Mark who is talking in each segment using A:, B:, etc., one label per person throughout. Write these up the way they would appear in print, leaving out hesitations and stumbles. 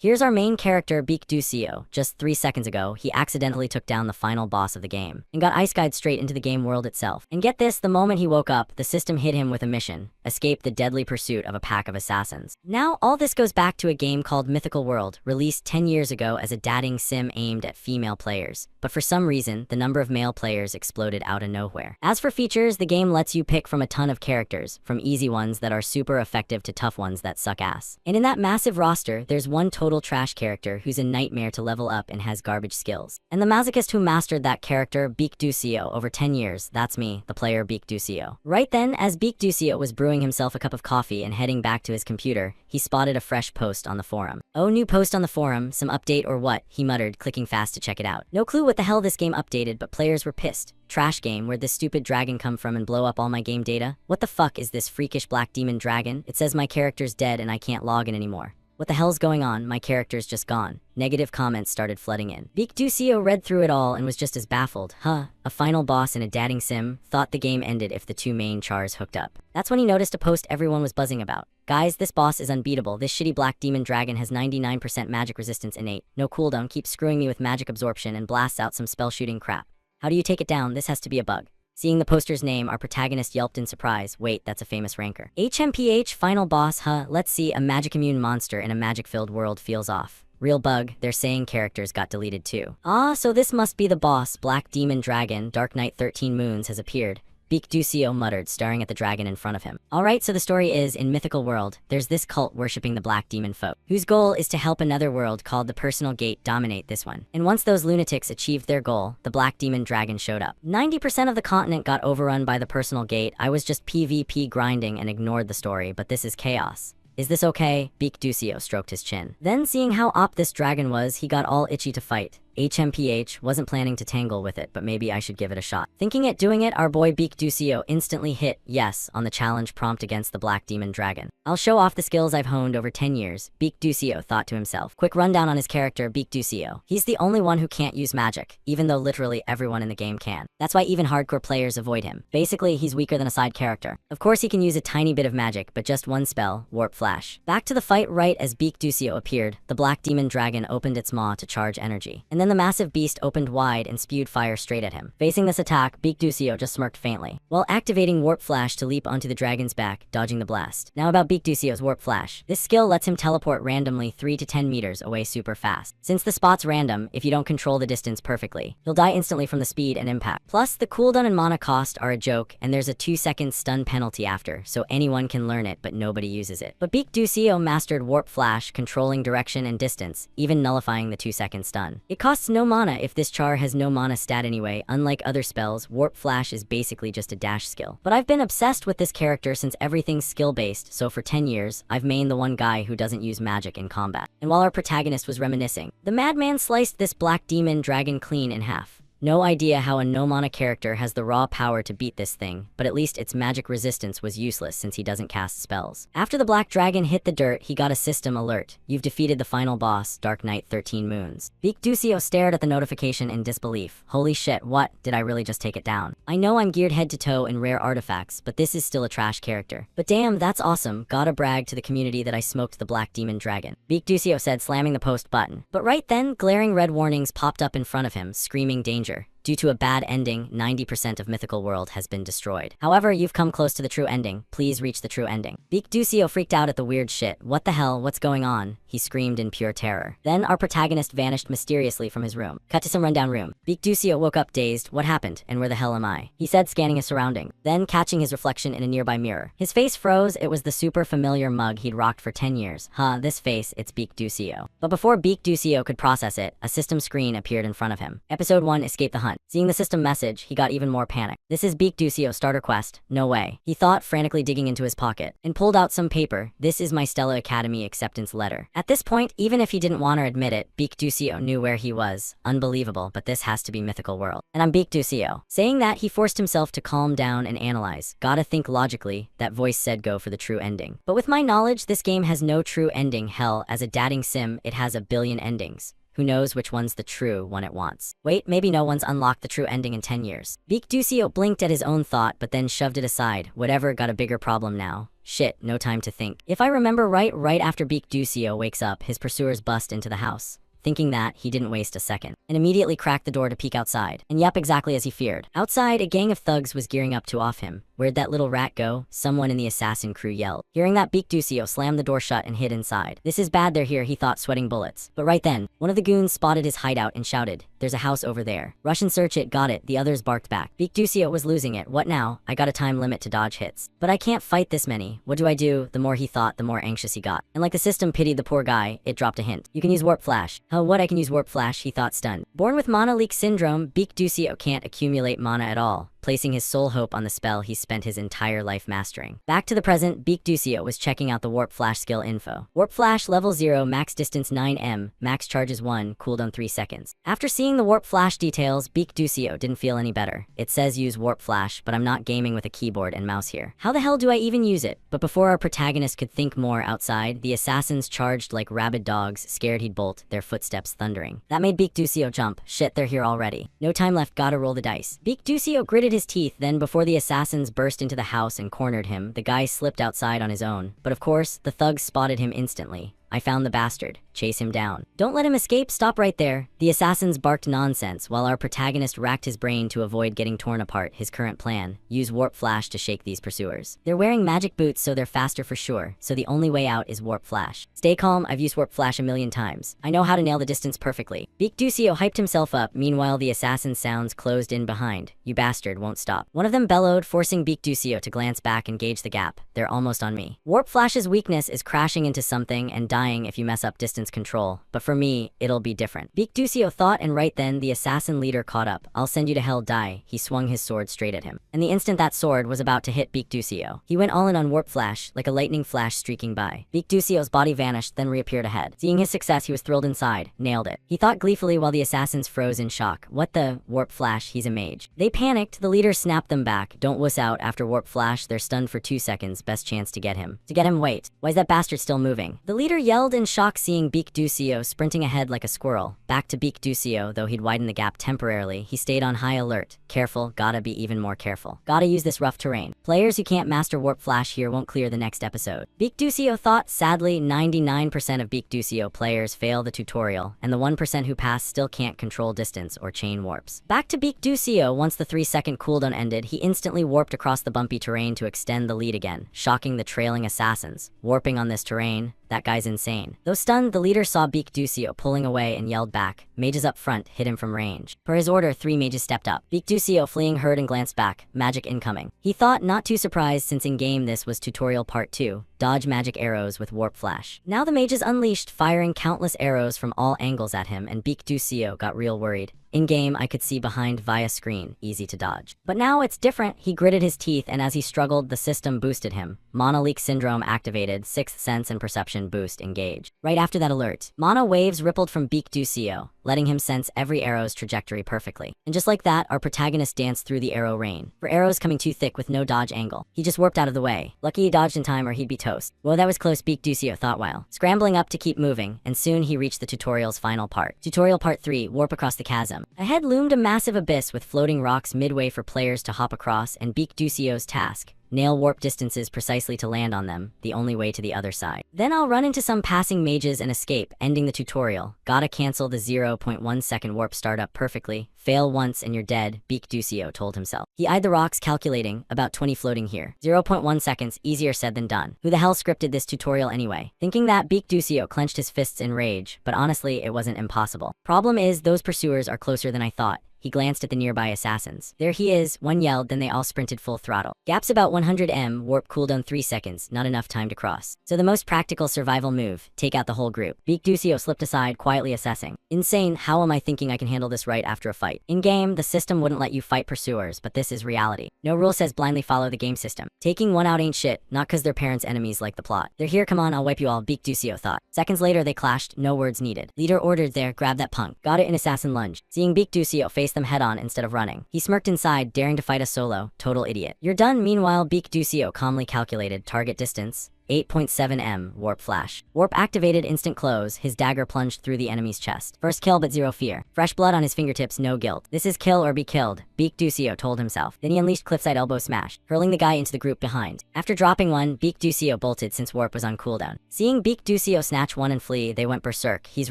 A: Here's our main character, Beak Ducio. Just 3 seconds ago, he accidentally took down the final boss of the game and got ice-guyed straight into the game world itself. And get this, the moment he woke up, the system hit him with a mission: escape the deadly pursuit of a pack of assassins. Now, all this goes back to a game called Mythical World, released 10 years ago as a dating sim aimed at female players. But for some reason, the number of male players exploded out of nowhere. As for features, the game lets you pick from a ton of characters, from easy ones that are super effective to tough ones that suck ass. And in that massive roster, there's one total trash character who's a nightmare to level up and has garbage skills. And the masochist who mastered that character, Beak Ducio, over 10 years, that's me, the player Beak Ducio. Right then, as Beak Ducio was brewing himself a cup of coffee and heading back to his computer, he spotted a fresh post on the forum. Oh, new post on the forum, some update or what, he muttered, clicking fast to check it out. No clue what the hell this game updated, but players were pissed. Trash game, where'd this stupid dragon come from and blow up all my game data? What the fuck is this freakish black demon dragon? It says my character's dead and I can't log in anymore. What the hell's going on? My character's just gone. Negative comments started flooding in. Beak Ducio read through it all and was just as baffled. A final boss in a dating sim? Thought the game ended if the two main chars hooked up. That's when he noticed a post everyone was buzzing about. Guys, this boss is unbeatable. This shitty black demon dragon has 99% magic resistance innate, no cooldown, keeps screwing me with magic absorption, and blasts out some spell shooting crap. How do you take it down? This has to be a bug. Seeing the poster's name, our protagonist yelped in surprise. Wait, that's a famous ranker. HMPH, final boss, let's see, a magic-immune monster in a magic-filled world feels off. Real bug, they're saying characters got deleted too. So this must be the boss. Black Demon Dragon, Dark Knight 13 Moons has appeared. Beak Ducio muttered, staring at the dragon in front of him. Alright, so the story is, in Mythical World, there's this cult worshipping the black demon folk, whose goal is to help another world called the Personal Gate dominate this one. And once those lunatics achieved their goal, the black demon dragon showed up. 90% of the continent got overrun by the Personal Gate. I was just PvP grinding and ignored the story, but this is chaos. Is this okay? Beak Ducio stroked his chin. Then, seeing how op this dragon was, he got all itchy to fight. HMPH wasn't planning to tangle with it, but maybe I should give it a shot. Thinking it, doing it, our boy Beak Ducio instantly hit yes on the challenge prompt against the black demon dragon. I'll show off the skills I've honed over 10 years, Beak Ducio thought to himself. Quick rundown on his character, Beak Ducio. He's the only one who can't use magic, even though literally everyone in the game can. That's why even hardcore players avoid him. Basically, he's weaker than a side character. Of course, he can use a tiny bit of magic, but just one spell, Warp Flash. Back to the fight. Right as Beak Ducio appeared, the black demon dragon opened its maw to charge energy. And then the massive beast opened wide and spewed fire straight at him. Facing this attack, Beak Ducio just smirked faintly, while activating Warp Flash to leap onto the dragon's back, dodging the blast. Now about Beak Ducio's Warp Flash. This skill lets him teleport randomly 3 to 10 meters away super fast. Since the spot's random, if you don't control the distance perfectly, he'll die instantly from the speed and impact. Plus, the cooldown and mana cost are a joke, and there's a 2-second stun penalty after, so anyone can learn it, but nobody uses it. But Beak Ducio mastered Warp Flash, controlling direction and distance, even nullifying the 2-second stun. It costs no mana if this char has no mana stat anyway. Unlike other spells, Warp Flash is basically just a dash skill. But I've been obsessed with this character since everything's skill-based, so for 10 years, I've mained the one guy who doesn't use magic in combat. And while our protagonist was reminiscing, the madman sliced this black demon dragon clean in half. No idea how a no-mana character has the raw power to beat this thing, but at least its magic resistance was useless since he doesn't cast spells. After the black dragon hit the dirt, he got a system alert. You've defeated the final boss, Dark Knight 13 Moons. Beak Ducio stared at the notification in disbelief. Holy shit, what? Did I really just take it down? I know I'm geared head to toe in rare artifacts, but this is still a trash character. But damn, that's awesome. Gotta brag to the community that I smoked the black demon dragon. Beak Ducio said, slamming the post button. But right then, glaring red warnings popped up in front of him, screaming danger. Due to a bad ending, 90% of Mythical World has been destroyed. However, you've come close to the true ending. Please reach the true ending. Beak Ducio freaked out at the weird shit. What the hell? What's going on? He screamed in pure terror. Then our protagonist vanished mysteriously from his room. Cut to some rundown room. Beak Ducio woke up dazed. What happened? And where the hell am I? He said, scanning his surrounding. Then catching his reflection in a nearby mirror. His face froze. It was the super familiar mug he'd rocked for 10 years. This face, it's Beak Ducio. But before Beak Ducio could process it, a system screen appeared in front of him. Episode 1, Escape the Hunt. Seeing the system message, he got even more panicked. This is Beak Ducio starter quest. No way. He thought, frantically digging into his pocket, and pulled out some paper. This is my Stella Academy acceptance letter. At this point, even if he didn't want to admit it, Beak Ducio knew where he was. Unbelievable, but this has to be Mythical World. And I'm Beak Ducio. Saying that, he forced himself to calm down and analyze. Gotta think logically. That voice said go for the true ending. But with my knowledge, this game has no true ending. Hell, as a dating sim, it has a billion endings. Who knows which one's the true one it wants? Wait, maybe no one's unlocked the true ending in 10 years. Beak Ducio blinked at his own thought, but then shoved it aside. Whatever, got a bigger problem now. Shit, no time to think. If I remember right after Beak Ducio wakes up, his pursuers bust into the house. Thinking that, he didn't waste a second, and immediately cracked the door to peek outside. And yep, exactly as he feared. Outside, a gang of thugs was gearing up to off him. Where'd that little rat go? Someone in the assassin crew yelled. Hearing that, Beak Ducio slammed the door shut and hid inside. This is bad they're here, he thought, sweating bullets. But right then, one of the goons spotted his hideout and shouted, "There's a house over there. Rush and search it." Got it, the others barked back. Beak Ducio was losing it. What now? I got a time limit to dodge hits. But I can't fight this many. What do I do? The more he thought, the more anxious he got. And like the system pitied the poor guy, it dropped a hint. You can use Warp Flash. Oh, what? I can use Warp Flash, he thought, stunned. Born with mana leak syndrome, Beak Ducio can't accumulate mana at all. Placing his sole hope on the spell he spent his entire life mastering. Back to the present, Beak Ducio was checking out the Warp Flash skill info. Warp Flash level 0, max distance 9m, max charges 1, cooldown 3 seconds. After seeing the Warp Flash details, Beak Ducio didn't feel any better. It says use Warp Flash, but I'm not gaming with a keyboard and mouse here. How the hell do I even use it? But before our protagonist could think more, outside, the assassins charged like rabid dogs, scared he'd bolt, their footsteps thundering. That made Beak Ducio jump. Shit, they're here already. No time left, gotta roll the dice. Beak Ducio gritted his teeth, then before the assassins burst into the house and cornered him, the guy slipped outside on his own. But of course, the thugs spotted him instantly. I found the bastard. Chase him down. Don't let him escape, stop right there. The assassins barked nonsense while our protagonist racked his brain to avoid getting torn apart. His current plan, use Warp Flash to shake these pursuers. They're wearing magic boots so they're faster for sure, so the only way out is Warp Flash. Stay calm, I've used Warp Flash a million times. I know how to nail the distance perfectly. Beak Ducio hyped himself up, meanwhile the assassin sounds closed in behind. You bastard won't stop. One of them bellowed, forcing Beak Ducio to glance back and gauge the gap. They're almost on me. Warp Flash's weakness is crashing into something and dying if you mess up distance control, but for me, it'll be different. Beak Ducio thought, and right then, the assassin leader caught up. I'll send you to hell, die. He swung his sword straight at him. And the instant that sword was about to hit Beak Ducio, he went all in on Warp Flash, like a lightning flash streaking by. Beak Ducio's body vanished, then reappeared ahead. Seeing his success, he was thrilled inside. Nailed it. He thought gleefully while the assassins froze in shock. What the? Warp Flash, he's a mage. They panicked, the leader snapped them back. Don't wuss out, after Warp Flash, they're stunned for 2 seconds, best chance to get him. Wait. Why's that bastard still moving? The leader yelled in shock, seeing Beak Ducio sprinting ahead like a squirrel. Back to Beak Ducio, though he'd widened the gap temporarily, he stayed on high alert. Careful, gotta be even more careful. Gotta use this rough terrain. Players who can't master Warp Flash here won't clear the next episode. Beak Ducio thought. Sadly, 99% of Beak Ducio players fail the tutorial, and the 1% who pass still can't control distance or chain warps. Back to Beak Ducio, once the 3-second cooldown ended, he instantly warped across the bumpy terrain to extend the lead again, shocking the trailing assassins. Warping on this terrain? That guy's insane. Though stunned, the leader saw Beak Ducio pulling away and yelled back. Mages up front hit him from range. Per his order, 3 mages stepped up. Beak Ducio fleeing heard and glanced back. Magic incoming. He thought, not too surprised since in-game this was tutorial part 2. Dodge magic arrows with Warp Flash. Now the mages unleashed, firing countless arrows from all angles at him, and Beak Ducio got real worried. In-game, I could see behind via screen, easy to dodge. But now it's different. He gritted his teeth, and as he struggled, the system boosted him. Mana leak syndrome activated, 6th sense and perception boost engage. Right after that alert, mana waves rippled from Beak Ducio, letting him sense every arrow's trajectory perfectly. And just like that, our protagonist danced through the arrow rain. For arrows coming too thick with no dodge angle, he just warped out of the way. Lucky he dodged in time or he'd be toast. Whoa, that was close, Beak Ducio thought while scrambling up to keep moving, and soon he reached the tutorial's final part. Tutorial part 3, warp across the chasm. Ahead loomed a massive abyss with floating rocks midway for players to hop across, and Beak Ducio's task. Nail warp distances precisely to land on them, the only way to the other side. Then I'll run into some passing mages and escape, ending the tutorial. Gotta cancel the 0.1 second warp startup perfectly. Fail once and you're dead, Beak Ducio told himself. He eyed the rocks, calculating, about 20 floating here. 0.1 seconds, easier said than done. Who the hell scripted this tutorial anyway? Thinking that, Beak Ducio clenched his fists in rage, but honestly, it wasn't impossible. Problem is, those pursuers are closer than I thought. He glanced at the nearby assassins. There he is, one yelled, then they all sprinted full throttle. Gap's about 100 m, warp cooldown 3 seconds, not enough time to cross. So the most practical survival move, take out the whole group. Beak Ducio slipped aside, quietly assessing. Insane, how am I thinking I can handle this right after a fight? In-game, the system wouldn't let you fight pursuers, but this is reality. No rule says blindly follow the game system. Taking one out ain't shit, not cause their parents' enemies like the plot. They're here, come on, I'll wipe you all, Beak Ducio thought. Seconds later, they clashed, no words needed. Leader ordered there, grab that punk. Got it in assassin lunge. Seeing Beak Ducio face them head on instead of running, he smirked inside, daring to fight a solo. Total idiot. You're done. Meanwhile, Beak Ducio calmly calculated target distance, 8.7 warp flash. Warp activated, instant close, his dagger plunged through the enemy's chest. First kill but zero fear. Fresh blood on his fingertips, no guilt. This is kill or be killed, Beak Ducio told himself. Then he unleashed cliffside elbow smash, hurling the guy into the group behind. After dropping one, Beak Ducio bolted since warp was on cooldown. Seeing Beak Ducio snatch one and flee, they went berserk. He's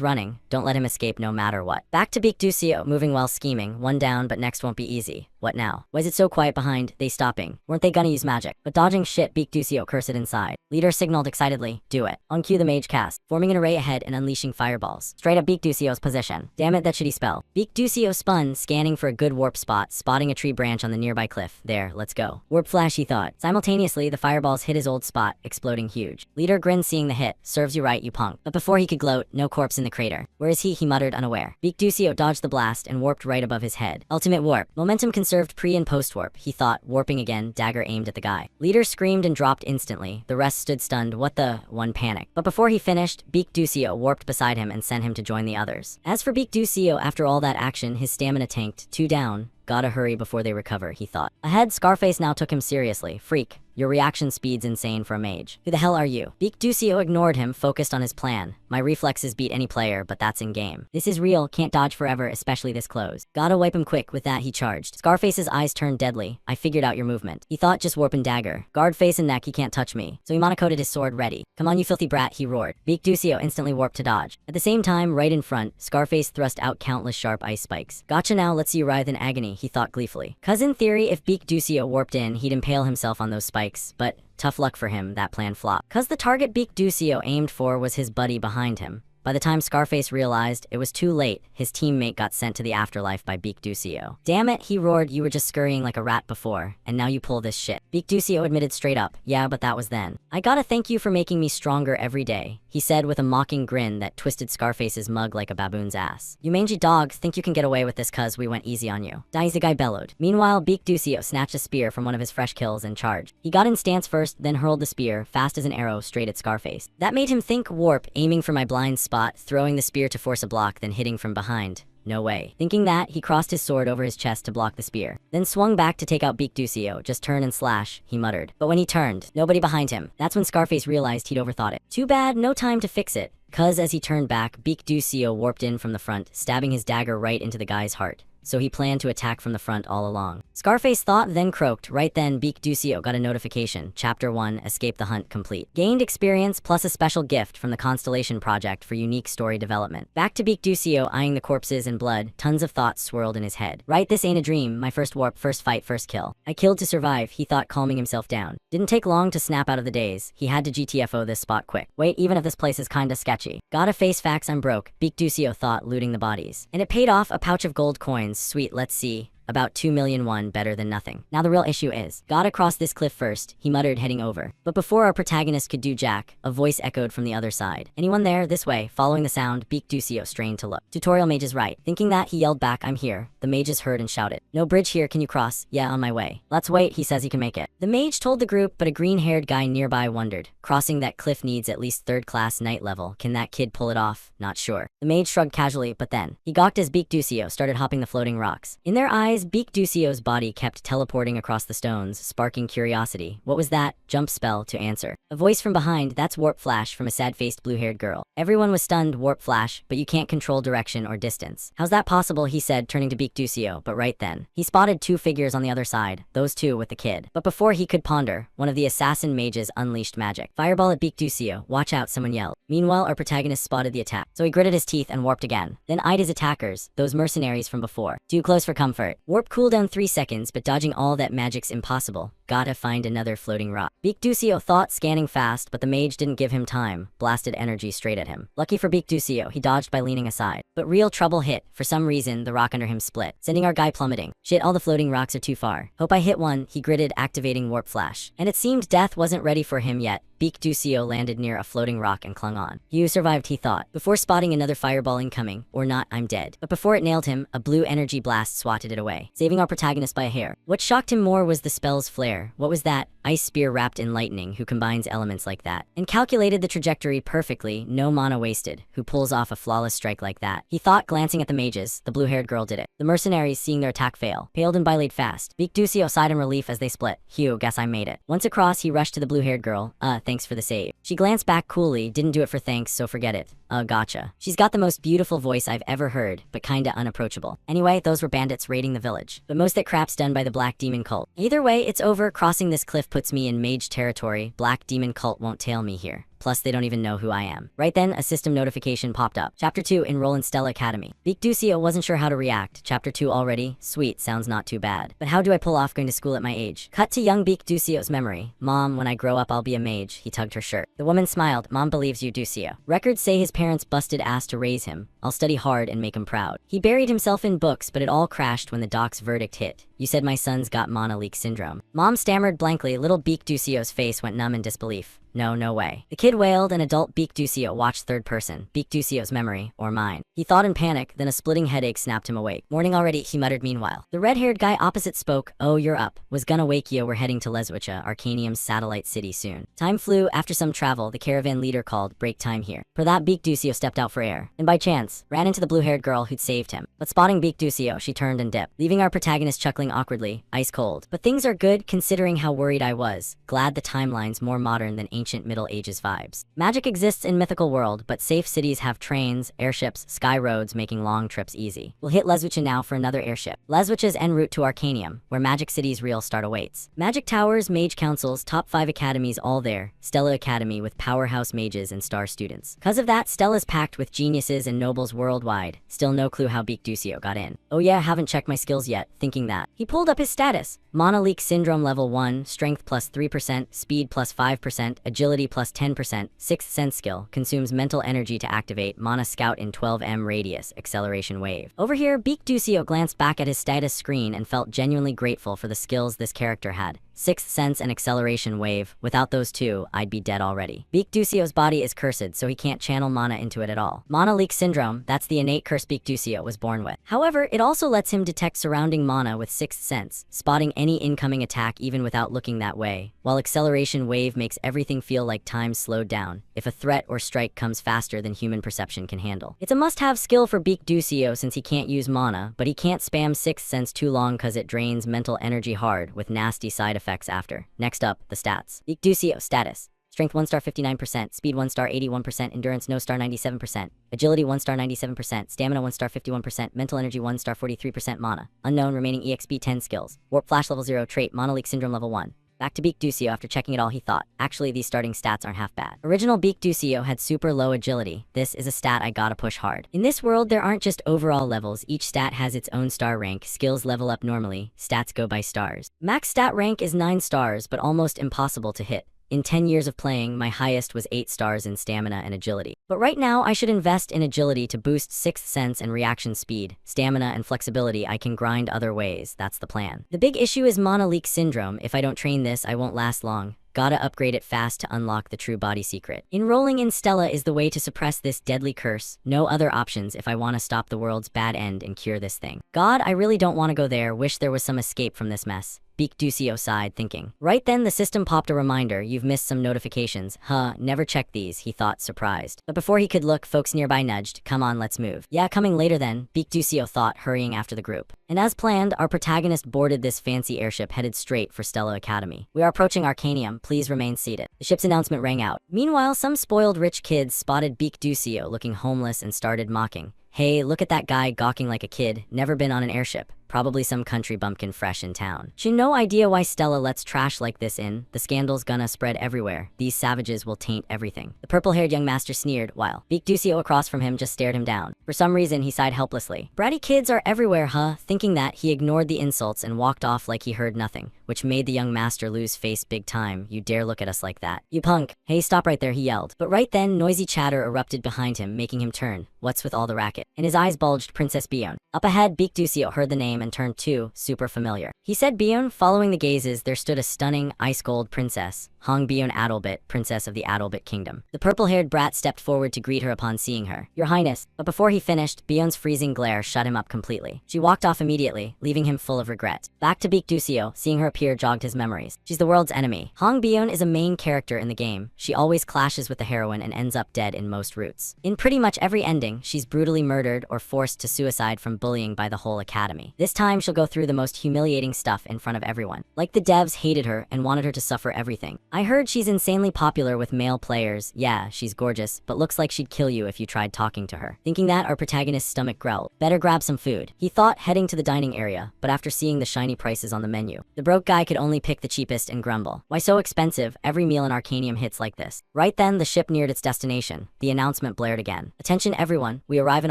A: running, don't let him escape no matter what. Back to Beak Ducio, moving while scheming. One down, but next won't be easy. What now? Why is it so quiet behind? They stopping. Weren't they gonna use magic? But dodging shit, Beak Ducio cursed inside. Leader signaled excitedly, do it. On cue the mage cast, forming an array ahead and unleashing fireballs. Straight up Beak Ducio's position. Damn it, that shitty spell. Beak Ducio spun, scanning for a good warp spot, spotting a tree branch on the nearby cliff. There, let's go. Warp flash, he thought. Simultaneously, the fireballs hit his old spot, exploding huge. Leader grinned seeing the hit. Serves you right, you punk. But before he could gloat, no corpse in the crater. Where is he muttered, unaware. Beak Ducio dodged the blast and warped right above his head. Ultimate warp. Momentum conserved pre and post warp, he thought, warping again, dagger aimed at the guy. Leader screamed and dropped instantly. The rest stood stunned. What the? One panicked. But before he finished, Beak Ducio warped beside him and sent him to join the others. As for Beak Ducio, after all that action, his stamina tanked. 2 down. Gotta hurry before they recover, he thought. Ahead, Scarface now took him seriously. Freak. Your reaction speed's insane for a mage. Who the hell are you? Beak Ducio ignored him, focused on his plan. My reflexes beat any player, but that's in game. This is real, can't dodge forever, especially this close. Gotta wipe him quick. With that, he charged. Scarface's eyes turned deadly. I figured out your movement. He thought just warp and dagger. Guard face and neck, he can't touch me. So he monocoded his sword ready. Come on, you filthy brat, he roared. Beak Ducio instantly warped to dodge. At the same time, right in front, Scarface thrust out countless sharp ice spikes. Gotcha now, let's see you writhe in agony, he thought gleefully. Cause in theory, if Beak Ducio warped in, he'd impale himself on those spikes, but tough luck for him, that plan flopped. Cause the target Beak Ducio aimed for was his buddy behind him. By the time Scarface realized, it was too late. His teammate got sent to the afterlife by Beak Ducio. Damn it, he roared, you were just scurrying like a rat before, and now you pull this shit. Beak Ducio admitted straight up, yeah, but that was then. I gotta thank you for making me stronger every day, he said with a mocking grin that twisted Scarface's mug like a baboon's ass. You mangy dog, think you can get away with this cuz we went easy on you. Dies, the guy bellowed. Meanwhile, Beak Ducio snatched a spear from one of his fresh kills and charged. He got in stance first, then hurled the spear, fast as an arrow, straight at Scarface. That made him think warp, aiming for my blind spot, throwing the spear to force a block, then hitting from behind. No way. Thinking that, he crossed his sword over his chest to block the spear. Then swung back to take out Beak Ducio. Just turn and slash, he muttered. But when he turned, nobody behind him. That's when Scarface realized he'd overthought it. Too bad, no time to fix it. Cuz as he turned back, Beak Ducio warped in from the front, stabbing his dagger right into the guy's heart. So he planned to attack from the front all along. Scarface thought, then croaked. Right then, Beak Ducio got a notification. Chapter 1, Escape the Hunt complete. Gained experience plus a special gift from the Constellation Project for unique story development. Back to Beak Ducio, eyeing the corpses and blood, tons of thoughts swirled in his head. Right, this ain't a dream. My first warp, first fight, first kill. I killed to survive, he thought, calming himself down. Didn't take long to snap out of the daze. He had to GTFO this spot quick. Wait, even if this place is kinda sketchy. Gotta face facts, I'm broke, Beak Ducio thought, looting the bodies. And it paid off, a pouch of gold coins. Sweet, let's see. About 2,000,001, better than nothing. Now the real issue is, gotta cross this cliff first, he muttered, heading over. But before our protagonist could do jack, a voice echoed from the other side. Anyone there? This way. Following the sound, Beak Ducio strained to look. Tutorial mage is right. Thinking that, he yelled back, I'm here. The mages heard and shouted. No bridge here, can you cross? Yeah, on my way. Let's wait, he says he can make it. The mage told the group, but a green-haired guy nearby wondered. Crossing that cliff needs at least 3rd class night level. Can that kid pull it off? Not sure. The mage shrugged casually, but then, he gawked as Beak Ducio started hopping the floating rocks. In their eyes, Beak Ducio's body kept teleporting across the stones, sparking curiosity. What was that? Jump spell to answer. A voice from behind, that's warp flash, from a sad-faced blue-haired girl. Everyone was stunned. Warp flash, but you can't control direction or distance. How's that possible, he said, turning to Beak Ducio, but right then, he spotted 2 figures on the other side, those 2 with the kid. But before he could ponder, one of the assassin mages unleashed magic. Fireball at Beak Ducio, watch out, someone yelled. Meanwhile, our protagonist spotted the attack, so he gritted his teeth and warped again. Then eyed his attackers, those mercenaries from before. Too close for comfort. Warp cooldown 3 seconds, but dodging all that magic's impossible. Gotta find another floating rock. Beak Ducio thought, scanning fast, but the mage didn't give him time. Blasted energy straight at him. Lucky for Beak Ducio, he dodged by leaning aside. But real trouble hit. For some reason, the rock under him split, sending our guy plummeting. Shit, all the floating rocks are too far. Hope I hit one, he gritted, activating warp flash. And it seemed death wasn't ready for him yet. Beak Ducio landed near a floating rock and clung on. You survived, he thought, before spotting another fireball incoming. Or not, I'm dead. But before it nailed him, a blue energy blast swatted it away, saving our protagonist by a hair. What shocked him more was the spell's flare. there. What was that? Ice spear wrapped in lightning, who combines elements like that. And calculated the trajectory perfectly, no mana wasted. Who pulls off a flawless strike like that? He thought, glancing at the mages. The blue-haired girl did it. The mercenaries, seeing their attack fail, paled and Bylade fast. Beak Ducio sighed in relief as they split. Phew, guess I made it. Once across, he rushed to the blue-haired girl. Thanks for the save. She glanced back coolly, didn't do it for thanks, so forget it. Gotcha. She's got the most beautiful voice I've ever heard, but kinda unapproachable. Anyway, those were bandits raiding the village. But most that crap's done by the Black Demon Cult. Either way, it's over. Crossing this cliff puts me in mage territory. Black Demon Cult won't tail me here. Plus, they don't even know who I am. Right then, a system notification popped up. Chapter 2, Enroll in Stella Academy. Beak Ducio wasn't sure how to react. Chapter 2 already? Sweet, sounds not too bad. But how do I pull off going to school at my age? Cut to young Beak Ducio's memory. Mom, when I grow up, I'll be a mage. He tugged her shirt. The woman smiled. Mom believes you, Ducio. Records say his parents busted ass to raise him. I'll study hard and make him proud. He buried himself in books, but it all crashed when the doc's verdict hit. You said my son's got mana leak syndrome. Mom stammered blankly. Little Beak Ducio's face went numb in disbelief. No way. The kid wailed, and adult Beak Ducio watched third person. Beak Ducio's memory, or mine. He thought in panic, then a splitting headache snapped him awake. Morning already, he muttered meanwhile. The red-haired guy opposite spoke. Oh, you're up. Was gonna wake you, we're heading to Leswicha, Arcanium's satellite city soon. Time flew. After some travel, the caravan leader called, break time here. For that, Beak Ducio stepped out for air, and by chance, ran into the blue-haired girl who'd saved him. But spotting Beak Ducio, she turned and dipped, leaving our protagonist chuckling awkwardly, ice cold. But things are good, considering how worried I was. Glad the timeline's more modern than ancient Middle Ages vibes. Magic exists in mythical world, but safe cities have trains, airships, sky roads, making long trips easy. We'll hit Leswicha now for another airship. Leswicha's en route to Arcanium, where Magic City's real start awaits. Magic towers, mage councils, top 5 academies all there. Stella Academy with powerhouse mages and star students. Cause of that, Stella's packed with geniuses and nobles worldwide. Still no clue how Beak Ducio got in. Oh yeah, haven't checked my skills yet, thinking that. He pulled up his status. Mana Leak Syndrome level 1, strength plus 3%, speed plus 5%, agility plus 10%, 6th sense skill, consumes mental energy to activate, Mana Scout in 12m radius, acceleration wave. Over here, Beak Ducio glanced back at his status screen and felt genuinely grateful for the skills this character had. 6th sense and acceleration wave. Without those two, I'd be dead already. Beak Ducio's body is cursed, so he can't channel mana into it at all. Mana Leak Syndrome, that's the innate curse Beak Ducio was born with. However, it also lets him detect surrounding mana with 6th sense, spotting any incoming attack even without looking that way, while acceleration wave makes everything feel like time slowed down, if a threat or strike comes faster than human perception can handle. It's a must-have skill for Beak Ducio since he can't use mana, but he can't spam 6th sense too long cause it drains mental energy hard, with nasty side effects after. Next up, the stats. Beak Ducio status. Strength 1 star 59%, speed 1 star 81%, endurance no star 97%, agility 1 star 97%, stamina 1 star 51%, mental energy 1 star 43%, mana. Unknown, remaining EXP 10 skills. Warp Flash level 0, trait, Mana Leak Syndrome level 1. Back to Beak Ducio after checking it all he thought. Actually, these starting stats aren't half bad. Original Beak Ducio had super low agility. This is a stat I gotta push hard. In this world, there aren't just overall levels. Each stat has its own star rank. Skills level up normally. Stats go by stars. Max stat rank is 9 stars, but almost impossible to hit. In 10 years of playing, my highest was 8 stars in stamina and agility. But right now, I should invest in agility to boost 6th sense and reaction speed. Stamina and flexibility I can grind other ways, that's the plan. The big issue is Mana Leak Syndrome. If I don't train this, I won't last long. Gotta upgrade it fast to unlock the true body secret. Enrolling in Stella is the way to suppress this deadly curse. No other options if I want to stop the world's bad end and cure this thing. God, I really don't want to go there. Wish there was some escape from this mess. Beak Ducio sighed, thinking. Right then, the system popped a reminder. You've missed some notifications. Never checked these, he thought, surprised. But before he could look, folks nearby nudged. Come on, let's move. Yeah, coming later then, Beak Ducio thought, hurrying after the group. And as planned, our protagonist boarded this fancy airship headed straight for Stella Academy. We are approaching Arcanium. Please remain seated. The ship's announcement rang out. Meanwhile, some spoiled rich kids spotted Beak Ducio looking homeless and started mocking. Hey, look at that guy gawking like a kid, never been on an airship. Probably some country bumpkin fresh in town. She had no idea why Stella lets trash like this in. The scandal's gonna spread everywhere. These savages will taint everything. The purple-haired young master sneered, while Beak Ducio across from him just stared him down. For some reason, he sighed helplessly. Bratty kids are everywhere, huh? Thinking that, he ignored the insults and walked off like he heard nothing, which made the young master lose face big time. You dare look at us like that. You punk. Hey, stop right there, he yelled. But right then, noisy chatter erupted behind him, making him turn. What's with all the racket? And his eyes bulged Princess Bion. Up ahead, Beak Ducio heard the name and turned too, super familiar. he said Bion. Following the gazes, there stood a stunning, ice-gold princess, Hong Bion Adalbit, princess of the Adalbit kingdom. The purple-haired brat stepped forward to greet her upon seeing her. Your Highness. But before he finished, Bion's freezing glare shut him up completely. She walked off immediately, leaving him full of regret. Back to Baek Duseo, seeing her appear jogged his memories. She's the world's enemy. Hong Bion is a main character in the game. She always clashes with the heroine and ends up dead in most routes. In pretty much every ending, she's brutally murdered or forced to suicide from bullying by the whole academy. This time, she'll go through the most humiliating stuff in front of everyone. Like the devs hated her and wanted her to suffer everything. I heard she's insanely popular with male players. Yeah, she's gorgeous, but looks like she'd kill you if you tried talking to her. Thinking that, our protagonist's stomach growled. Better grab some food. He thought, heading to the dining area, but after seeing the shiny prices on the menu, the broke guy could only pick the cheapest and grumble. Why so expensive? Every meal in Arcanium hits like this. Right then, the ship neared its destination. The announcement blared again. Attention everyone, we arrive in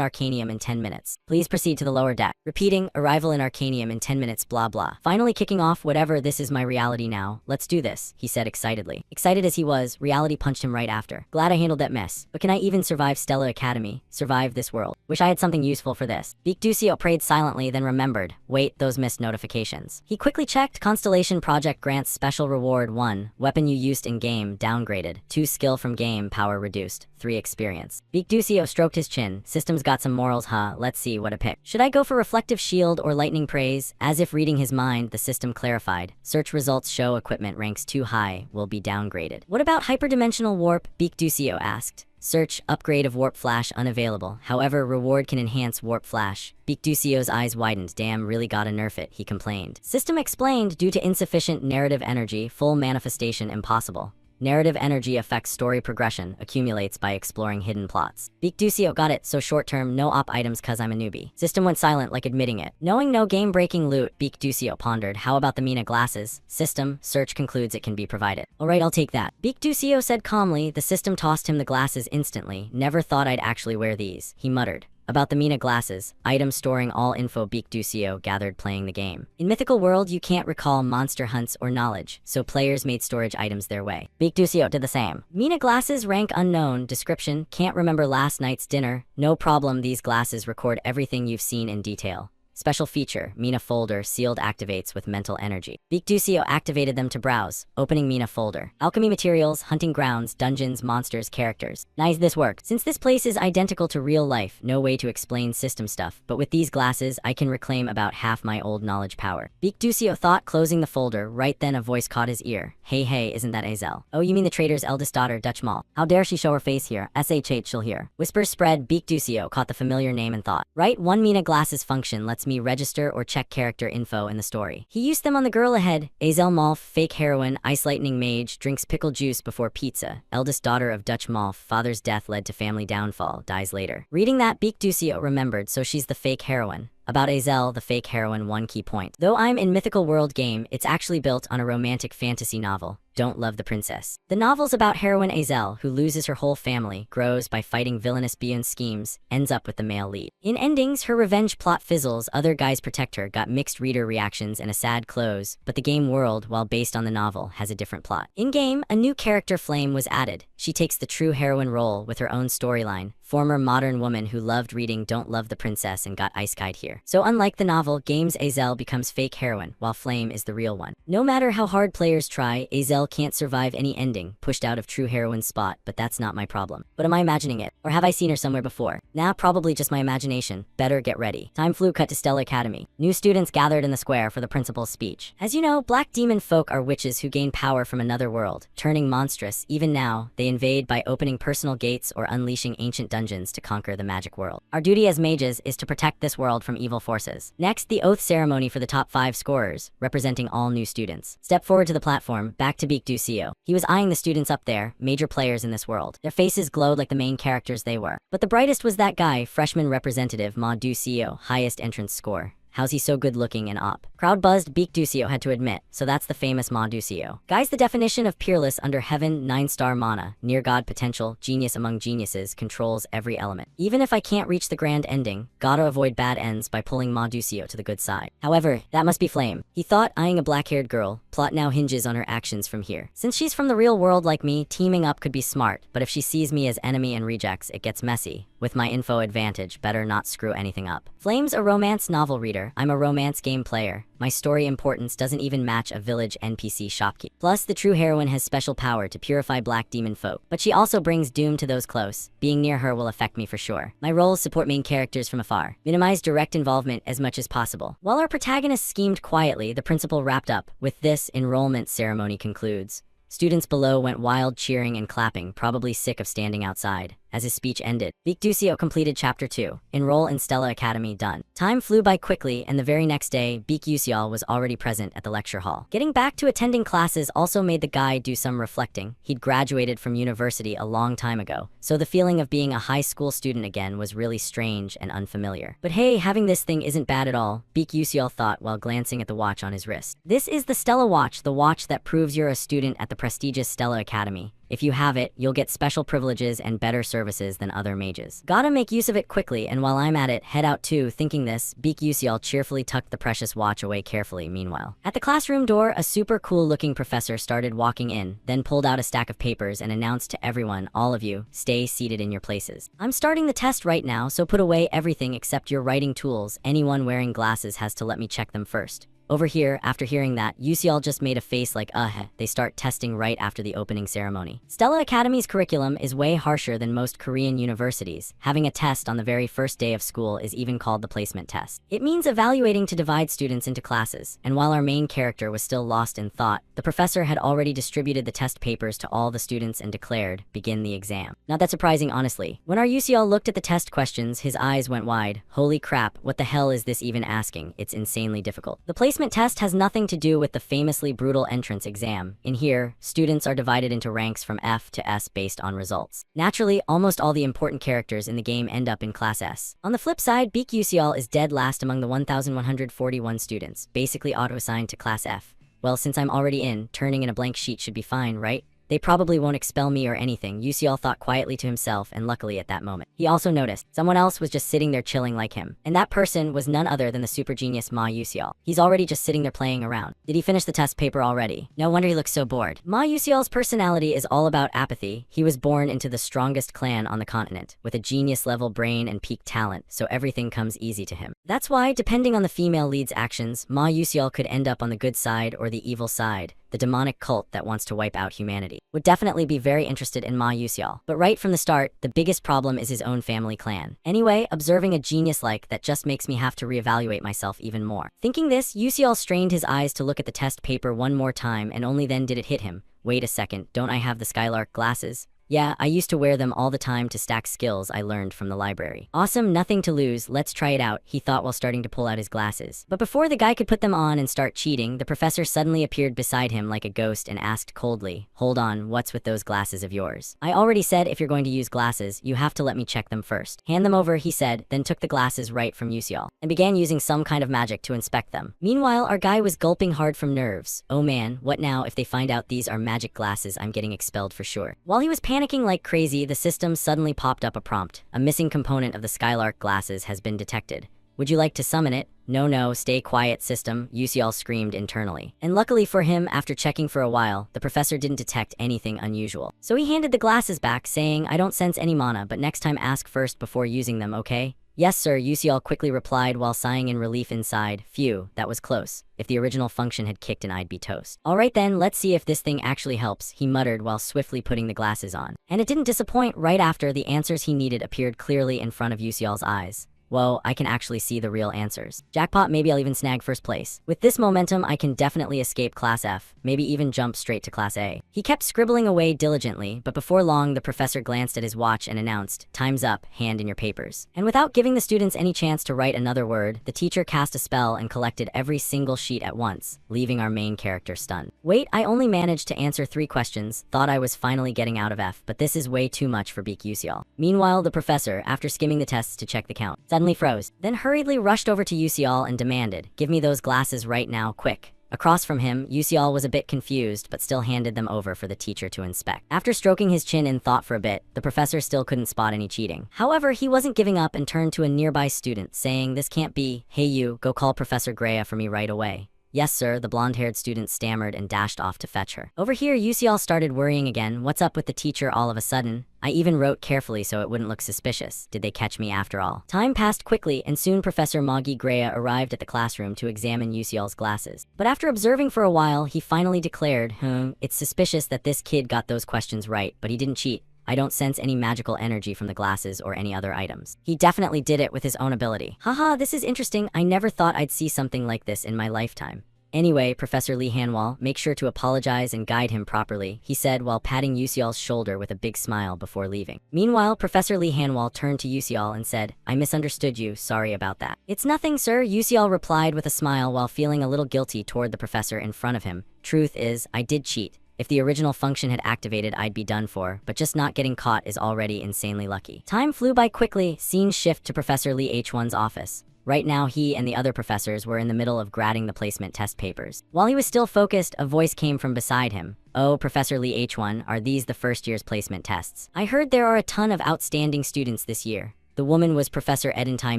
A: Arcanium in 10 minutes. Please proceed to the lower deck. Repeating, arrival in Arcanium in 10 minutes, blah blah. Finally kicking off, whatever, this is my reality now. Let's do this, he said excitedly. Excited as he was, reality punched him right after. Glad I handled that mess. But can I even survive Stella Academy? Survive this world? Wish I had something useful for this. Baek Duseo prayed silently, then remembered. Wait, those missed notifications. He quickly checked. Constellation Project grants special reward. 1. Weapon you used in game, downgraded. 2. Skill from game, power reduced. 3. Experience. Baek Duseo stroked his chin. System's got some morals, huh? Let's see what to pick. Should I go for Reflective Shield or Lightning Praise? As if reading his mind, the system clarified. Search results show equipment ranks too high, will be downgraded. What about Hyperdimensional Warp? Baek Duseo asked. Search, upgrade of Warp Flash unavailable. However, reward can enhance Warp Flash. Baek Duseo's eyes widened. Damn, really gotta nerf it, he complained. System explained, due to insufficient narrative energy, full manifestation impossible. Narrative energy affects story progression, accumulates by exploring hidden plots. Baek Duseo got it, so short-term, no op items cause I'm a newbie. System went silent like admitting it. Knowing no game-breaking loot, Baek Duseo pondered, how about the Mina glasses? System, search concludes it can be provided. Alright, I'll take that. Baek Duseo said calmly. The system tossed him the glasses instantly. Never thought I'd actually wear these, he muttered. About the Mina glasses, items storing all info. Baek Duseo gathered playing the game. In Mythical World, you can't recall monster hunts or knowledge, so players made storage items their way. Baek Duseo did the same. Mina glasses, rank unknown, description, can't remember last night's dinner. No problem, these glasses record everything you've seen in detail. Special feature, Mina folder, sealed activates with mental energy. Baek Duseo activated them to browse, opening Mina folder. Alchemy materials, hunting grounds, dungeons, monsters, characters. Nice, this worked. Since this place is identical to real life, no way to explain system stuff, but with these glasses, I can reclaim about half my old knowledge power. Baek Duseo thought, closing the folder. Right then a voice caught his ear. Hey, isn't that Azel? Oh, you mean the trader's eldest daughter, Dutch Mall? How dare she show her face here? SHH, she'll hear. Whispers spread. Baek Duseo caught the familiar name and thought. Right, one Mina glasses function lets me register or check character info in the story. He used them on the girl ahead. Azel Malf, fake heroine, ice lightning mage, drinks pickle juice before pizza. Eldest daughter of Dutch Malf, father's death led to family downfall, dies later. Reading that, Baek Duseo remembered, so she's the fake heroine. About Azel, the fake heroine, one key point. Though I'm in Mythical World game, it's actually built on a romantic fantasy novel. Don't Love the Princess. The novel's about heroine Azel, who loses her whole family, grows by fighting villainous Bion schemes, ends up with the male lead. In endings, her revenge plot fizzles, other guys protect her, got mixed reader reactions and a sad close, but the game world, while based on the novel, has a different plot. In-game, a new character, Flame, was added. She takes the true heroine role with her own storyline. Former modern woman who loved reading Don't Love the Princess and got ice-guyed here. So unlike the novel, game's Azel becomes fake heroine, while Flame is the real one. No matter how hard players try, Azel can't survive any ending, pushed out of true heroine's spot, but that's not my problem. But am I imagining it? Or have I seen her somewhere before? Nah, probably just my imagination. Better get ready. Time flew, cut to Stella Academy. New students gathered in the square for the principal's speech. As you know, black demon folk are witches who gain power from another world, turning monstrous. Even now, they invade by opening personal gates or unleashing ancient dungeons to conquer the magic world. Our duty as mages is to protect this world from evil forces. Next, the oath ceremony for the top 5 scorers, representing all new students. Step forward to the platform, back to Baek Duseo. He was eyeing the students up there, major players in this world. Their faces glowed like the main characters they were. But the brightest was that guy, freshman representative Ma Duseo, highest entrance score. How's he so good looking and op? Crowd buzzed, Baek Duseo had to admit, so that's the famous Ma Duseo. Guy's the definition of peerless under heaven, 9-star mana, near god potential, genius among geniuses, controls every element. Even if I can't reach the grand ending, gotta avoid bad ends by pulling Ma Duseo to the good side. However, that must be Flame. He thought, eyeing a black-haired girl. Plot now hinges on her actions from here. Since she's from the real world like me, teaming up could be smart, but if she sees me as enemy and rejects, it gets messy. With my info advantage, better not screw anything up. Flame's a romance novel reader. I'm a romance game player. My story importance doesn't even match a village NPC shopkeep. Plus, the true heroine has special power to purify black demon folk, but she also brings doom to those close. Being near her will affect me for sure. My roles support main characters from afar. Minimize direct involvement as much as possible. While our protagonist schemed quietly, the principal wrapped up. With this, enrollment ceremony concludes. Students below went wild, cheering and clapping, probably sick of standing outside. As his speech ended, Beak Ducio completed Chapter 2. Enroll in Stella Academy done. Time flew by quickly, and the very next day, Beak Ducio was already present at the lecture hall. Getting back to attending classes also made the guy do some reflecting. He'd graduated from university a long time ago, so the feeling of being a high school student again was really strange and unfamiliar. But hey, having this thing isn't bad at all, Beak Ducio thought while glancing at the watch on his wrist. This is the Stella watch, the watch that proves you're a student at the prestigious Stella Academy. If you have it, you'll get special privileges and better services than other mages. Gotta make use of it quickly, and while I'm at it, head out too. Thinking this, Beak Ducio cheerfully tucked the precious watch away carefully. Meanwhile, at the classroom door, a super cool looking professor started walking in, then pulled out a stack of papers and announced to everyone, all of you, stay seated in your places. I'm starting the test right now, so put away everything except your writing tools. Anyone wearing glasses has to let me check them first. Over here, after hearing that, Yusial just made a face like they start testing right after the opening ceremony. Stella Academy's curriculum is way harsher than most Korean universities. Having a test on the very first day of school is even called the placement test. It means evaluating to divide students into classes, and while our main character was still lost in thought, the professor had already distributed the test papers to all the students and declared, begin the exam. Not that surprising, honestly. When our Yusial looked at the test questions, his eyes went wide. Holy crap, what the hell is this even asking? It's insanely difficult. The placement test has nothing to do with the famously brutal entrance exam. In here, students are divided into ranks from F to S based on results. Naturally, almost all the important characters in the game end up in Class S. On the flip side, Beak Yusial is dead last among the 1,141 students, basically auto-assigned to Class F. Well, since I'm already in, turning in a blank sheet should be fine, right? They probably won't expel me or anything, Yusial thought quietly to himself, and luckily at that moment, he also noticed someone else was just sitting there chilling like him. And that person was none other than the super genius Ma Yusial. He's already just sitting there playing around. Did he finish the test paper already? No wonder he looks so bored. Ma Yusial's personality is all about apathy. He was born into the strongest clan on the continent, with a genius-level brain and peak talent, so everything comes easy to him. That's why, depending on the female lead's actions, Ma Yusial could end up on the good side or the evil side. The demonic cult that wants to wipe out humanity. Would definitely be very interested in Ma Yusial. But right from the start, the biggest problem is his own family clan. Anyway, observing a genius like that just makes me have to reevaluate myself even more. Thinking this, Yusial strained his eyes to look at the test paper one more time, and only then did it hit him. Wait a second, don't I have the Skylark glasses? Yeah, I used to wear them all the time to stack skills I learned from the library. Awesome, nothing to lose, let's try it out, he thought while starting to pull out his glasses. But before the guy could put them on and start cheating, the professor suddenly appeared beside him like a ghost and asked coldly, hold on, what's with those glasses of yours? I already said if you're going to use glasses, you have to let me check them first. Hand them over, he said, then took the glasses right from Yusial, and began using some kind of magic to inspect them. Meanwhile, our guy was gulping hard from nerves. Oh man, what now if they find out these are magic glasses? I'm getting expelled for sure. While he was panicking like crazy, the system suddenly popped up a prompt. A missing component of the Skylark glasses has been detected. Would you like to summon it? No, stay quiet, system, Yusial screamed internally. And luckily for him, after checking for a while, the professor didn't detect anything unusual. So he handed the glasses back, saying, I don't sense any mana, but next time ask first before using them, okay? Yes, sir, Yusial quickly replied while sighing in relief inside. Phew, that was close. If the original function had kicked in, I'd be toast. Alright then, let's see if this thing actually helps, he muttered while swiftly putting the glasses on. And it didn't disappoint. Right after, the answers he needed appeared clearly in front of Yusial's eyes. Whoa, I can actually see the real answers. Jackpot, maybe I'll even snag first place. With this momentum, I can definitely escape Class F, maybe even jump straight to Class A. He kept scribbling away diligently, but before long, the professor glanced at his watch and announced, time's up, hand in your papers. And without giving the students any chance to write another word, the teacher cast a spell and collected every single sheet at once, leaving our main character stunned. Wait, I only managed to answer 3 questions, thought I was finally getting out of F, but this is way too much for Beak Yusial. Meanwhile, the professor, after skimming the tests to check the count, suddenly froze, then hurriedly rushed over to Yusial and demanded, give me those glasses right now, quick. Across from him, Yusial was a bit confused, but still handed them over for the teacher to inspect. After stroking his chin in thought for a bit, the professor still couldn't spot any cheating. However, he wasn't giving up and turned to a nearby student, saying, this can't be, hey you, go call Professor Greya for me right away. Yes, sir, the blonde-haired student stammered and dashed off to fetch her. Over here, Yusial started worrying again. What's up with the teacher all of a sudden? I even wrote carefully so it wouldn't look suspicious. Did they catch me after all? Time passed quickly, and soon Professor Magi Greya arrived at the classroom to examine Yusial's glasses. But after observing for a while, he finally declared, it's suspicious that this kid got those questions right, but he didn't cheat. I don't sense any magical energy from the glasses or any other items. He definitely did it with his own ability. Haha, this is interesting. I never thought I'd see something like this in my lifetime. Anyway, Professor Lee Hanwal, make sure to apologize and guide him properly, he said while patting Yusial's shoulder with a big smile before leaving. Meanwhile, Professor Lee Hanwal turned to Yusial and said, I misunderstood you, sorry about that. It's nothing, sir, Yusial replied with a smile while feeling a little guilty toward the professor in front of him. Truth is, I did cheat. If the original function had activated, I'd be done for, but just not getting caught is already insanely lucky. Time flew by quickly, scene shift to Professor Lee H1's office. Right now, he and the other professors were in the middle of grading the placement test papers. While he was still focused, a voice came from beside him. Oh, Professor Lee H1, are these the first year's placement tests? I heard there are a ton of outstanding students this year. The woman was Professor Edentai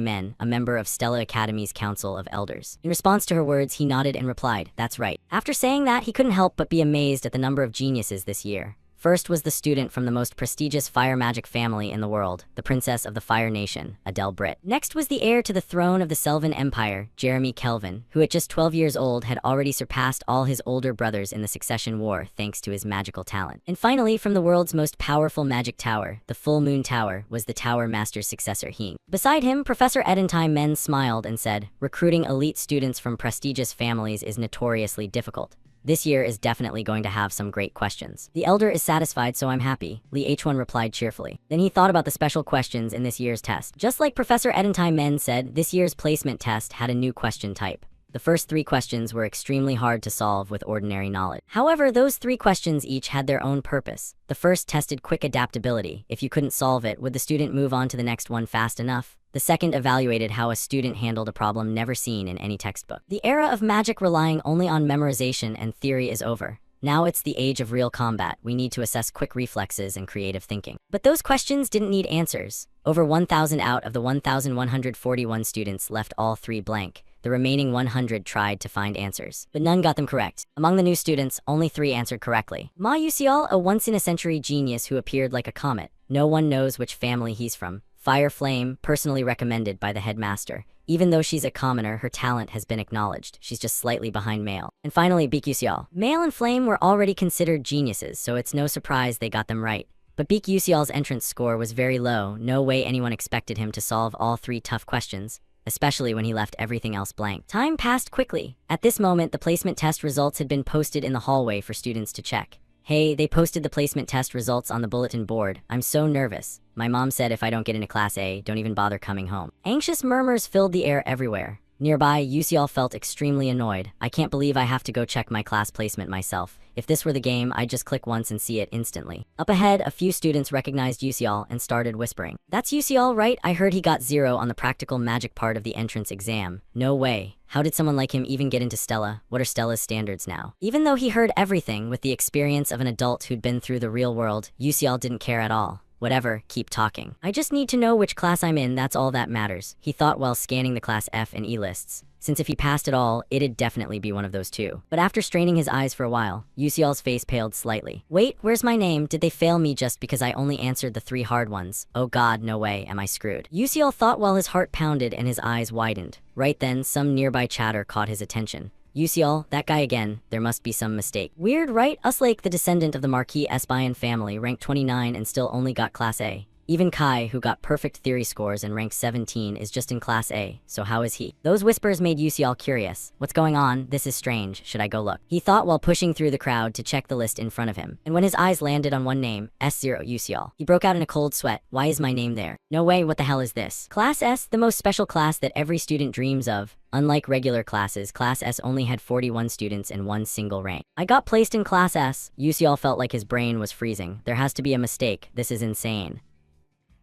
A: Men, a member of Stella Academy's Council of Elders. In response to her words, he nodded and replied, that's right. After saying that, he couldn't help but be amazed at the number of geniuses this year. First was the student from the most prestigious fire magic family in the world, the Princess of the Fire Nation, Adele Britt. Next was the heir to the throne of the Selvan Empire, Jeremy Kelvin, who at just 12 years old had already surpassed all his older brothers in the Succession War thanks to his magical talent. And finally, from the world's most powerful magic tower, the Full Moon Tower, was the Tower Master's successor, Hing. Beside him, Professor Edentai Men smiled and said, recruiting elite students from prestigious families is notoriously difficult. This year is definitely going to have some great questions. The elder is satisfied, so I'm happy, Lee H1 replied cheerfully. Then he thought about the special questions in this year's test. Just like Professor Edentai Men said, this year's placement test had a new question type. The first 3 questions were extremely hard to solve with ordinary knowledge. However, those 3 questions each had their own purpose. The first tested quick adaptability. If you couldn't solve it, would the student move on to the next one fast enough? The second evaluated how a student handled a problem never seen in any textbook. The era of magic relying only on memorization and theory is over. Now it's the age of real combat. We need to assess quick reflexes and creative thinking. But those questions didn't need answers. Over 1,000 out of the 1,141 students left all 3 blank. The remaining 100 tried to find answers, but none got them correct. Among the new students, only 3 answered correctly. Ma Yusial, a once-in-a-century genius who appeared like a comet. No one knows which family he's from. Fire Flame, personally recommended by the headmaster. Even though she's a commoner, her talent has been acknowledged. She's just slightly behind Male. And finally, Beak Yusial. Male and Flame were already considered geniuses, so it's no surprise they got them right. But Beak Yusial's entrance score was very low. No way anyone expected him to solve all 3 tough questions, especially when he left everything else blank. Time passed quickly. At this moment, the placement test results had been posted in the hallway for students to check. Hey, they posted the placement test results on the bulletin board. I'm so nervous. My mom said if I don't get into Class A, don't even bother coming home. Anxious murmurs filled the air everywhere. Nearby, Yusial felt extremely annoyed. I can't believe I have to go check my class placement myself. If this were the game, I'd just click once and see it instantly. Up ahead, a few students recognized Yusial and started whispering. That's Yusial, right? I heard he got 0 on the practical magic part of the entrance exam. No way. How did someone like him even get into Stella? What are Stella's standards now? Even though he heard everything with the experience of an adult who'd been through the real world, Yusial didn't care at all. Whatever, keep talking. I just need to know which class I'm in, that's all that matters, he thought while scanning the Class F and E lists. Since if he passed it all, it'd definitely be one of those 2. But after straining his eyes for a while, Yusial's face paled slightly. Wait, where's my name? Did they fail me just because I only answered the 3 hard ones? Oh god, no way, am I screwed? Yusial thought while his heart pounded and his eyes widened. Right then, some nearby chatter caught his attention. Yusial, that guy again, there must be some mistake. Weird, right? Uslake, the descendant of the Marquis Esbayan family, ranked 29 and still only got Class A. Even Kai, who got perfect theory scores and ranked 17, is just in Class A, so how is he? Those whispers made Yusial curious. What's going on? This is strange. Should I go look? He thought while pushing through the crowd to check the list in front of him. And when his eyes landed on one name, S0 Yusial, he broke out in a cold sweat. Why is my name there? No way, what the hell is this? Class S, the most special class that every student dreams of. Unlike regular classes, Class S only had 41 students in one single rank. I got placed in Class S. Yusial felt like his brain was freezing. There has to be a mistake. This is insane.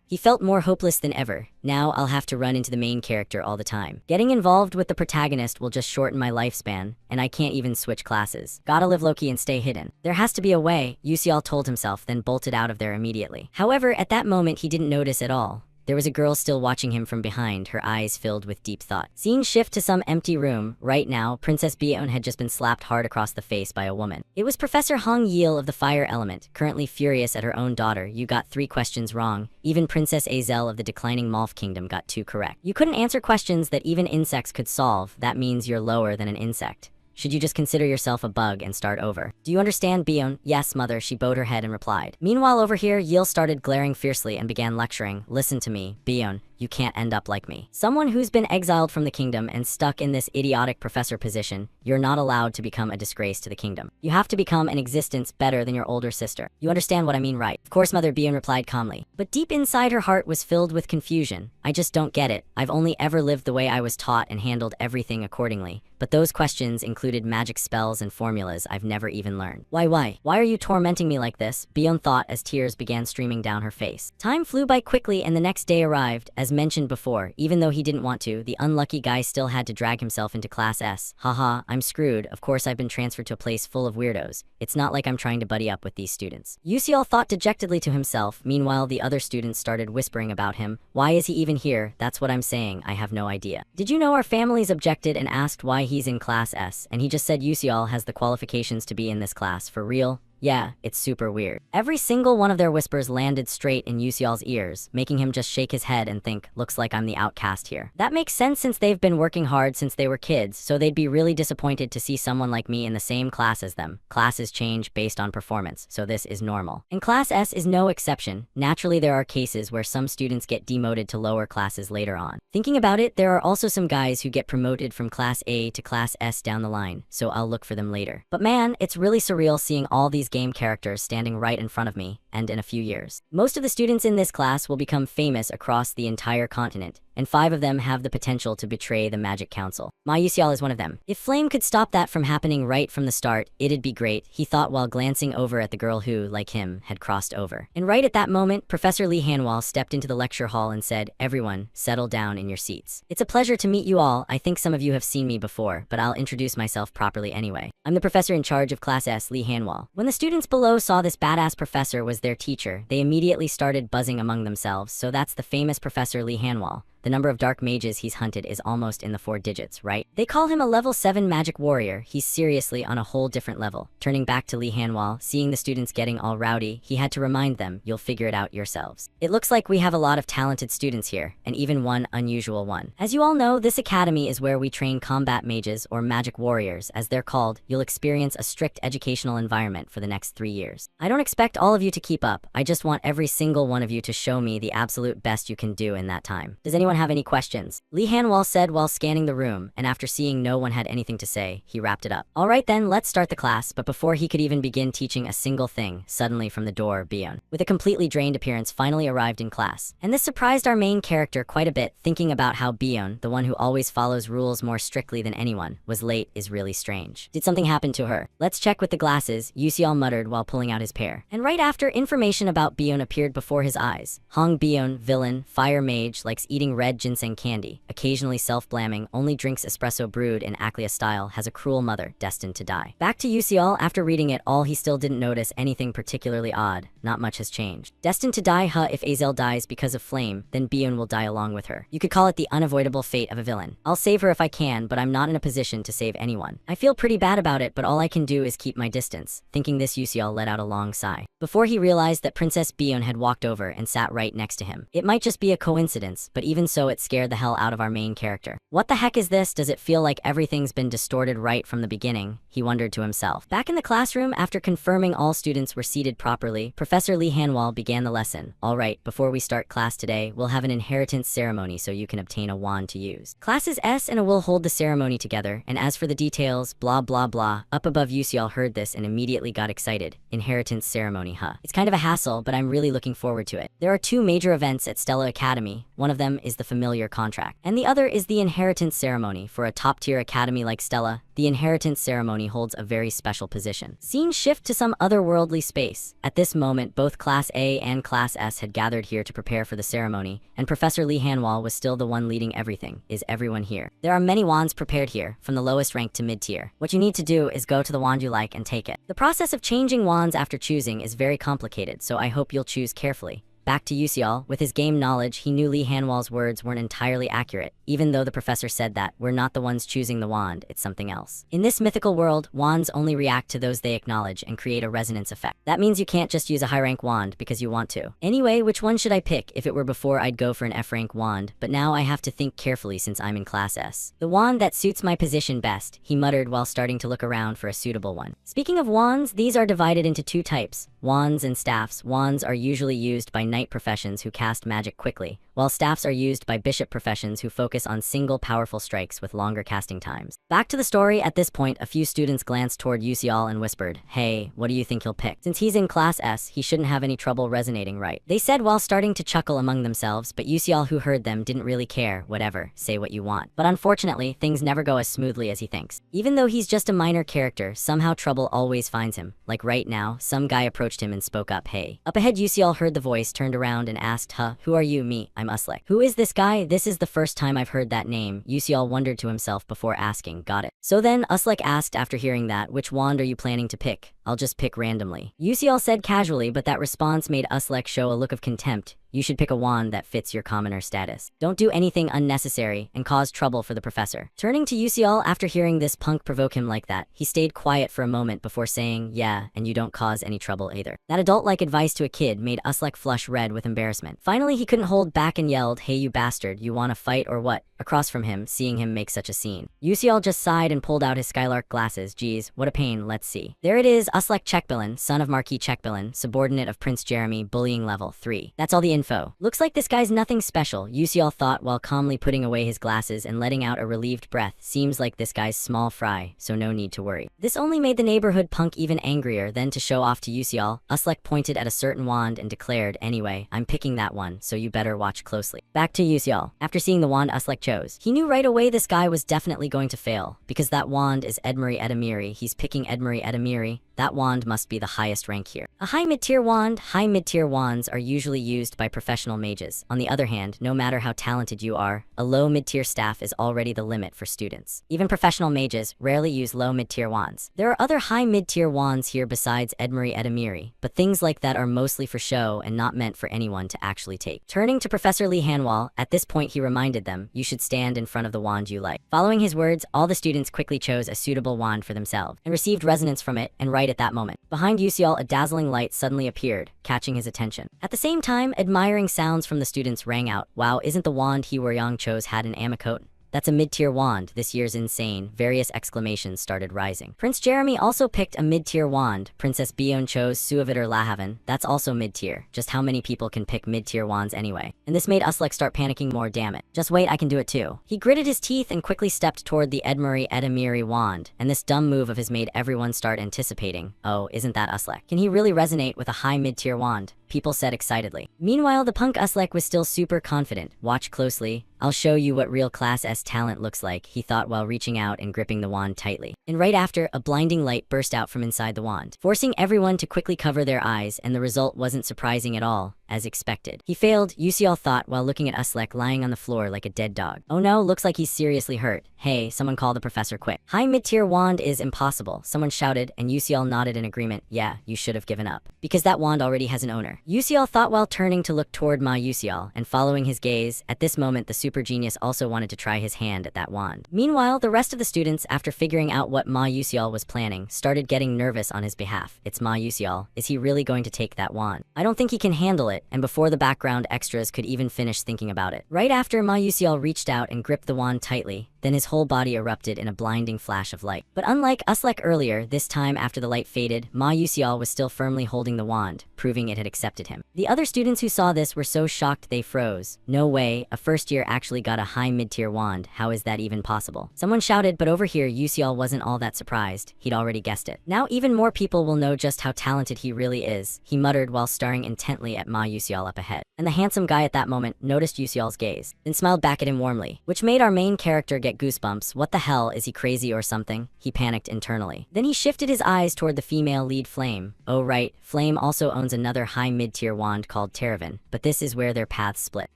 A: He felt more hopeless than ever. Now I'll have to run into the main character all the time. Getting involved with the protagonist will just shorten my lifespan, and I can't even switch classes. Gotta live low-key and stay hidden. There has to be a way, Yusial told himself, then bolted out of there immediately. However, at that moment he didn't notice at all. There was a girl still watching him from behind, her eyes filled with deep thought. Scene shift to some empty room. Right now, Princess Bion had just been slapped hard across the face by a woman. It was Professor Hong Yil of the fire element, currently furious at her own daughter. You got 3 questions wrong. Even Princess Azel of the declining Malf Kingdom got 2 correct. You couldn't answer questions that even insects could solve. That means you're lower than an insect. Should you just consider yourself a bug and start over? Do you understand, Bion? Yes, mother, she bowed her head and replied. Meanwhile, over here, Yil started glaring fiercely and began lecturing. Listen to me, Bion. You can't end up like me. Someone who's been exiled from the kingdom and stuck in this idiotic professor position, you're not allowed to become a disgrace to the kingdom. You have to become an existence better than your older sister. You understand what I mean, right? Of course, Mother Bion replied calmly. But deep inside her heart was filled with confusion. I just don't get it. I've only ever lived the way I was taught and handled everything accordingly. But those questions included magic spells and formulas I've never even learned. Why? Why are you tormenting me like this? Bion thought as tears began streaming down her face. Time flew by quickly and the next day arrived. As mentioned before, even though he didn't want to, the unlucky guy still had to drag himself into Class S. Haha, I'm screwed. Of course I've been transferred to a place full of weirdos. It's not like I'm trying to buddy up with these students. Yusial thought dejectedly to himself. Meanwhile, the other students started whispering about him. Why is he even here? That's what I'm saying. I have no idea. Did you know our families objected and asked why he's in Class S, and he just said Yusial has the qualifications to be in this class. For real? Yeah, it's super weird. Every single one of their whispers landed straight in Yusial's ears, making him just shake his head and think, looks like I'm the outcast here. That makes sense since they've been working hard since they were kids, so they'd be really disappointed to see someone like me in the same class as them. Classes change based on performance, so this is normal. And Class S is no exception. Naturally, there are cases where some students get demoted to lower classes later on. Thinking about it, there are also some guys who get promoted from Class A to Class S down the line, so I'll look for them later. But man, it's really surreal seeing all these game characters standing right in front of me, and in a few years. Most of the students in this class will become famous across the entire continent, and 5 of them have the potential to betray the Magic Council. My Yusial is one of them. If Flame could stop that from happening right from the start, it'd be great, he thought while glancing over at the girl who, like him, had crossed over. And right at that moment, Professor Lee Hanwal stepped into the lecture hall and said, everyone, settle down in your seats. It's a pleasure to meet you all. I think some of you have seen me before, but I'll introduce myself properly anyway. I'm the professor in charge of Class S, Lee Hanwal. When the students below saw this badass professor was their teacher, they immediately started buzzing among themselves. So that's the famous Professor Lee Hanwal. The number of dark mages he's hunted is almost in the 4 digits, right? They call him a level 7 magic warrior. He's seriously on a whole different level. Turning back to Lee Hanwal, seeing the students getting all rowdy, he had to remind them, you'll figure it out yourselves. It looks like we have a lot of talented students here, and even one unusual one. As you all know, this academy is where we train combat mages, or magic warriors, as they're called. You'll experience a strict educational environment for the next 3 years. I don't expect all of you to keep up. I just want every single one of you to show me the absolute best you can do in that time. Does anyone have any questions? Lee Hanwal said while scanning the room, and after seeing no one had anything to say, he wrapped it up. Alright then, let's start the class, but before he could even begin teaching a single thing, suddenly from the door, Bion, with a completely drained appearance, finally arrived in class. And this surprised our main character quite a bit. Thinking about how Bion, the one who always follows rules more strictly than anyone, was late is really strange. Did something happen to her? Let's check with the glasses, Yusial muttered while pulling out his pair. And right after, information about Bion appeared before his eyes. Hong Bion, villain, fire mage, likes eating red ginseng candy, occasionally self-blaming, only drinks espresso brewed in Aclea style, has a cruel mother, destined to die. Back to Yusial, after reading it all he still didn't notice anything particularly odd. Not much has changed. Destined to die, if Azel dies because of Flame, then Bion will die along with her. You could call it the unavoidable fate of a villain. I'll save her if I can, but I'm not in a position to save anyone. I feel pretty bad about it, but all I can do is keep my distance. Thinking this, Yusial let out a long sigh. Before he realized that Princess Bion had walked over and sat right next to him. It might just be a coincidence, but even so it scared the hell out of our main character. What the heck is this? Does it feel like everything's been distorted right from the beginning? He wondered to himself. Back in the classroom, after confirming all students were seated properly, Professor Lee Hanwal began the lesson. Alright, before we start class today, we'll have an inheritance ceremony so you can obtain a wand to use. Classes S and A will hold the ceremony together, and as for the details, blah blah blah. Up above, Yusial heard this and immediately got excited. Inheritance ceremony, huh? It's kind of a hassle, but I'm really looking forward to it. There are 2 major events at Stella Academy. One of them is the familiar contract, and the other is the inheritance ceremony. For a top-tier academy like Stella, the inheritance ceremony holds a very special position. Scene shift to some otherworldly space. At this moment, both Class A and Class S had gathered here to prepare for the ceremony, and Professor Lee Hanwal was still the one leading everything. Is everyone here? There are many wands prepared here, from the lowest rank to mid-tier. What you need to do is go to the wand you like and take it. The process of changing wands after choosing is very complicated, so I hope you'll choose carefully. Back to Yuseol, with his game knowledge, he knew Lee Hanwal's words weren't entirely accurate, even though the professor said that, we're not the ones choosing the wand, it's something else. In this mythical world, wands only react to those they acknowledge and create a resonance effect. That means you can't just use a high-rank wand because you want to. Anyway, which one should I pick? If it were before, I'd go for an F-rank wand, but now I have to think carefully since I'm in class S. The wand that suits my position best, he muttered while starting to look around for a suitable one. Speaking of wands, these are divided into two types, wands and staffs. Wands are usually used by knight professions who cast magic quickly, while staffs are used by bishop professions who focus on single powerful strikes with longer casting times. Back to the story, at this point, a few students glanced toward Yuseol and whispered, "Hey, what do you think he'll pick? Since he's in class S, he shouldn't have any trouble resonating right." They said while starting to chuckle among themselves, but Yuseol, who heard them, didn't really care. Whatever, say what you want. But unfortunately, things never go as smoothly as he thinks. Even though he's just a minor character, somehow trouble always finds him. Like right now, some guy approached him and spoke up, "Hey." Up ahead, Yuseol heard the voice, turned around and asked, "Huh, who are you?" "Me, I'm Uslek." "Who is this guy?" "This is the first time I've heard that name." Yuseol wondered to himself before asking, "Got it." So then, Uslek asked after hearing that, "Which wand are you planning to pick?" "I'll just pick randomly." Yuseol said casually, but that response made Uslek show a look of contempt. "You should pick a wand that fits your commoner status. Don't do anything unnecessary and cause trouble for the professor." Turning to Yuseol after hearing this punk provoke him like that, he stayed quiet for a moment before saying, "Yeah, and you don't cause any trouble either." That adult-like advice to a kid made Uslek flush red with embarrassment. Finally, he couldn't hold back and yelled, "Hey you bastard, you wanna fight or what?" Across from him, seeing him make such a scene, Yuseol just sighed and pulled out his Skylark glasses. "Geez, what a pain, let's see." There it is, Uslek Chekbilin, son of Marquis Chekbilin, subordinate of Prince Jeremy, bullying level 3. That's all the info. Looks like this guy's nothing special, Yuseol thought while calmly putting away his glasses and letting out a relieved breath. Seems like this guy's small fry, so no need to worry. This only made the neighborhood punk even angrier. Then to show off to Yuseol, Uslek pointed at a certain wand and declared, "Anyway, I'm picking that one, so you better watch closely." Back to Yuseol. After seeing the wand Uslek chose, he knew right away this guy was definitely going to fail, because that wand is Edmure Edamiri. He's picking Edmure Edamiri. That wand must be the highest rank here. A high mid-tier wand. High mid-tier wands are usually used by professional mages. On the other hand, no matter how talented you are, a low mid-tier staff is already the limit for students. Even professional mages rarely use low mid-tier wands. There are other high mid-tier wands here besides Edmure Edamiri, but things like that are mostly for show and not meant for anyone to actually take. Turning to Professor Lee Hanwal, at this point he reminded them, "You should stand in front of the wand you like." Following his words, all the students quickly chose a suitable wand for themselves and received resonance from it, and right at that moment, behind Yuseol, a dazzling light suddenly appeared, catching his attention. At the same time, admiring sounds from the students rang out. "Wow, isn't the wand He Woryong chose had an Amakote? That's a mid-tier wand. This year's insane." Various exclamations started rising. Prince Jeremy also picked a mid-tier wand. Princess Bion chose Suavitor Lahaven. That's also mid-tier. Just how many people can pick mid-tier wands anyway? And this made Uslek start panicking more. "Damn it. Just wait, I can do it too." He gritted his teeth and quickly stepped toward the Edmure Edamiri wand, and this dumb move of his made everyone start anticipating. "Oh, isn't that Uslek? Can he really resonate with a high mid-tier wand?" People said excitedly. Meanwhile, the punk Uslek was still super confident. "Watch closely. I'll show you what real Class S talent looks like," he thought while reaching out and gripping the wand tightly. And right after, a blinding light burst out from inside the wand, forcing everyone to quickly cover their eyes, and the result wasn't surprising at all. As expected. He failed, Yuseol thought while looking at Uslek lying on the floor like a dead dog. "Oh no, looks like he's seriously hurt. Hey, someone call the professor quick." "High mid-tier wand is impossible," someone shouted, and Yuseol nodded in agreement. "Yeah, you should have given up. Because that wand already has an owner." Yuseol thought while turning to look toward Ma Yuseol, and following his gaze, at this moment the super genius also wanted to try his hand at that wand. Meanwhile, the rest of the students, after figuring out what Ma Yuseol was planning, started getting nervous on his behalf. It's Ma Yuseol. Is he really going to take that wand? I don't think he can handle it, and before the background extras could even finish thinking about it. Right after, Ma Yuseol reached out and gripped the wand tightly, then his whole body erupted in a blinding flash of light. But unlike Uslek earlier, this time after the light faded, Ma Yuseol was still firmly holding the wand, proving it had accepted him. The other students who saw this were so shocked they froze. "No way, a first year actually got a high mid-tier wand. How is that even possible?" Someone shouted, but over here Yuseol wasn't all that surprised. He'd already guessed it. "Now even more people will know just how talented he really is," he muttered while staring intently at Ma Yuseol up ahead. And the handsome guy at that moment noticed Yuseol's gaze, then smiled back at him warmly, which made our main character get goosebumps. What the hell, is he crazy or something? He panicked internally. Then he shifted his eyes toward the female lead Flame. Oh right, Flame also owns another high mid-tier wand called Teravan, but this is where their paths split.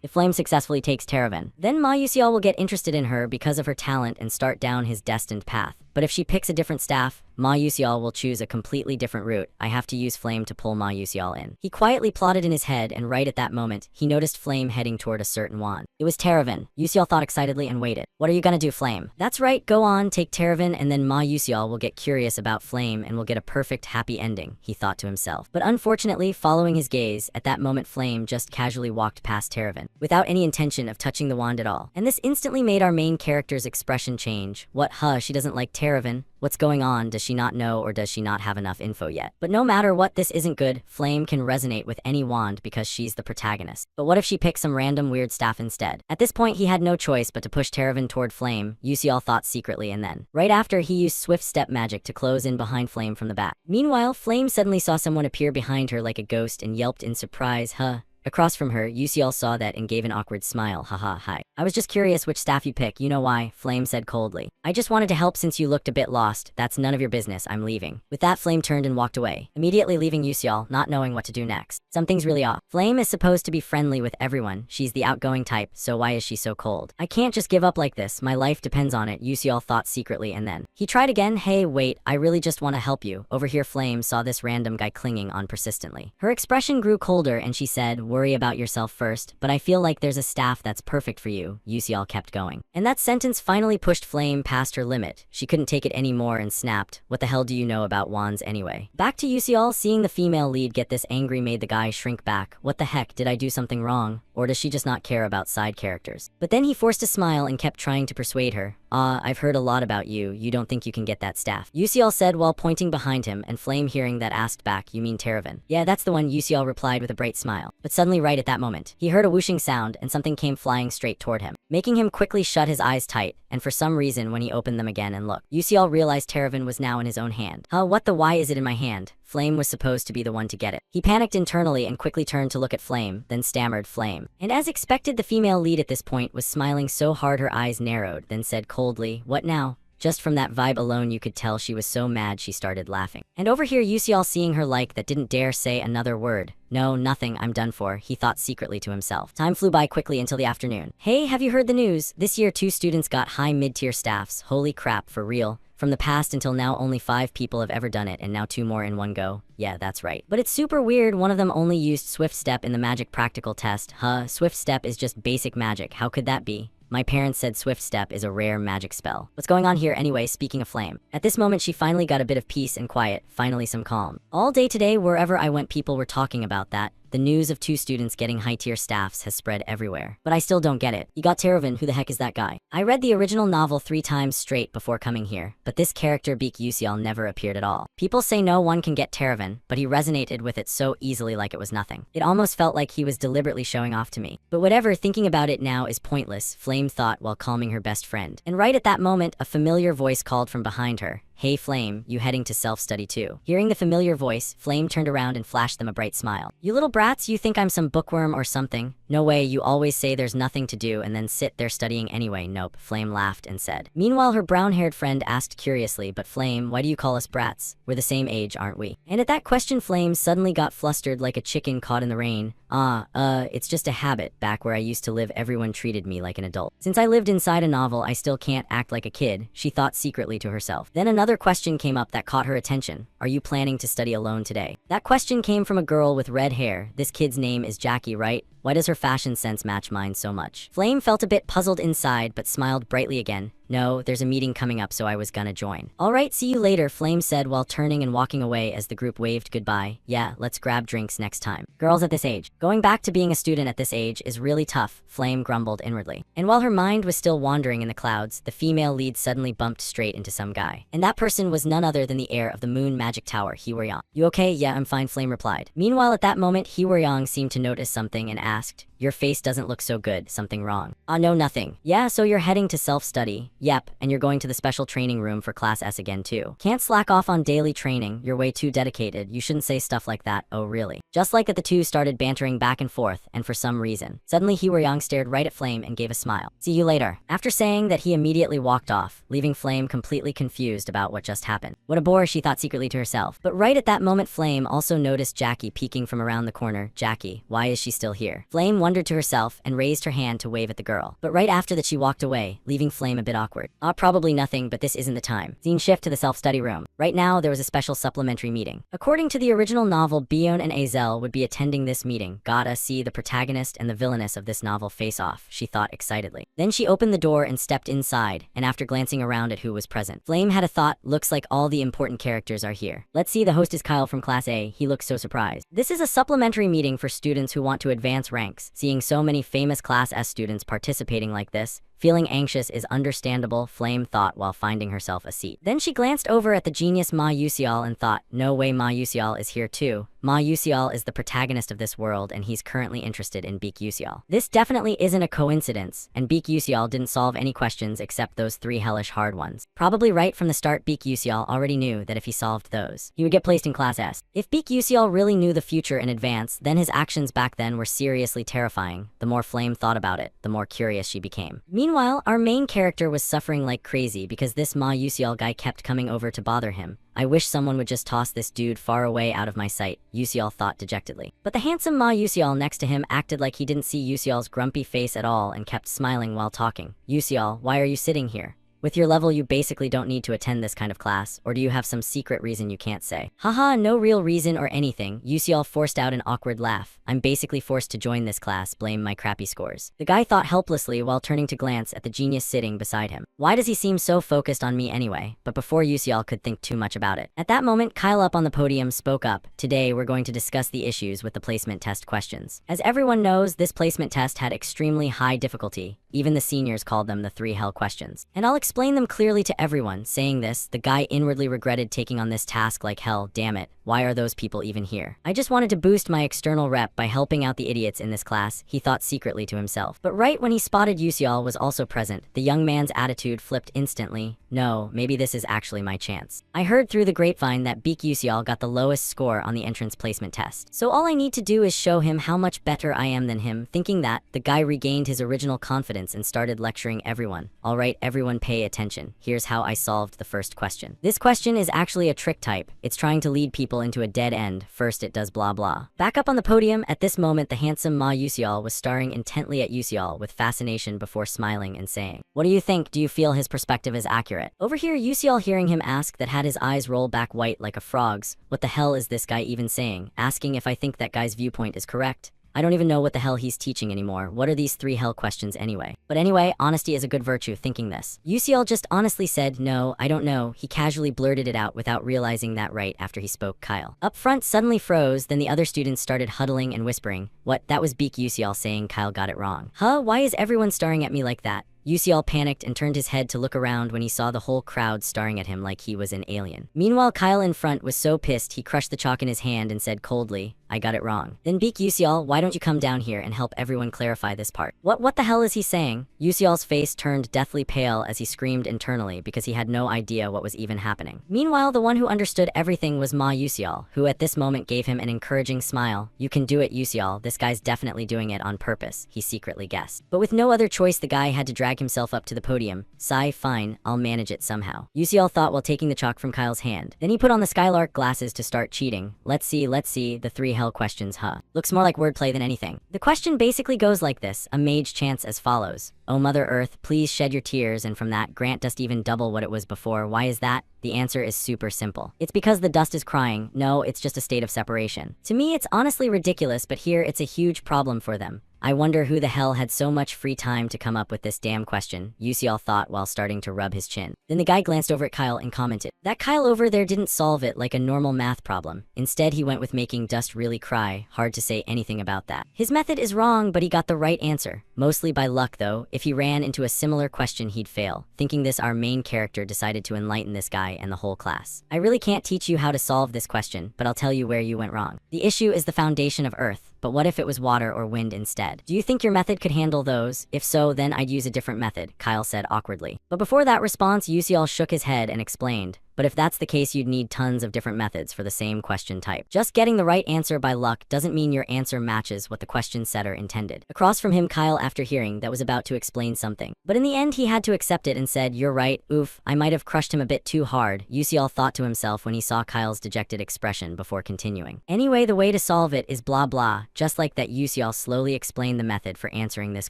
A: If Flame successfully takes Teravan, then Ma Yuseol will get interested in her because of her talent and start down his destined path. But if she picks a different staff, Ma Yuseol will choose a completely different route. I have to use Flame to pull Ma Yuseol in. He quietly plotted in his head, and right at that moment, he noticed Flame heading toward a certain wand. It was Teravan. Yuseol thought excitedly and waited. What are you gonna do, Flame? That's right, go on, take Teravan, and then Ma Yuseol will get curious about Flame and will get a perfect happy ending, he thought to himself. But unfortunately, following his gaze, at that moment Flame just casually walked past Teravan, without any intention of touching the wand at all. And this instantly made our main character's expression change. What, she doesn't like Teravan? What's going on? Does she not know, or does she not have enough info yet? But no matter what, this isn't good. Flame can resonate with any wand because she's the protagonist. But what if she picks some random weird staff instead? At this point, he had no choice but to push Teravan toward Flame, Yuseol thought secretly, and then, right after, he used swift step magic to close in behind Flame from the back. Meanwhile, Flame suddenly saw someone appear behind her like a ghost and yelped in surprise, huh? Across from her, Yuseol saw that and gave an awkward smile. Haha, hi. I was just curious which staff you pick, you know why, Flame said coldly. I just wanted to help since you looked a bit lost. That's none of your business, I'm leaving. With that, Flame turned and walked away, immediately leaving Yuseol, not knowing what to do next. Something's really off. Flame is supposed to be friendly with everyone. She's the outgoing type, so why is she so cold? I can't just give up like this, my life depends on it, Yuseol thought secretly, and then he tried again. Hey, wait, I really just want to help you. Over here, Flame saw this random guy clinging on persistently. Her expression grew colder and she said, worry about yourself first, but I feel like there's a staff that's perfect for you, Yuseol kept going. And that sentence finally pushed Flame past her limit. She couldn't take it anymore and snapped, what the hell do you know about wands anyway? Back to Yuseol, seeing the female lead get this angry made the guy shrink back. What the heck, did I do something wrong? Or does she just not care about side characters? But then he forced a smile and kept trying to persuade her. I've heard a lot about you. You don't think you can get that staff? Yuseol said while pointing behind him, and Flame hearing that asked back, you mean Teravan? Yeah, that's the one, Yuseol replied with a bright smile. But suddenly right at that moment, he heard a whooshing sound and something came flying straight toward him, making him quickly shut his eyes tight, and for some reason when he opened them again and looked, Yuseol realized Teravan was now in his own hand. What the why is it in my hand? Flame was supposed to be the one to get it. He panicked internally and quickly turned to look at Flame, then stammered, Flame. And as expected, the female lead at this point was smiling so hard her eyes narrowed, then said coldly, what now? Just from that vibe alone you could tell she was so mad she started laughing. And over here Yuseol seeing her like that didn't dare say another word. No, nothing, I'm done for, he thought secretly to himself. Time flew by quickly until the afternoon. Hey, have you heard the news? This year 2 students got high mid-tier staffs. Holy crap, for real. From the past until now only 5 people have ever done it and now 2 more in one go. Yeah, that's right. But it's super weird, one of them only used Swift Step in the magic practical test. Swift Step is just basic magic, how could that be? My parents said Swift Step is a rare magic spell. What's going on here anyway, speaking of Flame? At this moment she finally got a bit of peace and quiet, finally some calm. All day today wherever I went people were talking about that. The news of 2 students getting high-tier staffs has spread everywhere. But I still don't get it. You got Teravan, who the heck is that guy? I read the original novel 3 times straight before coming here, but this character Beak Yuseol never appeared at all. People say no one can get Teravan, but he resonated with it so easily like it was nothing. It almost felt like he was deliberately showing off to me. But whatever, thinking about it now is pointless, Flame thought while calming her best friend. And right at that moment, a familiar voice called from behind her. Hey Flame, you heading to self-study too? Hearing the familiar voice, Flame turned around and flashed them a bright smile. You little brats, you think I'm some bookworm or something? No way, you always say there's nothing to do and then sit there studying anyway. Nope, Flame laughed and said. Meanwhile, her brown-haired friend asked curiously, but Flame, why do you call us brats? We're the same age, aren't we? And at that question, Flame suddenly got flustered like a chicken caught in the rain. It's just a habit. Back where I used to live, everyone treated me like an adult. Since I lived inside a novel, I still can't act like a kid, she thought secretly to herself. Then another question came up that caught her attention. Are you planning to study alone today? That question came from a girl with red hair. This kid's name is Jackie, right? Why does her fashion sense match mine so much? Flame felt a bit puzzled inside, but smiled brightly again. No, there's a meeting coming up, so I was gonna join. Alright, see you later, Flame said while turning and walking away as the group waved goodbye. Yeah, let's grab drinks next time. Girls at this age. Going back to being a student at this age is really tough, Flame grumbled inwardly. And while her mind was still wandering in the clouds, the female lead suddenly bumped straight into some guy. And that person was none other than the heir of the Moon Magic Tower, Hee-Woo-young. You okay? Yeah, I'm fine, Flame replied. Meanwhile, at that moment, Hee-Woo-young seemed to notice something and asked, your face doesn't look so good, something wrong? No, nothing. Yeah, so you're heading to self-study. Yep, and you're going to the special training room for Class S again too. Can't slack off on daily training, you're way too dedicated, you shouldn't say stuff like that, oh really? Just like that the two started bantering back and forth, and for some reason, suddenly Hee-Woo-young stared right at Flame and gave a smile. See you later. After saying that, he immediately walked off, leaving Flame completely confused about what just happened. What a bore, she thought secretly to herself. But right at that moment, Flame also noticed Jackie peeking from around the corner. Jackie, why is she still here? Flame wondered wondered to herself and raised her hand to wave at the girl. But right after that she walked away, leaving Flame a bit awkward. Probably nothing, but this isn't the time. Scene shift to the self-study room. Right now, there was a special supplementary meeting. According to the original novel, Bion and Azel would be attending this meeting. Gotta see the protagonist and the villainess of this novel face off, she thought excitedly. Then she opened the door and stepped inside, and after glancing around at who was present, Flame had a thought, looks like all the important characters are here. Let's see, the host is Kyle from Class A. He looks so surprised. This is a supplementary meeting for students who want to advance ranks. Seeing so many famous Class S students participating like this, feeling anxious is understandable, Flame thought while finding herself a seat. Then she glanced over at the genius Ma Yusial and thought, no way, Ma Yusial is here too. Ma Yusial is the protagonist of this world and he's currently interested in Beak Yusial. This definitely isn't a coincidence, and Beak Yusial didn't solve any questions except those 3 hellish hard ones. Probably right from the start, Beak Yusial already knew that if he solved those, he would get placed in Class S. If Beak Yusial really knew the future in advance, then his actions back then were seriously terrifying. The more Flame thought about it, the more curious she became. Meanwhile, our main character was suffering like crazy because this Ma Yusial guy kept coming over to bother him. I wish someone would just toss this dude far away out of my sight, Yusial thought dejectedly. But the handsome Ma Yusial next to him acted like he didn't see Yusial's grumpy face at all and kept smiling while talking. Yusial, why are you sitting here? With your level, you basically don't need to attend this kind of class, or do you have some secret reason you can't say? Haha, no real reason or anything. Yusial forced out an awkward laugh. I'm basically forced to join this class, blame my crappy scores. The guy thought helplessly while turning to glance at the genius sitting beside him. Why does he seem so focused on me anyway? But before Yusial could think too much about it. At that moment, Kyle up on the podium spoke up. Today, we're going to discuss the issues with the placement test questions. As everyone knows, this placement test had extremely high difficulty. Even the seniors called them the 3 hell questions. And I'll explain them clearly to everyone. Saying this, the guy inwardly regretted taking on this task like hell. Damn it, why are those people even here? I just wanted to boost my external rep by helping out the idiots in this class, he thought secretly to himself. But right when he spotted Yusial was also present, the young man's attitude flipped instantly. No, maybe this is actually my chance. I heard through the grapevine that Beak Yusial got the lowest score on the entrance placement test. So all I need to do is show him how much better I am than him. Thinking that, the guy regained his original confidence and started lecturing everyone. Alright, everyone pay attention. Here's how I solved the first question. This question is actually a trick type. It's trying to lead people into a dead end. First it does blah blah. Back up on the podium, at this moment the handsome Ma Yusial was staring intently at Yusial with fascination before smiling and saying, what do you think? Do you feel his perspective is accurate? Over here, Yusial hearing him ask that had his eyes roll back white like a frog's. What the hell is this guy even saying? Asking if I think that guy's viewpoint is correct. I don't even know what the hell he's teaching anymore. What are these 3 hell questions anyway? But anyway, honesty is a good virtue, thinking this. Yusial just honestly said, no, I don't know. He casually blurted it out without realizing that right after he spoke. Kyle up front suddenly froze, then the other students started huddling and whispering. What? That was Beak Yusial saying Kyle got it wrong. Huh? Why is everyone staring at me like that? Yusial panicked and turned his head to look around when he saw the whole crowd staring at him like he was an alien. Meanwhile, Kyle in front was so pissed he crushed the chalk in his hand and said coldly, I got it wrong. Then Beak Yusial, why don't you come down here and help everyone clarify this part? What the hell is he saying? Yusial's face turned deathly pale as he screamed internally because he had no idea what was even happening. Meanwhile, the one who understood everything was Ma Yusial, who at this moment gave him an encouraging smile. You can do it, Yusial. This guy's definitely doing it on purpose, he secretly guessed. But with no other choice, the guy had to drag himself up to the podium. Sigh, fine, I'll manage it somehow, Yusial thought while taking the chalk from Kyle's hand. Then he put on the Skylark glasses to start cheating. Let's see, the 3 hell questions, huh? Looks more like wordplay than anything. The question basically goes like this, a mage chants as follows. O Mother Earth, please shed your tears, and from that, grant dust even double what it was before. Why is that? The answer is super simple. It's because the dust is crying. No, it's just a state of separation. To me, it's honestly ridiculous, but here it's a huge problem for them. I wonder who the hell had so much free time to come up with this damn question, Yusial thought while starting to rub his chin. Then the guy glanced over at Kyle and commented, that Kyle over there didn't solve it like a normal math problem. Instead, he went with making dust really cry. Hard to say anything about that. His method is wrong, but he got the right answer. Mostly by luck though. If he ran into a similar question, he'd fail. Thinking this, our main character decided to enlighten this guy and the whole class. I really can't teach you how to solve this question, but I'll tell you where you went wrong. The issue is the foundation of Earth. But what if it was water or wind instead? Do you think your method could handle those? If so, then I'd use a different method, Kyle said awkwardly. But before that response, Yusial shook his head and explained, But if that's the case, you'd need tons of different methods for the same question type. Just getting the right answer by luck doesn't mean your answer matches what the question setter intended. Across from him, Kyle, after hearing that, was about to explain something. But in the end, he had to accept it and said, "You're right, oof, I might have crushed him a bit too hard," Yusial thought to himself when he saw Kyle's dejected expression before continuing. Anyway, the way to solve it is blah blah. Just like that, Yusial slowly explained the method for answering this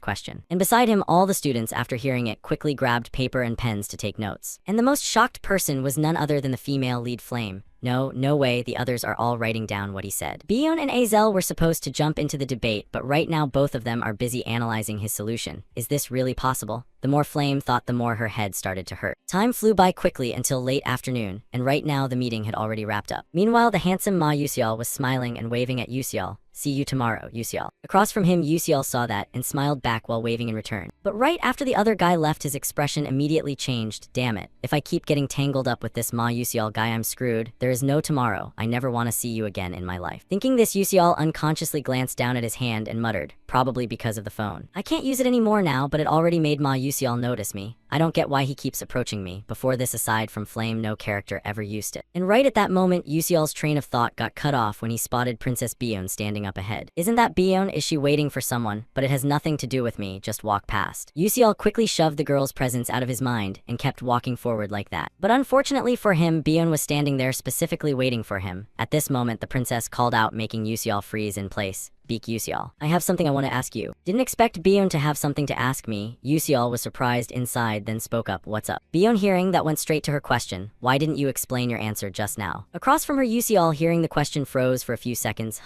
A: question. And beside him, all the students, after hearing it, quickly grabbed paper and pens to take notes. And the most shocked person was none other than the female lead, Flame. No way, the others are all writing down what he said. Bion and Azel were supposed to jump into the debate, but right now both of them are busy analyzing his solution. Is this really possible? The more Flame thought, the more her head started to hurt. Time flew by quickly until late afternoon, and right now the meeting had already wrapped up. Meanwhile, the handsome Ma Yusial was smiling and waving at Yusial. "See you tomorrow, Yusial." Across from him, Yusial saw that and smiled back while waving in return. But right after the other guy left, his expression immediately changed. Damn it, if I keep getting tangled up with this Ma Yusial guy, I'm screwed. There is no tomorrow. I never want to see you again in my life. Thinking this, Yusial unconsciously glanced down at his hand and muttered, probably because of the phone, "I can't use it anymore now," but it already made Ma Yusial notice me. I don't get why he keeps approaching me. Before this, aside from Flame, no character ever used it. And right at that moment, Yusial's train of thought got cut off when he spotted Princess Bion standing up ahead. "Isn't that Bion? Is she waiting for someone? But it has nothing to do with me, just walk past." Yusial quickly shoved the girl's presence out of his mind and kept walking forward like that. But unfortunately for him, Bion was standing there specifically waiting for him. At this moment, the princess called out, making Yusial freeze in place. "Beak Yusial, I have something I want to ask you." Didn't expect Bion to have something to ask me. Yusial was surprised inside, then spoke up, "What's up?" Bion, hearing that, went straight to her question. "Why didn't you explain your answer just now?" Across from her, Yusial, hearing the question, froze for a few seconds.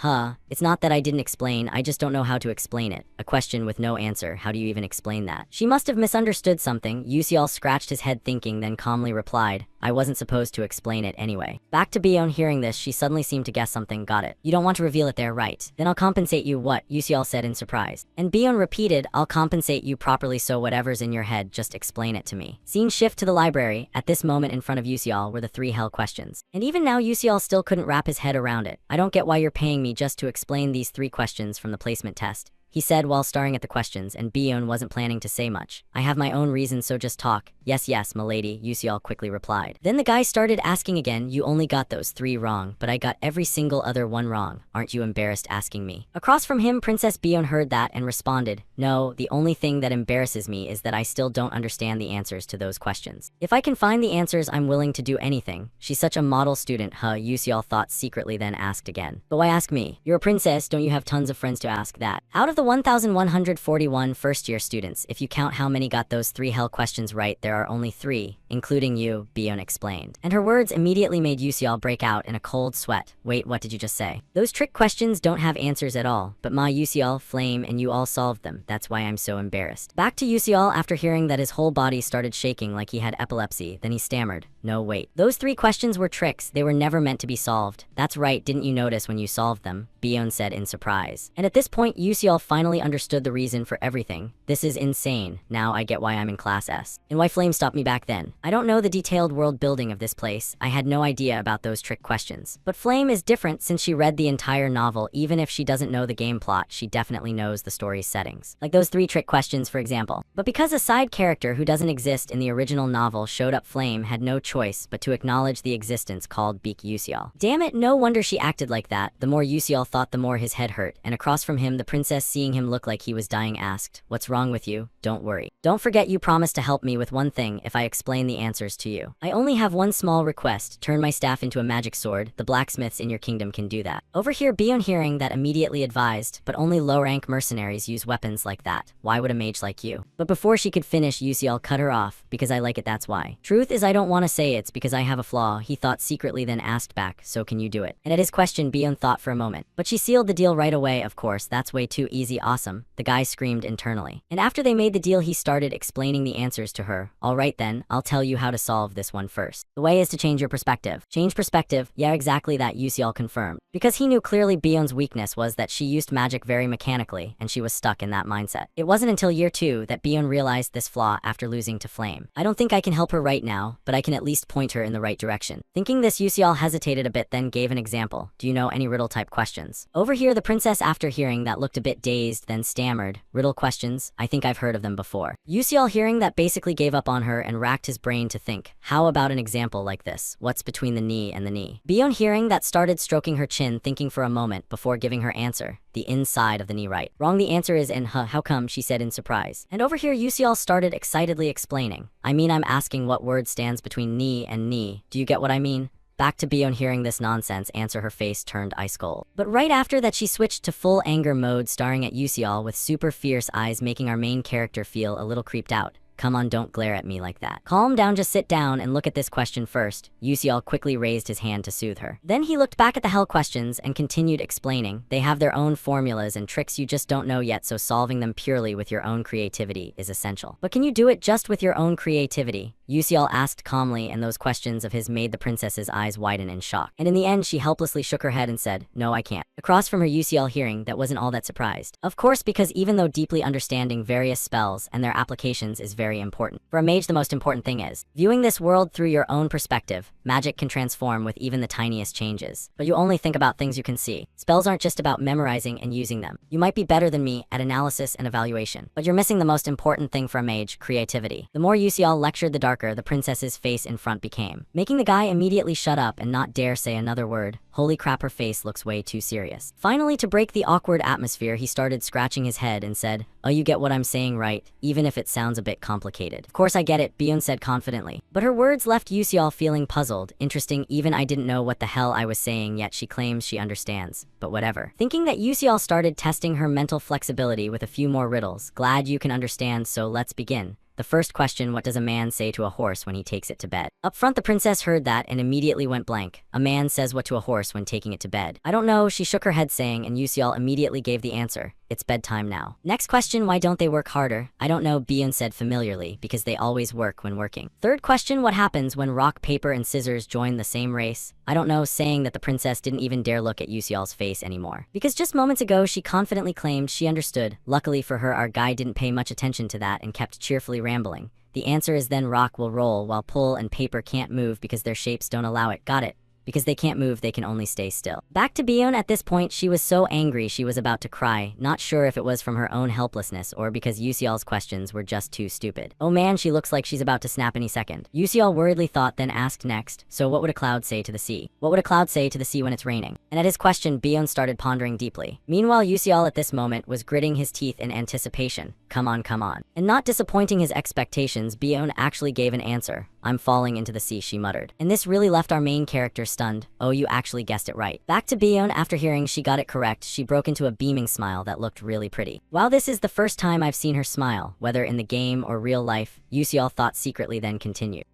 A: It's not that I didn't explain, I just don't know how to explain it. A question with no answer, how do you even explain that? She must have misunderstood something. Yusial scratched his head thinking, then calmly replied, "I wasn't supposed to explain it anyway." Back to Bion, hearing this, she suddenly seemed to guess something. "Got it. You don't want to reveal it there, right? Then I'll compensate you." "What?" Yusial said in surprise. And Bion repeated, "I'll compensate you properly, so whatever's in your head, just explain it to me." Scene shift to the library. At this moment, in front of Yusial were the 3 hell questions. And even now, Yusial still couldn't wrap his head around it. "I don't get why you're paying me just to explain these 3 questions from the placement test," he said while staring at the questions, and Bion wasn't planning to say much. "I have my own reasons, so just talk." Yes, milady," Yusial quickly replied. Then the guy started asking again, "You only got those 3 wrong, but I got every single other one wrong. Aren't you embarrassed asking me?" Across from him, Princess Bion heard that and responded, "No, the only thing that embarrasses me is that I still don't understand the answers to those questions. If I can find the answers, I'm willing to do anything." She's such a model student, Yusial thought secretly, then asked again, "But why ask me? You're a princess, don't you have tons of friends to ask that?" Out of the 1,141 first-year students, if you count how many got those 3 hell questions right, there are only 3, including you, Bion explained. And her words immediately made Yusial break out in a cold sweat. "Wait, what did you just say?" "Those trick questions don't have answers at all, but Ma Yusial, Flame, and you all solved them. That's why I'm so embarrassed." Back to Yusial after hearing that, his whole body started shaking like he had epilepsy, then he stammered, "No, wait. Those 3 questions were tricks. They were never meant to be solved." "That's right, didn't you notice when you solved them?" Bion said in surprise. And at this point, Yusial finally understood the reason for everything. "This is insane. Now I get why I'm in class S. And why Flame stopped me back then. I don't know the detailed world building of this place. I had no idea about those trick questions. But Flame is different since she read the entire novel. Even if she doesn't know the game plot, she definitely knows the story's settings. Like those 3 trick questions, for example. But because a side character who doesn't exist in the original novel showed up, Flame had no choice but to acknowledge the existence called Beak Yusial. Damn it, no wonder she acted like that. The more Yusial thought, the more his head hurt. And across from him, the princess, seeing him look like he was dying, asked, "What's wrong with you? Don't worry. Don't forget you promised to help me with one thing if I explain the answers to you. I only have one small request. Turn my staff into a magic sword. The blacksmiths in your kingdom can do that." Over here, Bion, hearing that, immediately advised, "But only low-rank mercenaries use weapons like that. Why would a mage like you?" But before she could finish, Yusial cut her off. "Because I like it, that's why. Truth is, I don't want to say it's because I have a flaw," he thought secretly, then asked back, "So can you do it?" And at his question, Bion thought for a moment. "But she sealed the deal right away, of course. That's way too easy, awesome," the guy screamed internally. And after they made the deal, he started explaining the answers to her. "All right then, I'll tell you how to solve this one first. The way is to change your perspective." "Change perspective?" "Yeah, exactly that," Yusial confirmed. Because he knew clearly Bion's weakness was that she used magic very mechanically, and she was stuck in that mindset. It wasn't until year 2 that Bion realized this flaw after losing to Flame. "I don't think I can help her right now, but I can at least point her in the right direction." Thinking this, Yusial hesitated a bit, then gave an example. "Do you know any riddle type questions?" Over here, the princess, after hearing that, looked a bit dazed, then stammered, "Riddle questions? I think I've heard of them before. Yuseol hearing that basically gave up on her and racked his brain to think, how about an example like this? What's between the knee and the knee? Bion hearing that started stroking her chin, thinking for a moment before giving her answer. The inside of the knee, right? Wrong, the answer is in how come, she said in surprise. And over here Yuseol started excitedly explaining. I mean, I'm asking what word stands between knee and knee. Do you get what I mean? Back to Bion hearing this nonsense answer, her face turned ice cold. But right after that she switched to full anger mode, staring at Yuseol with super fierce eyes, making our main character feel a little creeped out. Come on, don't glare at me like that. Calm down, just sit down and look at this question first. Yuseol quickly raised his hand to soothe her. Then he looked back at the hell questions and continued explaining. They have their own formulas and tricks you just don't know yet, so solving them purely with your own creativity is essential. But can you do it just with your own creativity? Yuseol asked calmly, and those questions of his made the princess's eyes widen in shock. And in the end, she helplessly shook her head and said, no, I can't. Across from her, Yuseol hearing that wasn't all that surprised. Of course, because even though deeply understanding various spells and their applications is very important, for a mage the most important thing is viewing this world through your own perspective. Magic can transform with even the tiniest changes, but you only think about things you can see. Spells aren't just about memorizing and using them. You might be better than me at analysis and evaluation, but you're missing the most important thing for a mage, creativity. The more Yuseol lectured, the darker the princess's face in front became, making the guy immediately shut up and not dare say another word. Holy crap, her face looks way too serious. Finally, to break the awkward atmosphere, he started scratching his head and said, oh, you get what I'm saying, right? Even if it sounds a bit complicated. Of course I get it, Bion said confidently. But her words left Yuseol feeling puzzled. Interesting, even I didn't know what the hell I was saying, yet she claims she understands. But whatever. Thinking that Yuseol started testing her mental flexibility with a few more riddles. Glad you can understand, so let's begin. The first question, what does a man say to a horse when he takes it to bed? Up front, the princess heard that and immediately went blank. A man says what to a horse when taking it to bed? I don't know, she shook her head saying, and Yuseol immediately gave the answer. It's bedtime now. Next question, why don't they work harder? I don't know, Bion said familiarly, because they always work when working. Third question, what happens when rock, paper, and scissors join the same race? I don't know, saying that the princess didn't even dare look at Yuseol's face anymore. Because just moments ago, she confidently claimed she understood. Luckily for her, our guy didn't pay much attention to that and kept cheerfully rambling. The answer is then rock will roll while pull and paper can't move because their shapes don't allow it. Got it. Because they can't move, they can only stay still. Back to Bion. At this point, she was so angry she was about to cry, not sure if it was from her own helplessness or because Yuseol's questions were just too stupid. Oh man, she looks like she's about to snap any second. Yuseol worriedly thought, then asked next, so what would a cloud say to the sea? What would a cloud say to the sea when it's raining? And at his question, Bion started pondering deeply. Meanwhile, Yuseol at this moment was gritting his teeth in anticipation. Come on, come on. And not disappointing his expectations, Bion actually gave an answer. I'm falling into the sea, she muttered. And this really left our main character stunned. Oh, you actually guessed it right. Back to Bion. After hearing she got it correct, she broke into a beaming smile that looked really pretty. While this is the first time I've seen her smile, whether in the game or real life, Yuseol thought secretly then continued.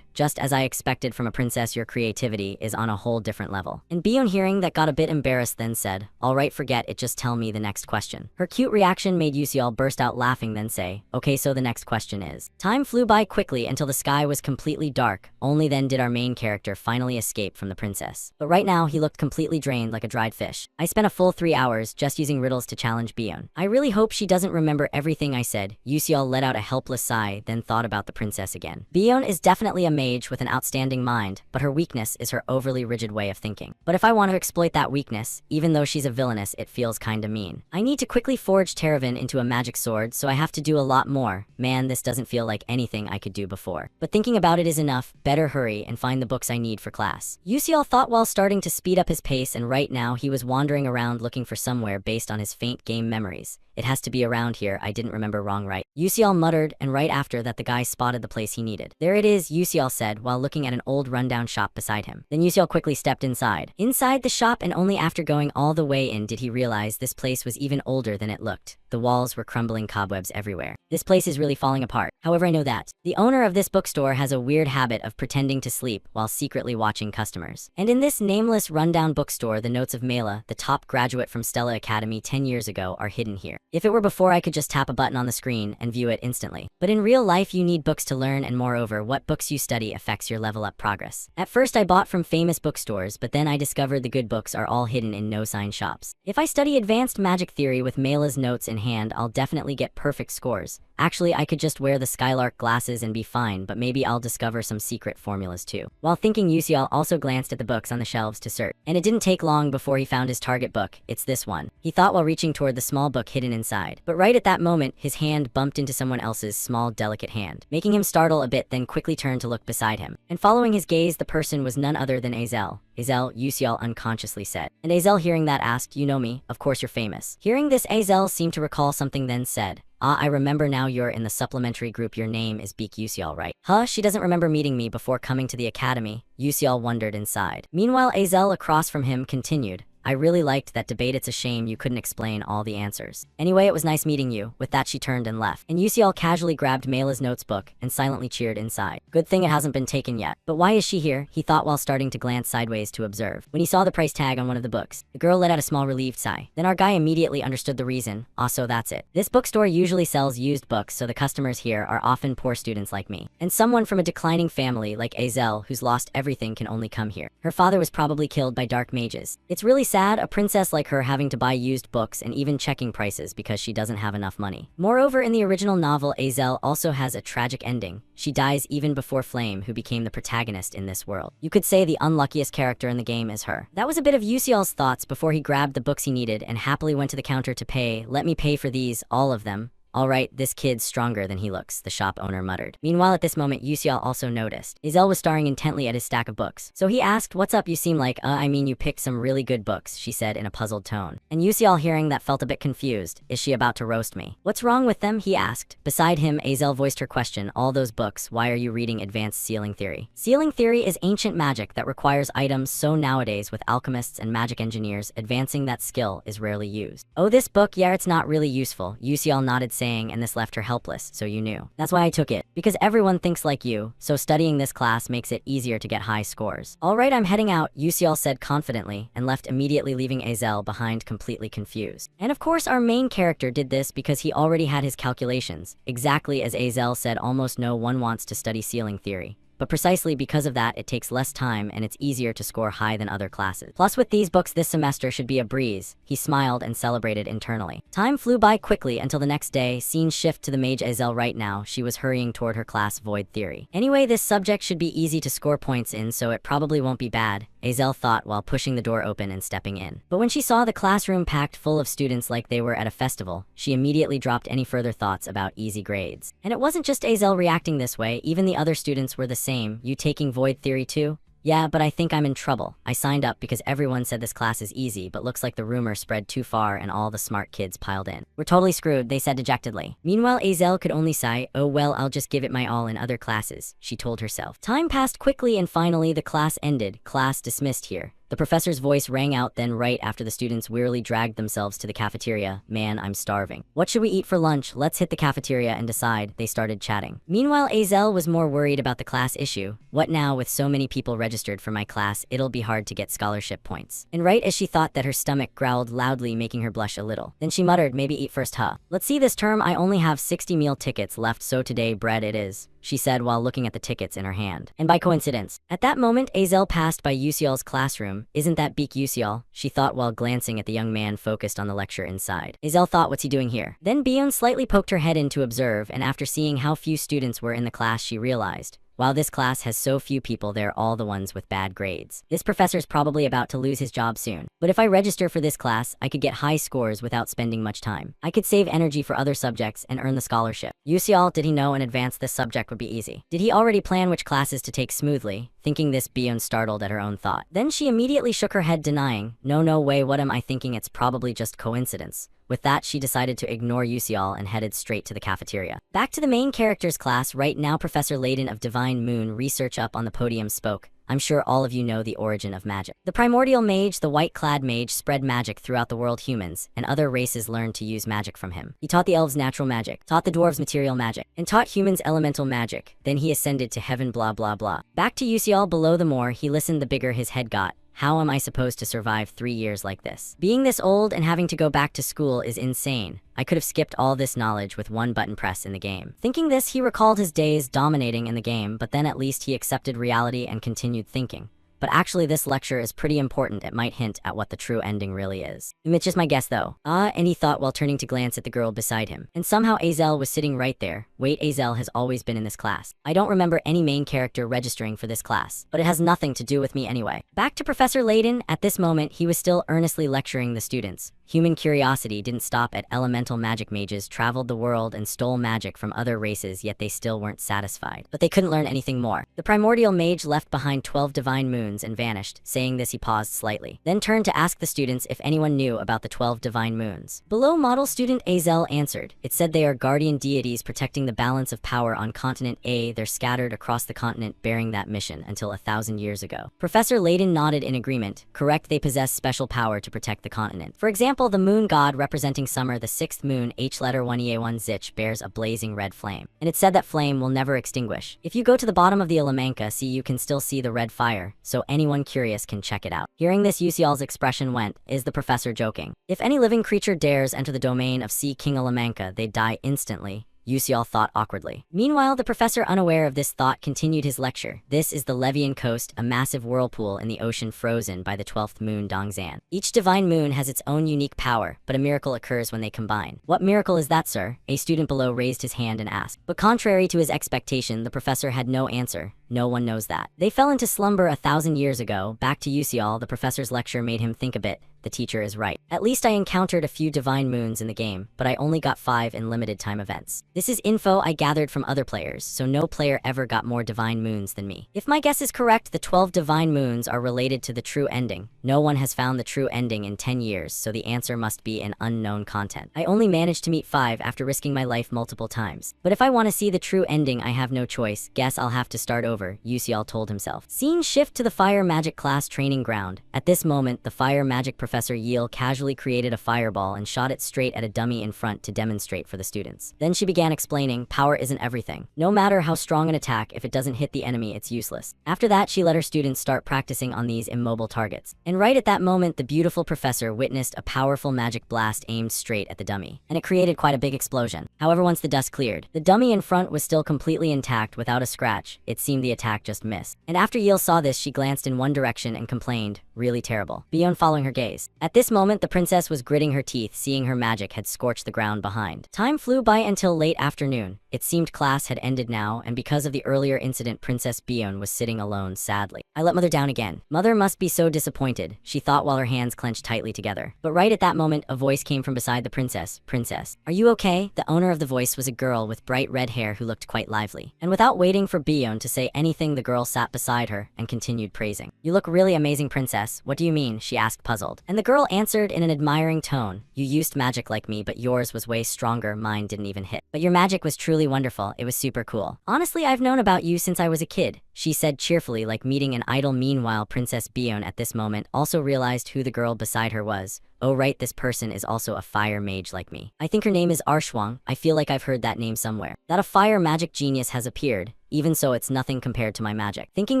A: Just as I expected from a princess, your creativity is on a whole different level. And Bion hearing that got a bit embarrassed, then said, alright, forget it, just tell me the next question. Her cute reaction made Yuseol burst out laughing, then say, okay, so the next question is. Time flew by quickly until the sky was completely dark. Only then did our main character finally escape from the princess. But right now, he looked completely drained like a dried fish. I spent a full 3 hours just using riddles to challenge Bion. I really hope she doesn't remember everything I said. Yuseol let out a helpless sigh, then thought about the princess again. Bion is definitely a mage with an outstanding mind, but her weakness is her overly rigid way of thinking. But if I want to exploit that weakness, even though she's a villainess, it feels kinda mean. I need to quickly forge Terravan into a magic sword, so I have to do a lot more. Man, this doesn't feel like anything I could do before. But thinking about it is enough. Better hurry and find the books I need for class. Yuseol thought while starting to speed up his pace, and right now he was wandering around looking for somewhere based on his faint game memories. It has to be around here, I didn't remember wrong, right? Yuseol muttered, and right after that the guy spotted the place he needed. There it is, Yuseol said while looking at an old rundown shop beside him. Then Yuseol quickly stepped inside. Inside the shop, and only after going all the way in did he realize this place was even older than it looked. The walls were crumbling, cobwebs everywhere. This place is really falling apart. However, I know that the owner of this bookstore has a weird habit of pretending to sleep while secretly watching customers. And in this nameless rundown bookstore, the notes of Mela, the top graduate from Stella Academy 10 years ago, are hidden here. If it were before, I could just tap a button on the screen and view it instantly. But in real life, you need books to learn, and moreover, what books you study affects your level up progress. At first, I bought from famous bookstores, but then I discovered the good books are all hidden in no-sign shops. If I study advanced magic theory with Mela's notes in hand, I'll definitely get perfect scores. Actually, I could just wear the Skylark glasses and be fine, but maybe I'll discover some secret formulas too. While thinking, Yusial also glanced at the books on the shelves to search. And it didn't take long before he found his target book. It's this one, he thought while reaching toward the small book hidden inside. But right at that moment, his hand bumped into someone else's small, delicate hand, making him startle a bit, then quickly turn to look beside him. And following his gaze, the person was none other than Azel. Azel, Yusial unconsciously said. And Azel, hearing that, asked, "You know me? Of course you're famous." Hearing this, Azel seemed to recall something, then said, "Ah, I remember now, you're in the supplementary group. Your name is Beak Yusial, right?" Huh, she doesn't remember meeting me before coming to the academy, Yusial wondered inside. Meanwhile, Azel across from him continued, "I really liked that debate. It's a shame you couldn't explain all the answers. Anyway, it was nice meeting you." With that, she turned and left. And Yusial casually grabbed Mela's notebook and silently cheered inside. Good thing it hasn't been taken yet. But why is she here? He thought while starting to glance sideways to observe. When he saw the price tag on one of the books, the girl let out a small relieved sigh. Then our guy immediately understood the reason. Also, that's it. This bookstore usually sells used books, so the customers here are often poor students like me. And someone from a declining family like Azel, who's lost everything, can only come here. Her father was probably killed by dark mages. It's really sad, a princess like her having to buy used books and even checking prices because she doesn't have enough money. Moreover, in the original novel, Azel also has a tragic ending. She dies even before Flame, who became the protagonist in this world. You could say the unluckiest character in the game is her. That was a bit of Yusial's thoughts before he grabbed the books he needed and happily went to the counter to pay. "Let me pay for these, all of them." "All right, this kid's stronger than he looks," the shop owner muttered. Meanwhile, at this moment, Yusial also noticed. Azel was staring intently at his stack of books. So he asked, "What's up? You seem like, I mean you picked some really good books," she said in a puzzled tone. And Yusial, hearing that, felt a bit confused. Is she about to roast me? "What's wrong with them?" he asked. Beside him, Azel voiced her question. "All those books, why are you reading advanced sealing theory?" Sealing theory is ancient magic that requires items, so nowadays with alchemists and magic engineers, advancing that skill is rarely used. "Oh, this book, yeah, it's not really useful," Yusial nodded, saying, "and this left her helpless, so you knew." "That's why I took it. Because everyone thinks like you, so studying this class makes it easier to get high scores." "All right, I'm heading out," Yusial said confidently, and left immediately, leaving Azel behind completely confused. And of course, our main character did this because he already had his calculations. Exactly as Azel said, almost no one wants to study sealing theory. But precisely because of that, it takes less time and it's easier to score high than other classes. Plus, with these books, this semester should be a breeze. He smiled and celebrated internally. Time flew by quickly until the next day. Scene shift to the mage Azel. Right now, she was hurrying toward her class, Void Theory. Anyway, this subject should be easy to score points in, so it probably won't be bad, Azel thought while pushing the door open and stepping in. But when she saw the classroom packed full of students like they were at a festival, she immediately dropped any further thoughts about easy grades. And it wasn't just Azel reacting this way, even the other students were the same. "You taking Void Theory too?" "Yeah, but I think I'm in trouble. I signed up because everyone said this class is easy, but looks like the rumor spread too far and all the smart kids piled in. We're totally screwed," they said dejectedly. Meanwhile, Azel could only sigh. "Oh well, I'll just give it my all in other classes," she told herself. Time passed quickly and finally the class ended. "Class dismissed here." The professor's voice rang out then right after the students wearily dragged themselves to the cafeteria. "Man, I'm starving. What should we eat for lunch? Let's hit the cafeteria and decide," they started chatting. Meanwhile, Azel was more worried about the class issue. "What now with so many people registered for my class? It'll be hard to get scholarship points." And right as she thought that, her stomach growled loudly, making her blush a little. Then she muttered, "Maybe eat first, huh? Let's see, this term I only have 60 meal tickets left, so today bread it is," she said while looking at the tickets in her hand. And by coincidence, at that moment, Azel passed by Yusial's classroom. "Isn't that Beak Yusial?" she thought while glancing at the young man focused on the lecture inside. Azel thought, "What's he doing here?" Then Bion slightly poked her head in to observe, and after seeing how few students were in the class, she realized, wow, this class has so few people, they're all the ones with bad grades. This professor's probably about to lose his job soon. But if I register for this class, I could get high scores without spending much time. I could save energy for other subjects and earn the scholarship. Yusial, did he know in advance this subject would be easy? Did he already plan which classes to take smoothly? Thinking this, Bion startled at her own thought. Then she immediately shook her head, denying, no way, what am I thinking? It's probably just coincidence." With that, she decided to ignore Yusial and headed straight to the cafeteria. Back to the main character's class right now, Professor Layden of Divine Moon Research up on the podium spoke. "I'm sure all of you know the origin of magic. The primordial mage, the white-clad mage, spread magic throughout the world. Humans and other races learned to use magic from him. He taught the elves natural magic, taught the dwarves material magic, and taught humans elemental magic. Then he ascended to heaven, blah blah blah." Back to Yusial. Below, the more he listened, the bigger his head got. How am I supposed to survive 3 years like this? Being this old and having to go back to school is insane. I could have skipped all this knowledge with one button press in the game. Thinking this, he recalled his days dominating in the game, but then at least he accepted reality and continued thinking. but actually this lecture is pretty important. It might hint at what the true ending really is. It's just my guess though. And he thought while turning to glance at the girl beside him. And somehow Azel was sitting right there. Wait, Azel has always been in this class. I don't remember any main character registering for this class, but it has nothing to do with me anyway. Back to Professor Layden. At this moment, he was still earnestly lecturing the students. Human curiosity didn't stop at elemental magic mages traveled the world and stole magic from other races, yet they still weren't satisfied. But they couldn't learn anything more. The primordial mage left behind 12 divine moons and vanished. Saying this, he paused slightly, then turned to ask the students if anyone knew about the 12 divine moons. Below model student Azel answered. It said they are guardian deities protecting the balance of power on continent A. They're scattered across the continent bearing that mission until 1,000 years ago. Professor Layden nodded in agreement. Correct, they possess special power to protect the continent. For example, the moon god representing summer, the sixth moon, H letter 1EA1 Zich, bears a blazing red flame. And it's said that flame will never extinguish. If you go to the bottom of the Alamanca Sea, you can still see the red fire, so anyone curious can check it out. Hearing this, Yusial's expression went, is the professor joking? If any living creature dares enter the domain of Sea King Alamanca, they'd die instantly. Yusial thought awkwardly. Meanwhile, the professor, unaware of this thought, continued his lecture. This is the Levian Coast, a massive whirlpool in the ocean frozen by the 12th moon Dongzan. Each divine moon has its own unique power, but a miracle occurs when they combine. What miracle is that, sir? A student below raised his hand and asked. But contrary to his expectation, the professor had no answer. No one knows that. They fell into slumber 1,000 years ago. Back to Yusial, the professor's lecture made him think a bit. The teacher is right. At least I encountered a few divine moons in the game, but I only got 5 in limited time events. This is info I gathered from other players, so no player ever got more divine moons than me. If my guess is correct, the 12 divine moons are related to the true ending. No one has found the true ending in 10 years, so the answer must be an unknown content. I only managed to meet 5 after risking my life multiple times. But if I want to see the true ending, I have no choice. Guess I'll have to start over, Yusial told himself. Scene shift to the fire magic class training ground. At this moment, the fire magic professor Yeel casually created a fireball and shot it straight at a dummy in front to demonstrate for the students. Then she began explaining, power isn't everything. No matter how strong an attack, if it doesn't hit the enemy, it's useless. After that, she let her students start practicing on these immobile targets. And right at that moment, the beautiful professor witnessed a powerful magic blast aimed straight at the dummy. And it created quite a big explosion. However, once the dust cleared, the dummy in front was still completely intact without a scratch. It seemed the attack just missed. And after Yeel saw this, she glanced in one direction and complained, really terrible. Bion following her gaze. At this moment, the princess was gritting her teeth, seeing her magic had scorched the ground behind. Time flew by until late afternoon. It seemed class had ended now, and because of the earlier incident, Princess Bion was sitting alone sadly. I let Mother down again. Mother must be so disappointed, she thought while her hands clenched tightly together. But right at that moment, a voice came from beside the princess. Princess, are you okay? The owner of the voice was a girl with bright red hair who looked quite lively. And without waiting for Bion to say anything, the girl sat beside her and continued praising. You look really amazing, princess. What do you mean? She asked, puzzled. And the girl answered in an admiring tone. You used magic like me, but yours was way stronger. Mine didn't even hit. But your magic was truly wonderful. It was super cool. Honestly, I've known about you since I was a kid, she said cheerfully, like meeting an idol. Meanwhile, Princess Bion at this moment also realized who the girl beside her was. Oh right, this person is also a fire mage like me. I think her name is Arshwang. I feel like I've heard that name somewhere. That a fire magic genius has appeared. Even so, it's nothing compared to my magic. Thinking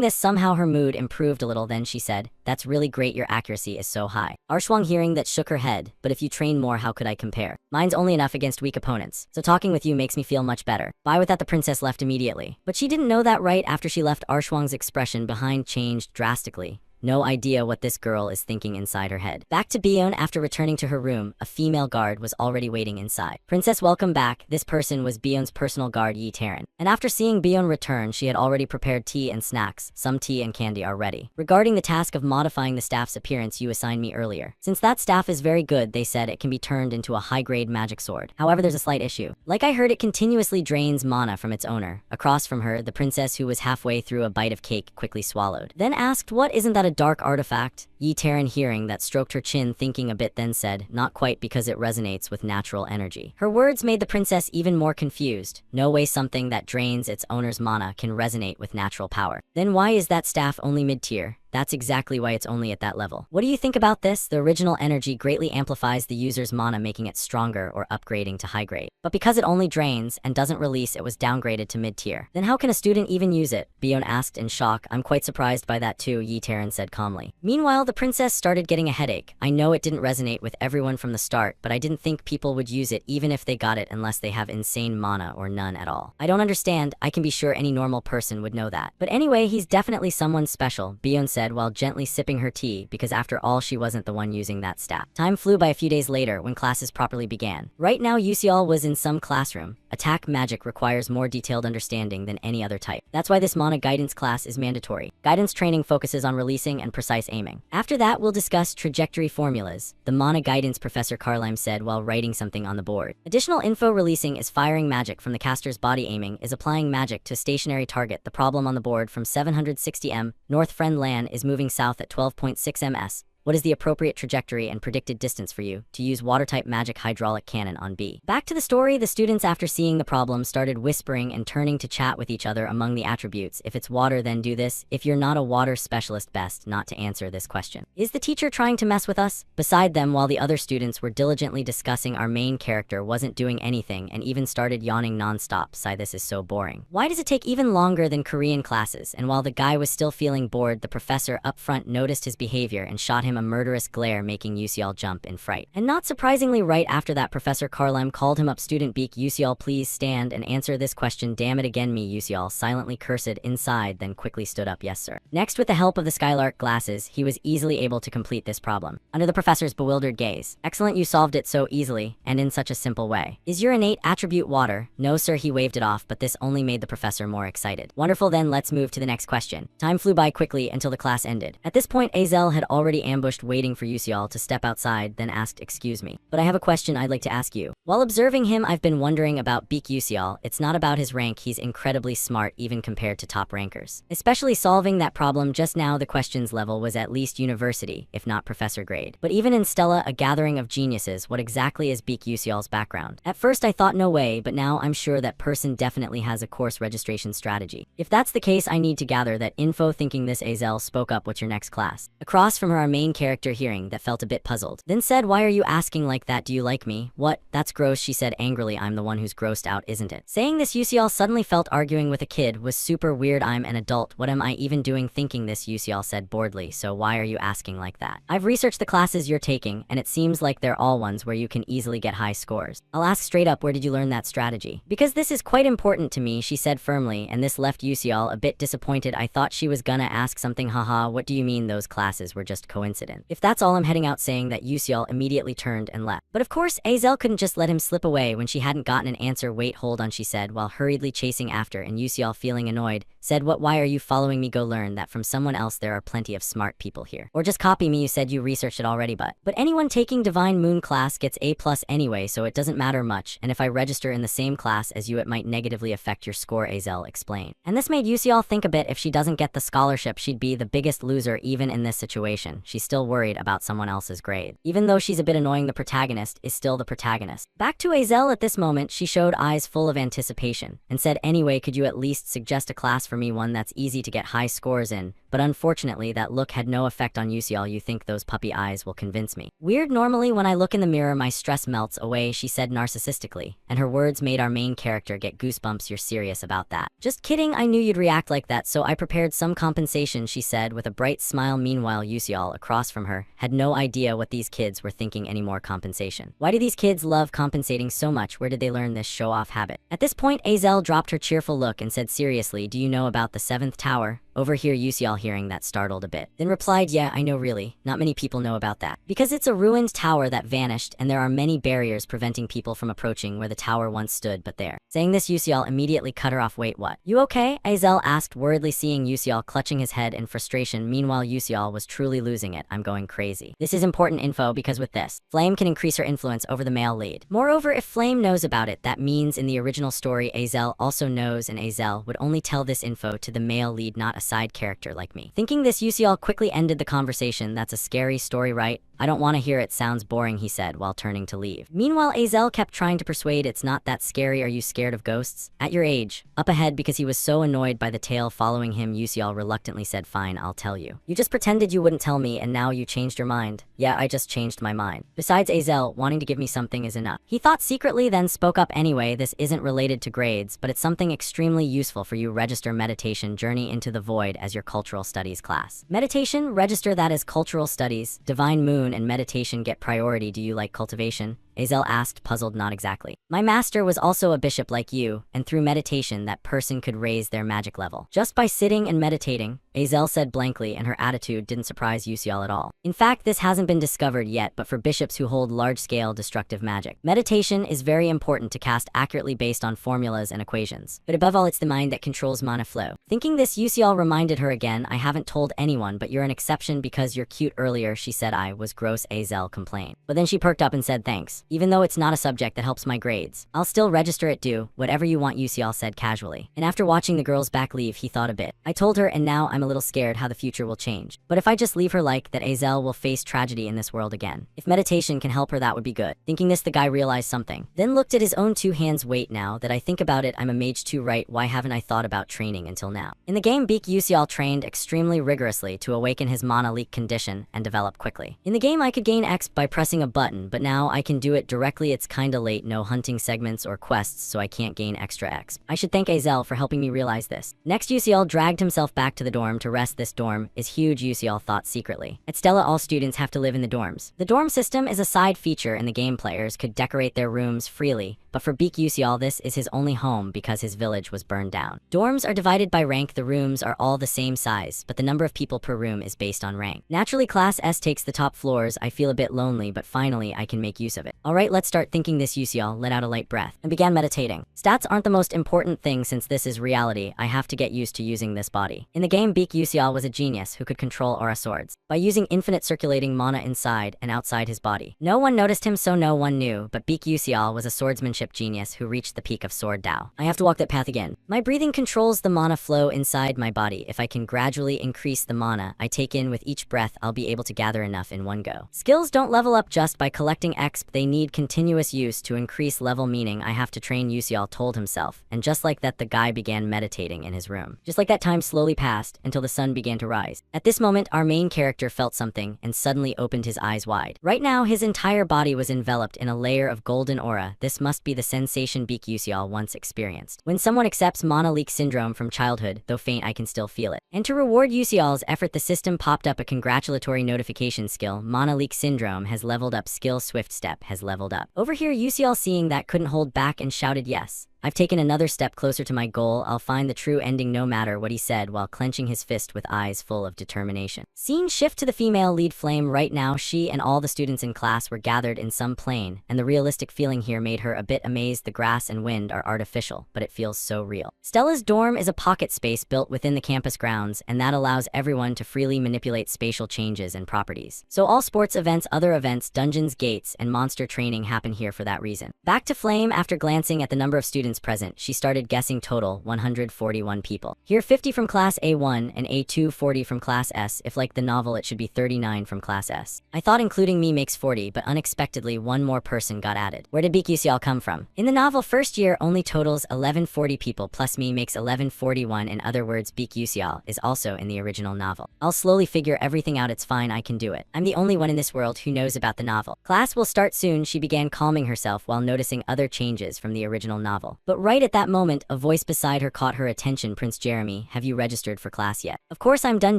A: this, somehow her mood improved a little. Then she said, that's really great, your accuracy is so high. Arshwang hearing that shook her head, but if you train more, how could I compare? Mine's only enough against weak opponents, so talking with you makes me feel much better. Bye. With that, the princess left immediately. But she didn't know that right after she left, Arshwang's expression behind changed drastically. No idea what this girl is thinking inside her head. Back to Bion. After returning to her room, a female guard was already waiting inside. Princess, welcome back. This person was Bion's personal guard, Yi Taran. And after seeing Bion return, she had already prepared tea and snacks. Some tea and candy are ready. Regarding the task of modifying the staff's appearance you assigned me earlier. Since that staff is very good, they said it can be turned into a high-grade magic sword. However, there's a slight issue. Like I heard, it continuously drains mana from its owner. Across from her, the princess, who was halfway through a bite of cake, quickly swallowed. Then asked, what, isn't that a dark artifact? Yi Taran hearing that stroked her chin, thinking a bit, then said, not quite, because it resonates with natural energy. Her words made the princess even more confused. No way something that drains its owner's mana can resonate with natural power. Then why is that staff only mid-tier? That's exactly why it's only at that level. What do you think about this? The original energy greatly amplifies the user's mana, making it stronger or upgrading to high grade. But because it only drains and doesn't release, it was downgraded to mid-tier. Then how can a student even use it? Bion asked in shock. I'm quite surprised by that too, Yi Taran said calmly. Meanwhile, the princess started getting a headache. I know it didn't resonate with everyone from the start, but I didn't think people would use it even if they got it unless they have insane mana or none at all. I don't understand. I can be sure any normal person would know that. But anyway, he's definitely someone special, Bion said said while gently sipping her tea because after all she wasn't the one using that staff. Time flew by a few days later when classes properly began. Right now Yuseol was in some classroom. Attack magic requires more detailed understanding than any other type. That's why this mana guidance class is mandatory. Guidance training focuses on releasing and precise aiming. After that, we'll discuss trajectory formulas, the mana guidance Professor Carlime said while writing something on the board. Additional info: releasing is firing magic from the caster's body, aiming is applying magic to a stationary target. The problem on the board from 760 m, North Friend Land is moving south at 12.6 ms. What is the appropriate trajectory and predicted distance for you to use water-type magic hydraulic cannon on B? Back to the story, the students after seeing the problem started whispering and turning to chat with each other among the attributes. If it's water, then do this. If you're not a water specialist, best not to answer this question. Is the teacher trying to mess with us? Beside them, while the other students were diligently discussing, our main character wasn't doing anything and even started yawning non-stop. Sigh, this is so boring. Why does it take even longer than Korean classes? And while the guy was still feeling bored, the professor up front noticed his behavior and shot him a murderous glare, making Yuseol jump in fright. And not surprisingly, right after that, Professor Carlem called him up. Student Beak, Yuseol, please stand and answer this question. Damn it again, me. Yuseol silently cursed inside, then quickly stood up. Yes, sir. Next, with the help of the Skylark glasses, he was easily able to complete this problem. Under the professor's bewildered gaze. Excellent, you solved it so easily, and in such a simple way. Is your innate attribute water? No, sir, he waved it off, but this only made the professor more excited. Wonderful, then let's move to the next question. Time flew by quickly until the class ended. At this point, Azel had already ambushed, waiting for Yuseol to step outside, then asked, excuse me, but I have a question I'd like to ask you. While observing him, I've been wondering about Beak Yuseol. It's not about his rank, he's incredibly smart even compared to top rankers. Especially solving that problem just now, the question's level was at least university, if not professor grade. But even in Stella, a gathering of geniuses, what exactly is Beak Yuseol's background? At first I thought no way, but now I'm sure that person definitely has a course registration strategy. If that's the case, I need to gather that info. Thinking this, Azel spoke up, what's your next class? Across from her, our main character, hearing that, felt a bit puzzled, then said, why are you asking like that? Do you like me? What? That's gross, she said angrily. I'm the one who's grossed out, isn't it? Saying this, Yuseol suddenly felt arguing with a kid was super weird. I'm an adult, what am I even doing thinking this? Yuseol said boredly, so why are you asking like that? I've researched the classes you're taking, and it seems like they're all ones where you can easily get high scores. I'll ask straight up, where did you learn that strategy? Because this is quite important to me, she said firmly, and this left Yuseol a bit disappointed. I thought she was gonna ask something. Haha, what do you mean those classes were just coincident? If that's all, I'm heading out. Saying that, Yuseol immediately turned and left. But of course, Azel couldn't just let him slip away when she hadn't gotten an answer. Wait, hold on, she said while hurriedly chasing after, and Yuseol, feeling annoyed, said, what? Why are you following me? Go learn that from someone else. There are plenty of smart people here. Or just copy me. You said you researched it already, but anyone taking Divine Moon class gets A+ anyway, so it doesn't matter much, and if I register in the same class as you, it might negatively affect your score, Azel explained. And this made Yuseol think a bit. If she doesn't get the scholarship, she'd be the biggest loser. Even in this situation, she's still worried about someone else's grade. Even though she's a bit annoying, the protagonist is still the protagonist. Back to Azel at this moment, she showed eyes full of anticipation and said, anyway, could you at least suggest a class for me, one that's easy to get high scores in? But unfortunately, that look had no effect on Yuseol. You think those puppy eyes will convince me? Weird, normally when I look in the mirror my stress melts away, she said narcissistically, and her words made our main character get goosebumps. You're serious about that? Just kidding, I knew you'd react like that, so I prepared some compensation, she said with a bright smile. Meanwhile, Yuseol across from her had no idea what these kids were thinking anymore. Compensation? Why do these kids love compensating so much? Where did they learn this show-off habit? At this point, Azel dropped her cheerful look and said seriously, do you know about the 7th tower? Over here, Yuseol, hearing that, startled a bit, then replied, yeah, I know, really. Not many people know about that. Because it's a ruined tower that vanished, and there are many barriers preventing people from approaching where the tower once stood, but there. Saying this, Yuseol immediately cut her off. Wait, what? You okay? Azel asked worriedly, seeing Yuseol clutching his head in frustration. Meanwhile, Yuseol was truly losing it. I'm going crazy. This is important info because with this, Flame can increase her influence over the male lead. Moreover, if Flame knows about it, that means in the original story, Azel also knows, and Azel would only tell this info to the male lead, not a side character like me. Thinking this, Yuseol quickly ended the conversation. That's a scary story, right? I don't want to hear it, sounds boring, he said while turning to leave. Meanwhile, Azel kept trying to persuade, it's not that scary. Are you scared of ghosts? At your age. Up ahead, because he was so annoyed by the tail following him, Yuseol reluctantly said, fine, I'll tell you. You just pretended you wouldn't tell me and now you changed your mind. Yeah, I just changed my mind. Besides, Azel wanting to give me something is enough. He thought secretly, then spoke up anyway. This isn't related to grades, but it's something extremely useful for you. Register meditation Journey into the Void as your cultural studies class. Meditation, register that as cultural studies. Divine Moon and meditation get priority. Do you like cultivation? Azel asked, puzzled. Not exactly. My master was also a bishop like you, and through meditation that person could raise their magic level. Just by sitting and meditating, Azel said blankly, and her attitude didn't surprise Yusial at all. In fact, this hasn't been discovered yet, but for bishops who hold large-scale destructive magic, meditation is very important to cast accurately based on formulas and equations. But above all, it's the mind that controls mana flow. Thinking this, Yusial reminded her again, I haven't told anyone, but you're an exception because you're cute. Earlier she said I was gross, Azel complained. But then she perked up and said thanks. Even though it's not a subject that helps my grades, I'll still register it. Do whatever you want, Yusial said casually. And after watching the girls back leave, he thought a bit. I told her, and now I'm a little scared how the future will change. But if I just leave her like that, Azel will face tragedy in this world again. If meditation can help her, that would be good. Thinking this, the guy realized something. Then looked at his own 2 hands. Wait, now that I think about it, I'm a mage too, right? Why haven't I thought about training until now? In the game Beak, Yusial trained extremely rigorously to awaken his mana leak condition and develop quickly. In the game I could gain X by pressing a button, but now I can do it directly. It's kinda late, no hunting segments or quests, so I can't gain extra X. I should thank Azel for helping me realize this. Next, Yusial dragged himself back to the dorm to rest. This dorm is huge, Yusial thought secretly. At Stella, all students have to live in the dorms. The dorm system is a side feature in the game. Players could decorate their rooms freely, but for Beak Yusial, this is his only home because his village was burned down. Dorms are divided by rank. The rooms are all the same size, but the number of people per room is based on rank. Naturally, Class S takes the top floors. I feel a bit lonely, but finally I can make use of it. Alright, let's start thinking this. Yusial let out a light breath and began meditating. Stats aren't the most important thing since this is reality. I have to get used to using this body. In the game, Beak Yusial was a genius who could control aura swords by using infinite circulating mana inside and outside his body. No one noticed him, so no one knew, but Beak Yusial was a swordsmanship genius who reached the peak of sword Dao. I have to walk that path again. My breathing controls the mana flow inside my body. If I can gradually increase the mana I take in with each breath, I'll be able to gather enough in one go. Skills don't level up just by collecting exp, they need continuous use to increase level, meaning I have to train, Yusial told himself. And just like that, the guy began meditating in his room. Just like that, time slowly passed until the sun began to rise. At this moment, our main character felt something and suddenly opened his eyes wide. Right now, his entire body was enveloped in a layer of golden aura. This must be the sensation Beak Yusial once experienced. When someone accepts mana leak syndrome from childhood, though faint, I can still feel it. And to reward Yusial's effort, the system popped up a congratulatory notification. Skill mana leak syndrome has leveled up. Skill swift step has leveled up. Over here, Yusial seeing that couldn't hold back and shouted yes. I've taken another step closer to my goal. I'll find the true ending no matter what, he said while clenching his fist with eyes full of determination. Scene shift to the female lead, Flame. Right now, she and all the students in class were gathered in some plain, and the realistic feeling here made her a bit amazed. The grass and wind are artificial, but it feels so real. Stella's dorm is a pocket space built within the campus grounds, and that allows everyone to freely manipulate spatial changes and properties. So all sports events, other events, dungeons, gates, and monster training happen here for that reason. Back to Flame. After glancing at the number of students present, she started guessing. Total 141 people. Here 50 from class A1 and A2, 40 from class S. If like the novel, it should be 39 from class S. I thought including me makes 40, but unexpectedly one more person got added. Where did Beak Yusial come from? In the novel, first year only totals 1140 people plus me makes 1141. In other words, Beak Yusial is also in the original novel. I'll slowly figure everything out. It's fine, I can do it. I'm the only one in this world who knows about the novel. Class will start soon. She began calming herself while noticing other changes from the original novel. But right at that moment, a voice beside her caught her attention. Prince Jeremy, have you registered for class yet? Of course I'm done,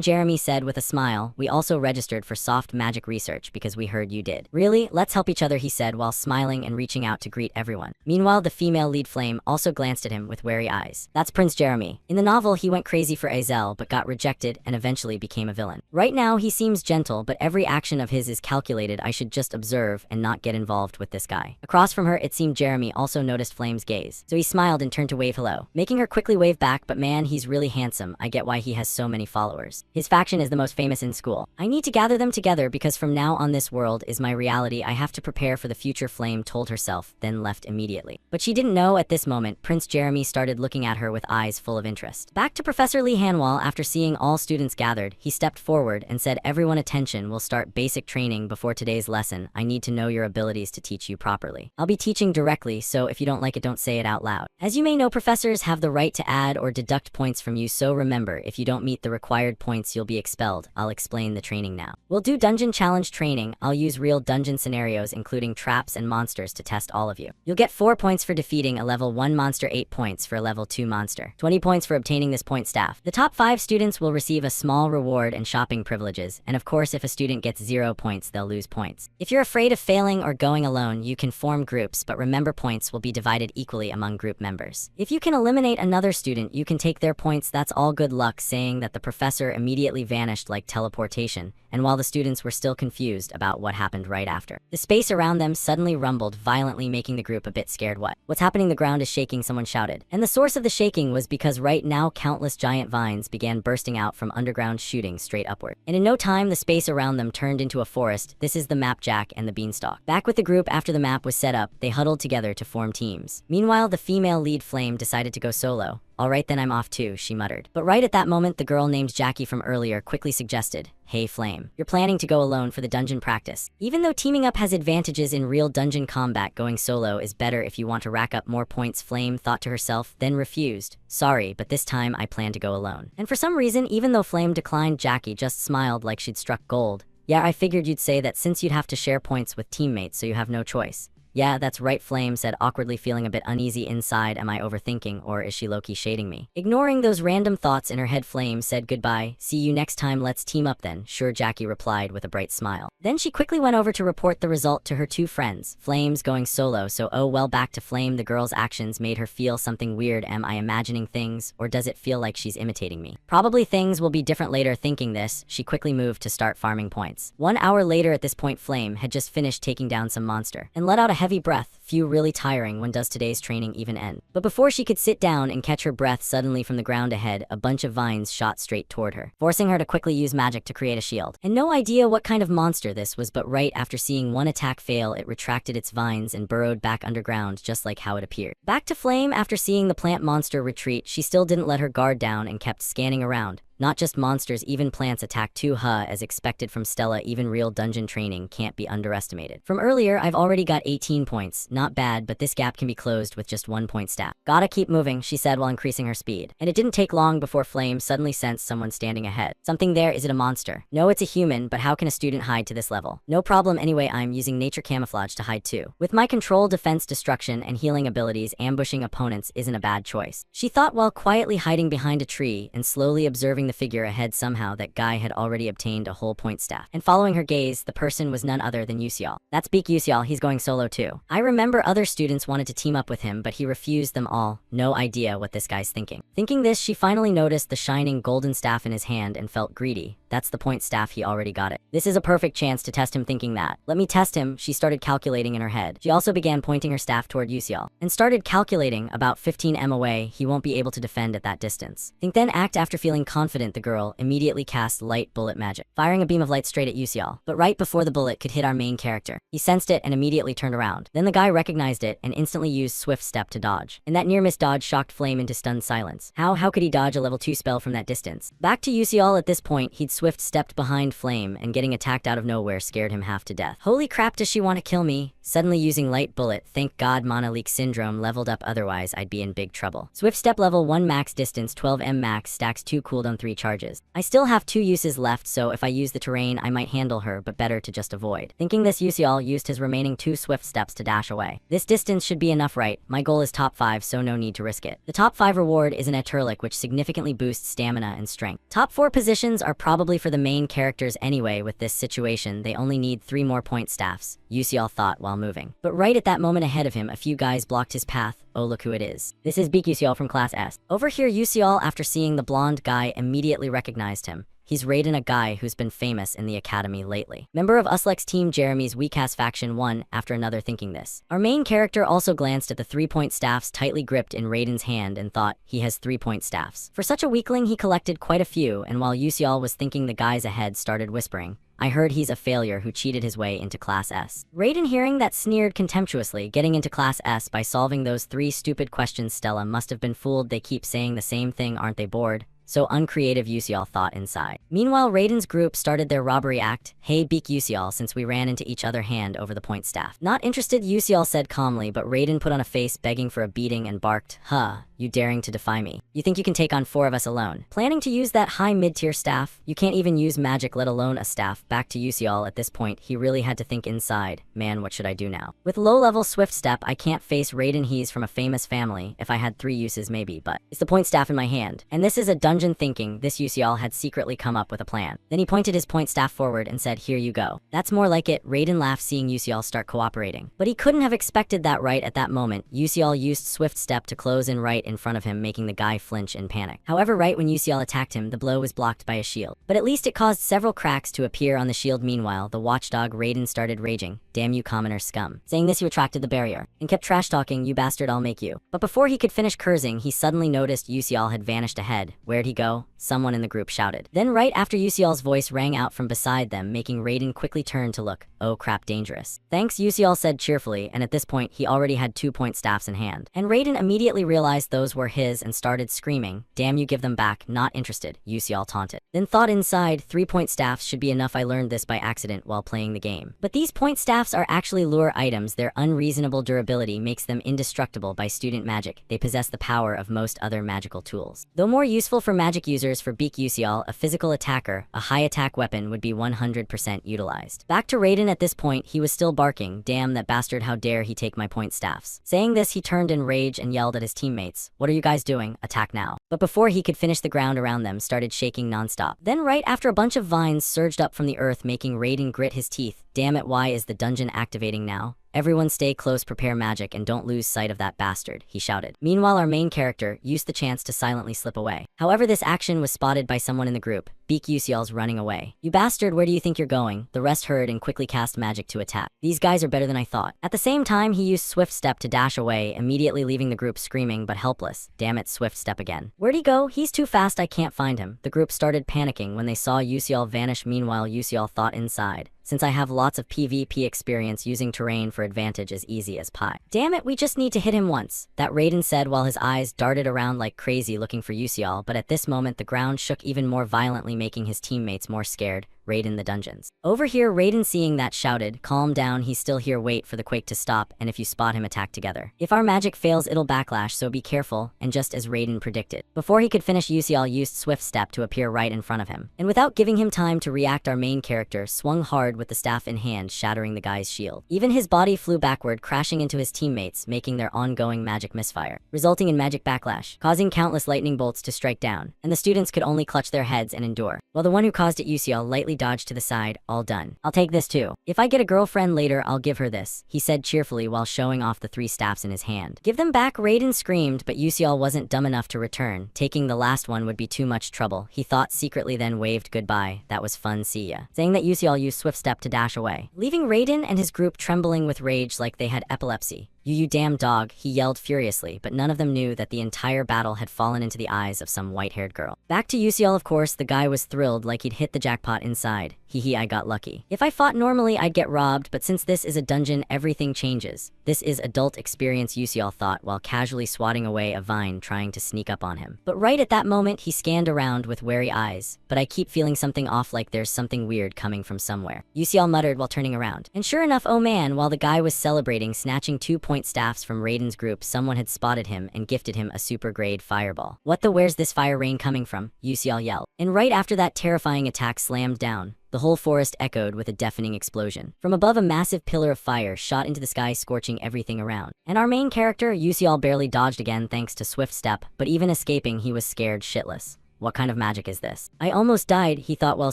A: Jeremy said with a smile. We also registered for soft magic research because we heard you did. Really? Let's help each other, he said while smiling and reaching out to greet everyone. Meanwhile, the female lead, Flame, also glanced at him with wary eyes. That's Prince Jeremy. In the novel, he went crazy for Azel but got rejected and eventually became a villain. Right now, he seems gentle, but every action of his is calculated. I should just observe and not get involved with this guy. Across from her, it seemed Jeremy also noticed Flame's gaze, so he smiled and turned to wave hello, making her quickly wave back. But man, he's really handsome. I get why he has so many followers. His faction is the most famous in school. I need to gather them together because from now on this world is my reality. I have to prepare for the future, Flame told herself, then left immediately. But she didn't know at this moment, Prince Jeremy started looking at her with eyes full of interest. Back to Professor Lee Hanwal. After seeing all students gathered, he stepped forward and said, everyone attention, we'll start basic training before today's lesson. I need to know your abilities to teach you properly. I'll be teaching directly, so if you don't like it, don't say it out out loud. As you may know, professors have the right to add or deduct points from you, so remember, if you don't meet the required points, you'll be expelled. I'll explain the training now. We'll do dungeon challenge training. I'll use real dungeon scenarios, including traps and monsters, to test all of you. You'll get 4 points for defeating a level 1 monster, 8 points for a level 2 monster, 20 points for obtaining this point staff. The top 5 students will receive a small reward and shopping privileges, and of course, if a student gets 0 points, they'll lose points. If you're afraid of failing or going alone, you can form groups, but remember, points will be divided equally among group members. If you can eliminate another student, you can take their points. That's all. Good luck. Saying that, the professor immediately vanished like teleportation, and while the students were still confused about what happened right after, the space around them suddenly rumbled violently, making the group a bit scared. What's happening? The ground is shaking, someone shouted. And the source of the shaking was because right now countless giant vines began bursting out from underground, shooting straight upward. And in no time, the space around them turned into a forest. This is the map, Jack and the Beanstalk. Back with the group after the map was set up, they huddled together to form teams. Meanwhile, the female lead, Flame, decided to go solo. All right, then I'm off too, she muttered. But right at that moment, the girl named Jackie from earlier quickly suggested, "Hey Flame, you're planning to go alone for the dungeon practice. Even though teaming up has advantages in real dungeon combat, going solo is better if you want to rack up more points," Flame thought to herself, then refused. "Sorry, but this time I plan to go alone." And for some reason, even though Flame declined, Jackie just smiled like she'd struck gold. "Yeah, I figured you'd say that since you'd have to share points with teammates, so you have no choice." "Yeah, that's right," Flame said, awkwardly feeling a bit uneasy inside. Am I overthinking, or is she low-key shading me? Ignoring those random thoughts in her head, Flame said goodbye. "See you next time, let's team up then." "Sure," Jackie replied with a bright smile. Then she quickly went over to report the result to her 2 friends. Flame's going solo, so oh well. Back to Flame, the girl's actions made her feel something weird. Am I imagining things, or does it feel like she's imitating me? Probably things will be different later. Thinking this, she quickly moved to start farming points. 1 hour later, at this point, Flame had just finished taking down some monster and let out a heavy breath. Few really tiring. When does today's training even end? But before she could sit down and catch her breath, suddenly from the ground ahead, a bunch of vines shot straight toward her, forcing her to quickly use magic to create a shield. And no idea what kind of monster this was, but right after seeing one attack fail, it retracted its vines and burrowed back underground, just like how it appeared. Back to Flame, after seeing the plant monster retreat, she still didn't let her guard down and kept scanning around. Not just monsters, even plants attack too, as expected from Stella. Even real dungeon training can't be underestimated. From earlier, I've already got 18 points. Not bad, but this gap can be closed with just 1 point staff. "Gotta keep moving," she said while increasing her speed. And it didn't take long before Flame suddenly sensed someone standing ahead. "Something there. Is it a monster?" "No, it's a human, but how can a student hide to this level?" "No problem. Anyway, I'm using nature camouflage to hide too. With my control, defense, destruction, and healing abilities, ambushing opponents isn't a bad choice," she thought while quietly hiding behind a tree and slowly observing the figure ahead. Somehow that guy had already obtained a whole point staff. And following her gaze, the person was none other than Yusial. "That's Beak Yusial. He's going solo too. I remember other students wanted to team up with him, but he refused them all. No idea what this guy's thinking." Thinking this, she finally noticed the shining golden staff in his hand and felt greedy. That's the point staff, he already got it. This is a perfect chance to test him. Thinking that, "Let me test him," she started calculating in her head. She also began pointing her staff toward Yusial and started calculating about 15 m away. He won't be able to defend at that distance. Think then act. After feeling confident, the girl immediately cast light bullet magic, firing a beam of light straight at Yusial. But right before the bullet could hit our main character, he sensed it and immediately turned around. Then the guy recognized it and instantly used swift step to dodge. And that near miss dodge shocked Flame into stunned silence. How could he dodge a level 2 spell from that distance? Back to Yusial. At this point, he'd swift stepped behind Flame, and getting attacked out of nowhere scared him half to death. "Holy crap, does she want to kill me?" Suddenly using light bullet. Thank God mana leak syndrome leveled up, otherwise I'd be in big trouble. Swift step level 1 max distance 12 m max, stacks 2 cooldown 3 charges. I still have 2 uses left, so if I use the terrain I might handle her, but better to just avoid. Thinking this, Yusial used his remaining 2 swift steps to dash away. This distance should be enough, right? My goal is top 5, so no need to risk it. The top 5 reward is an Eterlic, which significantly boosts stamina and strength. Top 4 positions are probably for the main characters anyway. With this situation, they only need 3 more point staffs, Yusial thought while moving. But right at that moment ahead of him, a few guys blocked his path. Oh, look who it is. This is Beak Yusial from Class S. Over here, Yusial, after seeing the blonde guy, immediately recognized him. He's Raiden, a guy who's been famous in the academy lately. Member of Uslek's team, Jeremy's weak-ass faction. One after another. Thinking this, our main character also glanced at the 3-point staffs tightly gripped in Raiden's hand and thought, he has 3-point staffs. For such a weakling, he collected quite a few, and while Yusial was thinking, the guys ahead started whispering, I heard he's a failure who cheated his way into Class S. Raiden, hearing that, sneered contemptuously. Getting into Class S by solving those 3 stupid questions. Stella must have been fooled. They keep saying the same thing, aren't they bored? So uncreative, Yusial thought inside. Meanwhile, Raiden's group started their robbery act. Hey, beak Yusial, since we ran into each other hand over the point staff. Not interested, Yusial said calmly, but Raiden put on a face begging for a beating and barked, huh, you daring to defy me. You think you can take on 4 of us alone? Planning to use that high mid-tier staff? You can't even use magic, let alone a staff. Back to Yusial. At this point, he really had to think inside. Man, what should I do now? With low-level swift step, I can't face Raiden. He's from a famous family. If I had 3 uses maybe, but it's the point staff in my hand. And this is a dungeon thinking. This Yusial had secretly come up with a plan. Then he pointed his point staff forward and said, here you go. That's more like it. Raiden laughed, seeing Yusial start cooperating. But he couldn't have expected that right at that moment. Yusial used swift step to close in right in front of him, making the guy flinch in panic. However, right when Yusial attacked him, the blow was blocked by a shield. But at least it caused several cracks to appear on the shield. Meanwhile, the watchdog Raiden started raging. Damn you commoner scum. Saying this, he retracted the barrier and kept trash talking, you bastard, I'll make you. But before he could finish cursing, he suddenly noticed Yusial had vanished ahead. Where'd he go? Someone in the group shouted. Then right after, Yusial's voice rang out from beside them, making Raiden quickly turn to look. Oh crap, dangerous. Thanks, Yusial said cheerfully, and at this point he already had 2 point staffs in hand. And Raiden immediately realized those were his and started screaming, damn you, give them back, not interested, Yusial taunted. Then thought inside, 3 point staffs should be enough. I learned this by accident while playing the game. But these point staffs are actually lure items. Their unreasonable durability makes them indestructible by student magic. They possess the power of most other magical tools. Though more useful for magic users, for Beak Yusial, a physical attacker, a high attack weapon would be 100% utilized. Back to Raiden. At this point, he was still barking, damn that bastard, how dare he take my point staffs. Saying this, he turned in rage and yelled at his teammates, what are you guys doing? Attack now. But before he could finish, the ground around them started shaking nonstop. Then right after, a bunch of vines surged up from the earth, making Raiden grit his teeth. Damn it, why is the dungeon activating now? Everyone stay close, prepare magic, and don't lose sight of that bastard, he shouted. Meanwhile, our main character used the chance to silently slip away. However, this action was spotted by someone in the group. Beak Yusial's running away. You bastard, where do you think you're going? The rest heard and quickly cast magic to attack. These guys are better than I thought. At the same time, he used swift step to dash away, immediately leaving the group screaming but helpless. Damn it, swift step again. Where'd he go? He's too fast, I can't find him. The group started panicking when they saw Yusial vanish. Meanwhile, Yusial thought inside, since I have lots of PvP experience, using terrain for advantage is easy as pie. Damn it, we just need to hit him once, that Raiden said while his eyes darted around like crazy looking for Yusial. But at this moment, the ground shook even more violently, making his teammates more scared. Raiden the dungeons. Over here, Raiden seeing that shouted, calm down, he's still here, wait for the quake to stop, and if you spot him, attack together. If our magic fails, it'll backlash, so be careful. And just as Raiden predicted, before he could finish, Yusial used swift step to appear right in front of him. And without giving him time to react, our main character swung hard with the staff in hand, shattering the guy's shield. Even his body flew backward, crashing into his teammates, making their ongoing magic misfire, resulting in magic backlash, causing countless lightning bolts to strike down, and the students could only clutch their heads and endure, while the one who caused it, Yusial, lightly dodged to the side. All done. I'll take this too. If I get a girlfriend later, I'll give her this, he said cheerfully while showing off the 3 staffs in his hand. Give them back, Raiden screamed, but Yusial wasn't dumb enough to return. Taking the last one would be too much trouble, he thought secretly, then waved goodbye. That was fun, see ya. Saying that, Yusial used swift step to dash away, leaving Raiden and his group trembling with rage like they had epilepsy. You damn dog, he yelled furiously, but none of them knew that the entire battle had fallen into the eyes of some white-haired girl. Back to Yusial, of course, the guy was thrilled like he'd hit the jackpot inside. Hee, I got lucky. If I fought normally, I'd get robbed, but since this is a dungeon, everything changes. This is adult experience, Yusial thought while casually swatting away a vine trying to sneak up on him. But right at that moment, he scanned around with wary eyes. But I keep feeling something off, like there's something weird coming from somewhere, Yusial muttered while turning around. And sure enough, oh man, while the guy was celebrating, snatching 2-point staffs from Raiden's group, someone had spotted him and gifted him a super grade fireball. What the, where's this fire rain coming from? Yusial yelled. And right after that terrifying attack slammed down, the whole forest echoed with a deafening explosion. From above, a massive pillar of fire shot into the sky, scorching everything around. And our main character, Yusial, barely dodged again thanks to swift step, but even escaping, he was scared shitless. What kind of magic is this? I almost died, he thought while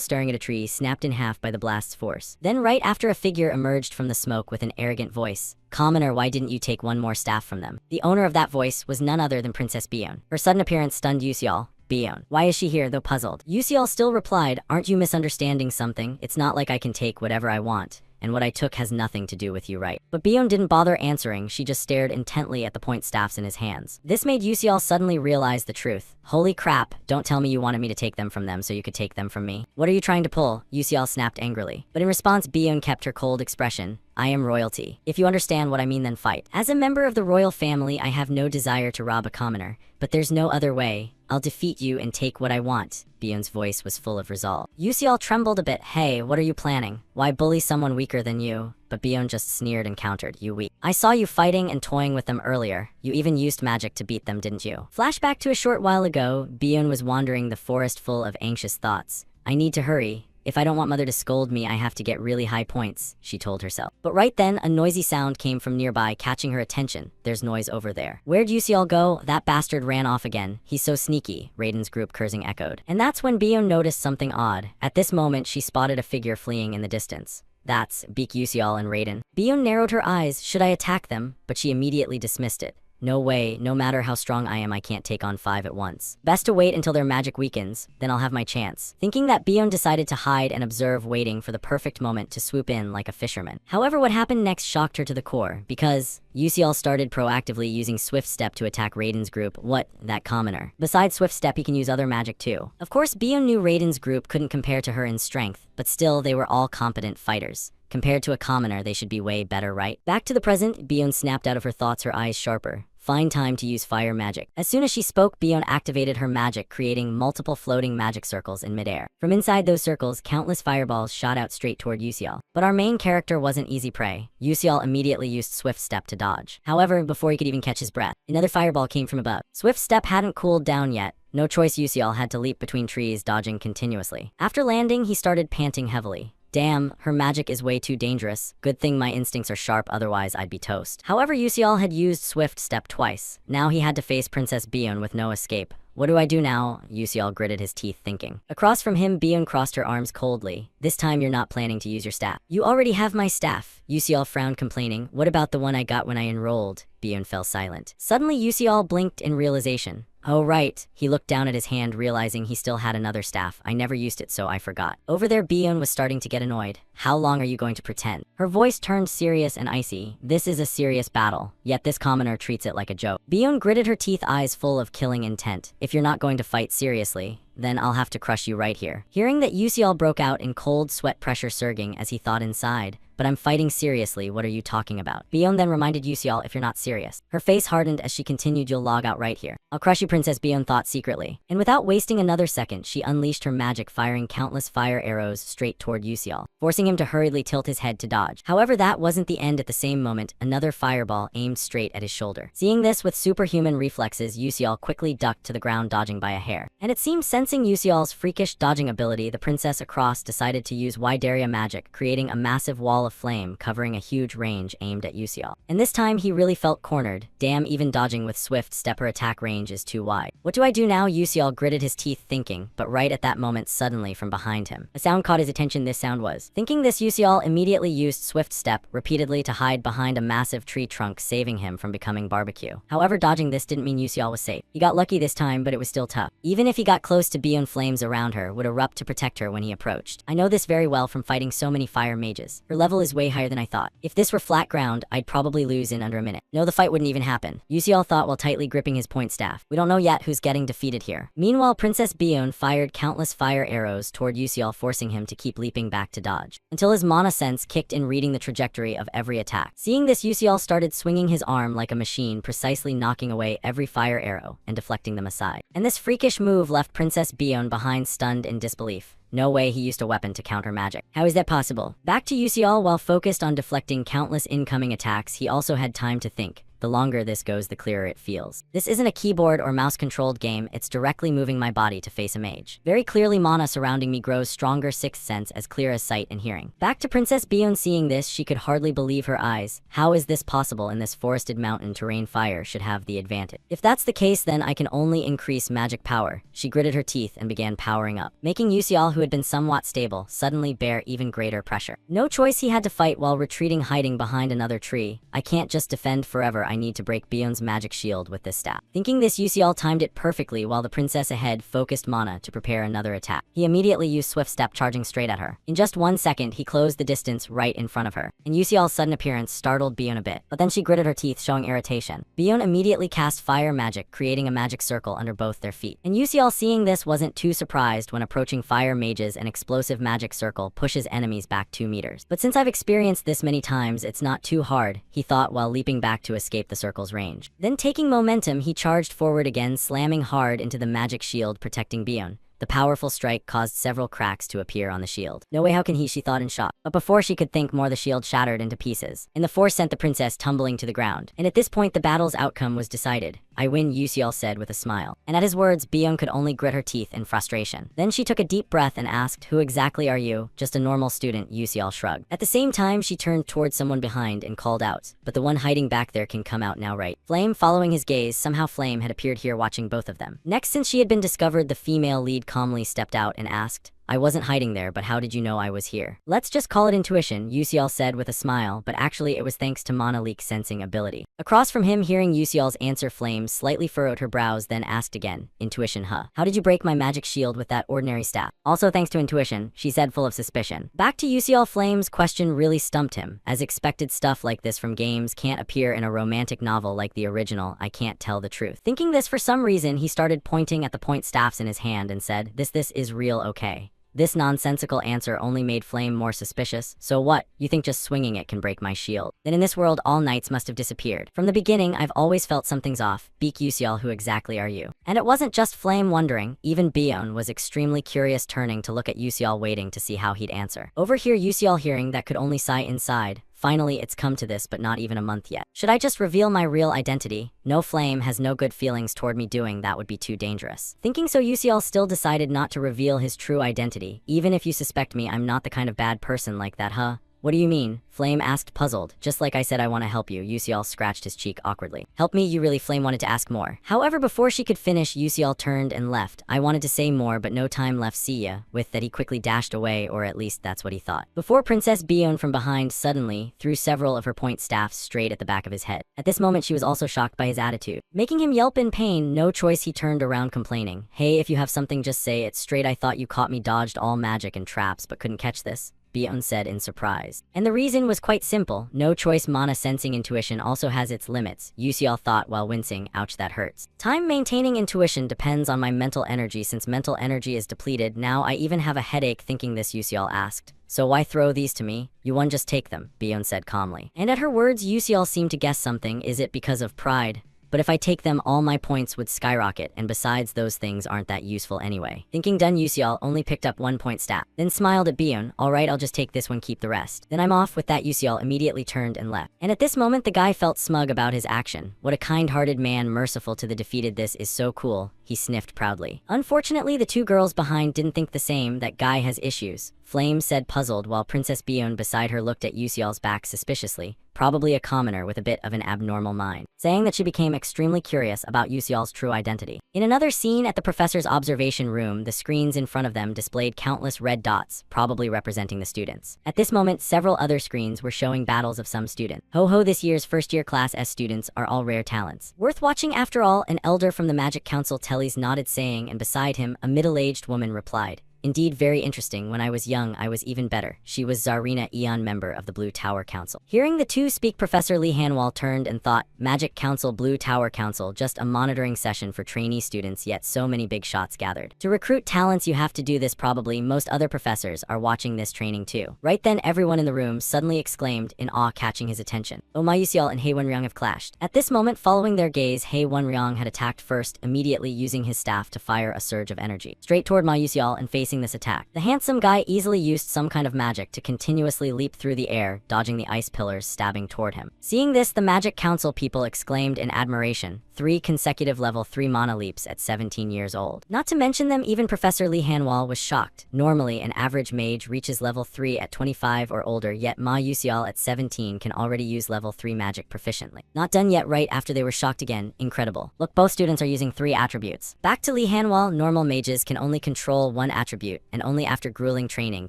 A: staring at a tree snapped in half by the blast's force. Then right after, a figure emerged from the smoke with an arrogant voice. Commoner, why didn't you take one more staff from them? The owner of that voice was none other than Princess Bion. Her sudden appearance stunned Yusial. Bion, why is she here? Though puzzled, Yusial still replied, aren't you misunderstanding something? It's not like I can take whatever I want, and what I took has nothing to do with you, right? But Bion didn't bother answering, she just stared intently at the point staffs in his hands. This made Yusial suddenly realize the truth. Holy crap, don't tell me you wanted me to take them from them so you could take them from me. What are you trying to pull? Yusial snapped angrily. But in response, Bion kept her cold expression. I am royalty. If you understand what I mean, then fight. As a member of the royal family, I have no desire to rob a commoner, but there's no other way. I'll defeat you and take what I want. Bion's voice was full of resolve. Yusial trembled a bit. Hey, what are you planning? Why bully someone weaker than you? But Bion just sneered and countered, you weak. I saw you fighting and toying with them earlier. You even used magic to beat them, didn't you? Flashback to a short while ago, Bion was wandering the forest full of anxious thoughts. I need to hurry. If I don't want Mother to scold me, I have to get really high points, she told herself. But right then, a noisy sound came from nearby, catching her attention. There's noise over there. Where'd Yusial go? That bastard ran off again. He's so sneaky, Raiden's group cursing echoed. And that's when Bion noticed something odd. At this moment, she spotted a figure fleeing in the distance. That's Beak, Yusial, and Raiden. Bion narrowed her eyes. Should I attack them? But she immediately dismissed it. No way, no matter how strong I am, I can't take on 5 at once. Best to wait until their magic weakens, then I'll have my chance. Thinking that, Bion decided to hide and observe, waiting for the perfect moment to swoop in like a fisherman. However, what happened next shocked her to the core, because Yusial started proactively using Swift Step to attack Raiden's group. What? That commoner. Besides Swift Step, he can use other magic too. Of course, Bion knew Raiden's group couldn't compare to her in strength, but still, they were all competent fighters. Compared to a commoner, they should be way better, right? Back to the present, Bion snapped out of her thoughts, her eyes sharper. Fine time to use fire magic. As soon as she spoke, Bion activated her magic, creating multiple floating magic circles in midair. From inside those circles, countless fireballs shot out straight toward Yusial. But our main character wasn't easy prey. Yusial immediately used Swift Step to dodge. However, before he could even catch his breath, another fireball came from above. Swift Step hadn't cooled down yet. No choice, Yusial had to leap between trees, dodging continuously. After landing, he started panting heavily. Damn, her magic is way too dangerous. Good thing my instincts are sharp, otherwise I'd be toast. However, Yusial had used Swift Step twice. Now he had to face Princess Bion with no escape. What do I do now? Yusial gritted his teeth, thinking. Across from him, Bion crossed her arms coldly. This time you're not planning to use your staff. You already have my staff. Yusial frowned, complaining. What about the one I got when I enrolled? Bion fell silent. Suddenly, Yusial blinked in realization. Oh right, he looked down at his hand, realizing he still had another staff. I never used it, so I forgot. Over there, Bion was starting to get annoyed. How long are you going to pretend? Her voice turned serious and icy. This is a serious battle, yet this commoner treats it like a joke. Bion gritted her teeth, eyes full of killing intent. If you're not going to fight seriously, then I'll have to crush you right here. Hearing that, Yusial broke out in cold sweat, pressure surging as he thought inside. But I'm fighting seriously, what are you talking about? Bion then reminded Yusial, if you're not serious. Her face hardened as she continued, you'll log out right here. I'll crush you, Princess, Bion thought secretly. And without wasting another second, she unleashed her magic, firing countless fire arrows straight toward Yusial, forcing him to hurriedly tilt his head to dodge. However, that wasn't the end. At the same moment, another fireball aimed straight at his shoulder. Seeing this, with superhuman reflexes, Yusial quickly ducked to the ground, dodging by a hair. And it seems, sensing Yusial's freakish dodging ability, the princess across decided to use Wideria magic, creating a massive wall of flame covering a huge range aimed at Yusial. And this time he really felt cornered. Damn, even dodging with Swift Step, her attack range is too wide. What do I do now? Yusial gritted his teeth, thinking, but right at that moment, suddenly from behind him, a sound caught his attention. This sound was. Thinking this, Yusial immediately used Swift Step repeatedly to hide behind a massive tree trunk, saving him from becoming barbecue. However, dodging this didn't mean Yusial was safe. He got lucky this time, but it was still tough. Even if he got close to Bion, flames around her would erupt to protect her when he approached. I know this very well from fighting so many fire mages. Her level is way higher than I thought. If this were flat ground, I'd probably lose in under a minute. No, the fight wouldn't even happen, Yusial thought while tightly gripping his point staff. We don't know yet who's getting defeated here. Meanwhile, Princess Bion fired countless fire arrows toward Yusial, forcing him to keep leaping back to dodge, until his mana sense kicked in, reading the trajectory of every attack. Seeing this, Yusial started swinging his arm like a machine, precisely knocking away every fire arrow and deflecting them aside. And this freakish move left Princess Bion behind, stunned in disbelief. No way, he used a weapon to counter magic. How is that possible? Back to Yusial, while focused on deflecting countless incoming attacks, he also had time to think. The longer this goes, the clearer it feels. This isn't a keyboard or mouse-controlled game, it's directly moving my body to face a mage. Very clearly, mana surrounding me grows stronger, sixth sense as clear as sight and hearing. Back to Princess Bion, seeing this, she could hardly believe her eyes. How is this possible? In this forested mountain terrain, fire should have the advantage. If that's the case, then I can only increase magic power. She gritted her teeth and began powering up, making Yusial, who had been somewhat stable, suddenly bear even greater pressure. No choice, he had to fight while retreating, hiding behind another tree. I can't just defend forever, I need to break Bion's magic shield with this staff. Thinking this, Yusial timed it perfectly while the princess ahead focused mana to prepare another attack. He immediately used Swift Step, charging straight at her. In just 1 second, he closed the distance right in front of her. And Yusial's sudden appearance startled Bion a bit, but then she gritted her teeth, showing irritation. Bion immediately cast fire magic, creating a magic circle under both their feet. And Yusial, seeing this, wasn't too surprised. When approaching fire mages, an explosive magic circle pushes enemies back 2 meters. But since I've experienced this many times, it's not too hard, he thought while leaping back to escape escape the circle's range. Then taking momentum, he charged forward again, slamming hard into the magic shield protecting Bion. The powerful strike caused several cracks to appear on the shield. No way, how can he, she thought in shock. But before she could think more, the shield shattered into pieces, and the force sent the princess tumbling to the ground. And at this point, the battle's outcome was decided. "I win," Yusiel said with a smile. And at his words, Bion could only grit her teeth in frustration. Then she took a deep breath and asked, "Who exactly are you?" "Just a normal student," Yusiel shrugged. At the same time, she turned towards someone behind and called out, "But the one hiding back there can come out now, right?" Flame, following his gaze, somehow Flame had appeared here watching both of them. Next, since she had been discovered, the female lead calmly stepped out and asked, "I wasn't hiding there, but how did you know I was here?" "Let's just call it intuition," Yusiel said with a smile, but actually it was thanks to Monalique's sensing ability. Across from him, hearing Yusiel's answer, Flame slightly furrowed her brows, then asked again, "Intuition, huh? How did you break my magic shield with that ordinary staff?" "Also thanks to intuition," she said full of suspicion. Back to Yusiel, Flame's question really stumped him. As expected, stuff like this from games can't appear in a romantic novel like the original. "I can't tell the truth." Thinking this, for some reason, he started pointing at the point staffs in his hand and said, This is real, okay?" This nonsensical answer only made Flame more suspicious. "So what? You think just swinging it can break my shield? Then in this world, all knights must have disappeared. From the beginning, I've always felt something's off." "Beak Yusiel, who exactly are you?" And it wasn't just Flame wondering. Even Bion was extremely curious, turning to look at Yusiel, waiting to see how he'd answer. Over here, Yusiel, hearing that, could only sigh inside. Finally, it's come to this, but not even a month yet. "Should I just reveal my real identity?" "No, Flame has no good feelings toward me. Doing that would be too dangerous." Thinking so, Yusiel still decided not to reveal his true identity. "Even if you suspect me, I'm not the kind of bad person like that, huh?" "What do you mean?" Flame asked, puzzled. "Just like I said, I want to help you." Yusiel scratched his cheek awkwardly. "Help me? You really?" Flame wanted to ask more. However, before she could finish, Yusiel turned and left. "I wanted to say more, but no time left, see ya." With that, he quickly dashed away, or at least that's what he thought. Before Princess Bion from behind suddenly threw several of her point staffs straight at the back of his head. At this moment, she was also shocked by his attitude, making him yelp in pain. No choice, he turned around complaining. "Hey, if you have something, just say it straight. I thought you caught me, dodged all magic and traps, but couldn't catch this," Bion said in surprise. And the reason was quite simple. No choice. Mana sensing intuition also has its limits, Yusiel thought while wincing. "Ouch, that hurts. Time maintaining intuition depends on my mental energy. Since mental energy is depleted, now I even have a headache thinking this," Yusiel asked. "So why throw these to me? You won, just take them," Bion said calmly. And at her words, Yusiel seemed to guess something. "Is it because of pride? But if I take them, all my points would skyrocket, and besides, those things aren't that useful anyway." Thinking done, Yusiel only picked up 1 point staff, then smiled at Bion. "Alright, I'll just take this one, keep the rest. Then I'm off." With that, Yusiel immediately turned and left. And at this moment, the guy felt smug about his action. What a kind-hearted man, merciful to the defeated. This is so cool, he sniffed proudly. Unfortunately, the two girls behind didn't think the same. "That guy has issues," Flame said, puzzled, while Princess Bion beside her looked at Yusiel's back suspiciously. Probably a commoner with a bit of an abnormal mind, saying that she became extremely curious about Yusiel's true identity. In another scene at the professor's observation room, the screens in front of them displayed countless red dots, probably representing the students. At this moment, several other screens were showing battles of some students. Ho ho, this year's first-year Class S students are all rare talents. Worth watching after all, an elder from the Magic Council Tellys nodded, saying, and beside him, a middle-aged woman replied, "Indeed, very interesting. When I was young, I was even better." She was Zarina Eon, member of the Blue Tower Council. Hearing the two speak, Professor Lee Hanwal turned and thought, Magic Council, Blue Tower Council, just a monitoring session for trainee students, yet so many big shots gathered. To recruit talents, you have to do this. Probably most other professors are watching this training too. Right then, everyone in the room suddenly exclaimed in awe, catching his attention. "Oh, Ma Yusiel and Hei Wenryong have clashed." At this moment, following their gaze, Hei Wenryong had attacked first, immediately using his staff to fire a surge of energy straight toward Ma Yusiel. And facing this attack, the handsome guy easily used some kind of magic to continuously leap through the air, dodging the ice pillars stabbing toward him. Seeing this, the Magic Council people exclaimed in admiration. 3 consecutive level 3 mana leaps at 17 years old. Not to mention them, even Professor Lee Hanwal was shocked. Normally, an average mage reaches level 3 at 25 or older, yet Ma Yusiel at 17 can already use level 3 magic proficiently. Not done yet. Right after they were shocked again. Incredible. Look, both students are using 3 attributes. Back to Lee Hanwal, normal mages can only control 1 attribute, and only after grueling training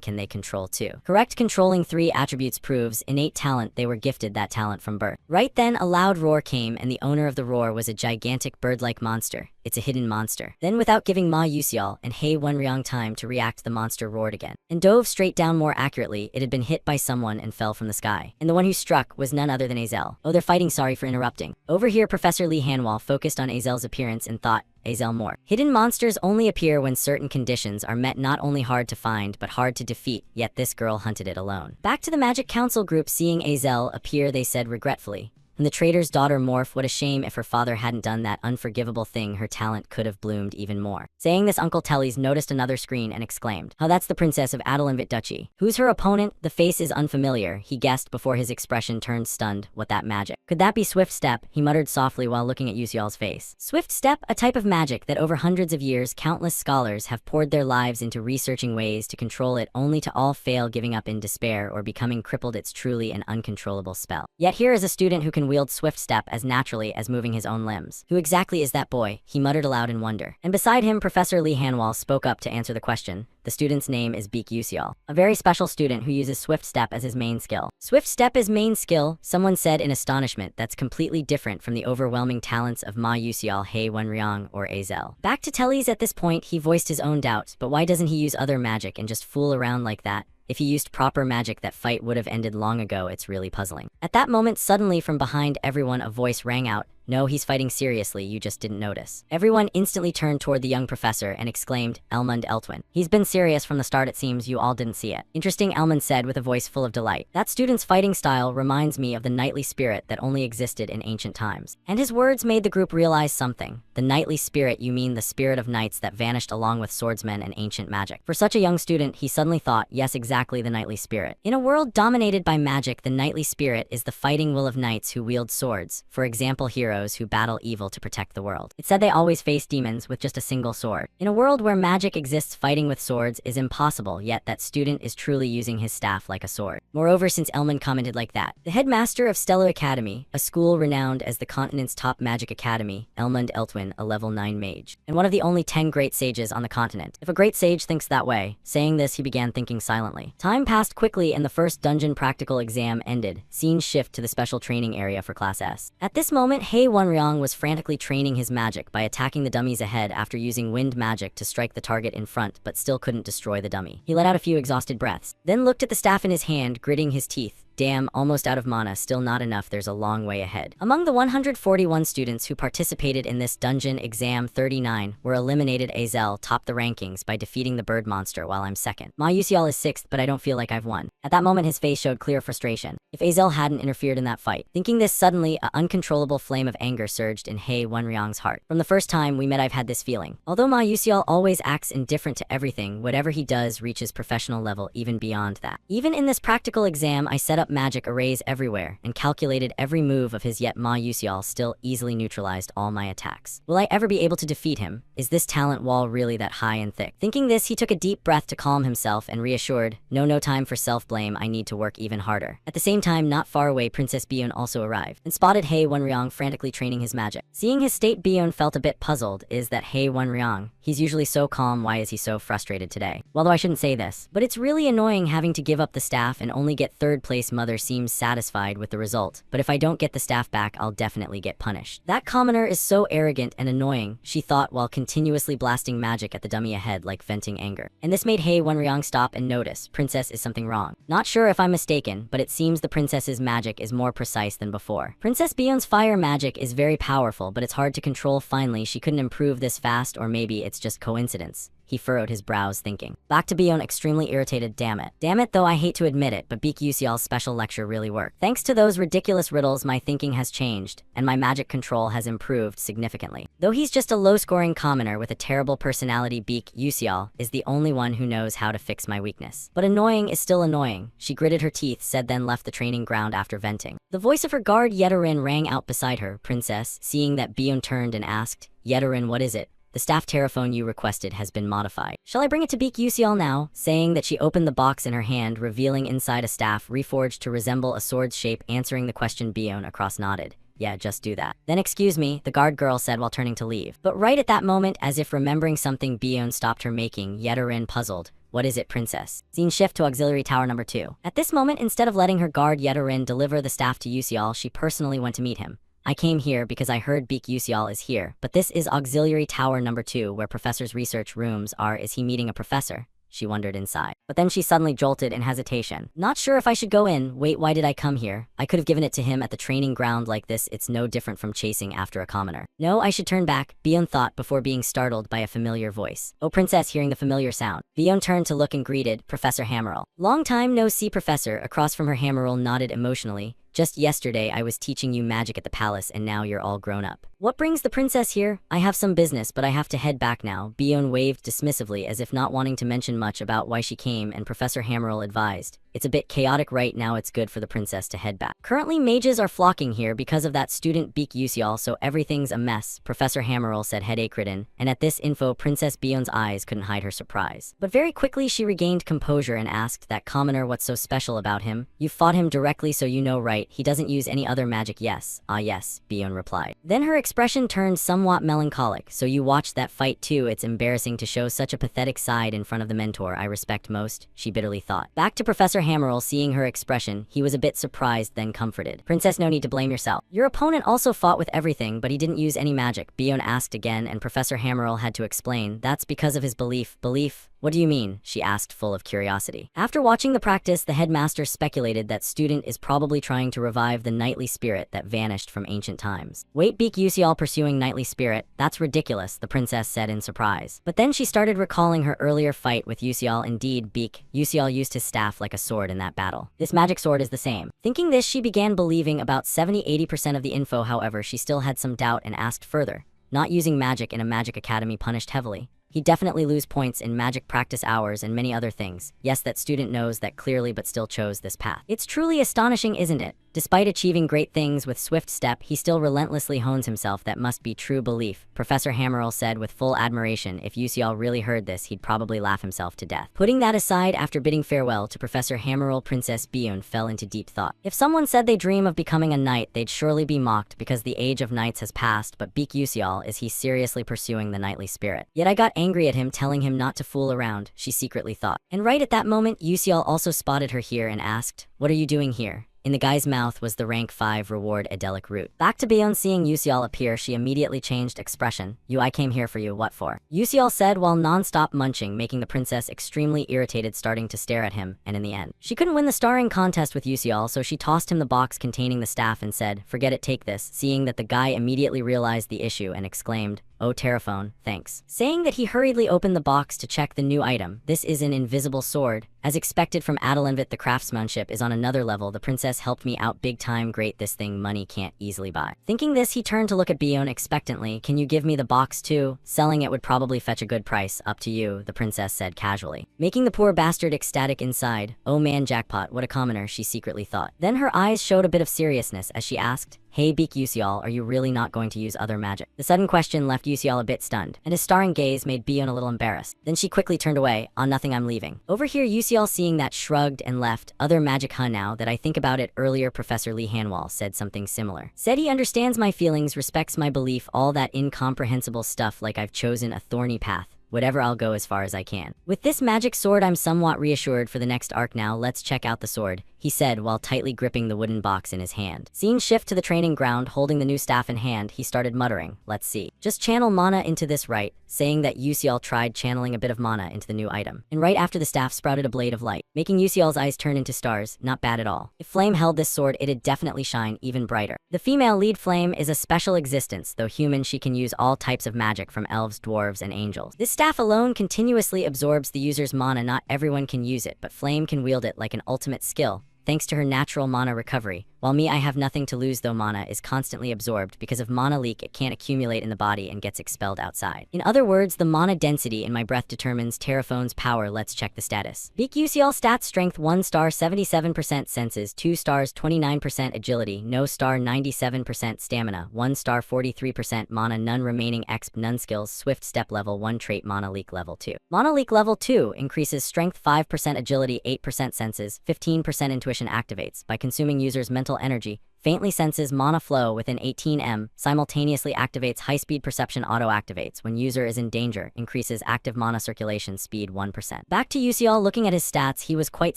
A: can they control 2. Correct. Controlling 3 attributes proves innate talent. They were gifted that talent from birth. Right then, a loud roar came, and the owner of the roar was a gigantic bird-like monster. It's a hidden monster. Then, without giving Ma Yusiel and Hei Wenryong time to react, the monster roared again and dove straight down. More accurately, it had been hit by someone and fell from the sky. And the one who struck was none other than Azel. "Oh, they're fighting. Sorry for interrupting." Over here, Professor Lee Hanwal focused on Azel's appearance and thought, Azel more. Hidden monsters only appear when certain conditions are met, not only hard to find, but hard to defeat, yet this girl hunted it alone. Back to the Magic Council group, seeing Azel appear, they said regretfully, And the trader's daughter Morph, what a shame if her father hadn't done that unforgivable thing, her talent could have bloomed even more. Saying this, Uncle Tellys noticed another screen and exclaimed, "Oh, that's the princess of Adelinvit Duchy. Who's her opponent? The face is unfamiliar," he guessed before his expression turned stunned. What that magic? Could that be Swift Step? He muttered softly while looking at Yusial's face. Swift Step, a type of magic that over hundreds of years countless scholars have poured their lives into researching ways to control it, only to all fail, giving up in despair or becoming crippled. It's truly an uncontrollable spell. Yet here is a student who can wield Swift Step as naturally as moving his own limbs. Who exactly is that boy? He muttered aloud in wonder. And beside him, Professor Lee Hanwal spoke up to answer the question. The student's name is Beak Yusial, a very special student who uses Swift Step as his main skill. Swift Step is main skill, someone said in astonishment. That's completely different from the overwhelming talents of Ma Yusial, He Wenryang, or Azel. Back to Tellys at this point, he voiced his own doubts, but why doesn't he use other magic and just fool around like that? If he used proper magic, that fight would have ended long ago. It's really puzzling. At that moment, suddenly from behind everyone, a voice rang out. "No, he's fighting seriously, you just didn't notice." Everyone instantly turned toward the young professor and exclaimed, "Elmund Eltwin. He's been serious from the start, it seems you all didn't see it." "Interesting," Elmund said with a voice full of delight. "That student's fighting style reminds me of the knightly spirit that only existed in ancient times." And his words made the group realize something. The knightly spirit? You mean the spirit of knights that vanished along with swordsmen and ancient magic? For such a young student, he suddenly thought, yes, exactly, the knightly spirit. In a world dominated by magic, the knightly spirit is the fighting will of knights who wield swords. For example, heroes who battle evil to protect the world. It said they always face demons with just a single sword. In a world where magic exists, fighting with swords is impossible, yet that student is truly using his staff like a sword. Moreover, since Elmund commented like that, the headmaster of Stellar Academy, a school renowned as the continent's top magic academy, Elmund Eltwin, a level 9 mage, and one of the only 10 great sages on the continent. If a great sage thinks that way, saying this, he began thinking silently. Time passed quickly and the first dungeon practical exam ended. Scene shift to the special training area for Class S. At this moment, He Wenryang was frantically training his magic by attacking the dummies ahead after using wind magic to strike the target in front, but still couldn't destroy the dummy. He let out a few exhausted breaths, then looked at the staff in his hand, gritting his teeth. Damn, almost out of mana, still not enough, there's a long way ahead. Among the 141 students who participated in this dungeon exam, 39 were eliminated. Azel topped the rankings by defeating the bird monster while I'm second. Ma Yusial is 6th, but I don't feel like I've won. At that moment, his face showed clear frustration. If Azel hadn't interfered in that fight. Thinking this, suddenly, an uncontrollable flame of anger surged in He Wenryang's heart. From the first time we met, I've had this feeling. Although Ma Yusial always acts indifferent to everything, whatever he does reaches professional level even beyond that. Even in this practical exam, I set up magic arrays everywhere and calculated every move of his, yet Ma Yusial still easily neutralized all my attacks. Will I ever be able to defeat him? Is this talent wall really that high and thick? Thinking this, he took a deep breath to calm himself and reassured, no time for self-blame, I need to work even harder. At the same time, not far away, Princess Bion also arrived and spotted He Wenryang frantically training his magic. Seeing his state, Bion felt a bit puzzled. Is that He Wenryang? He's usually so calm, why is he so frustrated today? Well, though I shouldn't say this, but it's really annoying having to give up the staff and only get 3rd place. Mother seems satisfied with the result, but if I don't get the staff back, I'll definitely get punished. That commoner is so arrogant and annoying, she thought while continuously blasting magic at the dummy ahead like venting anger. And this made He Wenryang stop and notice. Princess, is something wrong? Not sure if I'm mistaken, but it seems the princess's magic is more precise than before. Princess Bion's fire magic is very powerful, but it's hard to control. Finally, she couldn't improve this fast, or maybe it's just coincidence. He furrowed his brows thinking. Back to Bion, extremely irritated. Damn it, though I hate to admit it, but Beak Yusial's special lecture really worked. Thanks to those ridiculous riddles, my thinking has changed, and my magic control has improved significantly. Though he's just a low-scoring commoner with a terrible personality, Beak Yusial is the only one who knows how to fix my weakness. But annoying is still annoying, she gritted her teeth, said, then left the training ground after venting. The voice of her guard Yedarin rang out beside her. Princess, seeing that Bion turned and asked, Yedarin, what is it? The staff telephone you requested has been modified. Shall I bring it to Beak Yusial now? Saying that, she opened the box in her hand, revealing inside a staff reforged to resemble a sword's shape. Answering the question, Bion across nodded. Yeah, just do that. Then excuse me, the guard girl said while turning to leave. But right at that moment, as if remembering something, Bion stopped her, making Yedarin puzzled. What is it, princess? Scene shift to auxiliary tower number 2. At this moment, instead of letting her guard Yedarin deliver the staff to Yusial, she personally went to meet him. I came here because I heard Beak Yusial is here, but this is auxiliary tower number 2 where professor's research rooms are. Is he meeting a professor? She wondered inside. But then she suddenly jolted in hesitation. Not sure if I should go in. Wait, why did I come here? I could have given it to him at the training ground like this. It's no different from chasing after a commoner. No, I should turn back, Bion thought before being startled by a familiar voice. Oh, princess, hearing the familiar sound. Bion turned to look and greeted Professor Hammerl. Long time no see, professor. Across from her, Hammerl nodded emotionally. Just yesterday I was teaching you magic at the palace and now you're all grown up. What brings the princess here? I have some business, but I have to head back now. Bion waved dismissively as if not wanting to mention much about why she came, and Professor Hammerl advised, "It's a bit chaotic right now, it's good for the princess to head back. Currently mages are flocking here because of that student Beak Usial, so everything's a mess," Professor Hammerl said headache-ridden, and at this info Princess Bion's eyes couldn't hide her surprise. But very quickly she regained composure and asked, "That commoner, what's so special about him? You fought him directly, so you know, right? He doesn't use any other magic, yes?" "Ah yes," Bion replied. Then her expression turned somewhat melancholic. "So you watched that fight too? It's embarrassing to show such a pathetic side in front of the mentor I respect most," she bitterly thought. Back to Professor Hammerl, seeing her expression, he was a bit surprised then comforted. "Princess, no need to blame yourself. Your opponent also fought with everything, but he didn't use any magic," Bion asked again, and Professor Hammerl had to explain, "That's because of his belief." "Belief? What do you mean?" she asked, full of curiosity. After watching the practice, the headmaster speculated that student is probably trying to revive the knightly spirit that vanished from ancient times. "Wait, Beak Usial pursuing knightly spirit? That's ridiculous," the princess said in surprise. But then she started recalling her earlier fight with Usial. Indeed, Beak Usial used his staff like a sword in that battle. This magic sword is the same. Thinking this, she began believing about 70–80% of the info. However, she still had some doubt and asked further. "Not using magic in a magic academy punished heavily? He'd definitely lose points in magic practice hours and many other things. Yes, that student knows that clearly but still chose this path. It's truly astonishing, isn't it? Despite achieving great things with swift step, he still relentlessly hones himself. That must be true belief," Professor Hammerl said with full admiration. If Usial really heard this, he'd probably laugh himself to death. Putting that aside, after bidding farewell to Professor Hammerl, Princess Bion fell into deep thought. If someone said they dream of becoming a knight, they'd surely be mocked because the age of knights has passed, but Beak Usial, is he seriously pursuing the knightly spirit? Yet I got angry at him, telling him not to fool around, she secretly thought. And right at that moment, Usial also spotted her here and asked, "What are you doing here?" In the guy's mouth was the rank 5 reward Edelic root. Back to Bion, seeing Usial appear, she immediately changed expression. "I came here for you, what for?" Usial said while non-stop munching, making the princess extremely irritated, starting to stare at him, and in the end, she couldn't win the starring contest with Usial, so she tossed him the box containing the staff and said, "Forget it, take this," seeing that the guy immediately realized the issue and exclaimed, "Oh, Terraphone, thanks." Saying that, he hurriedly opened the box to check the new item. This is an invisible sword. As expected from Adelinvit, the craftsmanship is on another level. The princess helped me out big time. Great, this thing money can't easily buy. Thinking this, he turned to look at Bion expectantly. "Can you give me the box too? Selling it would probably fetch a good price." "Up to you," the princess said casually, making the poor bastard ecstatic inside. "Oh man, jackpot, what a commoner," she secretly thought. Then her eyes showed a bit of seriousness as she asked, "Hey Beak Usial, are you really not going to use other magic?" The sudden question left Usial a bit stunned, and his starring gaze made Bion a little embarrassed. Then she quickly turned away. "On nothing, I'm leaving." Over here, Usial, seeing that, shrugged and left. "Other magic, huh? Now that I think about it, earlier Professor Lee Hanwal said something similar. Said he understands my feelings, respects my belief, all that incomprehensible stuff, like I've chosen a thorny path. Whatever, I'll go as far as I can. With this magic sword, I'm somewhat reassured for the next arc. Now let's check out the sword," he said while tightly gripping the wooden box in his hand. Scene shift to the training ground. Holding the new staff in hand, he started muttering, "Let's see. Just channel mana into this, right?" Saying that, Usial tried channeling a bit of mana into the new item. And right after, the staff sprouted a blade of light, making Usial's eyes turn into stars. Not bad at all. If Flame held this sword, it'd definitely shine even brighter. The female lead, Flame, is a special existence. Though human, she can use all types of magic from elves, dwarves, and angels. This staff alone continuously absorbs the user's mana. Not everyone can use it, but Flame can wield it like an ultimate skill, thanks to her natural mana recovery. While me, I have nothing to lose, though mana is constantly absorbed. Because of mana leak, it can't accumulate in the body and gets expelled outside. In other words, the mana density in my breath determines Terraphone's power. Let's check the status. Beak Usial stats: strength 1 star 77%, senses 2 stars 29%, agility no star 97%, stamina 1 star 43%, mana none, remaining exp none, skills swift step level 1, trait mana leak level 2. Mana leak level 2 increases strength 5%, agility 8%, senses 15%, intuition activates by consuming user's mental energy, faintly senses mana flow within 18 simultaneously activates high-speed perception, auto-activates when user is in danger, increases active mana circulation speed 1%. Back to Usial, looking at his stats, he was quite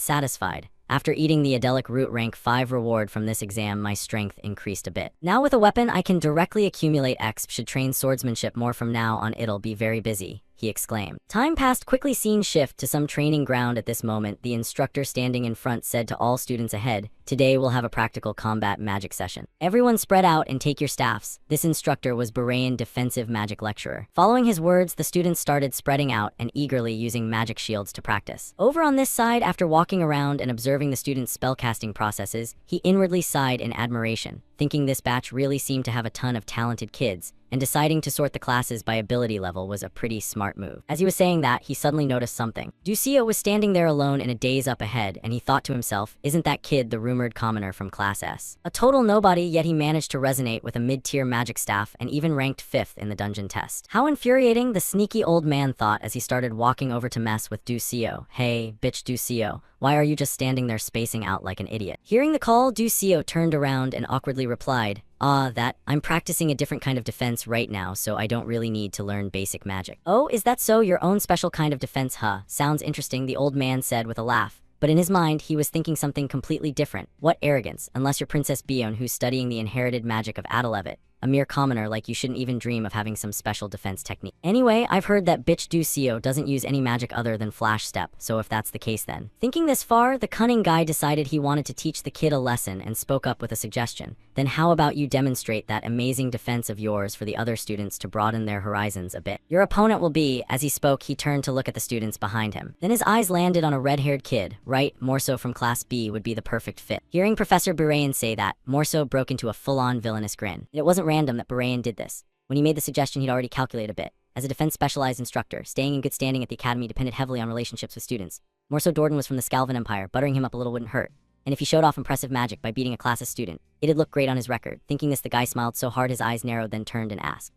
A: satisfied. After eating the Edelic root rank 5 reward from this exam, my strength increased a bit. Now with a weapon, I can directly accumulate exp. Should train swordsmanship more from now on, it'll be very busy, he exclaimed. Time passed quickly. Scene shift to some training ground. At this moment, the instructor standing in front said to all students ahead, Today we'll have a practical combat magic session. Everyone spread out and take your staffs. This instructor was Berean defensive magic lecturer. Following his words, the students started spreading out and eagerly using magic shields to practice. Over on this side, after walking around and observing the students' spellcasting processes, he inwardly sighed in admiration, thinking this batch really seemed to have a ton of talented kids, and deciding to sort the classes by ability level was a pretty smart move. As he was saying that, he suddenly noticed something. Ducio was standing there alone in a daze up ahead, and he thought to himself, isn't that kid the rumored commoner from Class S? A total nobody, yet he managed to resonate with a mid-tier magic staff and even ranked 5th in the dungeon test. How infuriating, the sneaky old man thought as he started walking over to mess with Ducio. Hey, bitch Ducio, why are you just standing there spacing out like an idiot? Hearing the call, Ducio turned around and awkwardly replied, I'm practicing a different kind of defense right now, so I don't really need to learn basic magic. Oh, is that so? Your own special kind of defense, huh? Sounds interesting, the old man said with a laugh. But in his mind, he was thinking something completely different. What arrogance, unless you're Princess Bion who's studying the inherited magic of Adelevet. A mere commoner like you shouldn't even dream of having some special defense technique. Anyway, I've heard that bitch Ducio doesn't use any magic other than flash step, so if that's the case then. Thinking this far, the cunning guy decided he wanted to teach the kid a lesson and spoke up with a suggestion. Then how about you demonstrate that amazing defense of yours for the other students to broaden their horizons a bit? Your opponent will be, as he spoke, he turned to look at the students behind him. Then his eyes landed on a red-haired kid, right? Morso from Class B would be the perfect fit. Hearing Professor Berean say that, Morso broke into a full-on villainous grin. It wasn't random that Berean did this. When he made the suggestion, he'd already calculated a bit. As a defense-specialized instructor, staying in good standing at the academy depended heavily on relationships with students. Morso Dordan was from the Scalvan Empire, buttering him up a little wouldn't hurt. And if he showed off impressive magic by beating a Class student, it'd look great on his record. Thinking this, the guy smiled so hard his eyes narrowed, then turned and asked,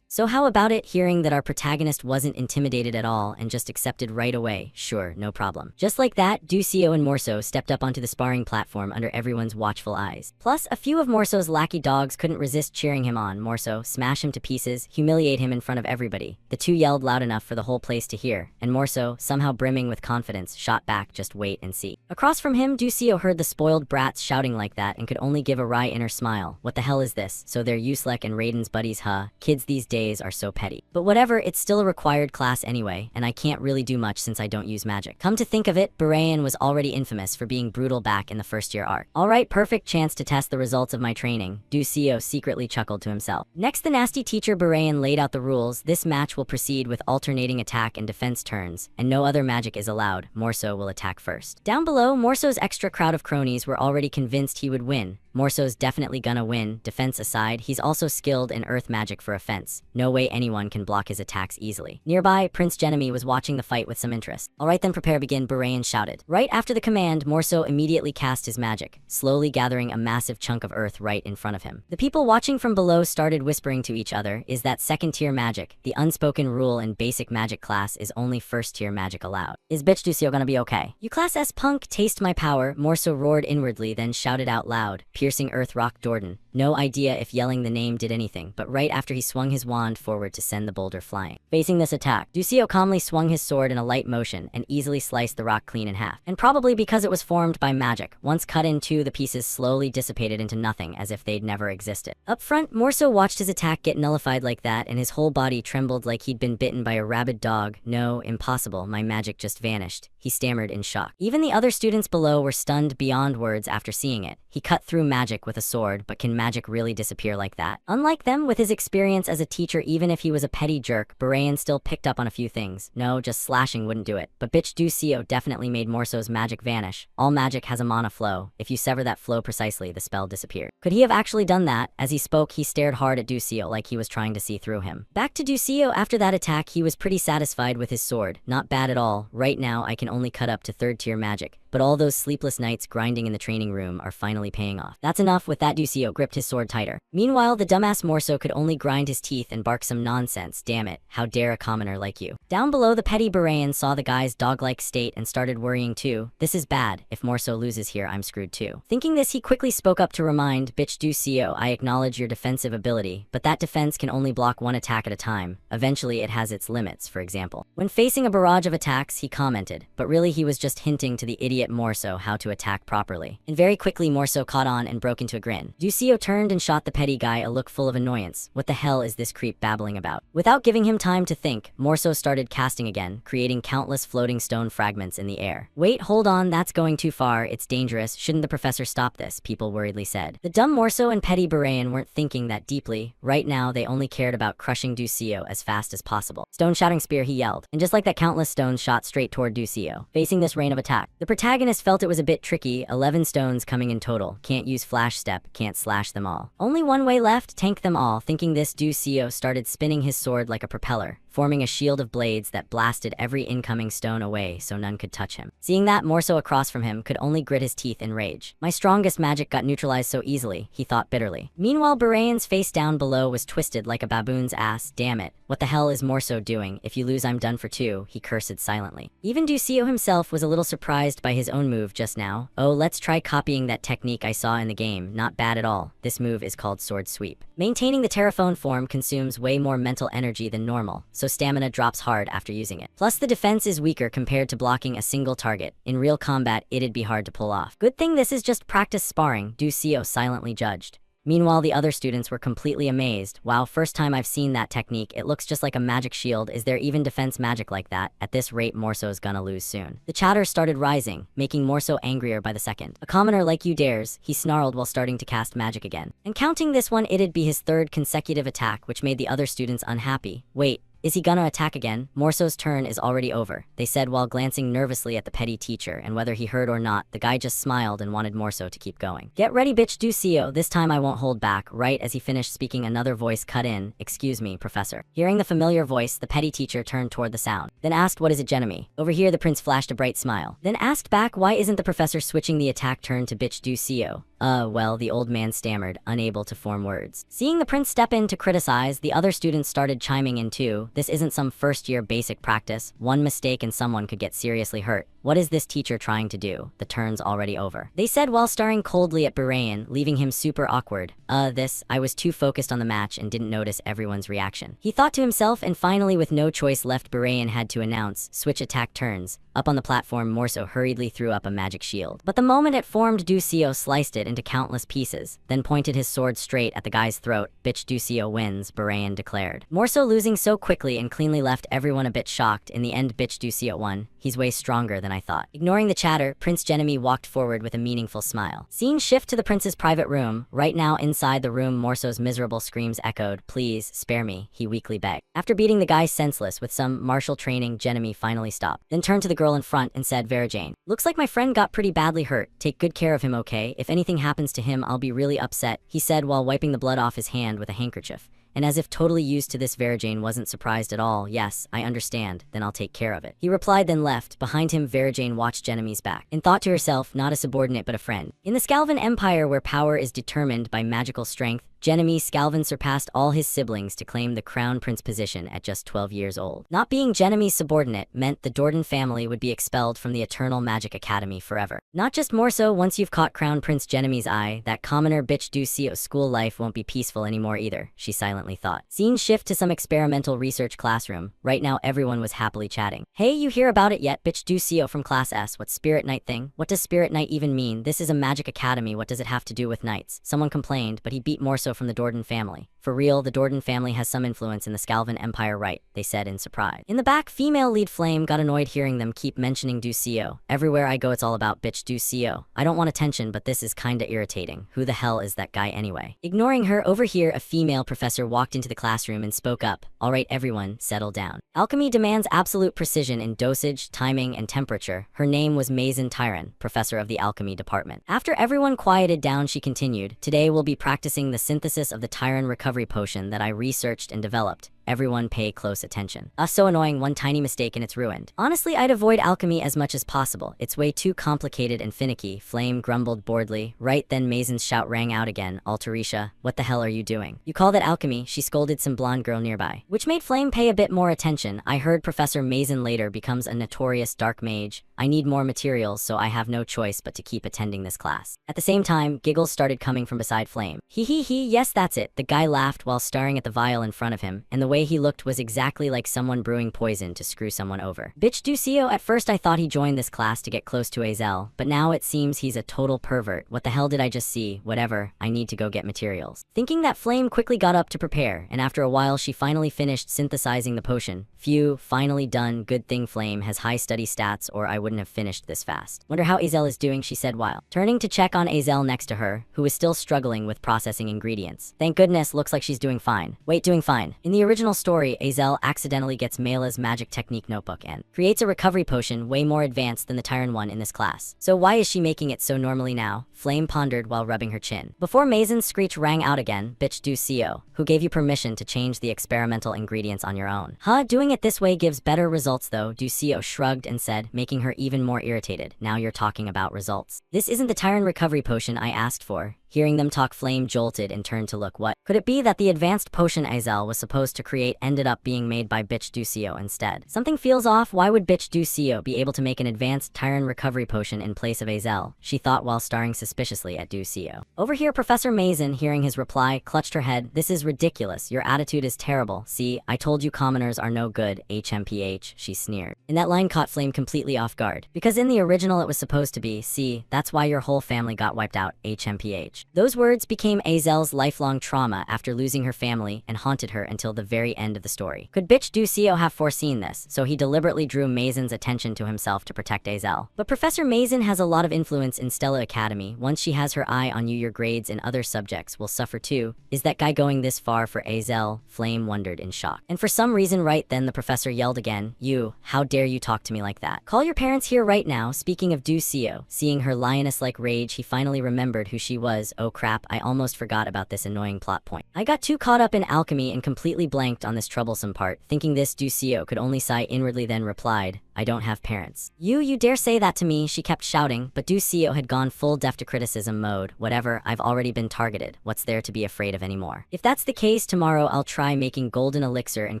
A: so how about it? Hearing that our protagonist wasn't intimidated at all and just accepted right away. Sure, no problem. Just like that, Ducio and Morso stepped up onto the sparring platform under everyone's watchful eyes. Plus, a few of Morso's lackey dogs couldn't resist cheering him on. Morso, smash him to pieces, humiliate him in front of everybody. The two yelled loud enough for the whole place to hear, and Morso, somehow brimming with confidence, shot back, just wait and see. Across from him, Ducio heard the spoiled brats shouting like that and could only give a wry inner smile. What the hell is this? So they're Uselek and Raiden's buddies, huh? Kids these days are so petty. But whatever, it's still a required class anyway, and I can't really do much since I don't use magic. Come to think of it, Berean was already infamous for being brutal back in the first year arc. Alright, perfect chance to test the results of my training, Ducio secretly chuckled to himself. Next, the nasty teacher Berean laid out the rules. This match will proceed with alternating attack and defense turns, and no other magic is allowed. Morso will attack first. Down below, Morso's extra crowd of cronies were already convinced he would win. Morso's definitely gonna win. Defense aside, he's also skilled in earth magic for offense. No way anyone can block his attacks easily. Nearby, Prince Genemi was watching the fight with some interest. Alright then, prepare, begin, Berean shouted. Right after the command, Morso immediately cast his magic, slowly gathering a massive chunk of earth right in front of him. The people watching from below started whispering to each other, is that second-tier magic? The unspoken rule in basic magic class is only first-tier magic allowed. Is bitch Ducio gonna be okay? You Class S punk, taste my power, Morso roared inwardly, then shouted out loud, piercing earth rock Dordan. No idea if yelling the name did anything, but right after he swung his wand forward to send the boulder flying. Facing this attack, Ducio calmly swung his sword in a light motion and easily sliced the rock clean in half. And probably because it was formed by magic, once cut in two, the pieces slowly dissipated into nothing as if they'd never existed. Up front, Morso watched his attack get nullified like that, and his whole body trembled like he'd been bitten by a rabid dog. No, impossible, my magic just vanished, he stammered in shock. Even the other students below were stunned beyond words after seeing it. He cut through magic with a sword, but can magic really disappear like that? Unlike them, with his experience as a teacher, even if he was a petty jerk, Berean still picked up on a few things. No, just slashing wouldn't do it. But bitch Ducio definitely made Morso's magic vanish. All magic has a mana flow. If you sever that flow precisely, the spell disappeared. Could he have actually done that? As he spoke, he stared hard at Ducio like he was trying to see through him. Back to Ducio, after that attack, he was pretty satisfied with his sword. Not bad at all. Right now, I can only cut up to third-tier magic. But all those sleepless nights grinding in the training room are finally paying off. That's enough. With that, Ducio gripped his sword tighter. Meanwhile, the dumbass Morso could only grind his teeth and bark some nonsense. Damn it, how dare a commoner like you. Down below, the petty Berean saw the guy's dog-like state and started worrying too. This is bad. If Morso loses here, I'm screwed too. Thinking this, he quickly spoke up to remind, bitch Ducio, I acknowledge your defensive ability, but that defense can only block one attack at a time. Eventually, it has its limits, for example. When facing a barrage of attacks, he commented, but really he was just hinting to the idiot idiot Morso how to attack properly. And very quickly Morso caught on and broke into a grin. Ducio turned and shot the petty guy a look full of annoyance. What the hell is this creep babbling about? Without giving him time to think, Morso started casting again, creating countless floating stone fragments in the air. Wait, hold on, that's going too far, it's dangerous, shouldn't the professor stop this? People worriedly said. The dumb Morso and petty Barayan weren't thinking that deeply. Right now, they only cared about crushing Ducio as fast as possible. Stone shouting spear, he yelled, and just like that, countless stones shot straight toward Ducio, facing this rain of attack. The protagonist felt it was a bit tricky, 11 stones coming in total, can't use flash step, can't slash them all. Only one way left, tank them all. Thinking this, Ducio started spinning his sword like a propeller, forming a shield of blades that blasted every incoming stone away so none could touch him. Seeing that, Morso across from him could only grit his teeth in rage. My strongest magic got neutralized so easily, he thought bitterly. Meanwhile, Barayan's face down below was twisted like a baboon's ass. Damn it, what the hell is Morso doing? If you lose, I'm done for two, he cursed silently. Even Ducio himself was a little surprised by his own move just now. Oh, let's try copying that technique I saw in the game. Not bad at all. This move is called sword sweep. Maintaining the Terraphone form consumes way more mental energy than normal, so stamina drops hard after using it. Plus the defense is weaker compared to blocking a single target. In real combat, it'd be hard to pull off. Good thing this is just practice sparring, Ducio silently judged. Meanwhile, the other students were completely amazed. Wow, first time I've seen that technique. It looks just like a magic shield. Is there even defense magic like that? At this rate, Morso's gonna lose soon. The chatter started rising, making Morso angrier by the second. A commoner like you dares, he snarled while starting to cast magic again. And counting this one, it'd be his third consecutive attack, which made the other students unhappy. Wait, is he gonna attack again? Morso's turn is already over, they said while glancing nervously at the petty teacher, and whether he heard or not, the guy just smiled and wanted Morso to keep going. Get ready, bitch, Ducio, this time I won't hold back. Right as he finished speaking, another voice cut in. Excuse me, professor. Hearing the familiar voice, the petty teacher turned toward the sound, then asked, what is it, Genemy? Over here, the prince flashed a bright smile, then asked back, why isn't the professor switching the attack turn to bitch Ducio? Well, the old man stammered, unable to form words. Seeing the prince step in to criticize, the other students started chiming in too. This isn't some first-year basic practice. One mistake and someone could get seriously hurt. What is this teacher trying to do? The turn's already over, they said while staring coldly at Barayan, leaving him super awkward. I was too focused on the match and didn't notice everyone's reaction, he thought to himself, and finally with no choice left, Barayan had to announce, switch attack turns. Up on the platform, Morso hurriedly threw up a magic shield. But the moment it formed, Ducio sliced it into countless pieces, then pointed his sword straight at the guy's throat. Bitch Ducio wins, Barayan declared. Morso losing so quickly and cleanly left everyone a bit shocked. In the end, bitch Ducio won. He's way stronger than I thought. Ignoring the chatter, Prince Genemy walked forward with a meaningful smile. Scene shift to the prince's private room. Right now, inside the room, Morso's miserable screams echoed. Please, spare me, he weakly begged. After beating the guy senseless with some martial training, Genemy finally stopped, then turned to the girl in front and said, Verajane, looks like my friend got pretty badly hurt. Take good care of him, okay? If anything happens to him, I'll be really upset, he said while wiping the blood off his hand with a handkerchief. And as if totally used to this, Verajane wasn't surprised at all. Yes, I understand, then I'll take care of it, he replied, then left. Behind him, Verajane watched Genemy's back, and thought to herself, not a subordinate but a friend. In the Scalvan Empire, where power is determined by magical strength, Genemy Scalvan surpassed all his siblings to claim the crown prince position at just 12 years old. Not being Genemy's subordinate meant the Dordan family would be expelled from the Eternal Magic Academy forever. Not just Morso, once you've caught Crown Prince Genemy's eye, that commoner bitch Ducio school life won't be peaceful anymore either, she silently thought. Scene shift to some experimental research classroom. Right now everyone was happily chatting. Hey, you hear about it yet, bitch Ducio from class S? What Spirit Knight thing? What does Spirit Knight even mean? This is a magic academy, what does it have to do with knights? Someone complained, but he beat Morso from the Dordan family. For real, the Dordan family has some influence in the Scalvan Empire, right? They said in surprise. In the back, female lead Flame got annoyed hearing them keep mentioning Ducio. Everywhere I go, it's all about bitch Ducio. I don't want attention, but this is kinda irritating. Who the hell is that guy anyway? Ignoring her, over here, a female professor walked into the classroom and spoke up. Alright everyone, settle down. Alchemy demands absolute precision in dosage, timing, and temperature. Her name was Mazen Tyron, professor of the alchemy department. After everyone quieted down, she continued, today we'll be practicing the synthesis of the Tyron recovery potion that I researched and developed. Everyone pay close attention. So annoying, one tiny mistake and it's ruined. Honestly, I'd avoid alchemy as much as possible. It's way too complicated and finicky, Flame grumbled boredly. Right then Mazen's shout rang out again. Altarisha, what the hell are you doing? You call that alchemy? She scolded some blonde girl nearby, which made Flame pay a bit more attention. I heard Professor Mazen later becomes a notorious dark mage. I need more materials, so I have no choice but to keep attending this class. At the same time, giggles started coming from beside Flame. He, yes, that's it. The guy laughed while staring at the vial in front of him, and the way way he looked was exactly like someone brewing poison to screw someone over. Bitch Ducio, at first I thought he joined this class to get close to Azel, but now it seems he's a total pervert. What the hell did I just see? Whatever, I need to go get materials. Thinking that, Flame quickly got up to prepare, and after a while she finally finished synthesizing the potion. Phew, finally done. Good thing Flame has high study stats or I wouldn't have finished this fast. Wonder how Azel is doing, she said while turning to check on Azel next to her, who was still struggling with processing ingredients. Thank goodness, looks like she's doing fine. Wait, doing fine. In the original story, Azel accidentally gets Mela's magic technique notebook and creates a recovery potion way more advanced than the Tyran one in this class. So why is she making it so normally now? Flame pondered while rubbing her chin. Before Maizen's screech rang out again, bitch Ducio, who gave you permission to change the experimental ingredients on your own? Huh, doing it this way gives better results though, Ducio shrugged and said, making her even more irritated. Now you're talking about results. This isn't the Tyran recovery potion I asked for. Hearing them talk, Flame jolted and turned to look. What? Could it be that the advanced potion Azel was supposed to create ended up being made by bitch Ducio instead? Something feels off. Why would bitch Ducio be able to make an advanced Tyran recovery potion in place of Azel? She thought while staring suspiciously at Ducio. Over here, Professor Maizen, hearing his reply, clutched her head. This is ridiculous. Your attitude is terrible. See, I told you commoners are no good, HMPH, she sneered. And that line caught Flame completely off guard. Because in the original it was supposed to be, see, that's why your whole family got wiped out, HMPH. Those words became Azel's lifelong trauma after losing her family and haunted her until the very end of the story. Could bitch Ducio have foreseen this, so he deliberately drew Maizen's attention to himself to protect Azel? But Professor Maizen has a lot of influence in Stella Academy. Once she has her eye on you, your grades in other subjects will suffer too. Is that guy going this far for Azel? Flame wondered in shock. And for some reason right then the professor yelled again, you, how dare you talk to me like that? Call your parents here right now. Speaking of Ducio, seeing her lioness-like rage, he finally remembered who she was. Oh crap, I almost forgot about this annoying plot point. I got too caught up in alchemy and completely blanked on this troublesome part. Thinking this, Ducio could only sigh inwardly, then replied, I don't have parents. You dare say that to me, she kept shouting, but Ducio had gone full deaf to criticism mode. Whatever, I've already been targeted. What's there to be afraid of anymore? If that's the case, tomorrow I'll try making golden elixir and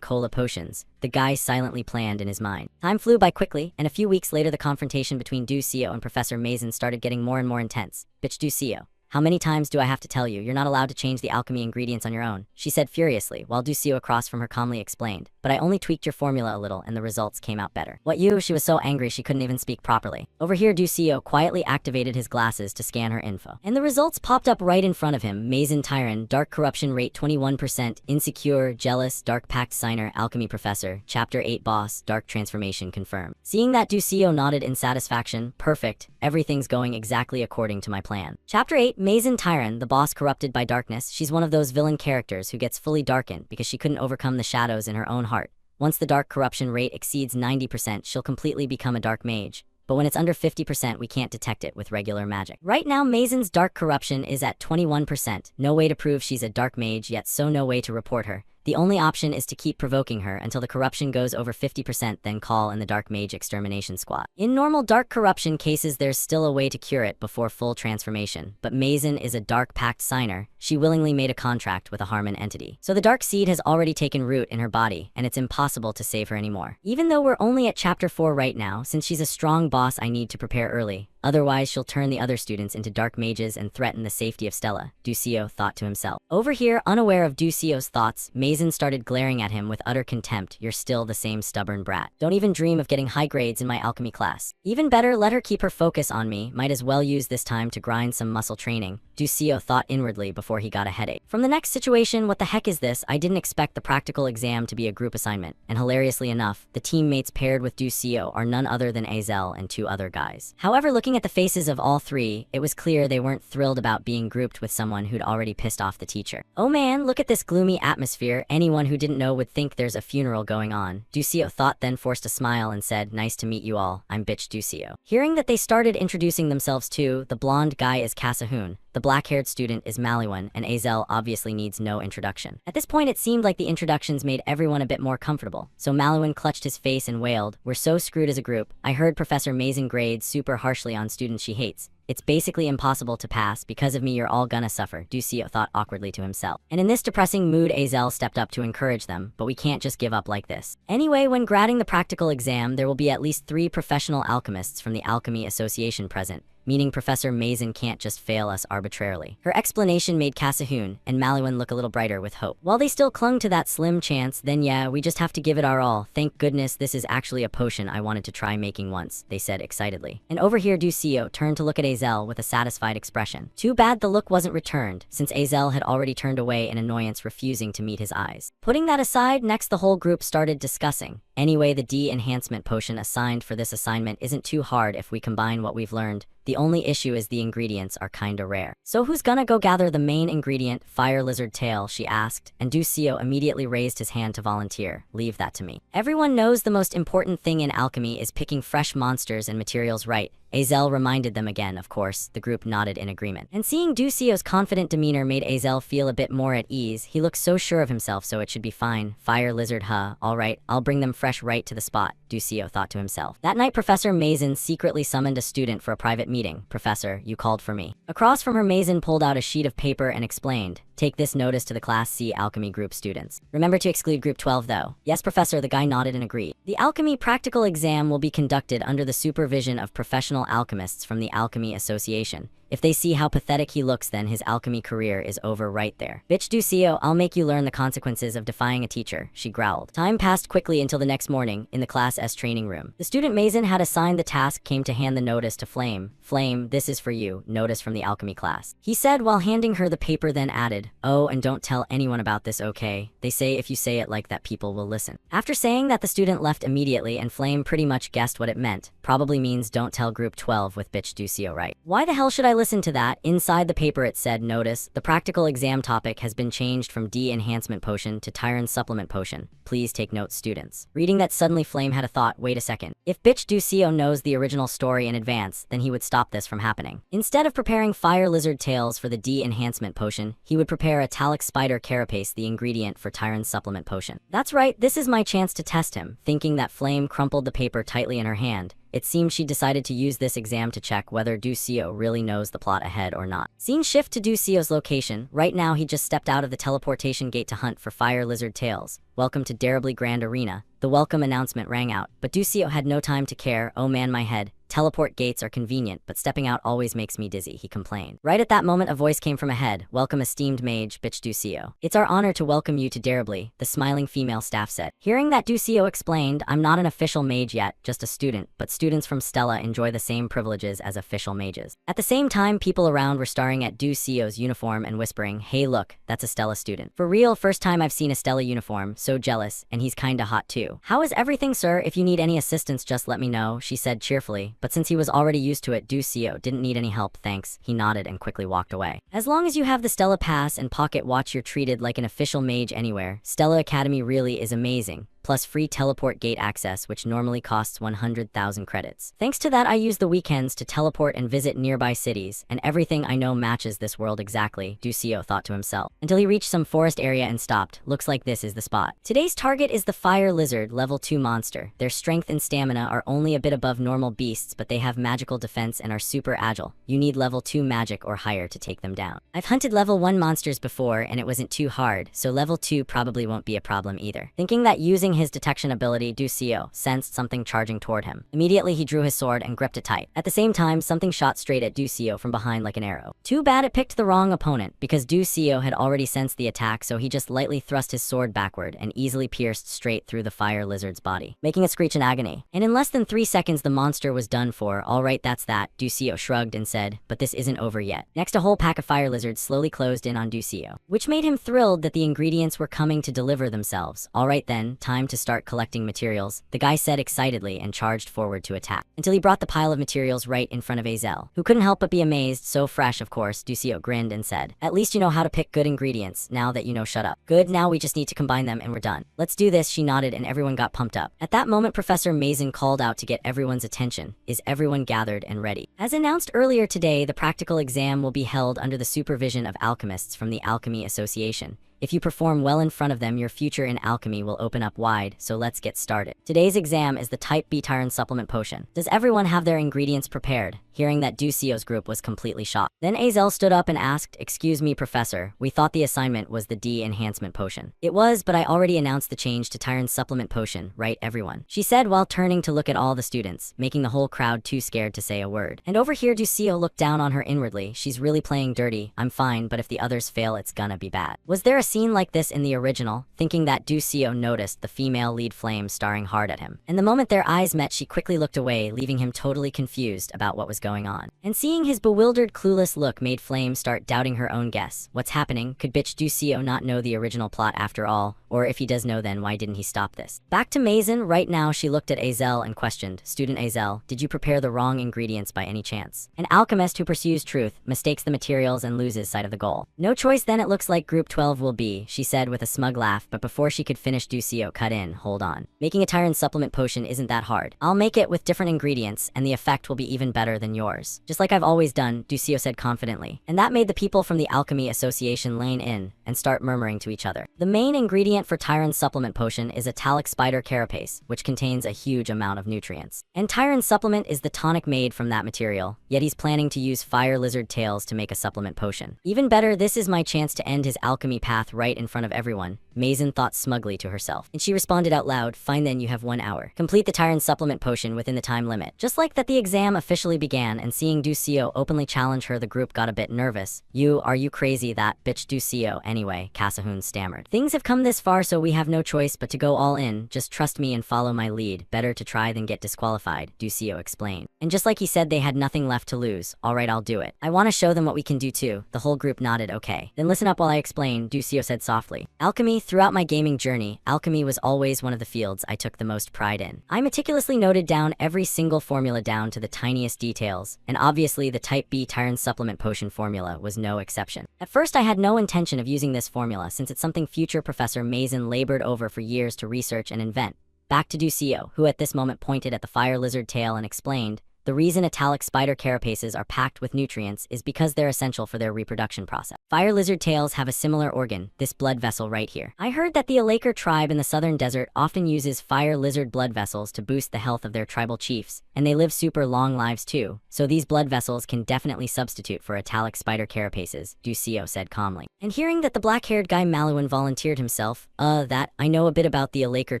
A: cola potions, the guy silently planned in his mind. Time flew by quickly, and a few weeks later the confrontation between Ducio and Professor Maizen started getting more and more intense. Bitch Ducio, how many times do I have to tell you, you're not allowed to change the alchemy ingredients on your own, she said furiously, while Ducio across from her calmly explained. But I only tweaked your formula a little and the results came out better. What you? She was so angry she couldn't even speak properly. Over here, Ducio quietly activated his glasses to scan her info. And the results popped up right in front of him. Maizen Tyran, dark corruption rate 21%, insecure, jealous, dark pact signer, alchemy professor, chapter 8 boss, dark transformation confirmed. Seeing that, Ducio nodded in satisfaction. Perfect, everything's going exactly according to my plan. Chapter 8, Maizen Tyran, the boss corrupted by darkness. She's one of those villain characters who gets fully darkened because she couldn't overcome the shadows in her own heart. Once the dark corruption rate exceeds 90%, she'll completely become a dark mage. But when it's under 50%, we can't detect it with regular magic. Right now, Maizen's dark corruption is at 21%. No way to prove she's a dark mage yet, so no way to report her. The only option is to keep provoking her until the corruption goes over 50%, then call in the Dark Mage Extermination Squad. In normal dark corruption cases, there's still a way to cure it before full transformation, but Maizen is a Dark Pact signer. She willingly made a contract with a Harmon entity. So the Dark Seed has already taken root in her body, and it's impossible to save her anymore. Even though we're only at Chapter 4 right now, since she's a strong boss, I need to prepare early. Otherwise, she'll turn the other students into dark mages and threaten the safety of Stella, Ducio thought to himself. Over here, unaware of Ducio's thoughts, Maizen started glaring at him with utter contempt. You're still the same stubborn brat. Don't even dream of getting high grades in my alchemy class. Even better, let her keep her focus on me. Might as well use this time to grind some muscle training, Ducio thought inwardly before he got a headache. From the next situation, what the heck is this? I didn't expect the practical exam to be a group assignment. And hilariously enough, the teammates paired with Ducio are none other than Azel and two other guys. However, looking at the faces of all three, it was clear they weren't thrilled about being grouped with someone who'd already pissed off the teacher. Oh man, look at this gloomy atmosphere. Anyone who didn't know would think there's a funeral going on, Ducio thought, then forced a smile and said, nice to meet you all, I'm bitch Ducio. Hearing that they started introducing themselves too, the blonde guy is Kasahun, the black-haired student is Maliwan, and Azel obviously needs no introduction. At this point, it seemed like the introductions made everyone a bit more comfortable, so Maliwan clutched his face and wailed, we're so screwed as a group. I heard Professor Maizen grades super harshly on students she hates. It's basically impossible to pass. Because of me, you're all gonna suffer, Ducio thought awkwardly to himself. And in this depressing mood, Azel stepped up to encourage them, but we can't just give up like this. Anyway, when grading the practical exam, there will be at least 3 professional alchemists from the Alchemy Association present, meaning Professor Mazin can't just fail us arbitrarily. Her explanation made Kasahun and Maluan look a little brighter with hope. While they still clung to that slim chance, then yeah, we just have to give it our all. Thank goodness this is actually a potion I wanted to try making once, they said excitedly. And over here Ducio turned to look at Azel with a satisfied expression. Too bad the look wasn't returned, since Azel had already turned away in annoyance, refusing to meet his eyes. Putting that aside, next the whole group started discussing. Anyway, the D enhancement potion assigned for this assignment isn't too hard if we combine what we've learned. The only issue is the ingredients are kinda rare. So who's gonna go gather the main ingredient, fire lizard tail, she asked, and Ducio immediately raised his hand to volunteer. Leave that to me. Everyone knows the most important thing in alchemy is picking fresh monsters and materials right. Azel reminded them again, of course. The group nodded in agreement. And seeing Ducio's confident demeanor made Azel feel a bit more at ease. He looked so sure of himself, so it should be fine. Fire lizard, huh? Alright, I'll bring them fresh right to the spot, Ducio thought to himself. That night, Professor Mazin secretly summoned a student for a private meeting. Professor, you called for me. Across from her, Mazin pulled out a sheet of paper and explained. Take this notice to the Class C Alchemy Group students. Remember to exclude Group 12 though. Yes, Professor, the guy nodded and agreed. The Alchemy Practical Exam will be conducted under the supervision of professional alchemists from the Alchemy Association. If they see how pathetic he looks, then his alchemy career is over right there. Bitch Ducio, I'll make you learn the consequences of defying a teacher, she growled. Time passed quickly until the next morning, in the Class S training room. The student Mazin had assigned the task came to hand the notice to Flame. Flame, this is for you, notice from the alchemy class. He said while handing her the paper, then added, oh, and don't tell anyone about this, okay? They say if you say it like that, people will listen. After saying that, the student left immediately, and Flame pretty much guessed what it meant. Probably means don't tell Group 12 with bitch Ducio, right? Why the hell should I listen to that? Inside the paper it said, notice, the practical exam topic has been changed from D enhancement potion to Tyron supplement potion. Please take note, students. Reading that, suddenly Flame had a thought. Wait a second. If bitch Ducio knows the original story in advance, then he would stop this from happening. Instead of preparing fire lizard tails for the D enhancement potion, he would prepare a Talic spider carapace, the ingredient for Tyron supplement potion. That's right, this is my chance to test him. Thinking that, Flame crumpled the paper tightly in her hand. It seemed she decided to use this exam to check whether Ducio really knows the plot ahead or not. Scene shift to Ducio's location. Right now he just stepped out of the teleportation gate to hunt for fire lizard tails. Welcome to Darably Grand Arena. The welcome announcement rang out, but Ducio had no time to care. Oh man, my head. Teleport gates are convenient, but stepping out always makes me dizzy, he complained. Right at that moment, a voice came from ahead. Welcome, esteemed mage, bitch Ducio. It's our honor to welcome you to Darably, the smiling female staff said. Hearing that, Ducio explained, I'm not an official mage yet, just a student, but students from Stella enjoy the same privileges as official mages. At the same time, people around were staring at Ducio's uniform and whispering, hey look, that's a Stella student. For real, first time I've seen a Stella uniform, so jealous, and he's kinda hot too. How is everything, sir? If you need any assistance, just let me know, she said cheerfully. But since he was already used to it, Ducio didn't need any help, thanks. He nodded and quickly walked away. As long as you have the Stella Pass and pocket watch, you're treated like an official mage anywhere. Stella Academy really is amazing. Plus free teleport gate access, which normally costs 100,000 credits. Thanks to that, I use the weekends to teleport and visit nearby cities, and everything I know matches this world exactly, Ducio thought to himself. Until he reached some forest area and stopped. Looks like this is the spot. Today's target is the Fire Lizard, level 2 monster. Their strength and stamina are only a bit above normal beasts, but they have magical defense and are super agile. You need level 2 magic or higher to take them down. I've hunted level 1 monsters before, and it wasn't too hard, so level 2 probably won't be a problem either. Thinking that using his detection ability, Ducio sensed something charging toward him. Immediately he drew his sword and gripped it tight. At the same time, something shot straight at Ducio from behind like an arrow. Too bad it picked the wrong opponent, because Ducio had already sensed the attack, so he just lightly thrust his sword backward and easily pierced straight through the fire lizard's body, making it screech in agony. And in less than 3 seconds the monster was done for. Alright, that's that, Ducio shrugged and said, but this isn't over yet. Next, a whole pack of fire lizards slowly closed in on Ducio, which made him thrilled that the ingredients were coming to deliver themselves. Alright then, time to start collecting materials, the guy said excitedly and charged forward to attack, until he brought the pile of materials right in front of Azel, who couldn't help but be amazed. So fresh, of course, Ducio grinned and said, at least you know how to pick good ingredients, now that you know. Shut up. Good, now we just need to combine them and we're done. Let's do this, she nodded, and everyone got pumped up. At that moment, Professor Mazin called out to get everyone's attention. Is everyone gathered and ready? As announced earlier today, the practical exam will be held under the supervision of alchemists from the Alchemy Association. If you perform well in front of them, your future in alchemy will open up wide, so let's get started. Today's exam is the Type B Tyrant Supplement Potion. Does everyone have their ingredients prepared? Hearing that Ducio's group was completely shocked. Then Azel stood up and asked, "Excuse me, Professor, we thought the assignment was the D Enhancement Potion." "It was, but I already announced the change to Tyrant Supplement Potion, right everyone?" she said while turning to look at all the students, making the whole crowd too scared to say a word. And over here Ducio looked down on her inwardly. She's really playing dirty. I'm fine, but if the others fail, it's gonna be bad. Was there a scene like this in the original? Thinking that, Ducio noticed the female lead Flame staring hard at him. And the moment their eyes met, she quickly looked away, leaving him totally confused about what was going on. And seeing his bewildered, clueless look made Flame start doubting her own guess. What's happening? Could bitch Ducio not know the original plot after all? Or if he does know, then why didn't he stop this? Back to Mazen. Right now she looked at Azel and questioned, "Student Azel, did you prepare the wrong ingredients by any chance?" An alchemist who pursues truth, mistakes the materials, and loses sight of the goal. "No choice then, it looks like Group 12 will be," she said with a smug laugh, but before she could finish, Ducio cut in, "Hold on. Making a Tyrant Supplement Potion isn't that hard. I'll make it with different ingredients, and the effect will be even better than yours. Just like I've always done," Ducio said confidently. And that made the people from the Alchemy Association lane in and start murmuring to each other. The main ingredient for Tyrant Supplement Potion is Italic Spider Carapace, which contains a huge amount of nutrients. And Tyrant Supplement is the tonic made from that material, yet he's planning to use fire lizard tails to make a supplement potion. Even better, this is my chance to end his alchemy path right in front of everyone, Mazen thought smugly to herself. And she responded out loud, "Fine then, you have 1 hour. Complete the Tyrant Supplement Potion within the time limit." Just like that, the exam officially began, and seeing Ducio openly challenge her, the group got a bit nervous. Are you crazy? That bitch Ducio anyway," Kasahun stammered. "Things have come this far, so we have no choice but to go all in. Just trust me and follow my lead. Better to try than get disqualified," Ducio explained. And just like he said, they had nothing left to lose. "Alright, I'll do it. I want to show them what we can do too." The whole group nodded. "Okay. Then listen up while I explain," Ducio said softly. "Alchemy. Throughout my gaming journey, alchemy was always one of the fields I took the most pride in. I meticulously noted down every single formula down to the tiniest details, and obviously the Type B Tyrant Supplement Potion formula was no exception. At first I had no intention of using this formula since it's something future Professor Mazen labored over for years to research and invent." Back to Ducio, who at this moment pointed at the fire lizard tail and explained, "The reason Italic Spider Carapaces are packed with nutrients is because they're essential for their reproduction process. Fire lizard tails have a similar organ, this blood vessel right here. I heard that the Alaker tribe in the southern desert often uses fire lizard blood vessels to boost the health of their tribal chiefs, and they live super long lives too, so these blood vessels can definitely substitute for Italic Spider Carapaces," Ducio said calmly. And hearing that the black-haired guy Malouin volunteered himself, that, I know a bit about the Alaker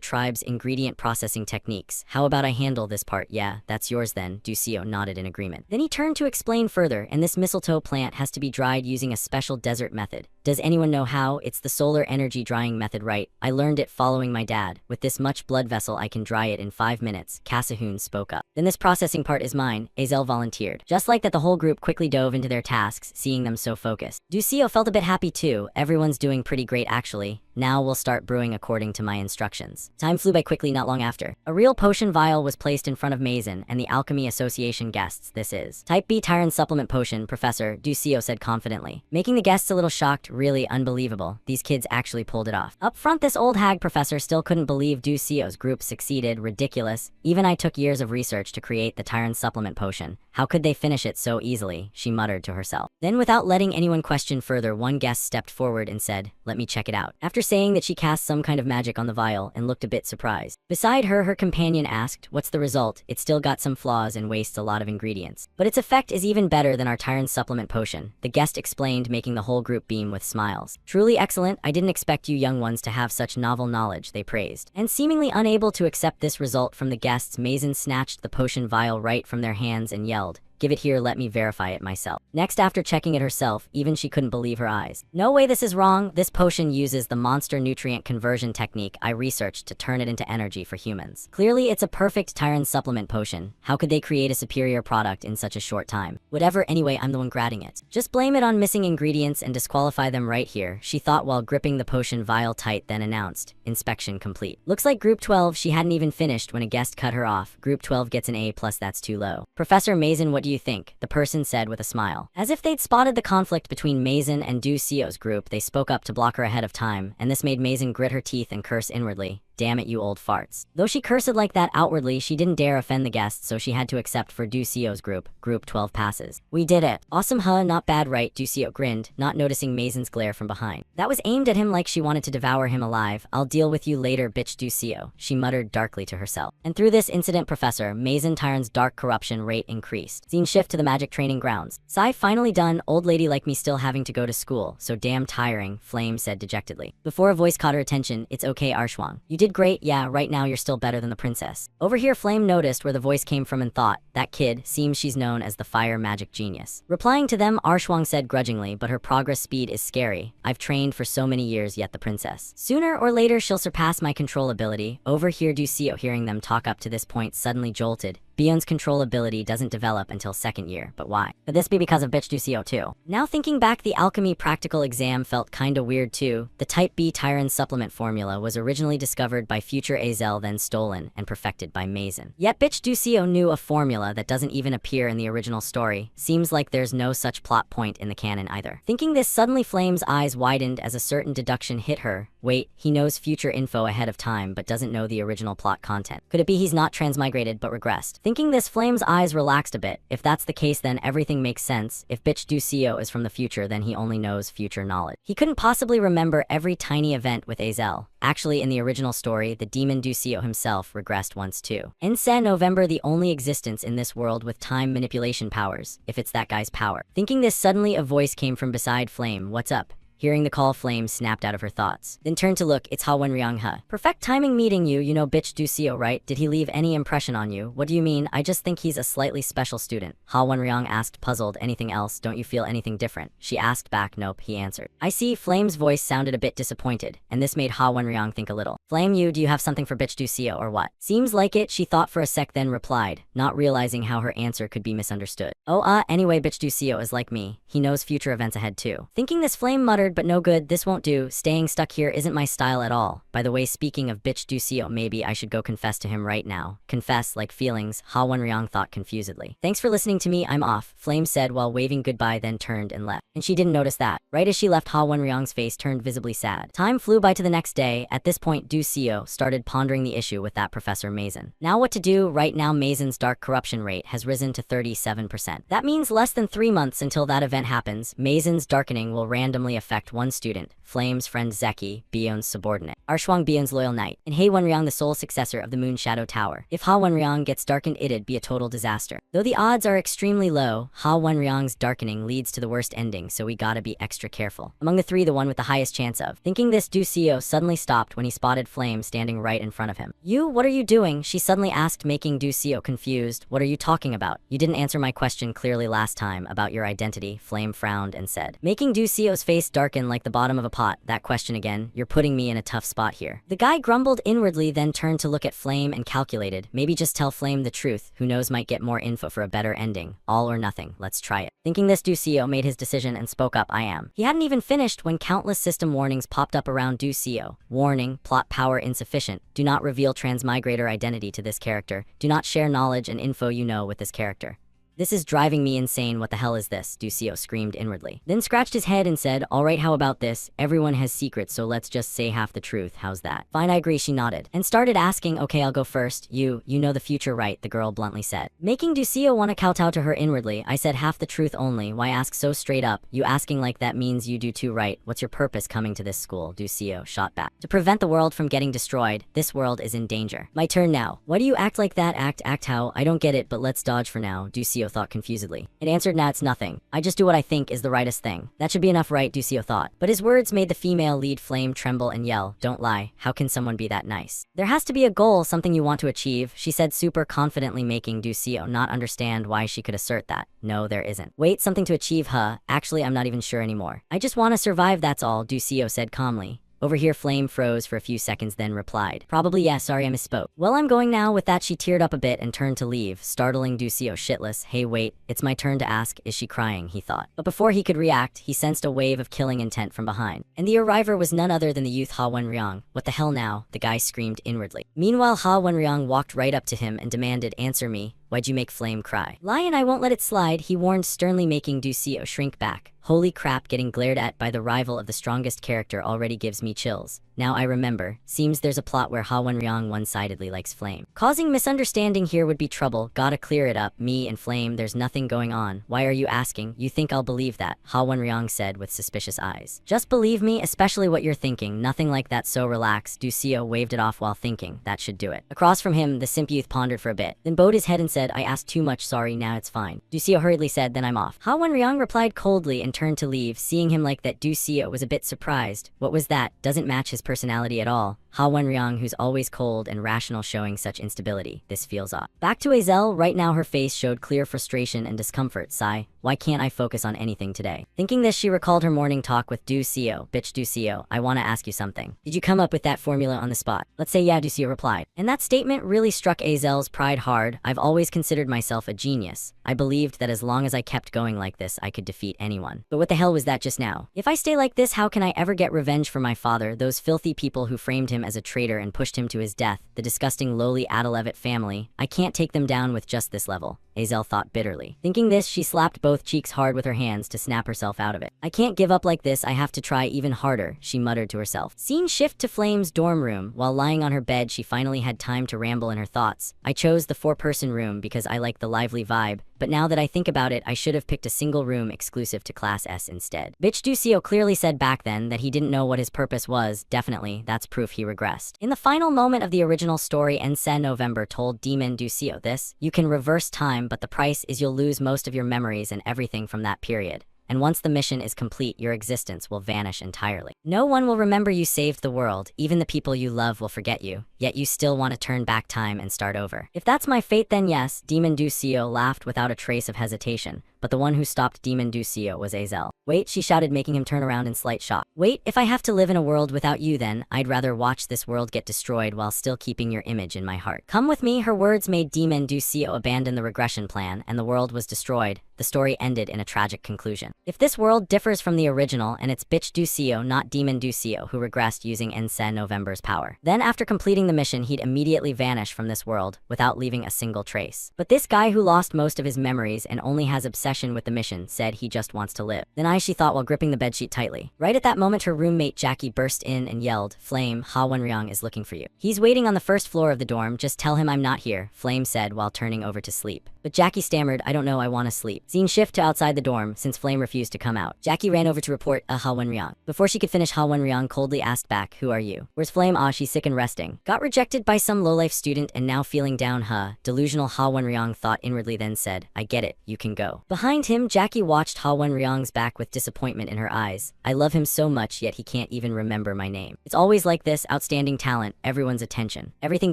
A: tribe's ingredient processing techniques. How about I handle this part?" "Yeah, that's yours then," Ducio nodded in agreement. Then he turned to explain further, "And this mistletoe plant has to be dried using a special desert method. Does anyone know how? It's the solar energy drying method, right? I learned it following my dad. With this much blood vessel I can dry it in 5 minutes, Kasahun spoke up. "Then this processing part is mine," Azel volunteered. Just like that, the whole group quickly dove into their tasks, seeing them so focused. Ducio felt a bit happy too. Everyone's doing pretty great actually. Now we'll start brewing according to my instructions. Time flew by quickly not long after. A real potion vial was placed in front of Mazen and the Alchemy Association guests. "This is Type B Tyrant Supplement Potion, Professor," Ducio said confidently, making the guests a little shocked. Really unbelievable. These kids actually pulled it off. Up front, this old hag professor still couldn't believe Ducio's group succeeded. Ridiculous. Even I took years of research to create the Tyrant Supplement Potion. How could they finish it so easily? She muttered to herself. Then without letting anyone question further, one guest stepped forward and said, "Let me check it out." After saying that, she cast some kind of magic on the vial and looked a bit surprised. Beside her, her companion asked, "What's the result?" "It's still got some flaws and wastes a lot of ingredients, but its effect is even better than our Tyrant Supplement Potion," the guest explained, making the whole group beam with smiles. "Truly excellent. I didn't expect you young ones to have such novel knowledge," they praised. And seemingly unable to accept this result from the guests, Mazen snatched the potion vial right from their hands and yelled, "Give it here, let me verify it myself." Next, after checking it herself, even she couldn't believe her eyes. "No way, this is wrong. This potion uses the monster nutrient conversion technique I researched to turn it into energy for humans. Clearly, it's a perfect Tyrant Supplement Potion. How could they create a superior product in such a short time? Whatever, anyway, I'm the one grabbing it. Just blame it on missing ingredients and disqualify them right here," she thought while gripping the potion vial tight, then announced, "Inspection complete." Looks like Group 12, she hadn't even finished when a guest cut her off. "Group 12 gets an A+, that's too low." "Professor Mazen, what do you think?" the person said with a smile. As if they'd spotted the conflict between Mazen and Ducio's group, they spoke up to block her ahead of time, and this made Mazen grit her teeth and curse inwardly. damn it you old farts. Though she cursed like that outwardly, she didn't dare offend the guests, so she had to accept for Ducio's group 12 passes. We did it. Awesome huh, not bad right, Ducio grinned, not noticing Maisen's glare from behind. That was aimed at him like she wanted to devour him alive. I'll deal with you later bitch Ducio, she muttered darkly to herself. And through this incident Professor Maisen Tyron's dark corruption rate increased. Scene shift to the magic training grounds. Sigh finally done, old lady like me still having to go to school, so damn tiring, Flame said dejectedly. Before a voice caught her attention, it's okay Arshwang. You did great, yeah, right now you're still better than the princess. Over here Flame noticed where the voice came from and thought, that kid, seems she's known as the fire magic genius. Replying to them, Arshwang said grudgingly, but her progress speed is scary. I've trained for so many years yet the princess. Sooner or later she'll surpass my control ability. Over here Ducio hearing them talk up to this point suddenly jolted. Bion's control ability doesn't develop until second year, but why? Could this be because of bitch Ducio too? Now thinking back, the alchemy practical exam felt kinda weird too. The type B Tyron supplement formula was originally discovered by future Azel, then stolen and perfected by Maisen. Yet bitch Ducio knew a formula that doesn't even appear in the original story. Seems like there's no such plot point in the canon either. Thinking this, suddenly Flame's eyes widened as a certain deduction hit her. Wait, he knows future info ahead of time but doesn't know the original plot content. Could it be he's not transmigrated but regressed? Thinking this, Flame's eyes relaxed a bit. If that's the case, then everything makes sense. If bitch Ducio is from the future, then he only knows future knowledge. He couldn't possibly remember every tiny event with Azel. Actually, in the original story, the demon Ducio himself regressed once too. Ense November, the only existence in this world with time manipulation powers, if it's that guy's power. Thinking this, suddenly a voice came from beside Flame. What's up? Hearing the call, Flame snapped out of her thoughts. Then turned to look, it's Ha Wenryang He. Perfect timing meeting you, you know bitch Ducio, right? Did he leave any impression on you? What do you mean? I just think he's a slightly special student. Ha Wenryang asked, puzzled. Anything else? Don't you feel anything different? She asked back. Nope, he answered. I see. Flame's voice sounded a bit disappointed, and this made Ha Wenryang think a little. Flame, do you have something for bitch Ducio or what? Seems like it, she thought for a sec then replied, not realizing how her answer could be misunderstood. Oh anyway bitch Ducio is like me. He knows future events ahead too. Thinking this, Flame muttered, but no good, this won't do. Staying stuck here isn't my style at all. By the way, speaking of bitch Ducio, maybe I should go confess to him right now. Confess, like feelings, Ha Wenryang thought confusedly. Thanks for listening to me, I'm off, Flame said while waving goodbye, then turned and left. And she didn't notice that. Right as she left, Ha Wenryang's face turned visibly sad. Time flew by to the next day. At this point, Ducio started pondering the issue with that Professor Maisen. Now what to do? Right now Maisen's dark corruption rate has risen to 37%. That means less than 3 months until that event happens. Maisen's darkening will randomly affect one student, Flame's friend Zeki, Bion's subordinate. Arshwang, Bion's loyal knight, and He Wenryang, the sole successor of the Moon Shadow Tower. If Ha Wenryang gets darkened, it'd be a total disaster. Though the odds are extremely low, Ha Wenryang's darkening leads to the worst ending, so we gotta be extra careful. Among the three, the one with the highest chance of. Thinking this, Ducio suddenly stopped when he spotted Flame standing right in front of him. You, what are you doing? She suddenly asked, making Ducio confused. What are you talking about? You didn't answer my question clearly last time about your identity, Flame frowned and said. Making Ducio's face darken like the bottom of a pot. That question again, you're putting me in a tough spot here. The guy grumbled inwardly, then turned to look at Flame and calculated. Maybe just tell Flame the truth. Who knows, might get more info for a better ending. All or nothing. Let's try it. Thinking this, Ducio made his decision and spoke up. I am. He hadn't even finished when countless system warnings popped up around Ducio. Warning, plot power insufficient. Do not reveal transmigrator identity to this character. Do not share knowledge and info you know with this character. This is driving me insane. What the hell is this? Ducio screamed inwardly. Then scratched his head and said, alright, how about this? Everyone has secrets, so let's just say half the truth. How's that? Fine, I agree, she nodded. And started asking, okay, I'll go first. You know the future, right? The girl bluntly said. Making Ducio want to kowtow to her inwardly. I said half the truth only. Why ask so straight up? You asking like that means you do too, right? What's your purpose coming to this school? Ducio shot back. To prevent the world from getting destroyed. This world is in danger. My turn now. Why do you act like that? Act how? I don't get it, but let's dodge for now, Ducio thought confusedly. It answered, nah, it's nothing. I just do what I think is the rightest thing. That should be enough, right? Ducio thought. But his words made the female lead Flame tremble and yell, don't lie. How can someone be that nice? There has to be a goal, something you want to achieve, she said super confidently, making Ducio not understand why she could assert that. No, there isn't. Wait, something to achieve, huh? Actually, I'm not even sure anymore. I just want to survive, that's all, Ducio said calmly. Over here, Flame froze for a few seconds, then replied. Probably, yeah, sorry I misspoke. Well, I'm going now. With that, she teared up a bit and turned to leave, startling Ducio shitless. Hey, wait, it's my turn to ask, is she crying, he thought. But before he could react, he sensed a wave of killing intent from behind. And the arriver was none other than the youth Ha Wenryang. What the hell now? The guy screamed inwardly. Meanwhile, Ha Wenryang walked right up to him and demanded, answer me. Why'd you make Flame cry? Lion, I won't let it slide, he warned sternly, making Ducio shrink back. Holy crap, getting glared at by the rival of the strongest character already gives me chills. Now I remember. Seems there's a plot where Ha Wenryang one-sidedly likes Flame. Causing misunderstanding here would be trouble. Gotta clear it up. Me and Flame, there's nothing going on. Why are you asking? You think I'll believe that? Ha Wenryang said with suspicious eyes. Just believe me, especially what you're thinking. Nothing like that, so relax. Ducio waved it off while thinking. That should do it. Across from him, the simp youth pondered for a bit, then bowed his head and said, I asked too much, sorry, now it's fine. Ducio hurriedly said, then I'm off. Ha Wenryang replied coldly and turned to leave. Seeing him like that, Ducio was a bit surprised. What was that? Doesn't match his personality at all. Ha Wenryang, who's always cold and rational, showing such instability. This feels odd. Back to Azel, right now her face showed clear frustration and discomfort. Sigh, why can't I focus on anything today? Thinking this, she recalled her morning talk with Ducio. Bitch Ducio, I wanna ask you something. Did you come up with that formula on the spot? Let's say yeah, Ducio replied. And that statement really struck Azel's pride hard. I've always considered myself a genius. I believed that as long as I kept going like this, I could defeat anyone. But what the hell was that just now? If I stay like this, how can I ever get revenge for my father, those filthy people who framed him as a traitor and pushed him to his death, the disgusting lowly Adalevet family? I can't take them down with just this level. Azel thought bitterly. Thinking this, she slapped both cheeks hard with her hands to snap herself out of it. I can't give up like this, I have to try even harder, she muttered to herself. Scene shift to Flame's dorm room. While lying on her bed, she finally had time to ramble in her thoughts. I chose the 4-person room because I like the lively vibe, but now that I think about it, I should have picked a single room exclusive to Class S instead. Bitch Ducio clearly said back then that he didn't know what his purpose was. Definitely, that's proof he regressed. In the final moment of the original story, Ensen November told Demon Ducio this: you can reverse time, but the price is you'll lose most of your memories and everything from that period. And once the mission is complete, your existence will vanish entirely. No one will remember you saved the world. Even the people you love will forget you, yet you still want to turn back time and start over. If that's my fate, then yes, Demon Ducio laughed without a trace of hesitation. But the one who stopped Demon Ducio was Azel. Wait, she shouted, making him turn around in slight shock. Wait, if I have to live in a world without you, then I'd rather watch this world get destroyed while still keeping your image in my heart. Come with me. Her words made Demon Ducio abandon the regression plan, and the world was destroyed. The story ended in a tragic conclusion. If this world differs from the original, and it's bitch Ducio, not Demon Ducio, who regressed using Ensen November's power, then after completing the mission, he'd immediately vanish from this world without leaving a single trace. But this guy who lost most of his memories and only has obsession with the mission said he just wants to live. Then she thought while gripping the bedsheet tightly. Right at that moment, her roommate Jackie burst in and yelled, Flame, Ha Wenryang is looking for you. He's waiting on the first floor of the dorm. Just tell him I'm not here, Flame said while turning over to sleep. But Jackie stammered, I don't know, I want to sleep. Scene shift to outside the dorm, since Flame refused to come out. Jackie ran over to report Ha Wenryang. Before she could finish, Ha Wenryang coldly asked back, who are you? Where's Flame? She's sick and resting. Got rejected by some lowlife student and now feeling down, huh? Delusional, Ha Wenryang thought inwardly, then said, I get it, you can go. Behind him, Jackie watched Ha Wenryang's back with disappointment in her eyes. I love him so much, yet he can't even remember my name. It's always like this, outstanding talent, everyone's attention. Everything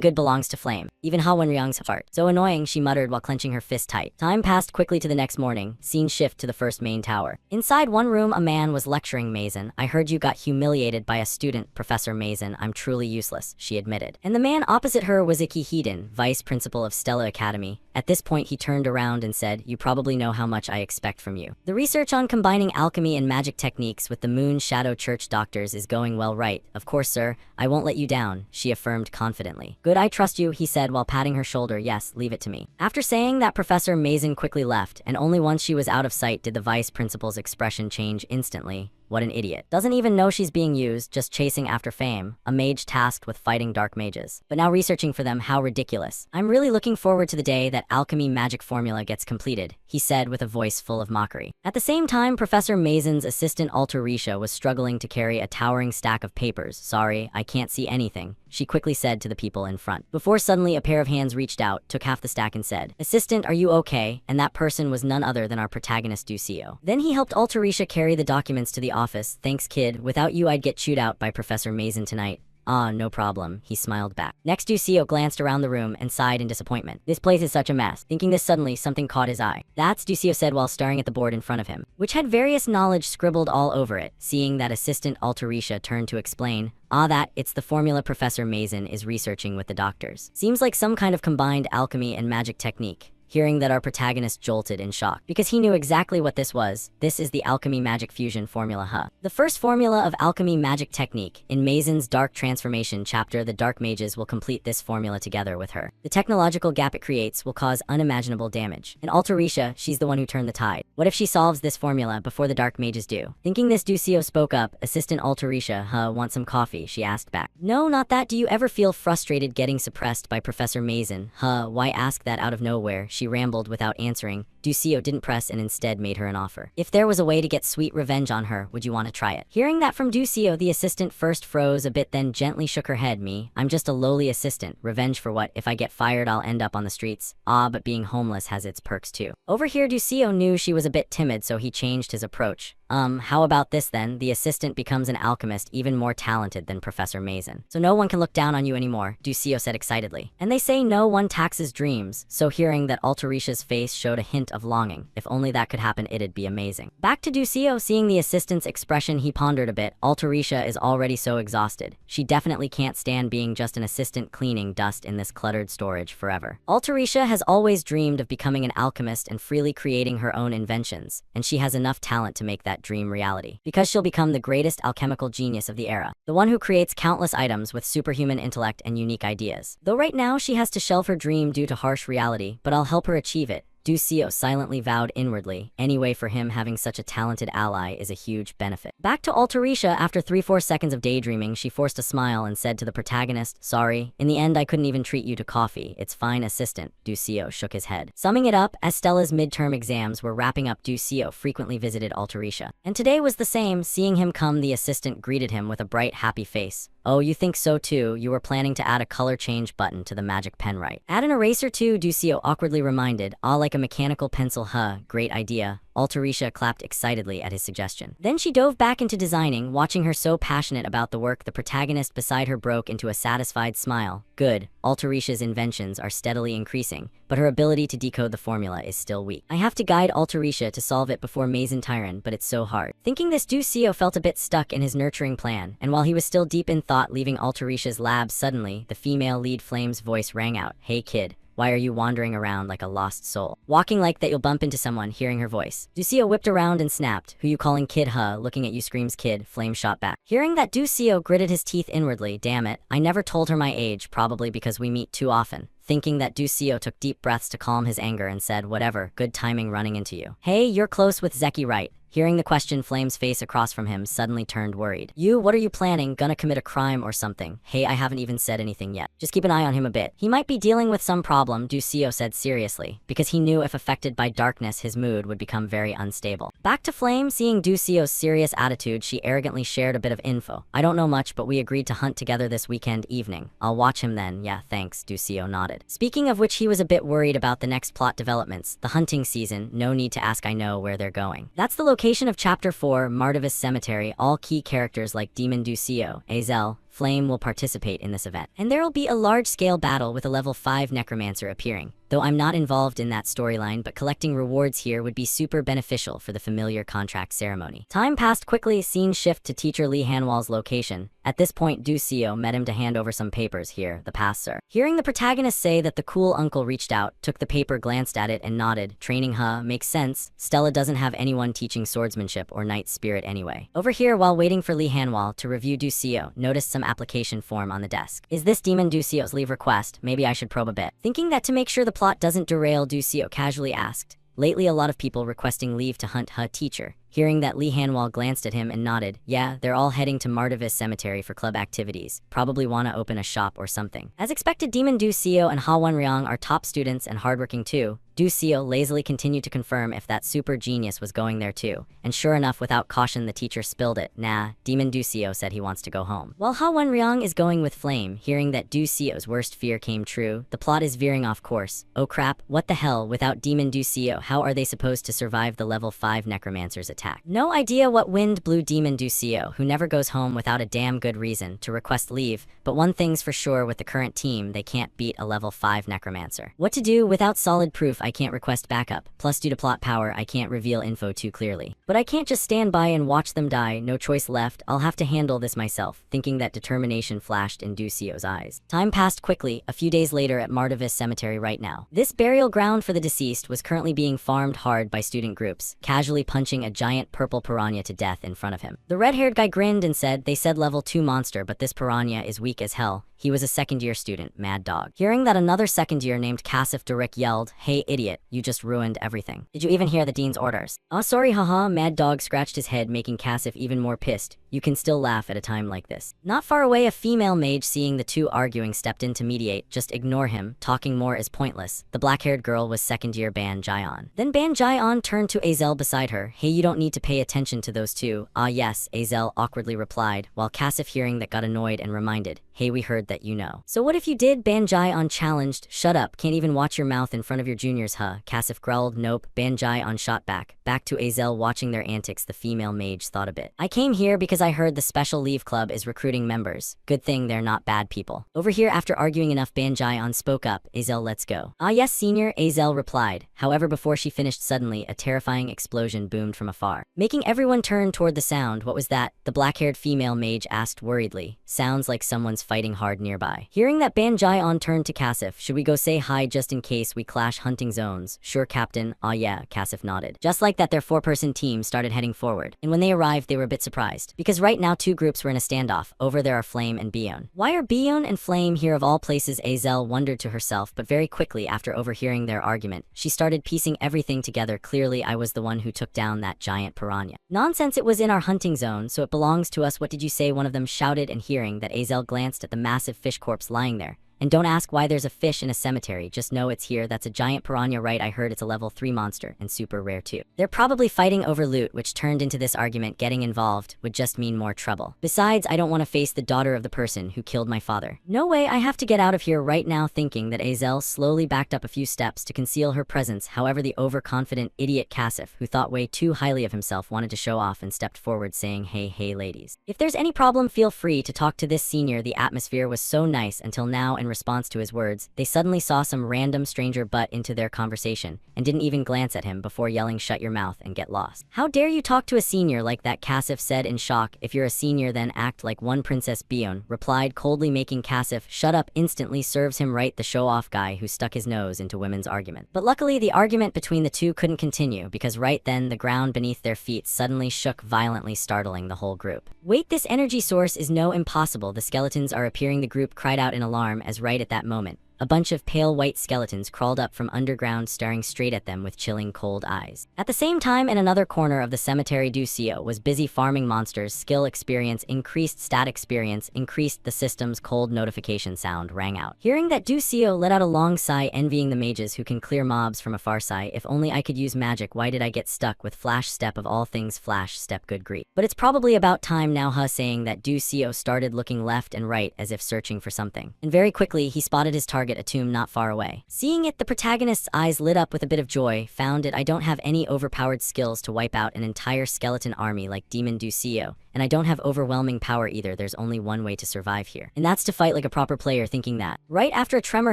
A: good belongs to Flame, even Ha Wenryang's heart. So annoying, she muttered while clenching her fist tight. Time passed quickly to the next morning. Scene shift to the first main tower. Inside one room, a man was lecturing Mason. I heard you got humiliated by a student, Professor Mason. I'm truly useless, she admitted. And the man opposite her was Iki Hedon, vice principal of Stella Academy. At this point, he turned around and said, you probably know how much I expect from you. The research on combining alchemy and magic techniques with the Moon Shadow Church doctors is going well, right? Of course, sir. I won't let you down, she affirmed confidently. Good, I trust you, he said while patting her shoulder. Yes, leave it to me. After saying that, Professor Mason quickly left, and only once she was out of sight did the vice principal's expression change instantly. What an idiot. Doesn't even know she's being used, just chasing after fame. A mage tasked with fighting dark mages. But now researching for them, how ridiculous. I'm really looking forward to the day that alchemy magic formula gets completed, he said with a voice full of mockery. At the same time, Professor Mason's assistant Altarisha was struggling to carry a towering stack of papers. Sorry, I can't see anything, she quickly said to the people in front. Before suddenly a pair of hands reached out, took half the stack and said, Assistant, are you okay? And that person was none other than our protagonist Ducio. Then he helped Altarisha carry the documents to the office. Thanks, kid. Without you, I'd get chewed out by Professor Mason tonight. No problem, he smiled back. Next, Ducio glanced around the room and sighed in disappointment. This place is such a mess. Thinking this, suddenly something caught his eye. That's, Ducio said while staring at the board in front of him, which had various knowledge scribbled all over it. Seeing that, assistant Altarisha turned to explain, it's the formula Professor Mason is researching with the doctors. Seems like some kind of combined alchemy and magic technique. hearing that our protagonist jolted in shock, because he knew exactly what this was. This is the alchemy magic fusion formula, huh? The first formula of alchemy magic technique. In Maizen's Dark Transformation chapter, the Dark Mages will complete this formula together with her. The technological gap it creates will cause unimaginable damage. In Altarisha, she's the one who turned the tide. What if she solves this formula before the Dark Mages do? Thinking this, Ducio spoke up. Assistant Altarisha, want some coffee? She asked back. No, not that. Do you ever feel frustrated getting suppressed by Professor Maizen? Why ask that out of nowhere? She rambled without answering. Ducio didn't press and instead made her an offer. If there was a way to get sweet revenge on her, would you want to try it? Hearing that from Ducio, the assistant first froze a bit, then gently shook her head. Me? I'm just a lowly assistant. Revenge for what? If I get fired, I'll end up on the streets. Ah, but being homeless has its perks too. Over here, Ducio knew she was a bit timid, so he changed his approach. How about this then? The assistant becomes an alchemist even more talented than Professor Maizen. So no one can look down on you anymore, Ducio said excitedly. And they say no one taxes dreams, so hearing that Altarisha's face showed a hint of longing. If only that could happen, it'd be amazing. Back to Ducio, seeing the assistant's expression, he pondered a bit. Altarisha is already so exhausted. She definitely can't stand being just an assistant cleaning dust in this cluttered storage forever. Altarisha has always dreamed of becoming an alchemist and freely creating her own inventions, and she has enough talent to make that dream reality, because she'll become the greatest alchemical genius of the era, the one who creates countless items with superhuman intellect and unique ideas. Though right now she has to shelve her dream due to harsh reality, but I'll help her achieve it. Ducio silently vowed inwardly. Anyway, for him, having such a talented ally is a huge benefit. Back to Altarisha, after 3-4 seconds of daydreaming, she forced a smile and said to the protagonist, sorry, in the end I couldn't even treat you to coffee. It's fine, assistant. Ducio shook his head. Summing it up, as Stella's midterm exams were wrapping up, Ducio frequently visited Altarisha. And today was the same. Seeing him come, the assistant greeted him with a bright, happy face. Oh, you think so too? You were planning to add a color change button to the magic pen, right? Add an eraser too, Ducio awkwardly reminded. Ah, like a mechanical pencil, great idea. Altarisha clapped excitedly at his suggestion. Then she dove back into designing. Watching her so passionate about the work, the protagonist beside her broke into a satisfied smile. Good. Altarisha's inventions are steadily increasing, but her ability to decode the formula is still weak. I have to guide Altarisha to solve it before Maizen Tyran, but it's so hard. Thinking this, Ducio felt a bit stuck in his nurturing plan, and while he was still deep in thought leaving Altarisha's lab, suddenly, the female lead Flame's voice rang out. Hey kid. Why are you wandering around like a lost soul? Walking like that you'll bump into someone. Hearing her voice, Ducio whipped around and snapped. Who you calling kid, Looking at you, screams kid. Flame shot back. Hearing that, Ducio gritted his teeth inwardly. Damn it, I never told her my age, probably because we meet too often. Thinking that, Ducio took deep breaths to calm his anger and said, whatever, good timing running into you. Hey, you're close with Zeki, right? Hearing the question, Flame's face across from him suddenly turned worried. You, what are you planning? Gonna commit a crime or something? Hey, I haven't even said anything yet. Just keep an eye on him a bit. He might be dealing with some problem, Ducio said seriously, because he knew if affected by darkness, his mood would become very unstable. Back to Flame, seeing Ducio's serious attitude, she arrogantly shared a bit of info. I don't know much, but we agreed to hunt together this weekend evening. I'll watch him then. Yeah, thanks, Ducio nodded. Speaking of which, he was a bit worried about the next plot developments. The hunting season, no need to ask, I know where they're going. That's the location of Chapter 4, Martavis Cemetery. All key characters like Demon Ducio, Azel, Flame will participate in this event. And there'll be a large-scale battle with a level 5 necromancer appearing. Though I'm not involved in that storyline, but collecting rewards here would be super beneficial for the familiar contract ceremony. Time passed quickly, scene shift to teacher Lee Hanwal's location. At this point, Ducio met him to hand over some papers. Here, the pass, sir. Hearing the protagonist say that the cool uncle reached out, took the paper, glanced at it, and nodded. Training, makes sense. Stella doesn't have anyone teaching swordsmanship or knight spirit anyway. Over here, while waiting for Lee Hanwal to review Ducio, noticed some application form on the desk. Is this Demon Ducio's leave request? Maybe I should probe a bit. Thinking that to make sure the plot doesn't derail, Ducio casually asked. Lately, a lot of people requesting leave to hunt teacher. Hearing that, Lee Hanwal glanced at him and nodded. Yeah, they're all heading to Martavis Cemetery for club activities. Probably wanna open a shop or something. As expected, Demon Ducio and Ha Wenryang are top students and hardworking too. Ducio lazily continued to confirm if that super genius was going there too. And sure enough, without caution, the teacher spilled it. Nah, Demon Ducio said he wants to go home. While Ha Wenryang is going with Flame, hearing that Ducio's worst fear came true, the plot is veering off course. Oh crap, what the hell? Without Demon Ducio, how are they supposed to survive the level 5 necromancer's attack? attack. No idea what wind blew Demon Ducio, who never goes home without a damn good reason, to request leave, but one thing's for sure with the current team, they can't beat a level 5 necromancer. What to do? Without solid proof, I can't request backup, plus due to plot power, I can't reveal info too clearly. But I can't just stand by and watch them die, no choice left, I'll have to handle this myself, thinking that determination flashed in Ducio's eyes. Time passed quickly, a few days later at Martavis Cemetery right now. This burial ground for the deceased was currently being farmed hard by student groups, casually punching a giant purple piranha to death in front of him. The red-haired guy grinned and said, "They said level 2 monster, but this piranha is weak as hell." He was a second-year student, Mad Dog. Hearing that another second-year named Kasif Durik yelled, "Hey idiot, you just ruined everything. Did you even hear the dean's orders?" "Oh sorry haha," Mad Dog scratched his head, making Kasif even more pissed. You can still laugh at a time like this. Not far away, a female mage, seeing the two arguing, stepped in to mediate. "Just ignore him, talking more is pointless." The black-haired girl was second-year Ban Jion. Then Ban Jion turned to Azel beside her. "Hey, you don't need to pay attention to those two." "Ah yes," Azel awkwardly replied, while Kasif, hearing that, got annoyed and reminded, "Hey, we heard that you know." "So what if you did?" Ban Jion challenged. "Shut up, can't even watch your mouth in front of your juniors, huh?" Kasif growled. "Nope." Ban Jion shot back. Back to Azel watching their antics, the female mage thought a bit. "I came here because I heard the Special Leave Club is recruiting members. Good thing they're not bad people." Over here, after arguing enough, Ban Jion spoke up. "Azel, let's go." "Ah yes, senior," Azel replied. However, before she finished, suddenly a terrifying explosion boomed from afar, making everyone turn toward the sound. "What was that?" the black-haired female mage asked worriedly. "Sounds like someone's fighting hard nearby." Hearing that, Ban Jion turned to Kasif. "Should we go say hi just in case we clash hunting zones?" "Sure, Captain." "Ah yeah," Kasif nodded. Just like that, their 4-person team started heading forward, and when they arrived, they were a bit surprised, because right now two groups were in a standoff. Over there are Flame and Bion. Why are Bion and Flame here of all places? Azel wondered to herself, but very quickly after overhearing their argument, she started piecing everything together. "Clearly I was the one who took down that giant piranha." "Nonsense, it was in our hunting zone, so it belongs to us." "What did you say?" one of them shouted, and hearing that, Azel glanced at the massive fish corpse lying there. "And don't ask why there's a fish in a cemetery, just know it's here. That's a giant piranha, right? I heard it's a level 3 monster, and super rare too." They're probably fighting over loot, which turned into this argument. Getting involved would just mean more trouble. Besides, I don't want to face the daughter of the person who killed my father. No way, I have to get out of here right now. Thinking that, Azel slowly backed up a few steps to conceal her presence. However, the overconfident idiot Kasif, who thought way too highly of himself, wanted to show off and stepped forward saying, hey ladies. If there's any problem, feel free to talk to this senior." The atmosphere was so nice until now. In response to his words, they suddenly saw some random stranger butt into their conversation and didn't even glance at him before yelling, "Shut your mouth and get lost." "How dare you talk to a senior like that?" Kasif said in shock. "If you're a senior, then act like one." Princess Bion replied coldly, making Kasif shut up instantly. Serves him right, the show-off guy who stuck his nose into women's argument. But luckily, the argument between the two couldn't continue, because right then the ground beneath their feet suddenly shook violently, startling the whole group. "Wait, this energy source is no impossible. The skeletons are appearing." The group cried out in alarm, as right at that moment, a bunch of pale white skeletons crawled up from underground, staring straight at them with chilling cold eyes. At the same time, in another corner of the cemetery, Ducio was busy farming monsters. Skill experience increased, stat experience increased. The system's cold notification sound rang out. Hearing that, Ducio let out a long sigh, envying the mages who can clear mobs from afar. Sigh, "If only I could use magic. Why did I get stuck with Flash Step of all things? Flash Step, good grief. But it's probably about time now, huh?" Saying that, Ducio started looking left and right as if searching for something, and very quickly he spotted his target, a tomb not far away. Seeing it, the protagonist's eyes lit up with a bit of joy. "Found it. I don't have any overpowered skills to wipe out an entire skeleton army like Demon Ducio, and I don't have overwhelming power either. There's only one way to survive here, and that's to fight like a proper player." Thinking that, right after a tremor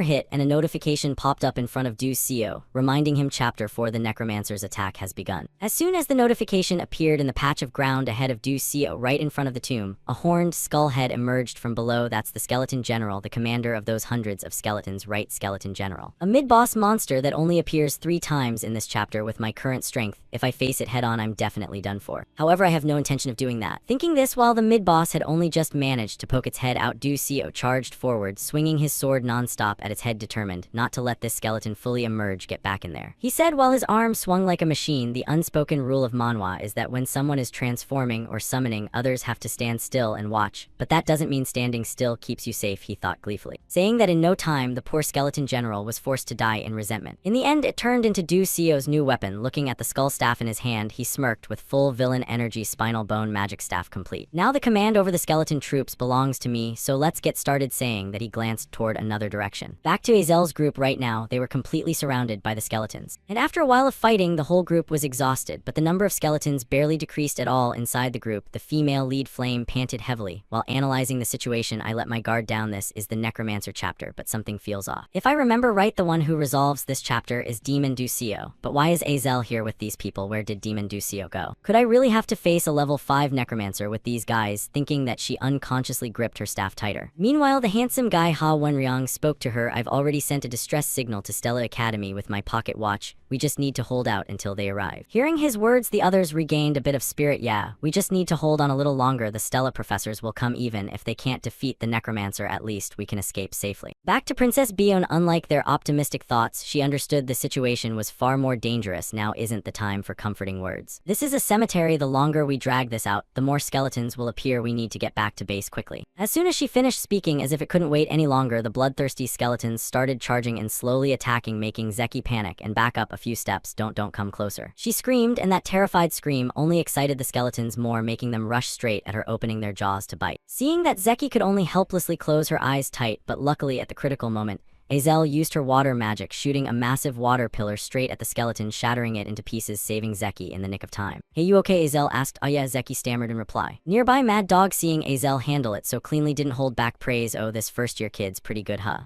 A: hit and a notification popped up in front of Ducio, reminding him Chapter 4, the Necromancer's attack has begun. As soon as the notification appeared in the patch of ground ahead of Ducio, right in front of the tomb, a horned skull head emerged from below. "That's the Skeleton General, the commander of those hundreds of skeletons." "Right, Skeleton General. A mid-boss monster that only appears 3 times in this chapter. With my current strength, if I face it head-on, I'm definitely done for. However, I have no intention of doing that." Thinking this while the mid-boss had only just managed to poke its head out, Ducio charged forward, swinging his sword non-stop at its head, determined not to let this skeleton fully emerge. "Get back in there," he said while his arm swung like a machine. The unspoken rule of Manhwa is that when someone is transforming or summoning, others have to stand still and watch. But that doesn't mean standing still keeps you safe, he thought gleefully. Saying that, in no time, the poor Skeleton General was forced to die in resentment. In the end, it turned into Ducio's new weapon. Looking at the skull staff in his hand, he smirked with full villain energy. "Spinal Bone Magic Staff. staff complete. Now the command over the skeleton troops belongs to me, so let's get started, saying that he glanced toward another direction. Back to Azel's group right now, they were completely surrounded by the skeletons. And after a while of fighting, the whole group was exhausted, but the number of skeletons barely decreased at all inside the group. The female lead Flame panted heavily. While analyzing the situation, I let my guard down. This is the Necromancer chapter, but something feels off. If I remember right, the one who resolves this chapter is Demon Ducio. But why is Azel here with these people? Where did Demon Ducio go? Could I really have to face a level 5 Necromancer with these guys? Thinking that, she unconsciously gripped her staff tighter. Meanwhile, the handsome guy Ha Wenryang spoke to her. I've already sent a distress signal to Stella Academy with my pocket watch. We just need to hold out until they arrive. Hearing his words, the others regained a bit of spirit. Yeah, we just need to hold on a little longer. The Stella professors will come. Even if they can't defeat the Necromancer, at least we can escape safely. Back to Princess Bion. Unlike their optimistic thoughts, she understood the situation was far more dangerous. Now isn't the time for comforting words. This is a cemetery. The longer we drag this out, the more skeletons will appear. We need to get back to base quickly. As soon as she finished speaking, as if it couldn't wait any longer, the bloodthirsty skeletons started charging and slowly attacking, making Zeki panic and back up a few steps. Don't come closer, she screamed, and that terrified scream only excited the skeletons more, making them rush straight at her, opening their jaws to bite. Seeing that Zeki could only helplessly close her eyes tight, but luckily at the critical moment, Azel used her water magic, shooting a massive water pillar straight at the skeleton, shattering it into pieces, saving Zeki in the nick of time. Hey, you okay? Azel asked. Oh yeah, Zeki stammered in reply. Nearby, Mad Dog, seeing Azel handle it so cleanly, didn't hold back praise. Oh, this first-year kid's pretty good, huh?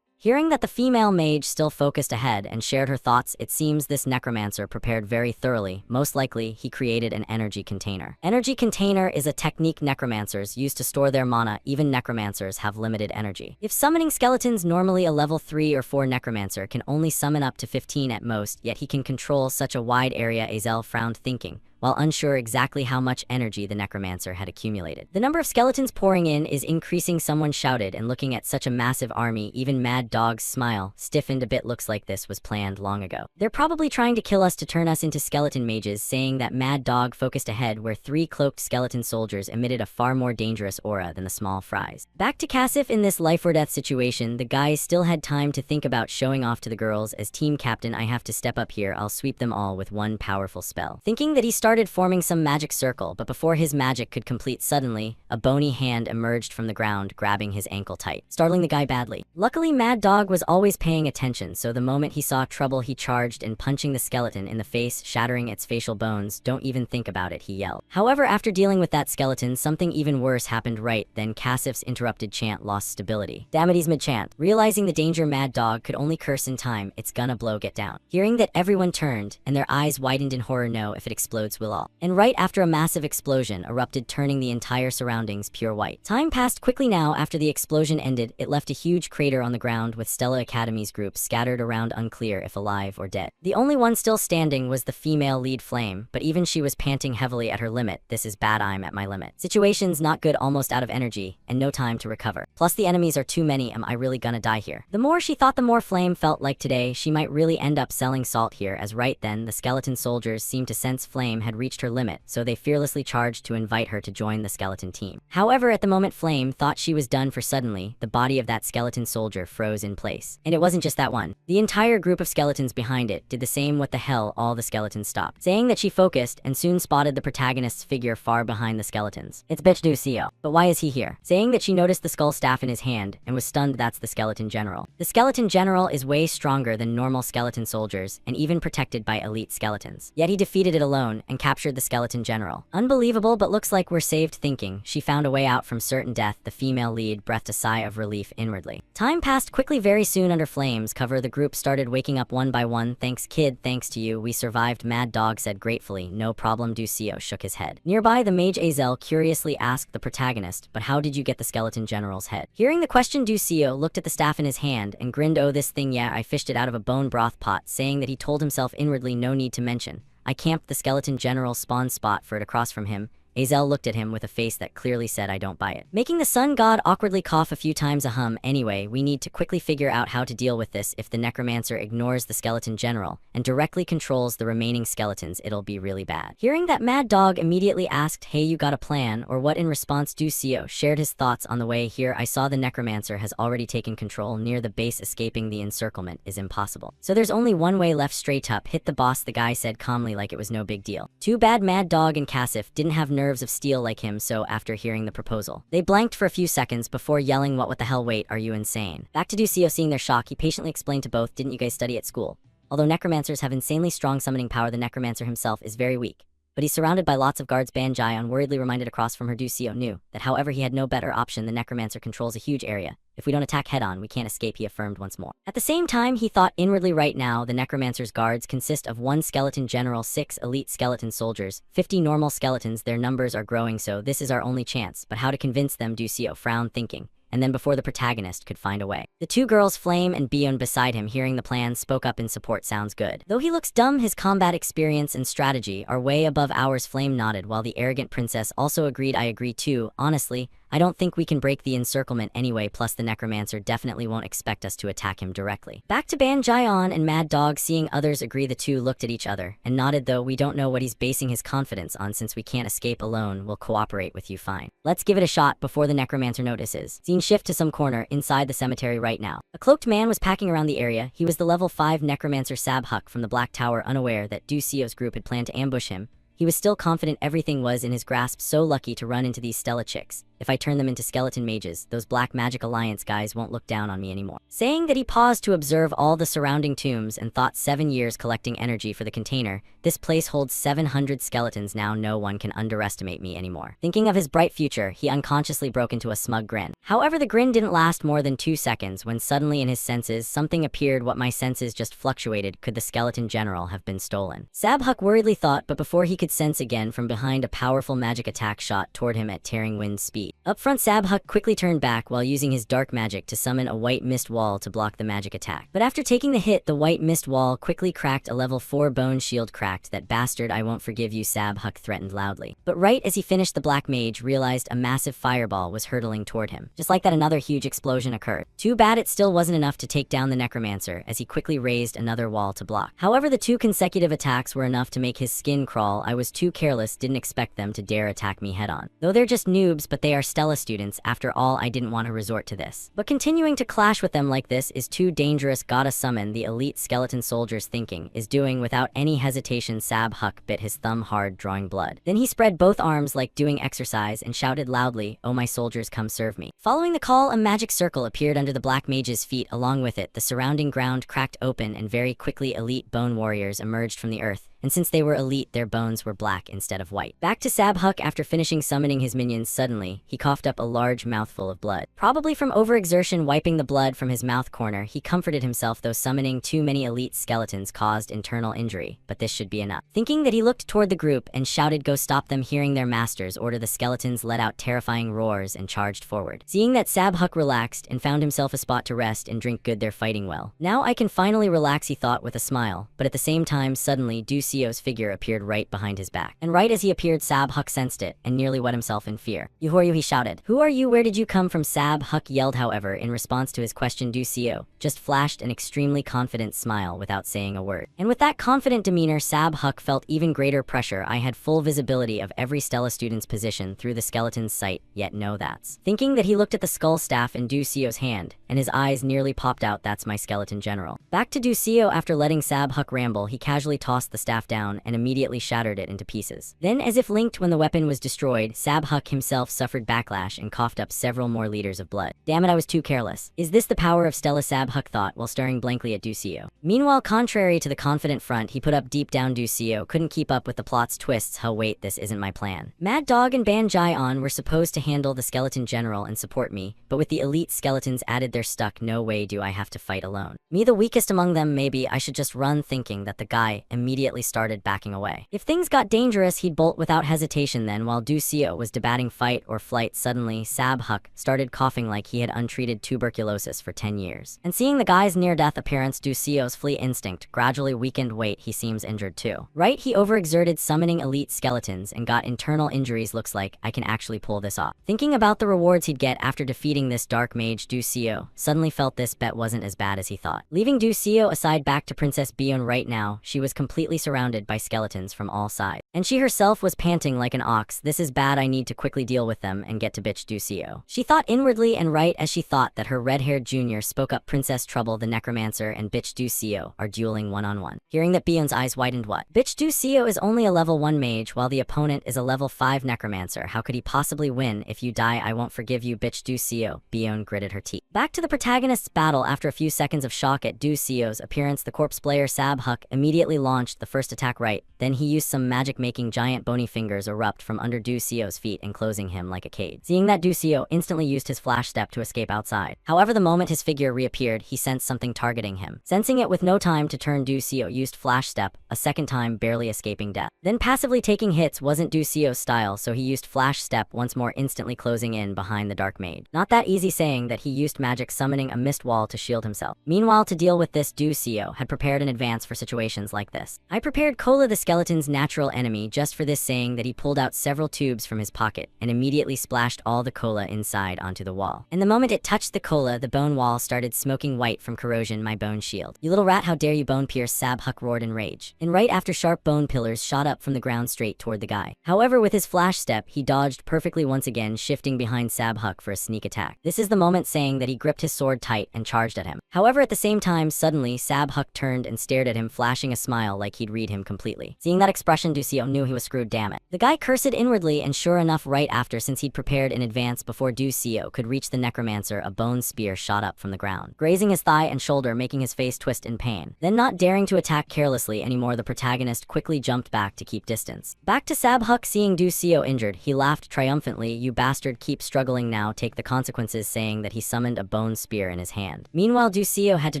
A: Hearing that the female mage still focused ahead and shared her thoughts, it seems this necromancer prepared very thoroughly. Most likely, he created an energy container. Energy container is a technique necromancers use to store their mana. Even necromancers have limited energy. If summoning skeletons, normally a level 3 or 4 necromancer can only summon up to 15 at most, yet he can control such a wide area. Azel frowned, thinking, while unsure exactly how much energy the necromancer had accumulated. The number of skeletons pouring in is increasing, someone shouted, and looking at such a massive army, even Mad Dog's smile stiffened a bit. Looks like this was planned long ago. They're probably trying to kill us to turn us into skeleton mages. Saying that, Mad Dog focused ahead, where 3 cloaked skeleton soldiers emitted a far more dangerous aura than the small fries. Back to Cassif. In this life or death situation, the guys still had time to think about showing off to the girls. As team captain, I have to step up here. I'll sweep them all with one powerful spell. Thinking that, he started forming some magic circle, but before his magic could complete, suddenly a bony hand emerged from the ground, grabbing his ankle tight, startling the guy badly. Luckily, Mad Dog was always paying attention, so the moment he saw trouble, he charged and punching the skeleton in the face, shattering its facial bones. Don't even think about it, he yelled. However, after dealing with that skeleton, something even worse happened. Right then, Cassif's interrupted chant lost stability. Damity's mid-chant. Realizing the danger, Mad Dog could only curse in time. It's gonna blow, get down. Hearing that, everyone turned, and their eyes widened in horror. No, if it explodes, we'll all. And right after a massive explosion erupted, turning the entire surroundings pure white. Time passed quickly now. After the explosion ended, it left a huge crater on the ground, with Stella Academy's group scattered around, unclear if alive or dead. The only one still standing was the female lead Flame, but even she was panting heavily at her limit. This is bad, I'm at my limit. Situation's not good, almost out of energy, and no time to recover. Plus the enemies are too many, am I really gonna die here? The more she thought, the more Flame felt like today she might really end up selling salt here. As right then, the skeleton soldiers seemed to sense Flame had reached her limit, so they fearlessly charged to invite her to join the skeleton team. However, at the moment Flame thought she was done for, suddenly, the body of that skeleton soldier froze in place. And it wasn't just that one. The entire group of skeletons behind it did the same. What the hell? All the skeletons stopped. Saying that, she focused and soon spotted the protagonist's figure far behind the skeletons. It's Bitch Ducio. But why is he here? Saying that, she noticed the skull staff in his hand and was stunned. That's the skeleton general. The skeleton general is way stronger than normal skeleton soldiers and even protected by elite skeletons. Yet he defeated it alone and captured the skeleton general. Unbelievable, but looks like we're saved. Thinking she found a way out from certain death, the female lead breathed a sigh of relief inwardly. Time passed quickly. Very soon, under Flame's cover, the group started waking up one by one. Thanks, kid, thanks to you, we survived, Mad Dog said gratefully. No problem, Ducio shook his head. Nearby, the mage Azel curiously asked the protagonist, but how did you get the skeleton general's head? Hearing the question, Ducio looked at the staff in his hand and grinned. Oh, this thing, yeah, I fished it out of a bone broth pot. Saying that, he told himself inwardly, no need to mention. I camped the skeleton general's spawn spot for it across from him. Azel looked at him with a face that clearly said, I don't buy it. Making the sun god awkwardly cough a few times. Anyway, we need to quickly figure out how to deal with this. If the necromancer ignores the skeleton general and directly controls the remaining skeletons, it'll be really bad. Hearing that, Mad Dog immediately asked, hey, you got a plan or what? In response, Ducio shared his thoughts. On the way here, I saw the necromancer has already taken control near the base. Escaping the encirclement is impossible. So there's only one way left, straight up. Hit the boss, the guy said calmly, like it was no big deal. Too bad Mad Dog and Cassif didn't have nerve nerves of steel like him so after hearing the proposal. They blanked for a few seconds before yelling, what the hell, wait, are you insane? Back to Ducio. Seeing their shock, he patiently explained to both, didn't you guys study at school? Although necromancers have insanely strong summoning power, the necromancer himself is very weak. But he's surrounded by lots of guards. Banjai, unworriedly reminded across from her, Ducio knew that however he had no better option. The necromancer controls a huge area. If we don't attack head-on, we can't escape, he affirmed once more. At the same time, he thought inwardly, right now, the necromancer's guards consist of 1 skeleton general, 6 elite skeleton soldiers, 50 normal skeletons. Their numbers are growing, so this is our only chance. But how to convince them? Ducio frowned, thinking. And then before the protagonist could find a way. The 2 girls, Flame and Bion, beside him, hearing the plan, spoke up in support. Sounds good. Though he looks dumb, his combat experience and strategy are way above ours. Flame nodded, while the arrogant princess also agreed. I agree too. Honestly, I don't think we can break the encirclement anyway, plus the necromancer definitely won't expect us to attack him directly. Back to Banjai and Mad Dog. Seeing others agree, the 2 looked at each other and nodded, though we don't know what he's basing his confidence on. Since we can't escape alone, we'll cooperate with you, fine. Let's give it a shot before the necromancer notices. Scene shift to some corner inside the cemetery right now. A cloaked man was packing around the area. He was the level 5 necromancer Sabhuk from the Black Tower, unaware that Ducio's group had planned to ambush him. He was still confident everything was in his grasp. So lucky to run into these Stella chicks. If I turn them into skeleton mages, those Black Magic Alliance guys won't look down on me anymore. Saying that, he paused to observe all the surrounding tombs and thought, 7 years collecting energy for the container. This place holds 700 skeletons now. No one can underestimate me anymore. Thinking of his bright future, he unconsciously broke into a smug grin. However, the grin didn't last more than 2 seconds when suddenly in his senses something appeared. What? My senses just fluctuated. Could the skeleton general have been stolen? Sabhuk worriedly thought, but before he could sense again, from behind, a powerful magic attack shot toward him at tearing wind speed. Up front, Sabhuk quickly turned back while using his dark magic to summon a white mist wall to block the magic attack. But after taking the hit, the white mist wall quickly cracked. A level 4 bone shield cracked. That bastard, I won't forgive you, Sabhuk threatened loudly. But right as he finished, the black mage realized a massive fireball was hurtling toward him. Just like that, another huge explosion occurred. Too bad it still wasn't enough to take down the necromancer, as he quickly raised another wall to block. However, the 2 consecutive attacks were enough to make his skin crawl. I was too careless, didn't expect them to dare attack me head on. Though they're just noobs, but they are Stella students. After all, I didn't want to resort to this. But continuing to clash with them like this is too dangerous. Gotta summon the elite skeleton soldiers, thinking is doing. Without any hesitation, Sabhuk bit his thumb hard, drawing blood. Then he spread both arms like doing exercise and shouted loudly, oh my soldiers, come serve me. Following the call, a magic circle appeared under the black mage's feet. Along with it, the surrounding ground cracked open and very quickly elite bone warriors emerged from the earth. And since they were elite, their bones were black instead of white. Back to Sabhuk after finishing summoning his minions. Suddenly, he coughed up a large mouthful of blood. Probably from overexertion. Wiping the blood from his mouth corner, he comforted himself, though summoning too many elite skeletons caused internal injury, but this should be enough. Thinking that, he looked toward the group and shouted, go stop them. Hearing their master's order, the skeletons let out terrifying roars and charged forward. Seeing that, Sabhuk relaxed and found himself a spot to rest and drink good. They're fighting well. Now I can finally relax, he thought with a smile, but at the same time, suddenly Ducio's figure appeared right behind his back. And right as he appeared, Sabhuk sensed it and nearly wet himself in fear. Who are you? He shouted. Who are you? Where did you come from? Sabhuk yelled. However, in response to his question, Ducio just flashed an extremely confident smile without saying a word. And with that confident demeanor, Sabhuk felt even greater pressure. I had full visibility of every Stella student's position through the skeleton's sight, yet no that's. Thinking that, he looked at the skull staff in Ducio's hand, and his eyes nearly popped out. That's my skeleton general. Back to Ducio after letting Sabhuk ramble, he casually tossed the staff down and immediately shattered it into pieces. Then, as if linked when the weapon was destroyed, Sabhuk himself suffered backlash and coughed up several more liters of blood. Damn it, I was too careless. Is this the power of Stella? Sabhuk thought while staring blankly at Ducio. Meanwhile, contrary to the confident front he put up deep down, Ducio couldn't keep up with the plot's twists. Oh wait, this isn't my plan. Mad Dog and Banjai were supposed to handle the skeleton general and support me, but with the elite skeletons added, they're stuck. No way do I have to fight alone. Me, the weakest among them. Maybe I should just run. Thinking that, the guy immediately started backing away. If things got dangerous, he'd bolt without hesitation. Then, while Ducio was debating fight or flight, suddenly Sabhuk started coughing like he had untreated tuberculosis for 10 years. And seeing the guy's near-death appearance, Ducio's flea instinct gradually weakened. Wait, he seems injured too. Right, he overexerted summoning elite skeletons and got internal injuries. Looks like I can actually pull this off. Thinking about the rewards he'd get after defeating this dark mage, Ducio suddenly felt this bet wasn't as bad as he thought. Leaving Ducio aside, back to Princess Bion right now, she was completely surrounded surrounded by skeletons from all sides. And she herself was panting like an ox. This is bad, I need to quickly deal with them and get to bitch Ducio. She thought inwardly, and right as she thought that, her red-haired junior spoke up. Princess Trouble, the necromancer, and bitch Ducio are dueling one-on-one. Hearing that, Bion's eyes widened. What? Bitch Ducio is only a level 1 mage while the opponent is a level 5 necromancer. How could he possibly win? If you die, I won't forgive you, bitch Ducio. Bion gritted her teeth. Back to the protagonist's battle. After a few seconds of shock at Ducio's appearance, the corpse player Sab Huck immediately launched the first attack right. Then he used some magic, making giant bony fingers erupt from under Ducio's feet, enclosing him like a cage. Seeing that, Ducio instantly used his flash step to escape outside. However, the moment his figure reappeared, he sensed something targeting him. Sensing it, with no time to turn, Ducio used flash step a second time, barely escaping death. Then passively taking hits wasn't Ducio's style, so he used flash step once more, instantly closing in behind the dark maid. Not that easy, saying that he used magic, summoning a mist wall to shield himself. Meanwhile, to deal with this, Ducio had prepared in advance for situations like this. I prepared Cola, the skeleton's natural enemy, just for this, saying that he pulled out several tubes from his pocket and immediately splashed all the cola inside onto the wall. And the moment it touched the cola, the bone wall started smoking white from corrosion. My bone shield. You little rat, how dare you bone pierce, Sab Huck roared in rage. And right after, sharp bone pillars shot up from the ground straight toward the guy. However, with his flash step, he dodged perfectly once again, shifting behind Sab Huck for a sneak attack. This is the moment, saying that he gripped his sword tight and charged at him. However, at the same time, suddenly, Sab Huck turned and stared at him, flashing a smile like he'd read him completely. Seeing that expression, Ducio knew he was screwed. Damn it. The guy cursed inwardly, and sure enough, right after, since he'd prepared in advance before Ducio could reach the necromancer, a bone spear shot up from the ground, grazing his thigh and shoulder, making his face twist in pain. Then, not daring to attack carelessly anymore, the protagonist quickly jumped back to keep distance. Back to Sab Huck. Seeing Ducio injured, he laughed triumphantly. You bastard, keep struggling now, take the consequences, saying that he summoned a bone spear in his hand. Meanwhile, Ducio had to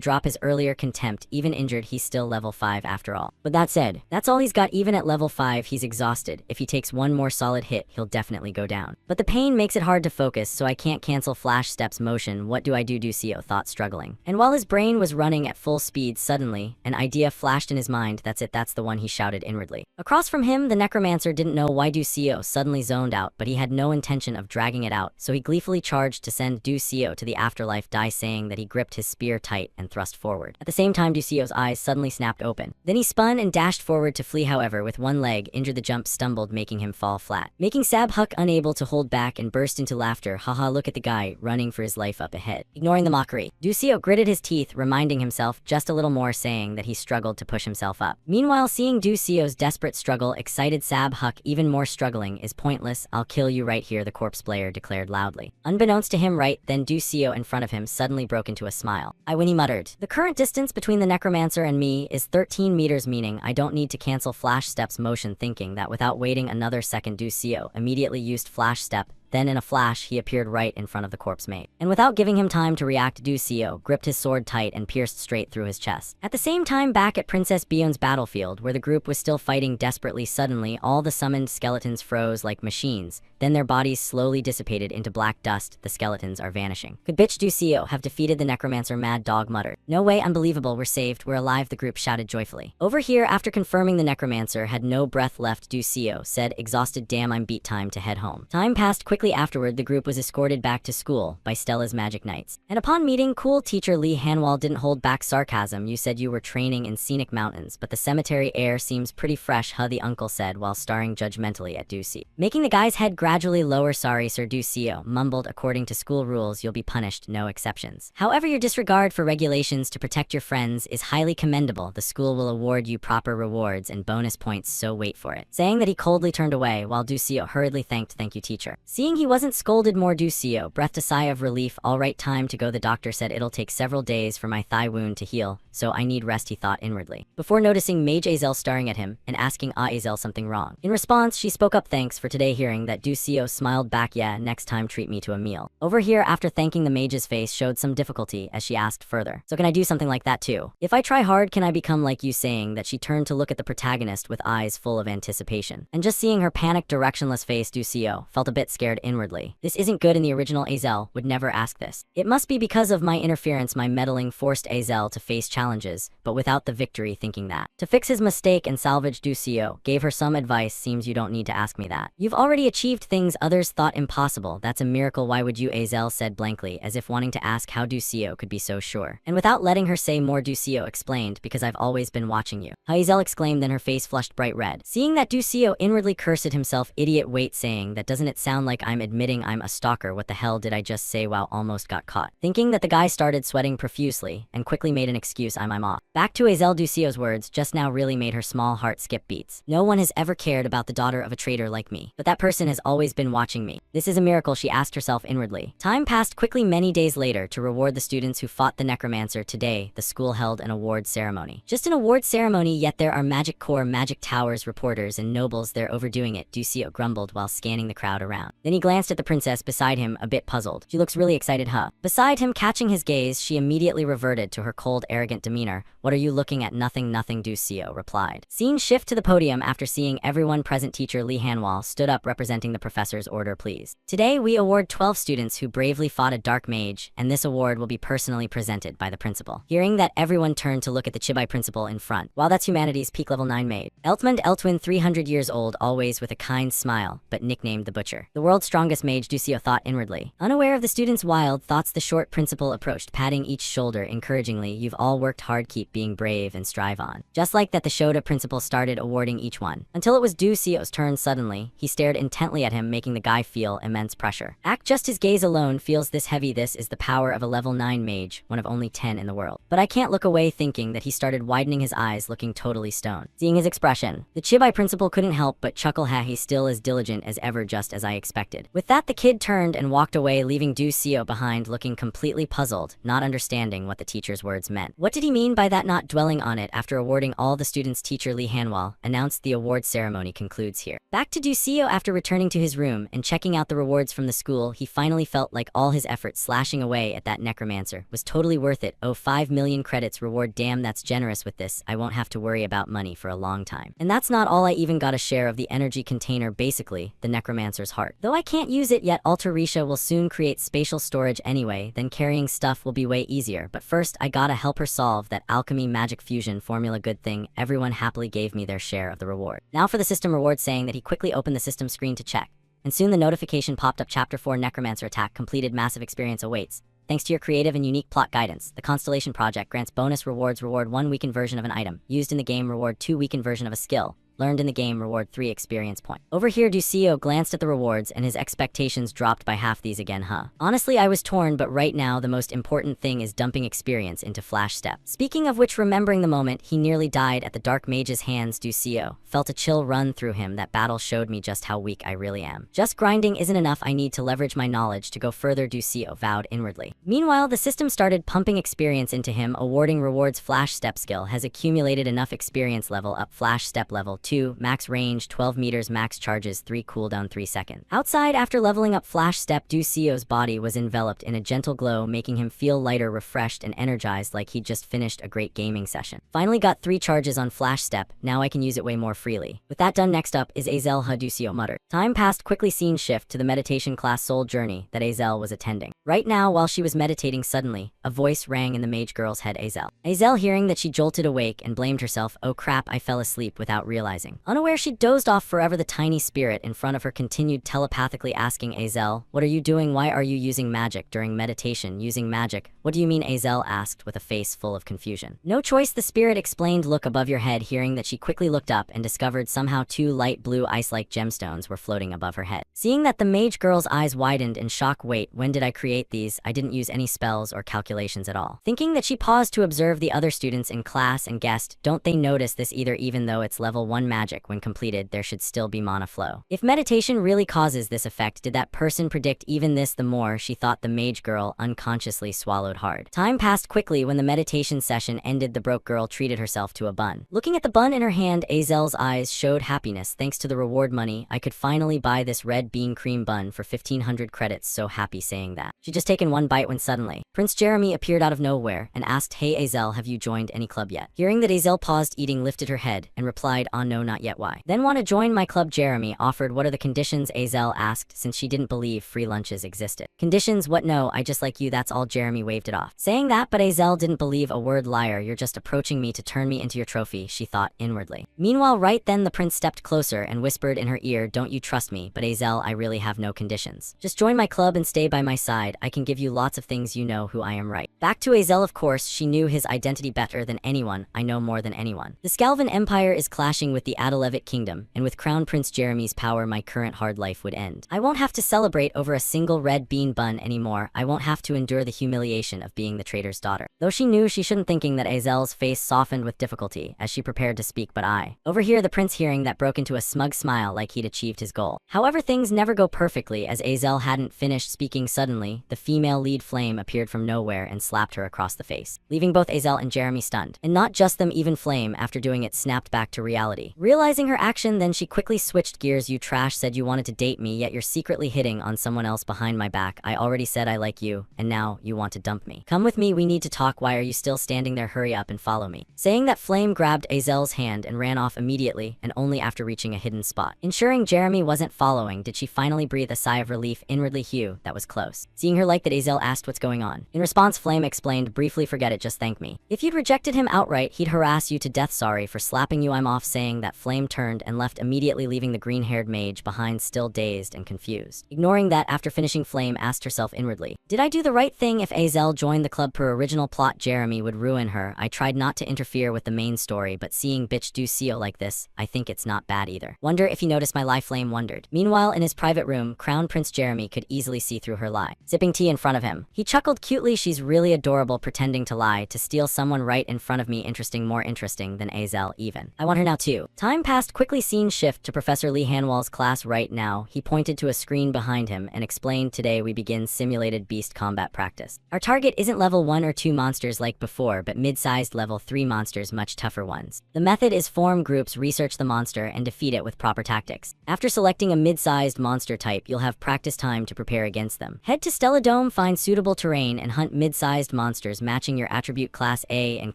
A: drop his earlier contempt. Even injured, he's still level 5 after all. But that said, that's all he's got. Even at level 5, he's exhausted. If he takes one more solid hit, he'll definitely go down. But the pain makes it hard to focus, so I can't cancel flash step's motion. What do I do? Ducio thought, struggling. And while his brain was running at full speed, suddenly, an idea flashed in his mind. That's it, that's the one, he shouted inwardly. Across from him, the necromancer didn't know why Ducio suddenly zoned out, but he had no intention of dragging it out, so he gleefully charged to send Ducio to the afterlife, saying that he gripped his spear tight and thrust forward. At the same time, Ducio's eyes suddenly snapped open. Then he spun and dashed forward to flee. However, with one leg injured, the jump stumbled, making him fall flat, making Sab Huck unable to hold back and burst into laughter. Haha, look at the guy running for his life up ahead. Ignoring the mockery, Ducio gritted his teeth, reminding himself just a little more, saying that he struggled to push himself up. Meanwhile, seeing Ducio's desperate struggle excited Sab Huck even more. Struggling is pointless, I'll kill you right here, the corpse player declared loudly. Unbeknownst to him, right then, Ducio in front of him suddenly broke into a smile. I win, he muttered. The current distance between the necromancer and me is 13 meters, meaning I don't need to cancel flash step's motion. Thinking that, without waiting another second, Ducio immediately used flash step. Then in a flash, he appeared right in front of the corpse mate. And without giving him time to react, Ducio gripped his sword tight and pierced straight through his chest. At the same time, back at Princess Bion's battlefield, where the group was still fighting desperately, suddenly all the summoned skeletons froze like machines. Then their bodies slowly dissipated into black dust. The skeletons are vanishing. Could bitch Ducio have defeated the necromancer? Mad Dog muttered. No way, unbelievable, we're saved, we're alive, the group shouted joyfully. Over here, after confirming the necromancer had no breath left, Ducio said, exhausted, damn, I'm beat, time to head home. Time passed quickly. Afterward, the group was escorted back to school by Stella's magic knights. And upon meeting cool teacher Lee Hanwal, didn't hold back sarcasm. You said you were training in scenic mountains, but the cemetery air seems pretty fresh, huh, the uncle said while staring judgmentally at Ducio, making the guy's head gradually lower. Sorry, sir, Ducio mumbled. According to school rules, you'll be punished, no exceptions. However, your disregard for regulations to protect your friends is highly commendable. The school will award you proper rewards and bonus points, so wait for it. Saying that, he coldly turned away while Ducio hurriedly thanked, thank you, teacher. Seeing he wasn't scolded more, Ducio breathed a sigh of relief. All right, time to go. The doctor said it'll take several days for my thigh wound to heal, so I need rest, he thought inwardly, before noticing Mage Azel staring at him and asking Azel something wrong. In response, she spoke up, thanks for today. Hearing that, Ducio smiled back, yeah, next time treat me to a meal. Over here, after thanking, the mage's face showed some difficulty as she asked further, so can I do something like that too? If I try hard, can I become like you? Saying that, she turned to look at the protagonist with eyes full of anticipation, and just seeing her panicked, directionless face, Ducio felt a bit scared. stared inwardly. This isn't good, and the original Azel would never ask this. It must be because of my interference, my meddling forced Azel to face challenges, but without the victory, thinking that. To fix his mistake and salvage Ducio, gave her some advice. Seems you don't need to ask me that. You've already achieved things others thought impossible. That's a miracle. Why would you? Azel said blankly, as if wanting to ask how Ducio could be so sure. And without letting her say more, Ducio explained, because I've always been watching you. Azel exclaimed, then her face flushed bright red. Seeing that, Ducio inwardly cursed himself. Idiot, wait, saying that, doesn't it sound like I'm admitting I'm a stalker? What the hell did I just say? Wow, almost got caught. Thinking that, the guy started sweating profusely and quickly made an excuse. I'm off. Back to Azel. Ducio's words just now really made her small heart skip beats. No one has ever cared about the daughter of a traitor like me, but that person has always been watching me. This is a miracle, she asked herself inwardly. Time passed quickly. Many days later, to reward the students who fought the necromancer, today the school held an award ceremony. Just an award ceremony, yet there are magic corps, magic towers, reporters, and nobles. They're overdoing it, Ducio grumbled while scanning the crowd around. Then he glanced at the princess beside him, a bit puzzled. She looks really excited, huh? Beside him, catching his gaze, she immediately reverted to her cold, arrogant demeanor. What are you looking at? Nothing, Ducio replied. Scene shift to the podium. After seeing everyone present, teacher Li Hanwal stood up, representing the professor's order. Please. Today we award 12 students who bravely fought a dark mage, and this award will be personally presented by the principal. Hearing that, everyone turned to look at the Chibai principal in front. Wow, that's humanity's peak level 9 mage. Eltmund Eltwin, 300 years old, always with a kind smile, but nicknamed the Butcher. The world's strongest mage, Ducio thought inwardly. Unaware of the students' wild thoughts, the short principal approached, patting each shoulder encouragingly. You've all worked hard, keep being brave and strive on. Just like that, the Shoda principal started awarding each one, until it was Ducio's turn. Suddenly, he stared intently at him, making the guy feel immense pressure. Just his gaze alone feels this heavy. This is the power of a level 9 mage, one of only 10 in the world. But I can't look away, thinking that. He started widening his eyes, looking totally stoned. Seeing his expression, the Chibai principal couldn't help but chuckle. Ha, he's still as diligent as ever, just as I expected. With that, the kid turned and walked away, leaving Ducio behind, looking completely puzzled, not understanding what the teacher's words meant. What did he mean by that? Not dwelling on it, after awarding all the students, teacher Li Hanwal announced the award ceremony concludes here. Back to Ducio. After returning to his room and checking out the rewards from the school, he finally felt like all his efforts slashing away at that necromancer was totally worth it. Oh, 5 million credits reward, damn, that's generous. With this, I won't have to worry about money for a long time. And that's not all, I even got a share of the energy container, basically the necromancer's heart. Though I can't use it yet, Altarisha will soon create spatial storage anyway, then carrying stuff will be way easier. But first, I gotta help her solve that alchemy magic fusion formula. Good thing everyone happily gave me their share of the reward. Now for the system reward, saying that, he quickly opened the system screen to check. And soon the notification popped up. Chapter 4 Necromancer Attack completed. Massive experience awaits. Thanks to your creative and unique plot guidance, the Constellation Project grants bonus rewards. Reward 1 weakened version of an item. Used in the game. Reward 2 weakened version of a skill. Learned in the game. Reward 3 experience point. Over here, Ducio glanced at the rewards and his expectations dropped by half. These again, huh? Honestly, I was torn, but right now the most important thing is dumping experience into Flash Step. Speaking of which, remembering the moment he nearly died at the Dark Mage's hands, Ducio felt a chill run through him. That battle showed me just how weak I really am. Just grinding isn't enough, I need to leverage my knowledge to go further, Ducio vowed inwardly. Meanwhile, the system started pumping experience into him, awarding rewards. Flash Step skill has accumulated enough experience. Level up. Flash Step level 2, max range 12 meters, max charges 3, cooldown 3 seconds. Outside, after leveling up Flash Step, Ducio's body was enveloped in a gentle glow, making him feel lighter, refreshed, and energized, like he'd just finished a great gaming session. Finally got 3 charges on Flash Step, now I can use it way more freely. With that done, next up is Azel, Ducio muttered. Time passed quickly. Scene shift to the meditation class Soul Journey that Azel was attending. Right now, while she was meditating, suddenly a voice rang in the mage girl's head. Azel, hearing that, she jolted awake and blamed herself. Oh crap, I fell asleep without realizing. Unaware she dozed off forever. The tiny spirit in front of her continued telepathically asking Azel, what are you doing? Why are you using magic during meditation? Using magic? What do you mean? Azel asked with a face full of confusion. No choice, the spirit explained. Look above your head. Hearing that, she quickly looked up and discovered somehow 2 light blue ice-like gemstones were floating above her head. Seeing that, the mage girl's eyes widened in shock. Wait, when did I create these? I didn't use any spells or calculations at all. Thinking that, she paused to observe the other students in class and guessed, don't they notice this either? Even though it's level 1 magic, when completed, there should still be mana flow. If meditation really causes this effect, did that person predict even this? The more she thought, the mage girl unconsciously swallowed hard. Time passed quickly. When the meditation session ended, the broke girl treated herself to a bun. Looking at the bun in her hand, Azel's eyes showed happiness. Thanks to the reward money, I could finally buy this red bean cream bun for 1500 credits. So happy. Saying that, she'd just taken one bite when suddenly Prince Jeremy appeared out of nowhere and asked, hey Azel, have you joined any club yet? Hearing that, Azel paused eating, lifted her head, and replied, on no, not yet, why? Then want to join my club? Jeremy offered. What are the conditions? Azel asked, since she didn't believe free lunches existed. Conditions? What? No, I just like you, that's all. Jeremy waved it off. Saying that, but Azel didn't believe a word. Liar, you're just approaching me to turn me into your trophy, she thought inwardly. Meanwhile, right then the prince stepped closer and whispered in her ear, don't you trust me? But Azel, I really have no conditions. Just join my club and stay by my side. I can give you lots of things, you know who I am, right? Back to Azel, of course, she knew his identity better than anyone. I know more than anyone. The Scalvan Empire is clashing with the Adalevit Kingdom, and with Crown Prince Jeremy's power, my current hard life would end. I won't have to celebrate over a single red bean bun anymore. I won't have to endure the humiliation of being the traitor's daughter. Though she knew she shouldn't, thinking that Azel's face softened with difficulty as she prepared to speak. But over here, the prince, hearing that, broke into a smug smile like he'd achieved his goal. However, things never go perfectly. As Azel hadn't finished speaking, suddenly the female lead Flame appeared from nowhere and slapped her across the face, leaving both Azel and Jeremy stunned. And not just them, even Flame, after doing it, snapped back to reality. Realizing her action, then she quickly switched gears. You trash, said you wanted to date me, yet you're secretly hitting on someone else behind my back. I already said I like you, and now you want to dump me. Come with me, we need to talk. Why are you still standing there? Hurry up and follow me. Saying that, Flame grabbed Azel's hand and ran off immediately, and only after reaching a hidden spot. Ensuring Jeremy wasn't following, did she finally breathe a sigh of relief. Inwardly, Hugh, that was close. Seeing her like that, Azel asked what's going on. In response, Flame explained briefly, forget it, just thank me. If you'd rejected him outright, he'd harass you to death. Sorry for slapping you, I'm off. Saying that, Flame turned and left immediately, leaving the green-haired mage behind, still dazed and confused. Ignoring that, after finishing, Flame asked herself inwardly, did I do the right thing? If Azel joined the club per original plot, Jeremy would ruin her. I tried not to interfere with the main story, but seeing bitch Ducio like this, I think it's not bad either. Wonder if you noticed my lie? Flame wondered. Meanwhile, in his private room, Crown Prince Jeremy could easily see through her lie. Sipping tea in front of him, he chuckled cutely. She's really adorable, pretending to lie to steal someone right in front of me. Interesting, more interesting than Azel even. I want her now too. Time passed quickly. Scene shift to Professor Lee Hanwell's class. Right now, he pointed to a screen behind him and explained, today we begin simulated beast combat practice. Our target isn't level 1 or 2 monsters like before, but mid-sized level 3 monsters, much tougher ones. The method is form groups, research the monster, and defeat it with proper tactics. After selecting a mid-sized monster type, you'll have practice time to prepare against them. Head to Stella Dome, find suitable terrain, and hunt mid-sized monsters matching your attribute. Class A and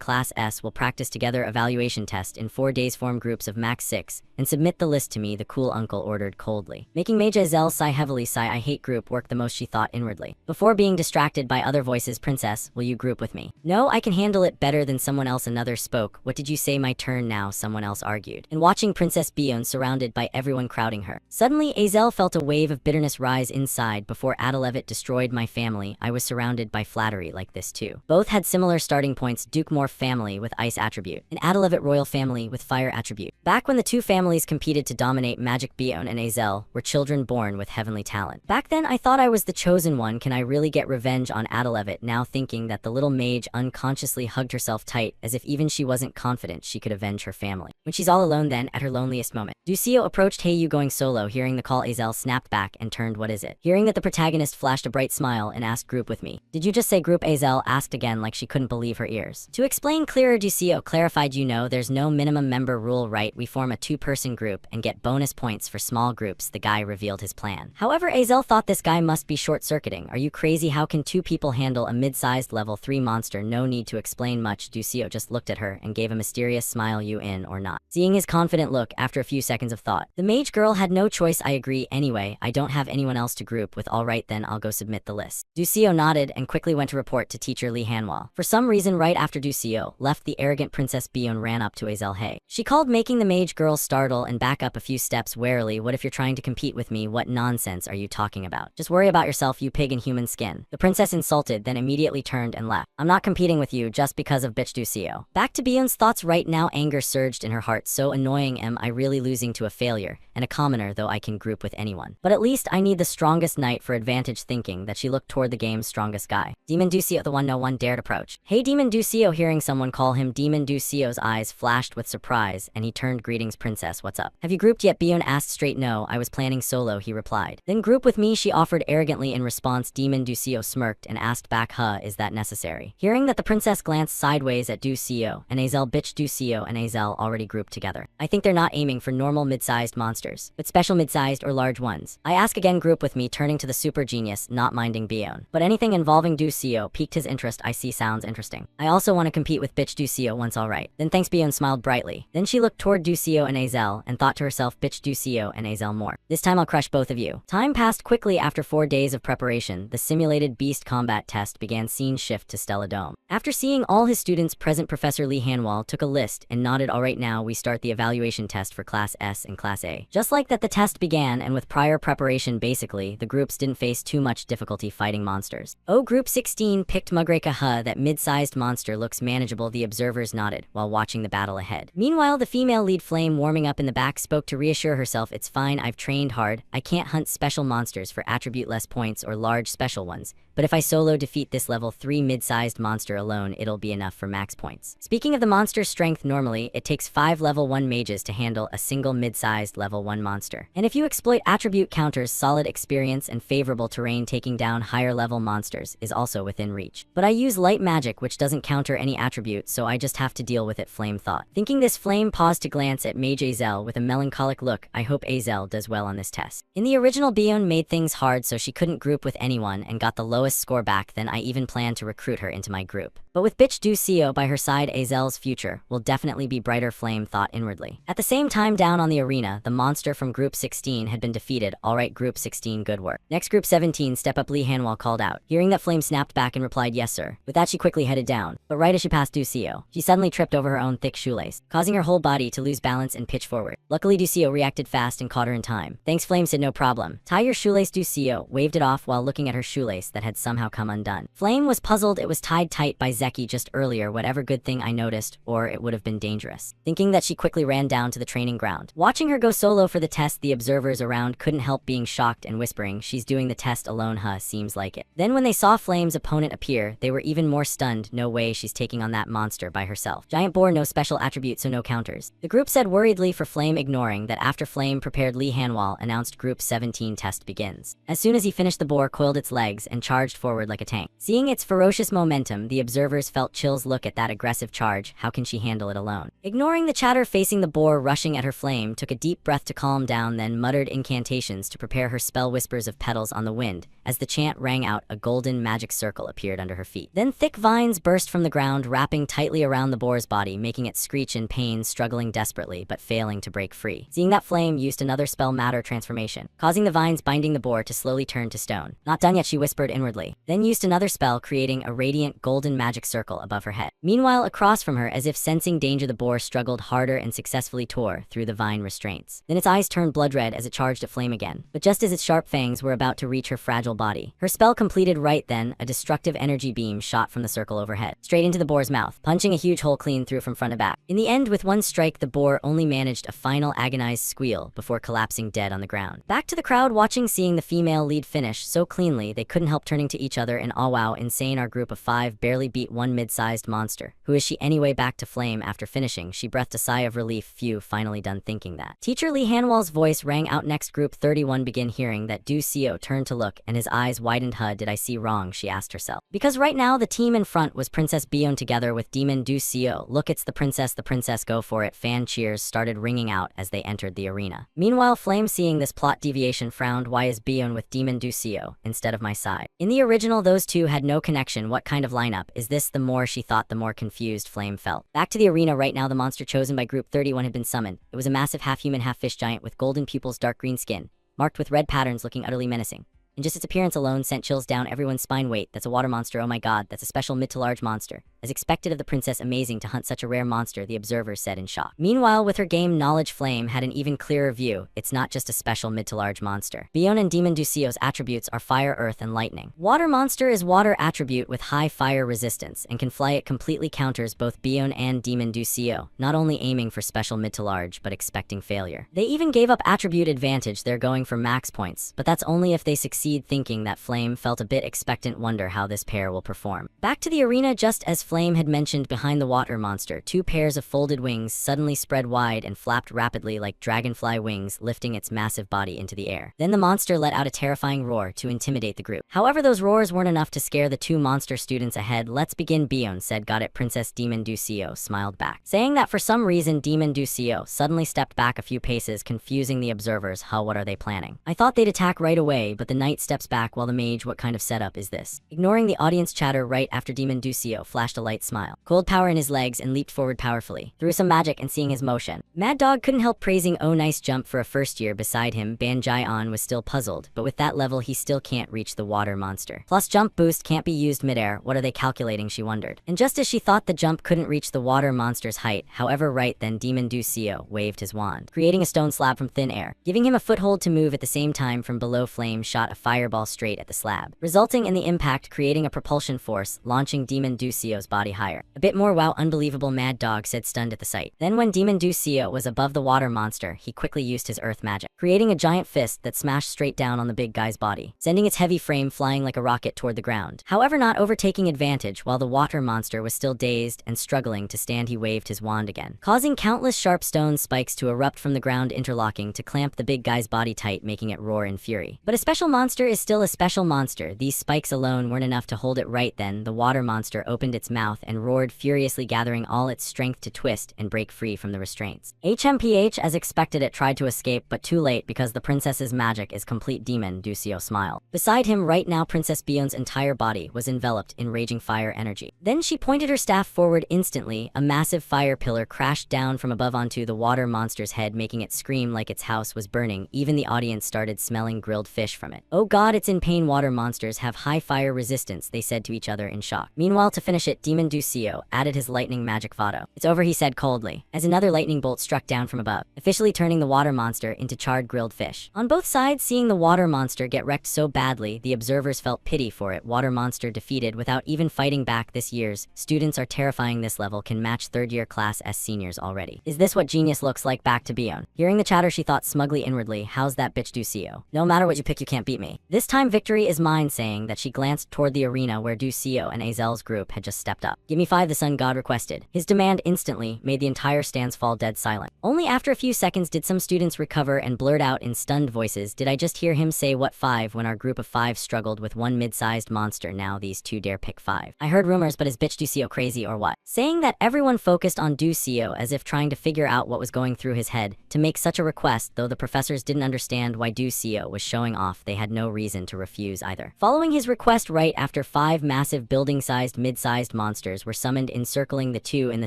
A: Class S will practice together. Evaluation test in 4 days. Form groups of max 6, and submit the list to me, the cool uncle ordered coldly. Making Mage Azel sigh heavily. Sigh, I hate group work the most, she thought inwardly. Before being distracted by other voices, Princess, will you group with me? No, I can handle it better than someone else. Another spoke. What did you say? My turn now, someone else argued. And watching Princess Bion surrounded by everyone crowding her. Suddenly, Azel felt a wave of bitterness rise inside. Before Adalevit destroyed my family, I was surrounded by flattery like this too. Both had similar starting points. Duke Morph family with ice attribute, and Adalevit royal family with fire attribute. Back when the two families competed to dominate magic, Bion and Azel were children born with heavenly talent. Back then, I thought I was the chosen one. Can I really get revenge on Adalevit? Now thinking that, the little mage unconsciously hugged herself tight, as if even she wasn't confident she could avenge her family. When she's all alone then, at her loneliest moment, Ducio approached. Hey, you going solo? Hearing the call, Azel snapped back and turned. What is it? Hearing that, the protagonist flashed a bright smile and asked, group with me. Did you just say group? Azel asked again like she couldn't believe her ears. To explain clearer, Ducio clarified, you know there's no minimum member rule, right? We form a 2-person group and get bonus points for small groups. The guy revealed his plan. However, Azel thought this guy must be short-circuiting. Are you crazy? How can 2 people handle a mid-sized level 3 monster? No need to explain much. Ducio just looked at her and gave a mysterious smile. You in or not? Seeing his confident look, after a few seconds of thought, the mage girl had no choice. I agree. Anyway, I don't have anyone else to group with. All right then, I'll go submit the list. Ducio nodded and quickly went to report to teacher Lee Hanwell. For some reason, right after Ducio left, the arrogant Princess Bion ran up to Azel. Hey, she called, making the mage girl startle and back up a few steps warily. What if you're trying to compete with me? What nonsense are you talking about? Just worry about yourself, you pig in human skin. The princess insulted, then immediately turned and left. I'm not competing with you just because of bitch Ducio. Back to Bion's thoughts right now. Anger surged in her heart. So annoying. Am I really losing to a failure and a commoner? Though I can group with anyone, but at least I need the strongest knight for advantage. Thinking that, she looked toward the game's strongest guy, Demon Ducio, the one no one dared approach. Hey, Demon Ducio. Hearing someone call him Demon, Ducio's eyes flashed with surprise and he turned. Greetings, princess, what's up? Have you grouped yet? Bion asked. Straight no, I was planning solo, he replied. Then group with me, she offered arrogantly. In response, Demon Ducio smirked and asked back, huh, is that necessary? Hearing that, the princess glanced sideways at Ducio and Azel. Bitch, Ducio and Azel already grouped together. I think they're not aiming for normal mid-sized monsters, but special mid-sized or large ones. I ask again, group with me. Turning to the super genius, not minding Bion, but anything involving Ducio piqued his interest. I see, sounds interesting. I also want to compete with bitch Ducio once. All right then, thanks. Bion smiled brightly. Then she looked toward toward Ducio and Azel and thought to herself, bitch Ducio and Azel more. This time I'll crush both of you. Time passed quickly. After 4 days of preparation, the simulated beast combat test began. Scene shift to Stella Dome. After seeing all his students present, Professor Lee Hanwal took a list and nodded. Alright, now we start the evaluation test for Class S and Class A. Just like that, the test began, and with prior preparation basically, the groups didn't face too much difficulty fighting monsters. Oh, Group 16 picked Mugreka Huh, that mid-sized monster looks manageable. The observers nodded while watching the battle ahead. Meanwhile, the female lead Flame, warming up in the back, spoke to reassure herself, it's fine, I've trained hard. I can't hunt special monsters for attribute-less points or large special ones, but if I solo defeat this level 3 mid-sized monster alone, it'll be enough for max points. Speaking of the monster's strength, normally it takes 5 level 1 mages to handle a single mid-sized level 1 monster. And if you exploit attribute counters, solid experience and favorable terrain, taking down higher level monsters is also within reach. But I use light magic, which doesn't counter any attribute, so I just have to deal with it, Flame thought. Thinking this, Flame paused to glance at Mage Azel with a melancholic look. I hope Azel does well on this test. In the original, Bion made things hard so she couldn't group with anyone and got the lowest score back. Then I even planned to recruit her into my group. But with bitch Ducio by her side, Azel's future will definitely be brighter, Flame thought inwardly. At the same time, down on the arena, the monster from Group 16 had been defeated. Alright, Group 16, good work. Next, Group 17, step up, Lee Hanwal called out. Hearing that, Flame snapped back and replied, yes sir. With that, she quickly headed down. But right as she passed Ducio, she suddenly tripped over her own thick shoelace, causing her whole body to lose balance and pitch forward. Luckily, Ducio reacted fast and caught her in time. Thanks, Flame said, no problem. Tie your shoelace. Ducio waved it off while looking at her shoelace that had somehow come undone. Flame was puzzled. It was tied tight by Zeki just earlier. Whatever good thing I noticed, or it would have been dangerous. Thinking that, she quickly ran down to the training ground. Watching her go solo for the test, the observers around couldn't help being shocked and whispering, she's doing the test alone, huh, seems like it. Then when they saw Flame's opponent appear, they were even more stunned. No way, she's taking on that monster by herself. Giant boar, no special attribute, so no counters. The group said worriedly, for Flame, ignoring that. After Flame prepared, Lee Hanwal announced Group 17 test begins. As soon as he finished, the boar coiled its legs and charged forward like a tank. Seeing its ferocious momentum, the observers felt chills. Look at that aggressive charge, how can she handle it alone? Ignoring the chatter facing the boar rushing at her, Flame took a deep breath to calm down, then muttered incantations to prepare her spell. Whispers of petals on the wind. As the chant rang out, a golden magic circle appeared under her feet. Then thick vines burst from the ground, wrapping tightly around the boar's body, making it screech in pain, struggling desperately but failing to break free. Seeing that, Flame used another spell, Matter Transformation, causing the vines binding the boar to slowly turn to stone. Not done yet, she whispered inwardly. Then used another spell, creating a radiant golden magic circle above her head. Meanwhile, across from her, as if sensing danger, the boar struggled harder and successfully tore through the vine restraints. Then its eyes turned blood red as it charged at Flame again. But just as its sharp fangs were about to reach her fragile body, her spell completed. Right then, a destructive energy beam shot from the circle overhead, straight into the boar's mouth, punching a huge hole clean through from front to back. In the end, with one strike, the boar only managed a final agonized squeal before collapsing dead on the ground. Back to the crowd watching, seeing the female lead finish so cleanly, they couldn't help turning to each other in awe. Wow, insane, our group of 5 barely beat one mid-sized monster. Who is she anyway? Back to Flame. After finishing, she breathed a sigh of relief. Phew, finally done. Thinking that, Teacher Lee Hanwal's voice rang out. Next, Group 31 begin. Hearing that, Ducio turned to look and his eyes widened. Huh, did I see wrong, she asked herself. Because right now the team in front was Princess Bion together with Demon Ducio. Look, it's the princess, go for it. Fan cheers started ringing out as they entered the arena. Meanwhile, Flame, seeing this plot deviation, frowned. Why is Bion with Demon Ducio instead of my side? In the original, those two had no connection. What kind of lineup is this? The more she thought, the more confused Flame felt. Back to the arena right now, the monster chosen by Group 31 had been summoned. It was a massive half-human, half-fish giant with golden pupils, dark green skin, marked with red patterns, looking utterly menacing. And just its appearance alone sent chills down everyone's spine. Wait, that's a water monster, oh my god, that's a special mid to large monster. As expected of the princess, amazing to hunt such a rare monster, the observers said in shock. Meanwhile, with her game knowledge, Flame had an even clearer view. It's not just a special mid to large monster. Bion and Demon Ducio's attributes are fire, earth, and lightning. Water monster is water attribute with high fire resistance and can fly. It completely counters both Bion and Demon Ducio, not only aiming for special mid to large, but expecting failure. They even gave up attribute advantage. They're going for max points, but that's only if they succeed. Thinking that, Flame felt a bit expectant, wonder how this pair will perform. Back to the arena, just as Flame had mentioned, behind the water monster, 2 pairs of folded wings suddenly spread wide and flapped rapidly like dragonfly wings, lifting its massive body into the air. Then the monster let out a terrifying roar to intimidate the group. However, those roars weren't enough to scare the 2 monster students ahead. Let's begin, Bion said. Got it, Princess. Demon Ducio smiled back, saying that for some reason Demon Ducio suddenly stepped back a few paces, confusing the observers. Huh, what are they planning? I thought they'd attack right away, but the knight steps back while the mage. What kind of setup is this? Ignoring the audience chatter, right after Demon Ducio flashed flashed a light smile, cold power in his legs, and leaped forward powerfully, through some magic and seeing his motion. Mad Dog couldn't help praising "Oh nice jump" for a first year. Beside him, Ban-Jai-on was still puzzled, but with that level he still can't reach the water monster. Plus jump boost can't be used midair, what are they calculating, she wondered. And just as she thought the jump couldn't reach the water monster's height, however right then Demon Ducio waved his wand, creating a stone slab from thin air, giving him a foothold to move. At the same time, from below, Flame shot a fireball straight at the slab, resulting in the impact creating a propulsion force, launching Demon Ducio's body higher. A bit more. Wow, unbelievable, Mad Dog said, stunned at the sight. Then when Demon Ducio was above the water monster, he quickly used his earth magic, creating a giant fist that smashed straight down on the big guy's body, sending its heavy frame flying like a rocket toward the ground. However, not overtaking advantage, while the water monster was still dazed and struggling to stand, he waved his wand again, causing countless sharp stone spikes to erupt from the ground, interlocking to clamp the big guy's body tight, making it roar in fury. But a special monster is still a special monster. These spikes alone weren't enough to hold it. Right then, the water monster opened its mouth and roared furiously, gathering all its strength to twist and break free from the restraints. HMPH, as expected, it tried to escape, but too late because the princess's magic is complete. Demon Ducio smiled. Beside him right now, Princess Bion's entire body was enveloped in raging fire energy. Then she pointed her staff forward. Instantly, a massive fire pillar crashed down from above onto the water monster's head, making it scream like its house was burning. Even the audience started smelling grilled fish from it. Oh god, it's in pain. Water monsters have high fire resistance, they said to each other in shock. Meanwhile, to finish it, Demon Ducio added his lightning magic vado. It's over, he said coldly, as another lightning bolt struck down from above, officially turning the water monster into charred grilled fish. On both sides, seeing the water monster get wrecked so badly, the observers felt pity for it. Water monster defeated without even fighting back. This year's students are terrifying. This level can match third-year class S seniors already. Is this what genius looks like? Back to Bion. Hearing the chatter, she thought smugly inwardly, how's that bitch Ducio? No matter what you pick, you can't beat me. This time victory is mine, saying that she glanced toward the arena where Ducio and Azel's group had just stepped up. Give me 5, the sun god requested. His demand instantly made the entire stands fall dead silent. Only after a few seconds did some students recover and blurt out in stunned voices, did I just hear him say what 5 when our group of 5 struggled with one mid-sized monster? Now these two dare pick 5. I heard rumors, but is bitch Ducio crazy or what? Saying that, everyone focused on Ducio as if trying to figure out what was going through his head to make such a request, though the professors didn't understand why Ducio was showing off. They had no reason to refuse either. Following his request, right after 5 massive building-sized mid-sized monsters were summoned, encircling the 2 in the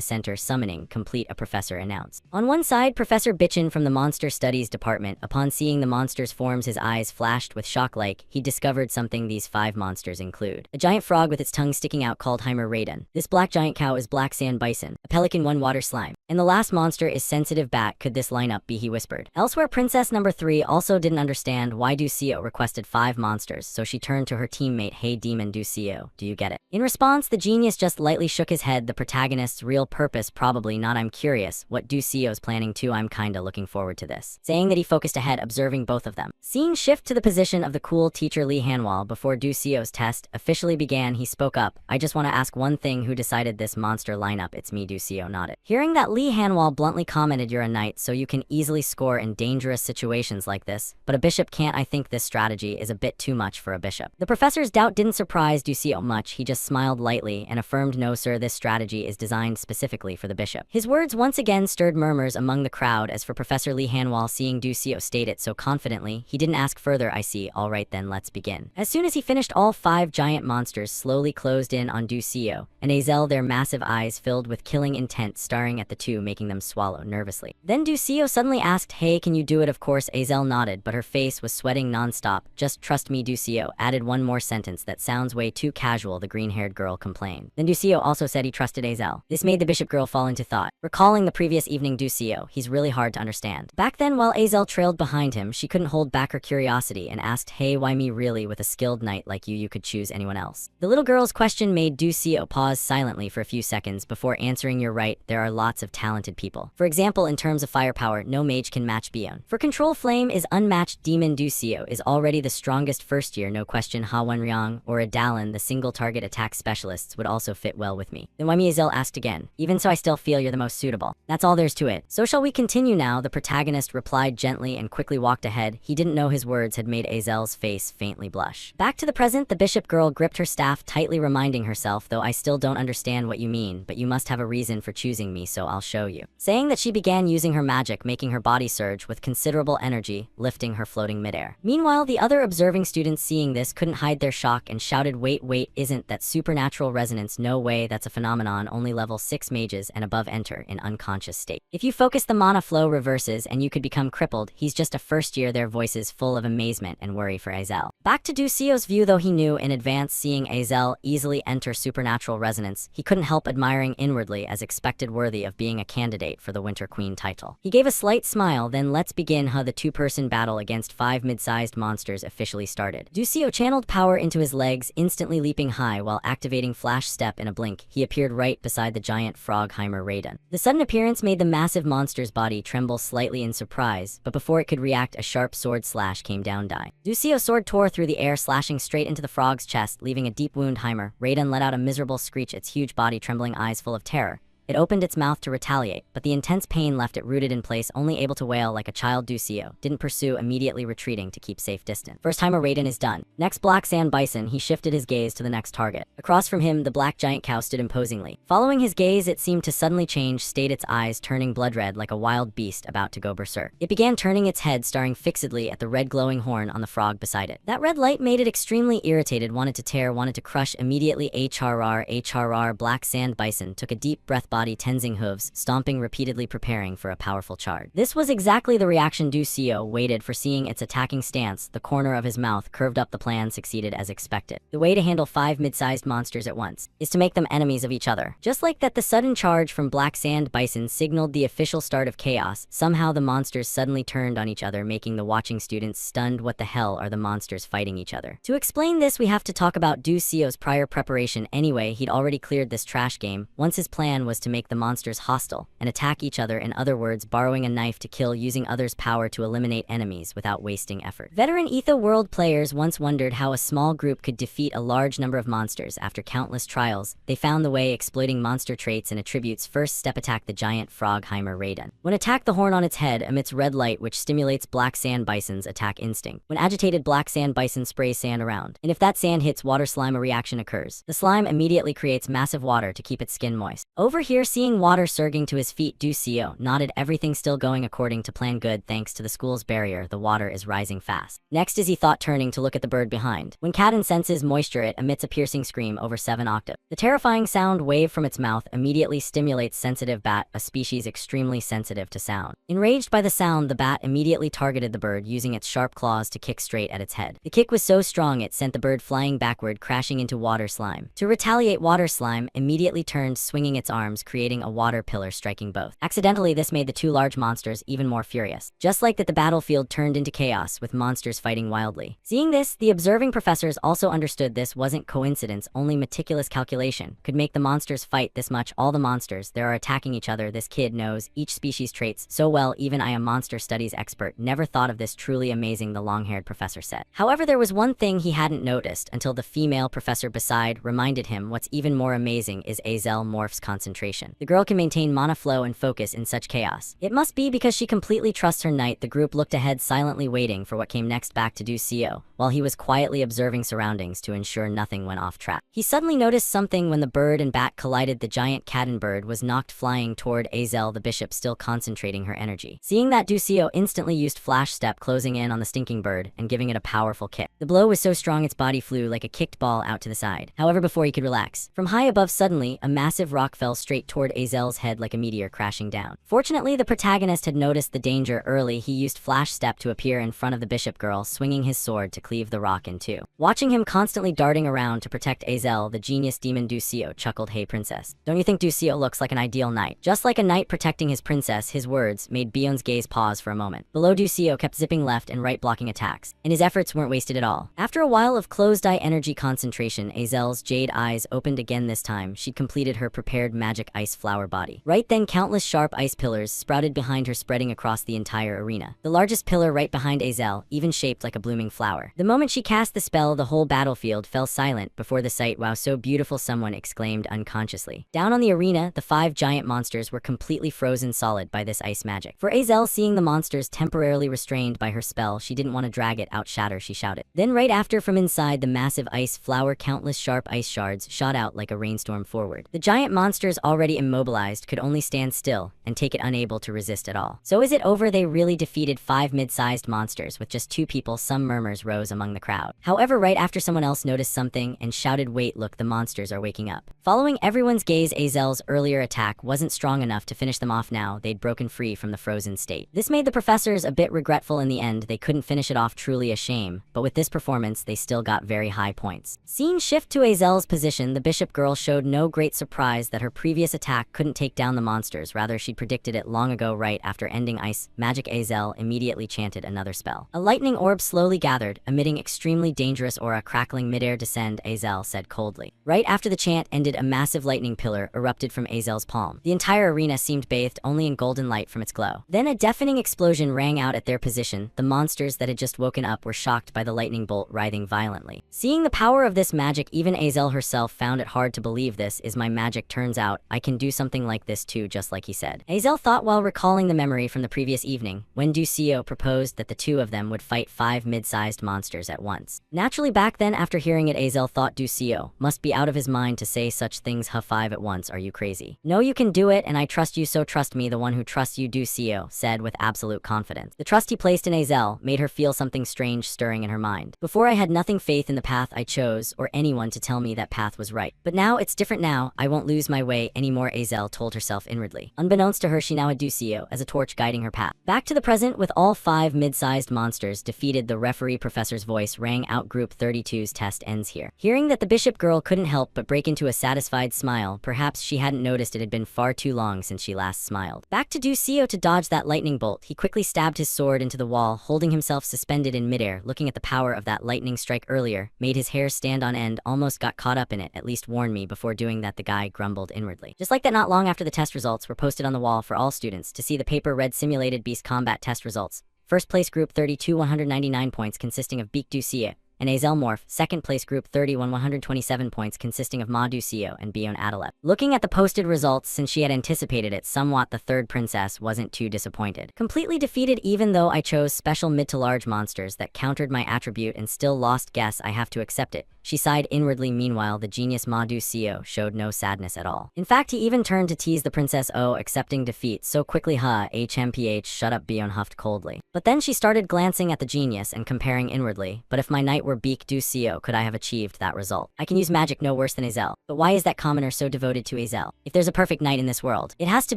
A: center. Summoning complete, a professor announced. On one side, Professor Bitchin from the Monster Studies Department. Upon seeing the monsters' forms, his eyes flashed with shock, like he discovered something. These 5 monsters include a giant frog with its tongue sticking out called Heimer Raiden. This black giant cow is Black Sand Bison. A pelican, one water slime. And the last monster is Sensitive Bat. Could this lineup be? He whispered. Elsewhere, Princess number 3 also didn't understand why Ducio requested 5 monsters, so she turned to her teammate. Hey Demon Ducio, do you get it? In response, the genius just lightly shook his head. The protagonist's real purpose? Probably not. I'm curious what Ducio's planning too. I'm kinda looking forward to this. Saying that, he focused ahead, observing both of them. Scene shift to the position of the cool teacher Lee Hanwal. Before Ducio's test officially began, he spoke up. I just want to ask one thing, who decided this monster lineup? It's me. Ducio nodded. Hearing that, Lee Hanwal bluntly commented, you're a knight, so you can easily score in dangerous situations like this, but a bishop can't. I think this strategy is a bit too much for a bishop. The professor's doubt didn't surprise Ducio much. He just smiled lightly and affirmed, no sir, this strategy is designed specifically for the bishop. His words once again stirred murmurs among the crowd. As for Professor Lee Hanwal, seeing Ducio state it so confidently, he didn't ask further. I see. Alright then, let's begin. As soon as he finished, all 5 giant monsters slowly closed in on Ducio and Azel, their massive eyes filled with killing intent, staring at the 2, making them swallow nervously. Then Ducio suddenly asked, hey, can you do it? Of course. Azel nodded, but her face was sweating non-stop. Just trust me. Ducio added one more sentence. That sounds way too casual, the green-haired girl complained. Then Ducio also said he trusted Azel. This made the bishop girl fall into thought, recalling the previous evening. Ducio, he's really hard to understand. Back then, while Azel trailed behind him, she couldn't hold back her curiosity and asked, hey, why me? Really, with a skilled knight like you could choose anyone else. The little girl's question made Ducio pause silently for a few seconds before answering, you're right, there are lots of talented people. For example, in terms of firepower, no mage can match Bion. For control, Flame is unmatched. Demon Ducio is already the strongest first year, no question. Ha Wenryang or Adalin, the single target attack specialists, would also fit well with me. Then why me? Azel asked again. Even so, I still feel you're the most suitable. That's all there's to it. So shall we continue now? The protagonist replied gently and quickly walked ahead. He didn't know his words had made Azel's face faintly blush. Back to the present, the bishop girl gripped her staff tightly, reminding herself, though I still don't understand what you mean, but you must have a reason for choosing me, so I'll show you. Saying that, she began using her magic, making her body surge with considerable energy, lifting her floating midair. Meanwhile, the other observing students seeing this couldn't hide their shock and shouted, wait, isn't that supernatural resonance? no way, that's a phenomenon only level 6 mages and above enter in unconscious state. If you focus, the mana flow reverses and you could become crippled. He's just a first year, their voices full of amazement and worry for Azel. Back to Ducio's view, though he knew in advance, seeing Azel easily enter supernatural resonance, he couldn't help admiring inwardly, as expected, worthy of being a candidate for the Winter Queen title. He gave a slight smile, then let's begin. The two-person battle against 5 mid-sized monsters officially started. Ducio channeled power into his legs, instantly leaping high while activating Flash Step. In a blink, he appeared right beside the giant Frogheimer Raiden. The sudden appearance made the massive monster's body tremble slightly in surprise, but before it could react, a sharp sword slash came down. Ducio's sword tore through the air, slashing straight into the frog's chest, leaving a deep wound. Raiden let out a miserable screech, its huge body trembling, eyes full of terror. It opened its mouth to retaliate, but the intense pain left it rooted in place, only able to wail like a child. Ducio didn't pursue, immediately retreating to keep safe distance. Firstheimer Raiden is done. Next, Black Sand Bison. He shifted his gaze to the next target. Across from him, the black giant cow stood imposingly. Following his gaze, it seemed to suddenly change state, its eyes turning blood red like a wild beast about to go berserk. It began turning its head, staring fixedly at the red glowing horn on the frog beside it. That red light made it extremely irritated, wanted to tear, wanted to crush. Immediately, HRR, Black Sand Bison took a deep breath, body tensing, hooves stomping repeatedly, preparing for a powerful charge. This was exactly the reaction Ducio waited for, seeing its attacking stance. The corner of his mouth curved up. The plan succeeded as expected. The way to handle 5 mid-sized monsters at once is to make them enemies of each other. Just like that, the sudden charge from Black Sand Bison signaled the official start of chaos. Somehow the monsters suddenly turned on each other, making the watching students stunned. What the hell are the monsters fighting each other? To explain this, we have to talk about Ducio's prior preparation. Anyway, he'd already cleared this trash game. Once his plan was to make the monsters hostile and attack each other, in other words, borrowing a knife to kill, using others' power to eliminate enemies without wasting effort. Veteran Etho World players once wondered how a small group could defeat a large number of monsters. After countless trials, they found the way, exploiting monster traits and attributes. First step, attack the giant Frogheimer Raiden. When attacked, the horn on its head emits red light, which stimulates Black Sand Bison's attack instinct. When agitated, Black Sand Bison sprays sand around, and if that sand hits water slime, a reaction occurs. The slime immediately creates massive water to keep its skin moist. Over here, seeing water surging to his feet, Ducio nodded. Everything still going according to plan. Good, thanks to the school's barrier, the water is rising fast. Next is he thought, turning to look at the bird behind. When Kaden senses moisture, it emits a piercing scream over 7 octaves. The terrifying sound wave from its mouth immediately stimulates sensitive bat, a species extremely sensitive to sound. Enraged by the sound, the bat immediately targeted the bird, using its sharp claws to kick straight at its head. The kick was so strong it sent the bird flying backward, crashing into water slime. To retaliate, water slime immediately turned, swinging its arms, creating a water pillar, striking both. Accidentally, this made the 2 large monsters even more furious. Just like that, the battlefield turned into chaos, with monsters fighting wildly. Seeing this, the observing professors also understood this wasn't coincidence, only meticulous calculation could make the monsters fight this much. All the monsters there are attacking each other. This kid knows each species' traits so well, even I, a monster studies expert, never thought of this. Truly amazing, the long-haired professor said. However, there was one thing he hadn't noticed until the female professor beside reminded him. What's even more amazing is Azel Morph's concentration. The girl can maintain mana flow and focus in such chaos. It must be because she completely trusts her knight. The group looked ahead, silently waiting for what came next. Back to Ducio, while he was quietly observing surroundings to ensure nothing went off track. He suddenly noticed something when the bird and bat collided. The giant Kaden bird was knocked flying toward Azel, the bishop still concentrating her energy. Seeing that, Ducio instantly used Flash Step, closing in on the stinking bird and giving it a powerful kick. The blow was so strong its body flew like a kicked ball out to the side. However, before he could relax, from high above suddenly a massive rock fell straight toward Azel's head like a meteor crashing down. Fortunately, the protagonist had noticed the danger early. He used Flash Step to appear in front of the bishop girl, swinging his sword to cleave the rock in two. Watching him constantly darting around to protect Azel, the genius demon Ducio chuckled, "Hey princess, don't you think Ducio looks like an ideal knight? Just like a knight protecting his princess." His words made Bion's gaze pause for a moment. Below, Ducio kept zipping left and right, blocking attacks, and his efforts weren't wasted at all. After a while of closed-eye energy concentration, Azel's jade eyes opened again. This time, she'd completed her prepared magic ice flower body. Right then, countless sharp ice pillars sprouted behind her, spreading across the entire arena. The largest pillar right behind Azel, even shaped like a blooming flower. The moment she cast the spell, the whole battlefield fell silent before the sight. "Wow, so beautiful," someone exclaimed unconsciously. Down on the arena, the 5 giant monsters were completely frozen solid by this ice magic. For Azel, seeing the monsters temporarily restrained by her spell, she didn't want to drag it out. "Shatter," she shouted. Then right after, from inside the massive ice flower, countless sharp ice shards shot out like a rainstorm forward. The giant monsters already already immobilized, could only stand still and take it, unable to resist at all. So is it over? They really defeated 5 mid-sized monsters with just 2 people. Some murmurs rose among the crowd. However, right after someone else noticed something and shouted, "Wait, look, the monsters are waking up." Following everyone's gaze, Azel's earlier attack wasn't strong enough to finish them off. Now they'd broken free from the frozen state. This made the professors a bit regretful. In the end, they couldn't finish it off. Truly a shame, but with this performance, they still got very high points. Scene shift to Azel's position. The bishop girl showed no great surprise that her previous attack couldn't take down the monsters. Rather, she'd predicted it long ago. Right after ending ice magic, Azel immediately chanted another spell. A lightning orb slowly gathered, emitting extremely dangerous aura. Crackling midair, "Descend," Azel said coldly. Right after the chant ended, a massive lightning pillar erupted from Azel's palm. The entire arena seemed bathed only in golden light from its glow. Then a deafening explosion rang out at their position. The monsters that had just woken up were shocked by the lightning bolt, writhing violently. Seeing the power of this magic, even Azel herself found it hard to believe. "This is my magic. Turns out I can do something like this too," just like he said. Azel thought while recalling the memory from the previous evening, when Ducio proposed that the two of them would fight 5 mid-sized monsters at once. Naturally, back then, after hearing it, Azel thought Ducio must be out of his mind to say such things. "Huh, 5 at once? Are you crazy?" "No, you can do it, and I trust you, so trust me." "The one who trusts you," Ducio said with absolute confidence. The trust he placed in Azel made her feel something strange stirring in her mind. "Before, I had nothing faith in the path I chose or anyone to tell me that path was right. But now it's different. Now I won't lose my way anymore," Azel told herself inwardly. Unbeknownst to her, she now had Ducio as a torch guiding her path. Back to the present, with all 5 mid-sized monsters defeated, the referee professor's voice rang out. "Group 32's test ends here." Hearing that, the bishop girl couldn't help but break into a satisfied smile. Perhaps she hadn't noticed it had been far too long since she last smiled. Back to Ducio to dodge that lightning bolt. He quickly stabbed his sword into the wall, holding himself suspended in midair. Looking at the power of that lightning strike earlier made his hair stand on end. "Almost got caught up in it. At least warn me before doing that," the guy grumbled inwardly. Just like that, not long after the test results were posted on the wall for all students to see, the paper read, "Simulated Beast Combat Test Results. First place group 32, 199 points, consisting of Beak Ducio and Azel Morph. Second place group 31, 127 points, consisting of Ma Ducio and Bion Adelep." Looking at the posted results, since she had anticipated it somewhat, the third princess wasn't too disappointed. "Completely defeated, even though I chose special mid to large monsters that countered my attribute and still lost. Guess I have to accept it," she sighed inwardly. Meanwhile, the genius Ma Ducio showed no sadness at all. In fact, he even turned to tease the princess. "Oh, accepting defeat so quickly, huh? HMPH, shut up," Bion huffed coldly. But then she started glancing at the genius and comparing inwardly. "But if my knight were Beak Ducio, could I have achieved that result? I can use magic no worse than Azel. But why is that commoner so devoted to Azel? If there's a perfect knight in this world, it has to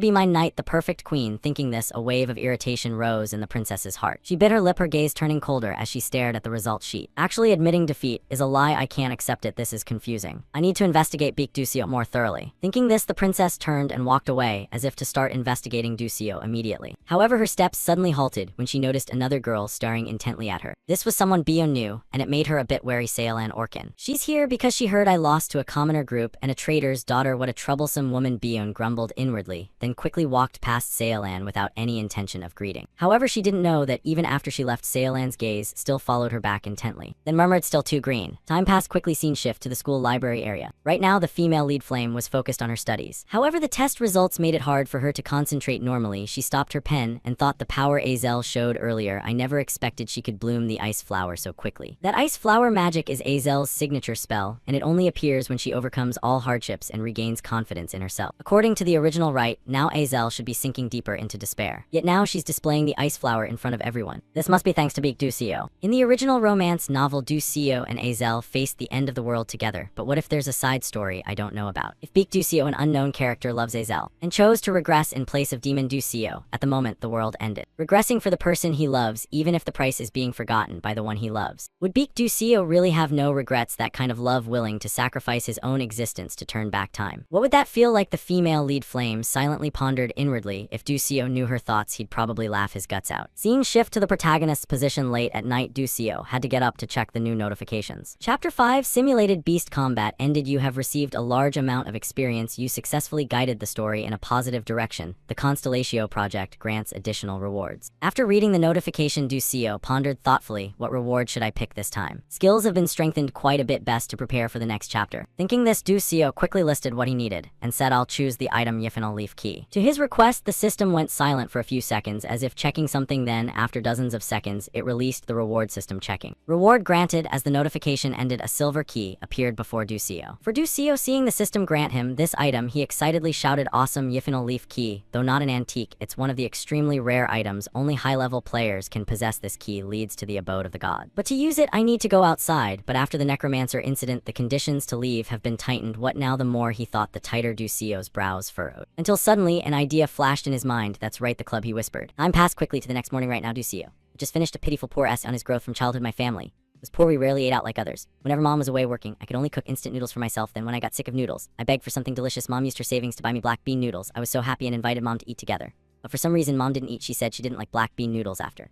A: be my knight, the perfect queen." Thinking this, a wave of irritation rose in the princess's heart. She bit her lip, her gaze turning colder as she stared at the result sheet. "Actually, admitting defeat is a lie. I can't accept it. This is confusing. I need to investigate Beak Ducio more thoroughly." Thinking this, the princess turned and walked away, as if to start investigating Ducio immediately. However, her steps suddenly halted when she noticed another girl staring intently at her. This was someone Bion knew, and it made her a bit wary. Saolan Orkin. "She's here because she heard I lost to a commoner group and a trader's daughter. What a troublesome woman," Bion grumbled inwardly, then quickly walked past Saolan without any intention of greeting. However, she didn't know that even after she left, Saolan's gaze still followed her back intently, then murmured, "Still too green." Time passed quickly. Scene shift to the school library area. Right now, the female lead flame was focused on her studies. However, the test results made it hard for her to concentrate normally. She stopped her pen and thought, the power Azel showed earlier, I never expected she could bloom the ice flower so quickly. That ice flower magic is Azel's signature spell, and it only appears when she overcomes all hardships and regains confidence in herself. According to the original rite, now Azel should be sinking deeper into despair. Yet now she's displaying the ice flower in front of everyone. This must be thanks to Beak Ducio. In the original romance novel, Ducio and Azel faced the end of the world together, but what if there's a side story I don't know about? If Beak Ducio, an unknown character, loves Azel and chose to regress in place of Demon Ducio, at the moment the world ended. Regressing for the person he loves, even if the price is being forgotten by the one he loves. Would Beak Ducio really have no regrets, that kind of love willing to sacrifice his own existence to turn back time? What would that feel like? The female lead flame silently pondered inwardly. If Ducio knew her thoughts, he'd probably laugh his guts out. Scene shift to the protagonist's position. Late at night, Ducio had to get up to check the new notifications. Chapter 5, Simulated Beast Combat ended. You have received a large amount of experience. You successfully guided the story in a positive direction. The Constellatio project grants additional rewards. After reading the notification, Ducio pondered thoughtfully, what reward should I pick this time? Skills have been strengthened quite a bit, best to prepare for the next chapter. Thinking this, Ducio quickly listed what he needed and said, I'll choose the item Yphanal Leaf Key. To his request, the system went silent for a few seconds as if checking something, then after dozens of seconds, it released the reward system checking. Reward granted. As the notification ended, a silver key appeared before Ducio. For Ducio, seeing the system grant him this item, he excitedly shouted, "Awesome Yiffinal leaf key. Though not an antique, it's one of the extremely rare items. Only high-level players can possess this key, leads to the abode of the god. But to use it, I need to go outside." But after the necromancer incident, the conditions to leave have been tightened. What now? The more he thought, the tighter Ducio's brows furrowed. Until suddenly, an idea flashed in his mind. "That's right, the club," he whispered. "I'm passed quickly to the next morning right now, Ducio. I just finished a pitiful poor essay on his growth from childhood. My family was poor. We rarely ate out like others. Whenever mom was away working, I could only cook instant noodles for myself. Then when I got sick of noodles, I begged for something delicious. Mom used her savings to buy me black bean noodles. I was so happy and invited mom to eat together. But for some reason, mom didn't eat. She said she didn't like black bean noodles after."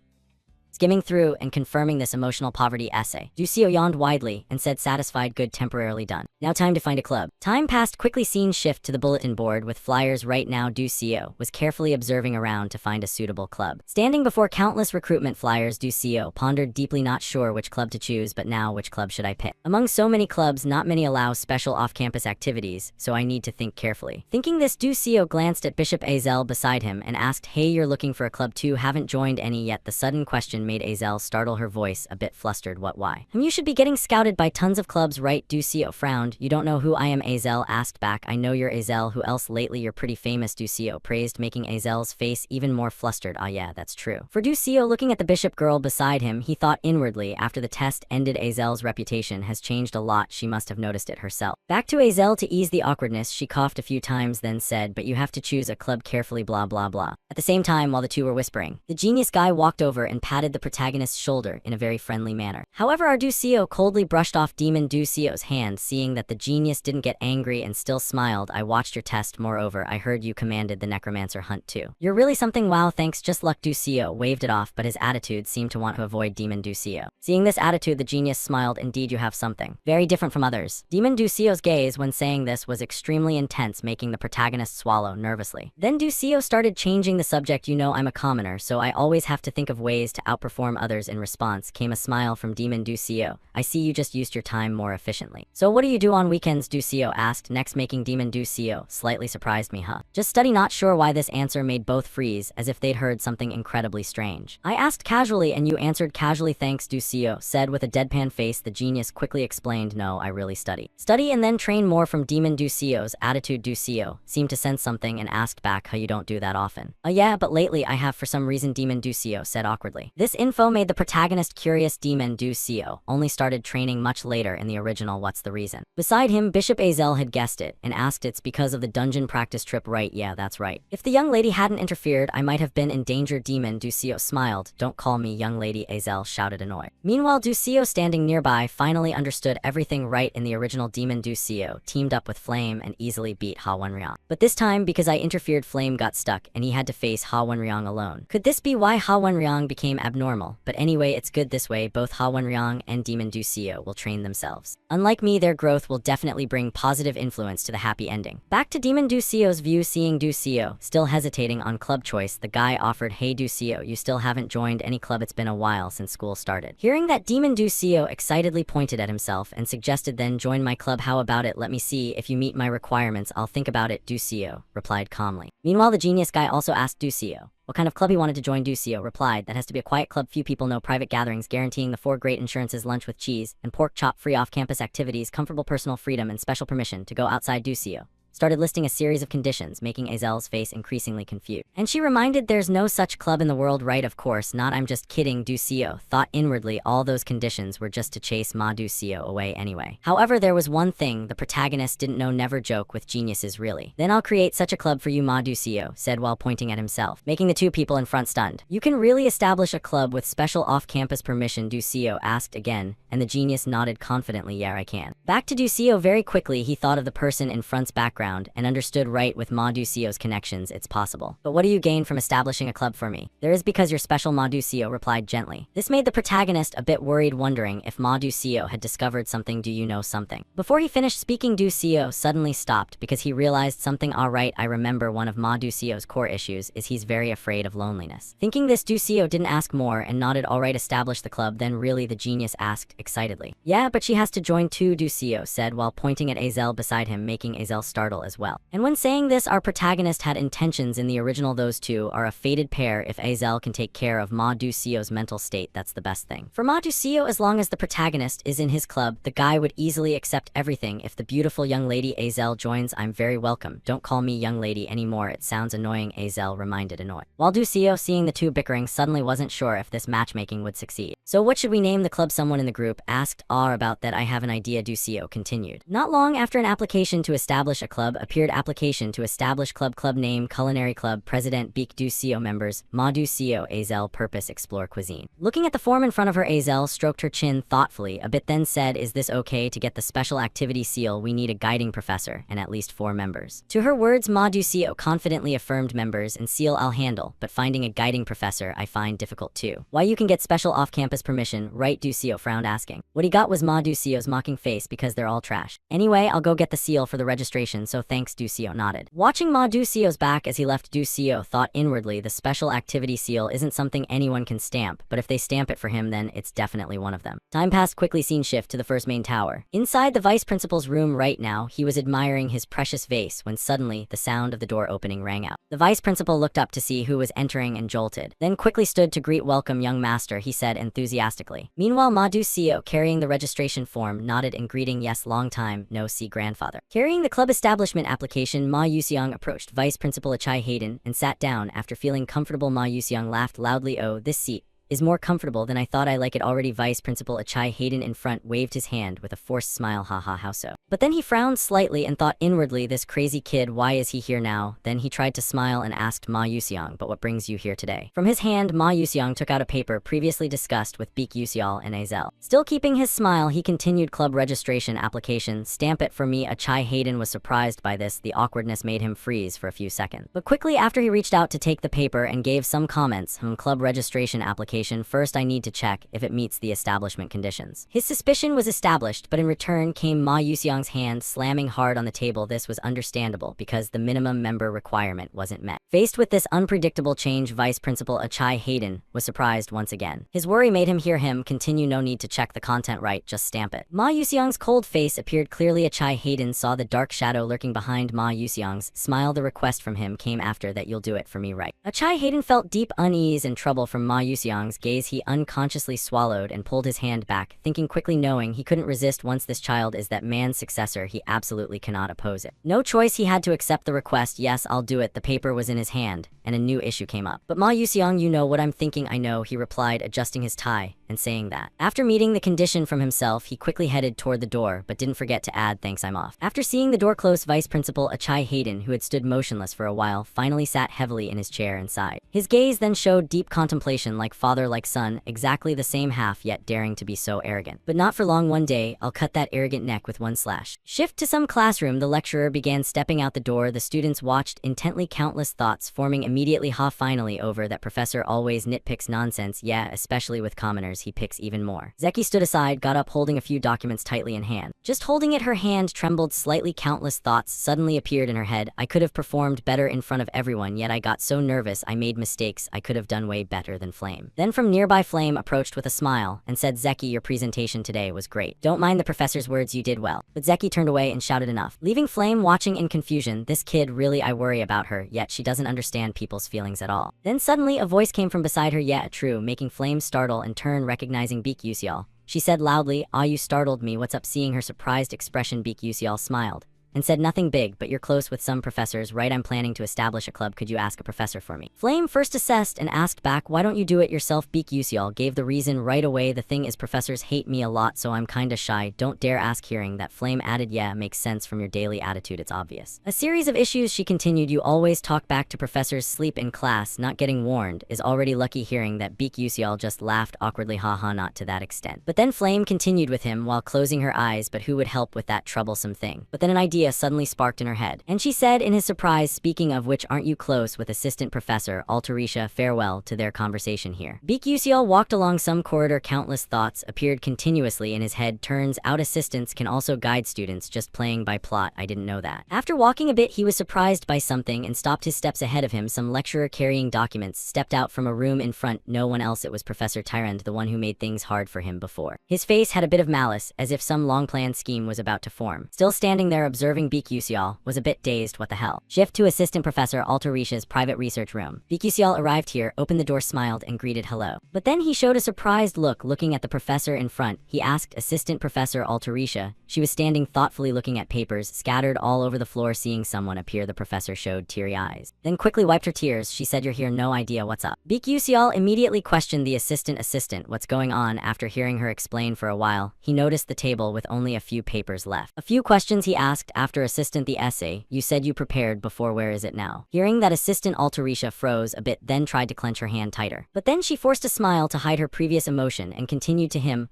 A: Skimming through and confirming this emotional poverty essay, Ducio yawned widely and said, satisfied, "Good, temporarily done. Now time to find a club." Time passed quickly. Scene shift to the bulletin board with flyers. Right now, Ducio was carefully observing around to find a suitable club. Standing before countless recruitment flyers, Ducio pondered deeply, not sure which club to choose. But now, which club should I pick? Among so many clubs, not many allow special off-campus activities, so I need to think carefully. Thinking this, Ducio glanced at Bishop Azel beside him and asked, "Hey, you're looking for a club too? Haven't joined any yet?" The sudden question made Azel startle, her voice a bit flustered. "What, why?" "You should be getting scouted by tons of clubs, right?" Ducio frowned. "You don't know who I am?" Azel asked back. "I know you're Azel. Who else? Lately you're pretty famous," Ducio praised, making Azel's face even more flustered. "Ah yeah, that's true." For Ducio, looking at the bishop girl beside him, he thought inwardly, after the test ended, Azel's reputation has changed a lot. She must have noticed it herself. Back to Azel to ease the awkwardness, she coughed a few times, then said, "But you have to choose a club carefully, blah blah blah." At the same time, while the two were whispering, the genius guy walked over and patted the protagonist's shoulder in a very friendly manner. However, our Ducio coldly brushed off Demon Ducio's hand, seeing that the genius didn't get angry and still smiled. "I watched your test. Moreover, I heard you commanded the necromancer hunt too. You're really something. Wow, thanks. Just luck." Ducio waved it off, but his attitude seemed to want to avoid Demon Ducio. Seeing this attitude, the genius smiled. "Indeed, you have something very different from others." Demon Ducio's gaze when saying this was extremely intense, making the protagonist swallow nervously. Then Ducio started changing the subject. "You know, I'm a commoner, so I always have to think of ways to outperform others." In response came a smile from Demon Ducio. "I see you just used your time more efficiently. So what do you do on weekends?" Ducio asked, next making Demon Ducio slightly surprised. "Me, huh? Just study." Not sure why this answer made both freeze, as if they'd heard something incredibly strange. "I asked casually and you answered casually." "Thanks," Ducio said with a deadpan face. The genius quickly explained, "No, I really study. Study and then train more." From Demon Ducio's attitude, Ducio seemed to sense something and asked back, "Huh, you don't do that often?" Yeah, but lately I have for some reason," Demon Ducio said awkwardly. This info made the protagonist curious. Demon Ducio only started training much later in the original. What's the reason? Beside him, Bishop Azel had guessed it and asked, "It's because of the dungeon practice trip, right?" "Yeah, that's right. If the young lady hadn't interfered, I might have been in danger." Demon Ducio smiled. "Don't call me young lady," Azel shouted, annoyed. Meanwhile, Ducio, standing nearby, finally understood everything. Right, in the original, Demon Ducio teamed up with Flame and easily beat Ha Wenryang. But this time, because I interfered, Flame got stuck and he had to face Ha Wenryang alone. Could this be why Ha Wenryang became abnormal? But anyway, it's good this way. Both Ha Wenryang and Demon Ducio will train themselves. Unlike me, their growth will definitely bring positive influence to the happy ending. Back to Demon Ducio's view. Seeing Ducio still hesitating on club choice, the guy offered, "Hey Ducio, you still haven't joined any club? It's been a while since school started." Hearing that, Demon Ducio excitedly pointed at himself and suggested, "Then join my club. How about it? Let me see. If you meet my requirements, I'll think about it." Ducio replied calmly. Meanwhile, the genius guy also asked Ducio what kind of club he wanted to join. Ducio replied, "That has to be a quiet club, few people, no private gatherings, guaranteeing the 4 great insurances: lunch with cheese and pork chop, free off-campus activities, comfortable personal freedom, and special permission to go outside." Ducio started listing a series of conditions, making Azel's face increasingly confused. And she reminded, "There's no such club in the world, right?" "Of course not. I'm just kidding." Ducio thought inwardly all those conditions were just to chase Ma Ducio away anyway. However, there was one thing the protagonist didn't know. Never joke with geniuses, really. "Then I'll create such a club for you," Ma Ducio said while pointing at himself, making the two people in front stunned. "You can really establish a club with special off-campus permission?" Ducio asked again, and the genius nodded confidently. "Yeah, I can." Back to Ducio very quickly, he thought of the person in front's background and understood, right, with Ma Ducio's connections, it's possible. "But what do you gain from establishing a club for me?" "There is, because you're special," Ma Ducio replied gently. This made the protagonist a bit worried, wondering if Ma Ducio had discovered something. "Do you know something?" Before he finished speaking, Ducio suddenly stopped because he realized something. Alright, I remember one of Ma Ducio's core issues is he's very afraid of loneliness. Thinking this, Ducio didn't ask more and nodded. "Alright, establish the club then." "Really?" the genius asked excitedly. "Yeah, but she has to join too," Ducio said while pointing at Azel beside him, making Azel startled. startle as well. And when saying this, our protagonist had intentions in the original. Those two are a fated pair. If Azel can take care of Ma Du-seo's mental state, that's the best thing. For Ma Du-seo, as long as the protagonist is in his club, the guy would easily accept everything. If the beautiful young lady Azel joins, I'm very welcome. Don't call me young lady anymore, it sounds annoying, Azel reminded Annoy. While Du-seo, seeing the two bickering, suddenly wasn't sure if this matchmaking would succeed. So what should we name the club? Someone in the group asked. About that, I have an idea, Du-seo continued. Not long after an application to establish a club appeared. Application to establish club. Club name, Culinary Club. President, Beak Du-seo. Members, Ma Du-seo. Azel. Purpose, explore cuisine. Looking at the form in front of her, Azel stroked her chin thoughtfully a bit, then said, is this okay? To get the special activity seal, we need a guiding professor and at least 4 members. To her words, Ma Du-seo confidently affirmed, members and seal I'll handle, but finding a guiding professor I find difficult too. Why, you can get special off-campus permission, right? Du-seo frowned, asking. What he got was Ma Du-seo's mocking face, because they're all trash. Anyway, I'll go get the seal for the registration, so thanks. Du-seo nodded. Watching Ma Du-seo's back as he left, Du-seo thought inwardly, the special activity seal isn't something anyone can stamp, but if they stamp it for him, then it's definitely one of them. Time passed quickly. Scene shift to the first main tower. Inside the vice principal's room right now, he was admiring his precious vase when suddenly the sound of the door opening rang out. The vice principal looked up to see who was entering and jolted, then quickly stood to greet. Welcome, young master, he said enthusiastically. Meanwhile, Ma Du-seo, carrying the registration form, nodded in greeting. Yes, long time no see, grandfather. Carrying the club establishment application, Ma Yuseong approached Vice Principal Achai Hayden and sat down. After feeling comfortable, Ma Yuseong laughed loudly. Oh, this seat is more comfortable than I thought. I like it already. Vice Principal Achai Hayden in front waved his hand with a forced smile. Haha, how so? But then he frowned slightly and thought inwardly, this crazy kid, why is he here now? Then he tried to smile and asked Ma Yuseong, but what brings you here today? From his hand, Ma Yuseong took out a paper previously discussed with Beak Yuseol and Azel. Still keeping his smile, he continued. Club registration application, stamp it for me. Achai Hayden was surprised by this. The awkwardness made him freeze for a few seconds. But quickly after, he reached out to take the paper and gave some comments. Club registration application. First, I need to check if it meets the establishment conditions. His suspicion was established, but in return came Ma Yuseong's hand slamming hard on the table. This was understandable because the minimum member requirement wasn't met. Faced with this unpredictable change, Vice Principal Achai Hayden was surprised once again. His worry made him hear him continue. No need to check the content, right? Just stamp it. Ma Yuseong's cold face appeared clearly. Achai Hayden saw the dark shadow lurking behind Ma Yuseong's smile. The request from him came after that. You'll do it for me, right? Achai Hayden felt deep unease and trouble from Ma Yuseong's gaze. He unconsciously swallowed and pulled his hand back, thinking quickly, knowing he couldn't resist. Once this child is that man's successor, he absolutely cannot oppose it. No choice, he had to accept the request. Yes, I'll do it. The paper was in his hand, and a new issue came up. But Ma Yuseong, you know what I'm thinking. I know, he replied, adjusting his tie and saying that. After meeting the condition from himself, he quickly headed toward the door, but didn't forget to add, thanks, I'm off. After seeing the door close, Vice Principal Achai Hayden, who had stood motionless for a while, finally sat heavily in his chair and sighed. His gaze then showed deep contemplation, like father, like son, exactly the same half, yet daring to be so arrogant. But not for long. One day, I'll cut that arrogant neck with one slash. Shift to some classroom. The lecturer began stepping out the door. The students watched intently, countless thoughts forming immediately. Finally over that professor always nitpicks nonsense. Yeah, especially with commoners, he picks even more. Zeki stood aside, got up, holding a few documents tightly in hand. Just holding it, her hand trembled slightly. Countless thoughts suddenly appeared in her head. I could have performed better in front of everyone, yet I got so nervous. I made mistakes. I could have done way better than Flame. Then from nearby, Flame approached with a smile and said, Zeki, your presentation today was great. Don't mind the professor's words, you did well. But Zeki turned away and shouted enough, leaving Flame watching in confusion. This kid, really, I worry about her, yet she doesn't understand people's feelings at all. Then suddenly a voice came from beside her. Yeah, true, making Flame startle and turn, recognizing Beak Yuseol. She said loudly, ah, you startled me, what's up? Seeing her surprised expression, Beak Yuseol smiled and said, nothing big, but you're close with some professors, right? I'm planning to establish a club. Could you ask a professor for me? Flame first assessed and asked back, why don't you do it yourself? Beak Yuseol gave the reason right away. The thing is, professors hate me a lot, so I'm kinda shy. Don't dare ask. Hearing that, Flame added, yeah, makes sense from your daily attitude, it's obvious. A series of issues, she continued, you always talk back to professors, sleep in class, not getting warned, is already lucky. Hearing that, Beak Yuseol just laughed awkwardly, haha, not to that extent. But then Flame continued with him while closing her eyes, but who would help with that troublesome thing? But then an idea suddenly sparked in her head, and she said in his surprise, speaking of which, aren't you close with assistant professor Altarisha? Farewell to their conversation here. Beak Yuseol walked along some corridor. Countless thoughts appeared continuously in his head. Turns out assistants can also guide students, just playing by plot. I didn't know that. After walking a bit, he was surprised by something and stopped his steps ahead of him. Some lecturer carrying documents stepped out from a room in front. No one else, it was Professor Tyrand, the one who made things hard for him before. His face had a bit of malice, as if some long-planned scheme was about to form. Still standing there observing observing Beak Yuseol, was a bit dazed. What the hell? Shift to Assistant Professor Altarisha's private research room. Beak Yuseol arrived here, opened the door, smiled, and greeted hello. But then he showed a surprised look looking at the professor in front. He asked Assistant Professor Altarisha. She was standing thoughtfully looking at papers scattered all over the floor. Seeing someone appear, the professor showed teary eyes. Then quickly wiped her tears. She said, "You're here, no idea what's up." Beak Yuseol immediately questioned the assistant what's going on. After hearing her explain for a while, he noticed the table with only a few papers left. A few questions he asked after assistant the essay. "You said you prepared before, where is it now?" Hearing that, Assistant Altarisha froze a bit, then tried to clench her hand tighter. But then she forced a smile to hide her previous emotion and continued to him,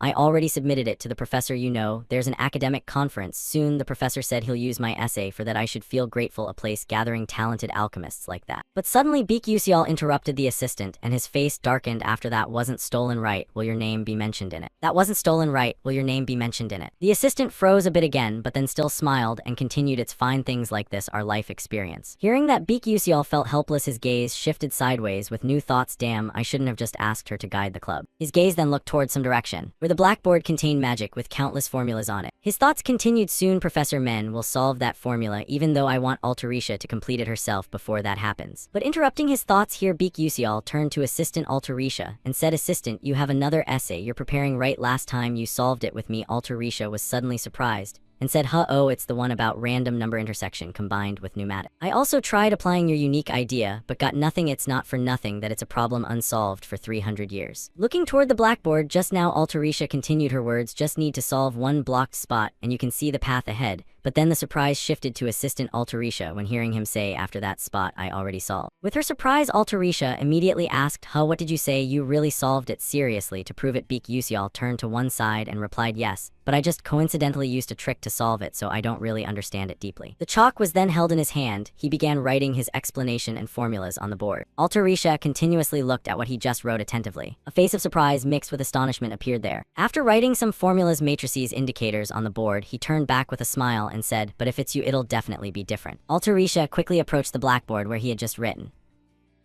A: I already submitted it to the professor. You know, there's an academic conference soon. The professor said he'll use my essay for that. I should feel grateful, a place gathering talented alchemists like that." But suddenly Beak Yuseol interrupted the assistant, and his face darkened. After that, "Wasn't stolen, right? Will your name be mentioned in it?" "That wasn't stolen, right? Will your name be mentioned in it?" The assistant froze a bit again, but then still smiled and continued, "It's fine, things like this are life experience." Hearing that, Beak Yuseol felt helpless. His gaze shifted sideways with new thoughts. Damn, I shouldn't have just asked her to guide the club. His gaze then looked towards some direction, where the blackboard contained magic with countless formulas on it. His thoughts continued, "Soon Professor Men will solve that formula, even though I want Altarisha to complete it herself before that happens." But interrupting his thoughts here, Beak Yuseol turned to Assistant Altarisha and said, "Assistant, you have another essay you're preparing, right? Last time you solved it with me." Altarisha was suddenly surprised and said, "Oh, it's the one about random number intersection combined with pneumatic. I also tried applying your unique idea, but got nothing. It's not for nothing that it's a problem unsolved for 300 years. Looking toward the blackboard just now, Altarisha continued her words, "Just need to solve one blocked spot, and you can see the path ahead." But then the surprise shifted to Assistant Altarisha when hearing him say, "After that spot, I already solved." With her surprise, Altarisha immediately asked, What did you say? You really solved it seriously?" To prove it, Beak Yuseol turned to one side and replied, "Yes, but I just coincidentally used a trick to solve it, so I don't really understand it deeply." The chalk was then held in his hand. He began writing his explanation and formulas on the board. Altarisha continuously looked at what he just wrote attentively. A face of surprise mixed with astonishment appeared there. After writing some formulas, matrices, indicators on the board, he turned back with a smile and said, "But if it's you, it'll definitely be different." Altarisha quickly approached the blackboard where he had just written.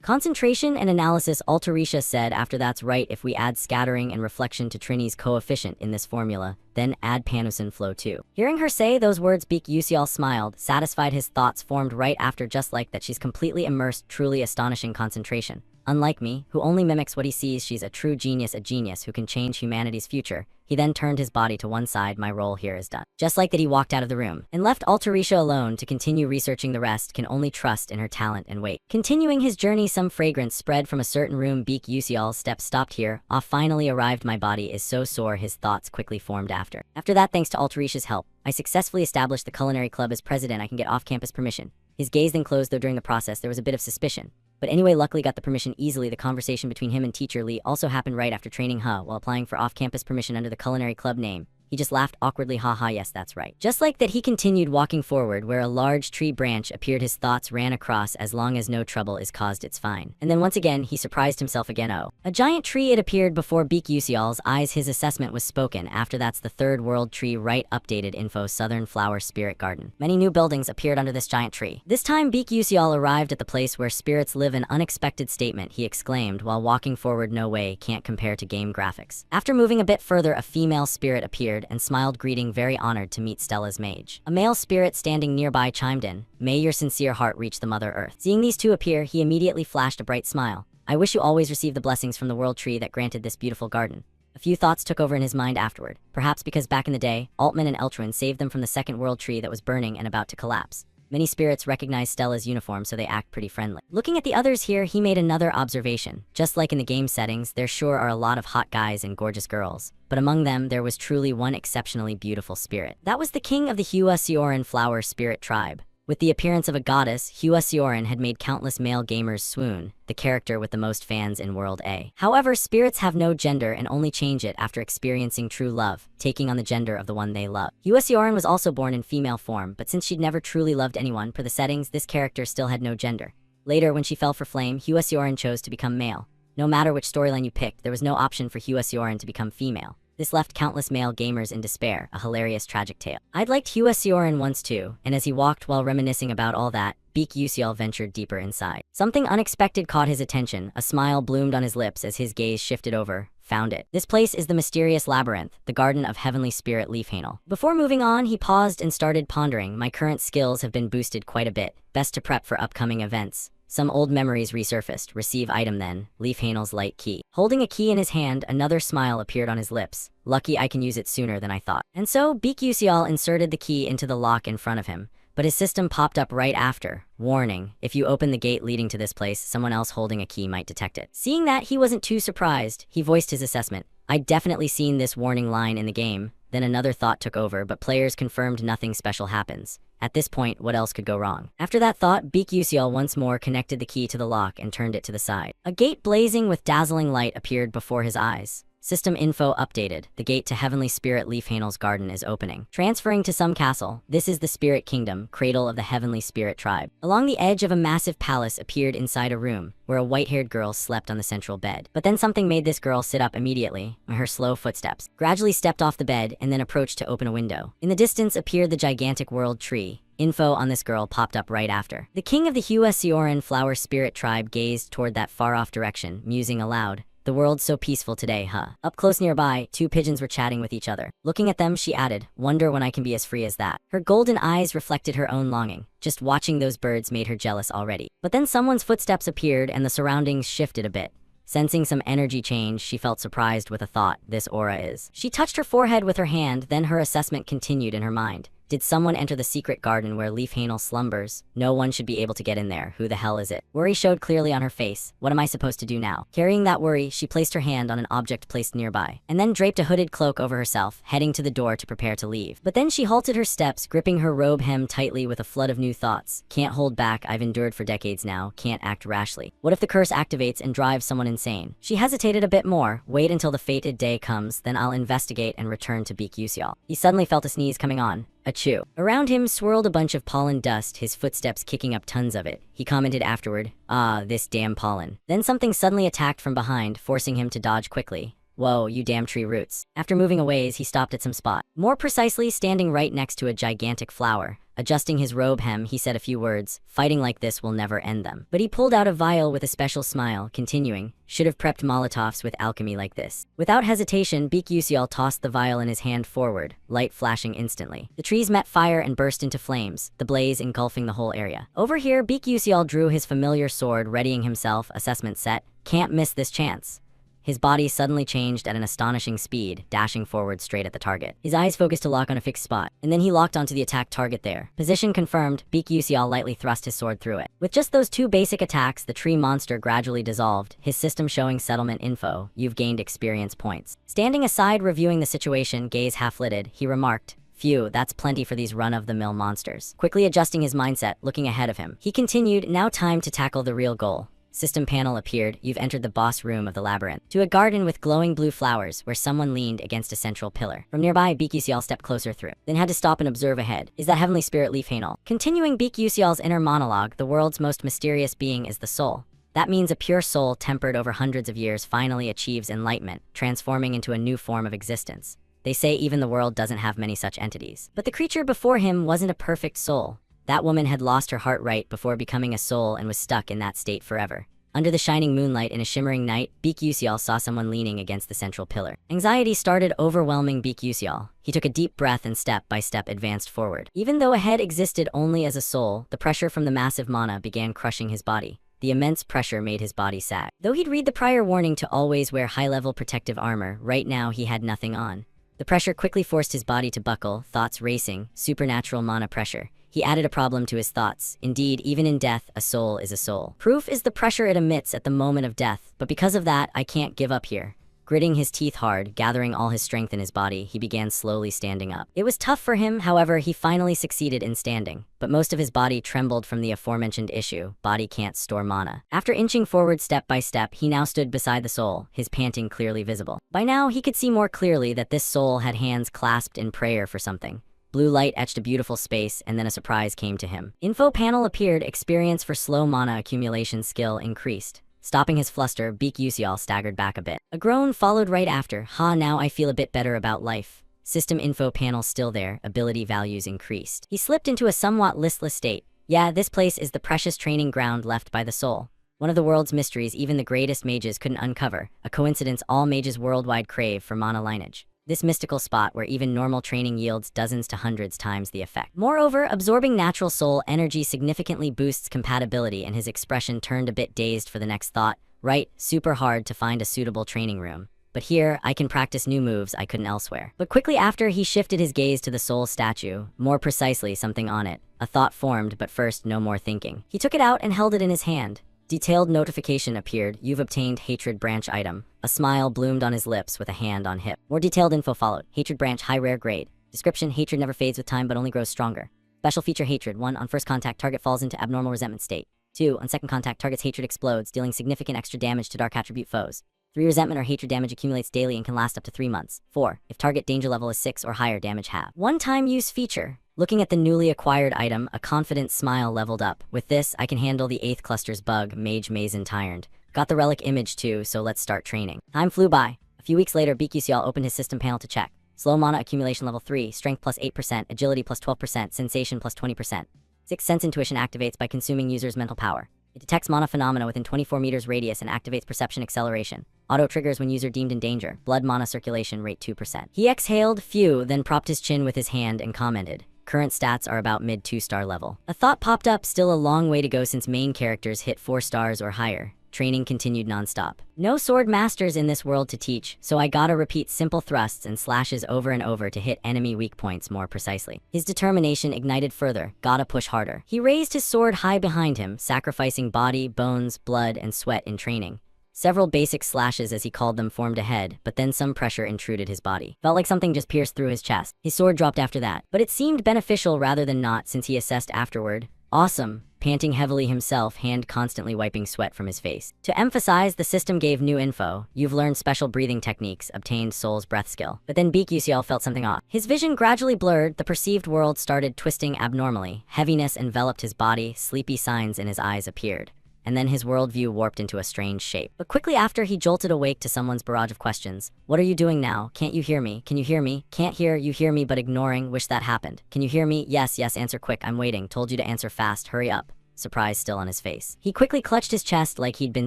A: "Concentration and analysis," Altarisha said. "After that's right, if we add scattering and reflection to Trini's coefficient in this formula, then add Panusan flow too." Hearing her say those words, Beak Yuseol smiled, satisfied his thoughts formed right after. Just like that, she's completely immersed. Truly astonishing concentration. Unlike me, who only mimics what he sees, she's a true genius, a genius who can change humanity's future. He then turned his body to one side. "My role here is done." Just like that, he walked out of the room and left Altarisha alone to continue researching. The rest can only trust in her talent and wait. Continuing his journey, some fragrance spread from a certain room. Beak Yuseol's steps stopped here. Finally arrived. "My body is so sore." His thoughts quickly formed after. "After that, thanks to Altarisha's help, I successfully established the culinary club. As president, I can get off-campus permission." His gaze then closed, though during the process there was a bit of suspicion. But anyway, luckily got the permission easily. The conversation between him and teacher Lee also happened right after training while applying for off-campus permission under the culinary club name. He just laughed awkwardly. Haha, yes, that's right. Just like that, he continued walking forward where a large tree branch appeared. His thoughts ran across, "As long as no trouble is caused, it's fine." And then once again, he surprised himself again. A giant tree, it appeared before Beak Yuseol's eyes. His assessment was spoken. After that's the third world tree, right? Updated info, Southern Flower Spirit Garden. Many new buildings appeared under this giant tree. This time, Beak Yuseol arrived at the place where spirits live. An unexpected statement, he exclaimed while walking forward. "No way, can't compare to game graphics." After moving a bit further, a female spirit appeared and smiled, greeting, "Very honored to meet Stella's mage." A male spirit standing nearby chimed in, "May your sincere heart reach the Mother Earth." Seeing these two appear, he immediately flashed a bright smile. "I wish you always receive the blessings from the world tree that granted this beautiful garden." A few thoughts took over in his mind afterward, perhaps because back in the day, Altman and Eltruin saved them from the second world tree that was burning and about to collapse. Many spirits recognize Stella's uniform, so they act pretty friendly. Looking at the others here, he made another observation. Just like in the game settings, there sure are a lot of hot guys and gorgeous girls. But among them, there was truly one exceptionally beautiful spirit. That was the king of the Hua Sioran flower spirit tribe. With the appearance of a goddess, Hua Sioran had made countless male gamers swoon, the character with the most fans in World A. However, spirits have no gender and only change it after experiencing true love, taking on the gender of the one they love. Hua Sioran was also born in female form, but since she'd never truly loved anyone per the settings, this character still had no gender. Later, when she fell for flame, Hua Sioran chose to become male. No matter which storyline you picked, there was no option for Hua Sioran to become female. This left countless male gamers in despair, a hilarious tragic tale. I'd liked Hua Sioran once too, and as he walked while reminiscing about all that, Beak Yuseol ventured deeper inside. Something unexpected caught his attention. A smile bloomed on his lips as his gaze shifted over, Found it. This place is the mysterious labyrinth, the garden of heavenly spirit Leaf Hanel. Before moving on, he paused and started pondering. My current skills have been boosted quite a bit. Best to prep for upcoming events. Some old memories resurfaced. Receive item then. Leaf Hanel's light key. Holding a key in his hand, another smile appeared on his lips. Lucky I can use it sooner than I thought. And so, Beak Yusial inserted the key into the lock in front of him. But his system popped up right after. Warning, if you open the gate leading to this place, someone else holding a key might detect it. Seeing that, he wasn't too surprised. He voiced his assessment. I'd definitely seen this warning line in the game. Then another thought took over, but players confirmed nothing special happens. At this point, what else could go wrong? After that thought, Beak Yusial once more connected the key to the lock and turned it to the side. A gate blazing with dazzling light appeared before his eyes. System info updated. The gate to Heavenly Spirit Leaf Hanel's garden is opening. Transferring to some castle. This is the Spirit Kingdom, cradle of the Heavenly Spirit tribe. Along the edge of a massive palace appeared inside a room, where a white-haired girl slept on the central bed. But then something made this girl sit up immediately. Her slow footsteps gradually stepped off the bed and then approached to open a window. In the distance appeared the gigantic world tree. Info on this girl popped up right after. The king of the Hua Sioran Flower Spirit tribe gazed toward that far-off direction, musing aloud. The world's so peaceful today, huh? Up close nearby, two pigeons were chatting with each other. Looking at them, she added, wonder when I can be as free as that. Her golden eyes reflected her own longing. Just watching those birds made her jealous already. But then someone's footsteps appeared and the surroundings shifted a bit. Sensing some energy change, she felt surprised with a thought, this aura is. She touched her forehead with her hand, then her assessment continued in her mind. Did someone enter the secret garden where Leaf Hanel slumbers? No one should be able to get in there. Who the hell is it? Worry showed clearly on her face. What am I supposed to do now? Carrying that worry, she placed her hand on an object placed nearby, and then draped a hooded cloak over herself, heading to the door to prepare to leave. But then she halted her steps, gripping her robe hem tightly with a flood of new thoughts. Can't hold back, I've endured for decades now, can't act rashly. What if the curse activates and drives someone insane? She hesitated a bit more. Wait until the fated day comes, then I'll investigate and return to Beak Yusial. He suddenly felt a sneeze coming on. Achoo. Around him swirled a bunch of pollen dust, his footsteps kicking up tons of it. He commented afterward, ah, this damn pollen. Then something suddenly attacked from behind, forcing him to dodge quickly. Whoa, you damn tree roots. After moving a ways, he stopped at some spot. More precisely, standing right next to a gigantic flower. Adjusting his robe hem, he said a few words. Fighting like this will never end them. But he pulled out a vial with a special smile, continuing, should have prepped Molotovs with alchemy like this. Without hesitation, Beak Yusial tossed the vial in his hand forward, light flashing instantly. The trees met fire and burst into flames, the blaze engulfing the whole area. Over here, Beak Yusial drew his familiar sword, readying himself, assessment set. Can't miss this chance. His body suddenly changed at an astonishing speed, dashing forward straight at the target. His eyes focused to lock on a fixed spot, and then he locked onto the attack target there. Position confirmed, Beak Yusial lightly thrust his sword through it. With just those two basic attacks, the tree monster gradually dissolved, his system showing settlement info. You've gained experience points. Standing aside reviewing the situation, gaze half-lidded, he remarked, phew, that's plenty for these run-of-the-mill monsters. Quickly adjusting his mindset, looking ahead of him, he continued, now time to tackle the real goal. System panel appeared, you've entered the boss room of the labyrinth. To a garden with glowing blue flowers, where someone leaned against a central pillar. From nearby, Beak Yusial stepped closer through, then had to stop and observe ahead. Is that Heavenly Spirit Leaf Hanel? Continuing Beak Yusial's inner monologue, the world's most mysterious being is the soul. That means a pure soul tempered over hundreds of years finally achieves enlightenment, transforming into a new form of existence. They say even the world doesn't have many such entities. But the creature before him wasn't a perfect soul. That woman had lost her heart right before becoming a soul and was stuck in that state forever. Under the shining moonlight in a shimmering night, Beak Yusial saw someone leaning against the central pillar. Anxiety started overwhelming Beak Yusial. He took a deep breath and step by step advanced forward. Even though a head existed only as a soul, the pressure from the massive mana began crushing his body. The immense pressure made his body sag. Though he'd read the prior warning to always wear high-level protective armor, right now he had nothing on. The pressure quickly forced his body to buckle, thoughts racing, supernatural mana pressure. He added a problem to his thoughts. Indeed, even in death, a soul is a soul. Proof is the pressure it emits at the moment of death, but because of that, I can't give up here. Gritting his teeth hard, gathering all his strength in his body, he began slowly standing up. It was tough for him, however, he finally succeeded in standing. But most of his body trembled from the aforementioned issue. Body can't store mana. After inching forward step by step, he now stood beside the soul, his panting clearly visible. By now, he could see more clearly that this soul had hands clasped in prayer for something. Blue light etched a beautiful space, and then a surprise came to him. Info panel appeared, experience for slow mana accumulation skill increased. Stopping his fluster, Beak Yusial staggered back a bit. A groan followed right after. Ha, now I feel a bit better about life. System info panel still there, ability values increased. He slipped into a somewhat listless state. Yeah, this place is the precious training ground left by the soul. One of the world's mysteries even the greatest mages couldn't uncover, a coincidence all mages worldwide crave for mana lineage. This mystical spot where even normal training yields dozens to hundreds times the effect. Moreover, absorbing natural soul energy significantly boosts compatibility, and his expression turned a bit dazed for the next thought. Right, super hard to find a suitable training room. But here, I can practice new moves I couldn't elsewhere. But quickly after, he shifted his gaze to the soul statue, more precisely something on it. A thought formed, but first, no more thinking. He took it out and held it in his hand. Detailed notification appeared. You've obtained Hatred Branch item. A smile bloomed on his lips with a hand on hip. More detailed info followed. Hatred Branch, high rare grade. Description: hatred never fades with time but only grows stronger. Special feature: hatred. 1. On first contact, target falls into abnormal resentment state. 2. On second contact, target's hatred explodes, dealing significant extra damage to dark attribute foes. 3. Resentment or hatred damage accumulates daily and can last up to 3 months. 4. If target danger level is 6 or higher, damage half. One-time use feature. Looking at the newly acquired item, a confident smile leveled up. With this, I can handle the 8th cluster's bug, Mage Maze Tyrant. Got the relic image too, so let's start training. Time flew by. A few weeks later, BQCL opened his system panel to check. Slow mana accumulation level 3, strength plus 8%, agility plus 12%, sensation plus 20%. 6th sense intuition activates by consuming user's mental power. It detects mana phenomena within 24 meters radius and activates perception acceleration. Auto triggers when user deemed in danger. Blood mana circulation rate 2%. He exhaled, phew, then propped his chin with his hand and commented. Current stats are about mid 2-star level. A thought popped up, still a long way to go since main characters hit 4 stars or higher. Training continued non-stop. No sword masters in this world to teach, so I gotta repeat simple thrusts and slashes over and over to hit enemy weak points more precisely. His determination ignited further, gotta push harder. He raised his sword high behind him, sacrificing body, bones, blood, and sweat in training. Several basic slashes, as he called them, formed ahead, but then some pressure intruded his body. Felt like something just pierced through his chest. His sword dropped after that, but it seemed beneficial rather than not, since he assessed afterward. Awesome. Panting heavily himself, hand constantly wiping sweat from his face. To emphasize, the system gave new info. You've learned special breathing techniques, obtained Soul's Breath skill. But then BQCL felt something off. His vision gradually blurred, the perceived world started twisting abnormally. Heaviness enveloped his body, sleepy signs in his eyes appeared. And then his worldview warped into a strange shape. But quickly after, he jolted awake to someone's barrage of questions. What are you doing now? Can't you hear me? Can you hear me? Can't hear, you hear me but ignoring, wish that happened. Can you hear me? Yes, yes, answer quick, I'm waiting, told you to answer fast, hurry up. Surprise still on his face. He quickly clutched his chest like he'd been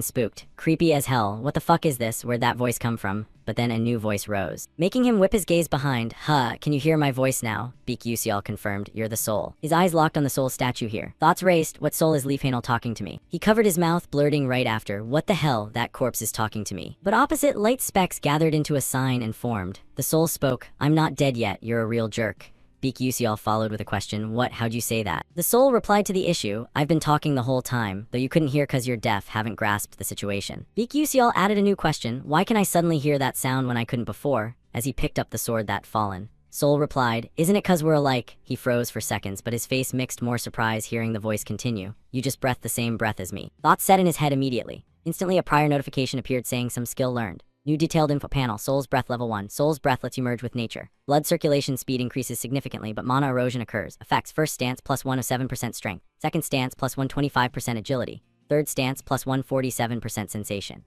A: spooked. Creepy as hell, what the fuck is this, where'd that voice come from? But then a new voice rose, making him whip his gaze behind. Huh, can you hear my voice now? BQCL confirmed, you're the soul. His eyes locked on the soul statue here. Thoughts raced, what soul is Leafhanel talking to me? He covered his mouth, blurting right after, what the hell, that corpse is talking to me. But opposite, light specks gathered into a sign and formed. The soul spoke, I'm not dead yet, you're a real jerk. BQCL followed with a question, what, how'd you say that? The soul replied to the issue, I've been talking the whole time, though you couldn't hear cause you're deaf, haven't grasped the situation. BQCL added a new question, why can I suddenly hear that sound when I couldn't before, as he picked up the sword that fallen. Soul replied, isn't it cause we're alike? He froze for seconds, but his face mixed more surprise hearing the voice continue. You just breathed the same breath as me. Thoughts set in his head immediately. Instantly a prior notification appeared saying some skill learned. New detailed info panel, Soul's Breath level 1. Soul's Breath lets you merge with nature. Blood circulation speed increases significantly, but mana erosion occurs. Effects, first stance plus 1 of 7% strength. Second stance plus 125% agility. Third stance plus 147% sensation.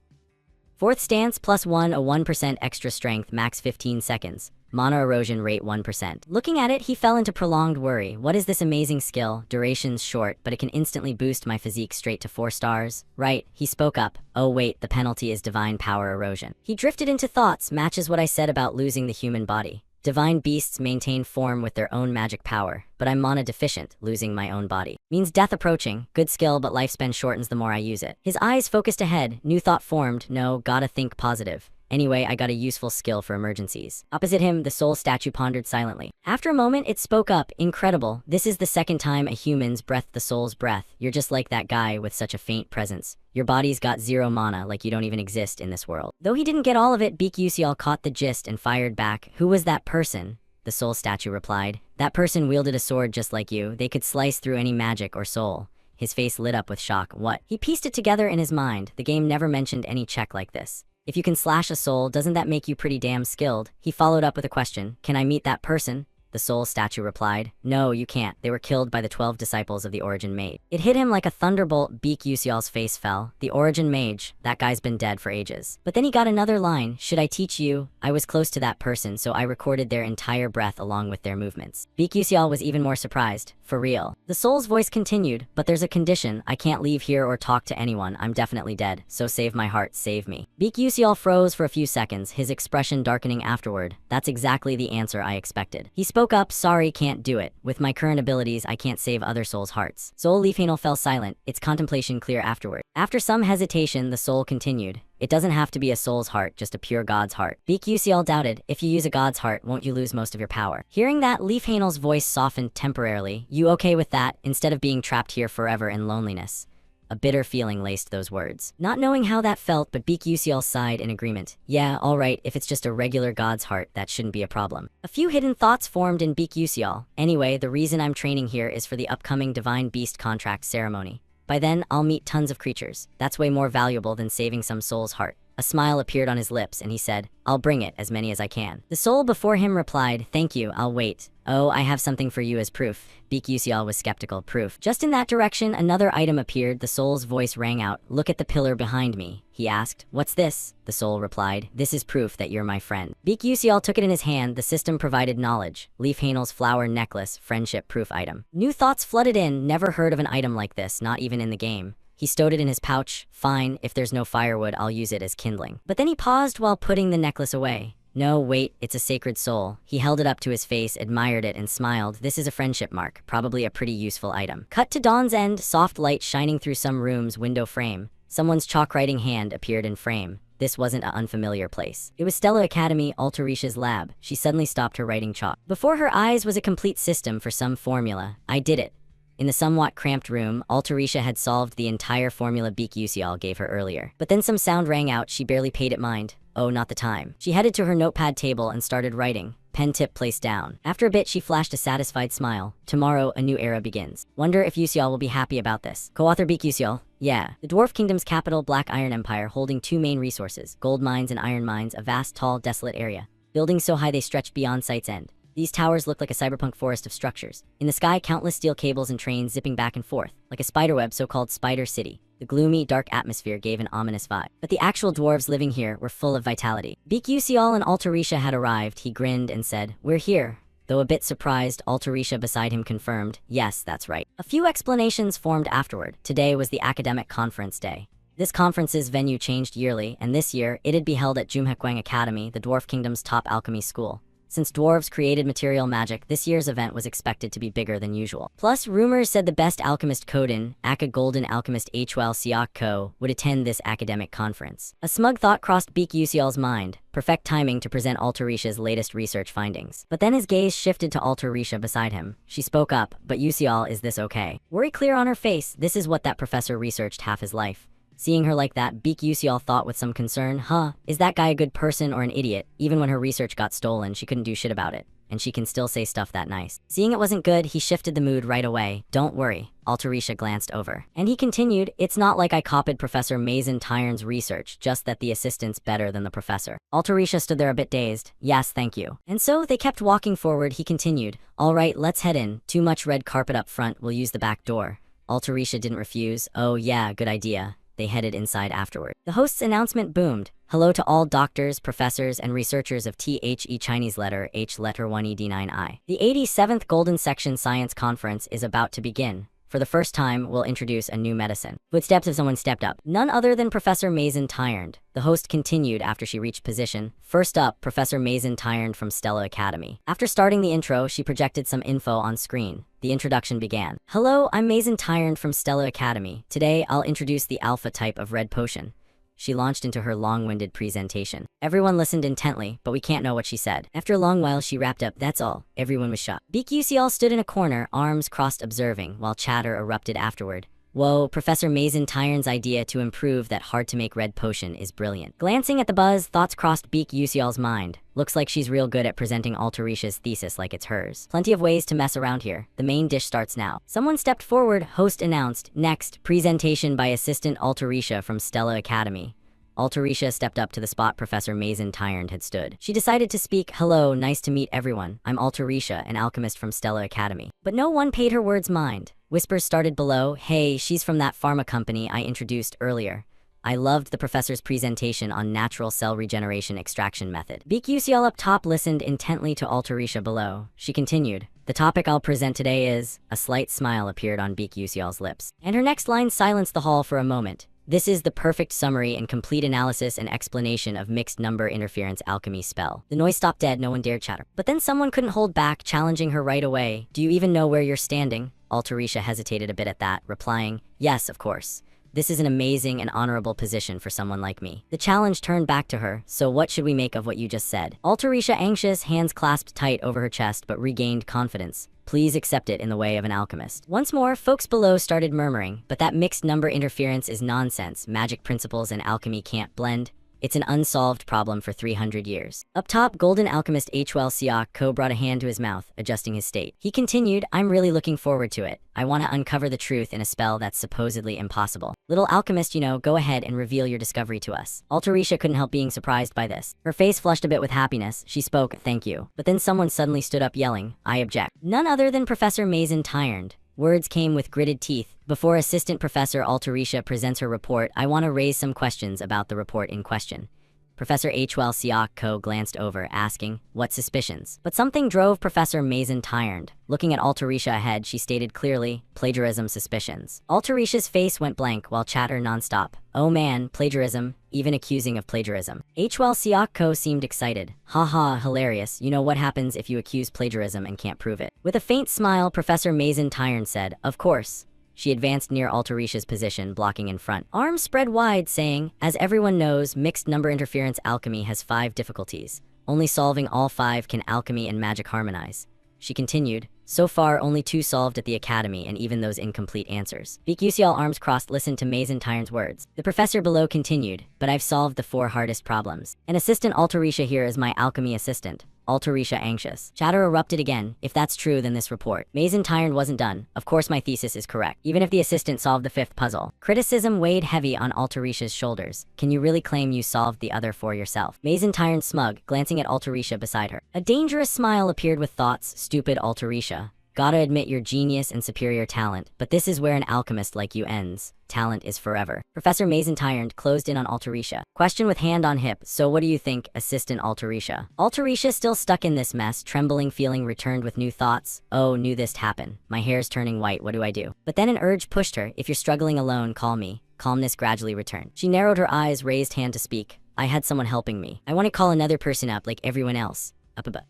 A: Fourth stance plus 1 of 1% extra strength, max 15 seconds. Mana erosion rate 1%. Looking at it, he fell into prolonged worry. What is this amazing skill? Duration's short, but it can instantly boost my physique straight to 4 stars. Right, he spoke up. Oh wait, the penalty is divine power erosion. He drifted into thoughts, matches what I said about losing the human body. Divine beasts maintain form with their own magic power, but I'm mana deficient, losing my own body. Means death approaching, good skill but lifespan shortens the more I use it. His eyes focused ahead, new thought formed, no, gotta think positive. Anyway, I got a useful skill for emergencies. Opposite him, the soul statue pondered silently. After a moment, it spoke up, incredible. This is the second time a human's breathed the soul's breath. You're just like that guy with such a faint presence. Your body's got 0 mana, like you don't even exist in this world. Though he didn't get all of it, BQCL caught the gist and fired back. Who was that person? The soul statue replied. That person wielded a sword just like you. They could slice through any magic or soul. His face lit up with shock. What? He pieced it together in his mind. The game never mentioned any check like this. If you can slash a soul, doesn't that make you pretty damn skilled? He followed up with a question. Can I meet that person? the soul statue replied. No, you can't. They were killed by the 12 disciples of the Origin Mage. It hit him like a thunderbolt. Beak Yusial's face fell. The Origin Mage, that guy's been dead for ages. But then he got another line. Should I teach you? I was close to that person, so I recorded their entire breath along with their movements. Beak Yusial was even more surprised. For real. The soul's voice continued, but there's a condition. I can't leave here or talk to anyone. I'm definitely dead. So save my heart, save me. Beak Yusial froze for a few seconds, his expression darkening afterward. That's exactly the answer I expected. He spoke up, sorry, can't do it. With my current abilities, I can't save other souls' hearts. Soul Leafhanel fell silent, its contemplation clear afterward. After some hesitation, the soul continued. It doesn't have to be a soul's heart, just a pure god's heart. Beak Yusial doubted, if you use a god's heart, won't you lose most of your power? Hearing that, Leafhanel's voice softened temporarily. You okay with that, instead of being trapped here forever in loneliness? A bitter feeling laced those words. Not knowing how that felt, but Beak Yusial sighed in agreement. Yeah, alright, if it's just a regular god's heart, that shouldn't be a problem. A few hidden thoughts formed in Beak Yusial. Anyway, the reason I'm training here is for the upcoming Divine Beast contract ceremony. By then, I'll meet tons of creatures. That's way more valuable than saving some soul's heart. A smile appeared on his lips, and he said, I'll bring it, as many as I can. The soul before him replied, thank you, I'll wait. Oh, I have something for you as proof. Beak Yusial was skeptical. Proof. Just in that direction, another item appeared. The soul's voice rang out. Look at the pillar behind me. He asked, what's this? The soul replied, this is proof that you're my friend. Beak Yusial took it in his hand. The system provided knowledge. Leafhanel's flower necklace, friendship proof item. New thoughts flooded in. Never heard of an item like this, not even in the game. He stowed it in his pouch. Fine, if there's no firewood, I'll use it as kindling. But then he paused while putting the necklace away. No, wait, it's a sacred soul. He held it up to his face, admired it, and smiled. This is a friendship mark, probably a pretty useful item. Cut to dawn's end, soft light shining through some room's window frame. Someone's chalk writing hand appeared in frame. This wasn't an unfamiliar place. It was Stella Academy, Altarisha's lab. She suddenly stopped her writing chalk. Before her eyes was a complete system for some formula. I did it. In the somewhat cramped room, Altarisha had solved the entire formula Beak Yusial gave her earlier. But then some sound rang out. She barely paid it mind. Oh, not the time. She headed to her notepad table and started writing. Pen tip placed down. After a bit, she flashed a satisfied smile. Tomorrow, a new era begins. Wonder if Yusial will be happy about this. Co-author Beak Yusial. Yeah. The Dwarf Kingdom's capital, Black Iron Empire, holding two main resources, gold mines and iron mines, a vast, tall, desolate area. Buildings so high they stretched beyond sight's end. These towers look like a cyberpunk forest of structures. In the sky, countless steel cables and trains zipping back and forth, like a spiderweb so-called Spider City. The gloomy, dark atmosphere gave an ominous vibe. But the actual dwarves living here were full of vitality. Beak Yusial and Altarisha had arrived. He grinned and said, we're here. Though a bit surprised, Altarisha beside him confirmed, yes, that's right. A few explanations formed afterward. Today was the academic conference day. This conference's venue changed yearly, and this year, it'd be held at Jumhakwang Academy, the Dwarf Kingdom's top alchemy school. Since dwarves created material magic, this year's event was expected to be bigger than usual. Plus, rumors said the best alchemist Kodin, Aka Golden Alchemist Hwell Siak Ko, would attend this academic conference. A smug thought crossed Beak Yusial's mind. Perfect timing to present Altarisha's latest research findings. But then his gaze shifted to Altarisha beside him. She spoke up, but Yusial, is this okay? Worry clear on her face. This is what that professor researched half his life. Seeing her like that, Beak Yusial thought with some concern, is that guy a good person or an idiot? Even when her research got stolen, she couldn't do shit about it. And she can still say stuff that nice. Seeing it wasn't good, he shifted the mood right away. Don't worry. Altarisha glanced over. And he continued, it's not like I copied Professor Mason Tyron's research, just that the assistant's better than the professor. Altarisha stood there a bit dazed. Yes, thank you. And so they kept walking forward. He continued, all right, let's head in. Too much red carpet up front, we'll use the back door. Altarisha didn't refuse. Oh yeah, good idea. They headed inside afterward. The host's announcement boomed. Hello to all doctors, professors, and researchers of THE Chinese letter H letter 1ED9I. The 87th Golden Section Science Conference is about to begin. For the first time, we'll introduce a new medicine. Footsteps of someone stepped up. None other than Professor Mason Tyrand. The host continued after she reached position. First up, Professor Mason Tyrand from Stella Academy. After starting the intro, she projected some info on screen. The introduction began. Hello, I'm Mason Tyrand from Stella Academy. Today, I'll introduce the alpha type of red potion. She launched into her long-winded presentation. Everyone listened intently, but we can't know what she said. After a long while, she wrapped up, that's all. Everyone was shocked. Beak Yusial stood in a corner, arms crossed observing, while chatter erupted afterward. Whoa, Professor Mason Tyrand's idea to improve that hard-to-make red potion is brilliant. Glancing at the buzz, thoughts crossed Beak Yusial's mind. Looks like she's real good at presenting Altarisha's thesis like it's hers. Plenty of ways to mess around here. The main dish starts now. Someone stepped forward, host announced, next, presentation by Assistant Altarisha from Stella Academy. Altarisha stepped up to the spot Professor Mazin Tyrant had stood. She decided to speak. Hello, nice to meet everyone. I'm Altarisha, an alchemist from Stella Academy. But no one paid her words mind. Whispers started below. Hey, she's from that pharma company I introduced earlier. I loved the professor's presentation on natural cell regeneration extraction method. Beak Yusial up top listened intently to Altarisha below. She continued. The topic I'll present today is... A slight smile appeared on Beak Yusial's lips. And her next line silenced the hall for a moment. This is the perfect summary and complete analysis and explanation of mixed number interference alchemy spell. The noise stopped dead, no one dared chatter. But then someone couldn't hold back, challenging her right away. Do you even know where you're standing? Altarisha hesitated a bit at that, replying, yes, of course. This is an amazing and honorable position for someone like me. The challenge turned back to her, so what should we make of what you just said? Altarisha, anxious, hands clasped tight over her chest but regained confidence. Please accept it in the way of an alchemist. Once more, folks below started murmuring, but that mixed number interference is nonsense. Magic principles and alchemy can't blend. It's an unsolved problem for 300 years. Up top, Golden Alchemist Hwell Siak Ko brought a hand to his mouth, adjusting his state. He continued, I'm really looking forward to it. I want to uncover the truth in a spell that's supposedly impossible. Little alchemist, go ahead and reveal your discovery to us. Altarisha couldn't help being surprised by this. Her face flushed a bit with happiness. She spoke, thank you. But then someone suddenly stood up yelling, I object. None other than Professor Mazin Tyrant. Words came with gritted teeth. Before Assistant Professor Altarisha presents her report, I want to raise some questions about the report in question. Professor Hwell Siak Ko glanced over, asking, what suspicions? But something drove Professor Mazin Tyrant. Looking at Altarisha ahead, she stated clearly, plagiarism suspicions. Altarisha's face went blank while chatter nonstop. Oh man, plagiarism, even accusing of plagiarism. Hwell Siak Ko seemed excited. Haha, hilarious. You know what happens if you accuse plagiarism and can't prove it. With a faint smile, Professor Mazin Tyrant said, of course. She advanced near Altarisha's position, blocking in front. Arms spread wide, saying, as everyone knows, mixed number interference alchemy has 5 difficulties. Only solving all 5 can alchemy and magic harmonize. She continued, so far only 2 solved at the academy and even those incomplete answers. Beak Yusial, arms crossed, listened to Mazin Tyrant's words. The professor below continued, but I've solved the 4 hardest problems. An assistant Altarisha here is my alchemy assistant. Altarisha anxious. Chatter erupted again. If that's true, then this report. Mazin Tyrant wasn't done. Of course my thesis is correct, even if the assistant solved the 5th puzzle. Criticism weighed heavy on Altarisha's shoulders. Can you really claim you solved the other 4 yourself? Mazin Tyrant smug, glancing at Altarisha beside her. A dangerous smile appeared with thoughts, stupid Altarisha. Gotta admit your genius and superior talent, but this is where an alchemist like you ends. Talent is forever. Professor Mazin Tyrant closed in on Altarisha. Question with hand on hip, so what do you think, Assistant Altarisha? Altarisha, still stuck in this mess, trembling feeling, returned with new thoughts. Oh, knew this'd happen. My hair's turning white, what do I do? But then an urge pushed her, if you're struggling alone, call me. Calmness gradually returned. She narrowed her eyes, raised hand to speak. I had someone helping me. I want to call another person up like everyone else.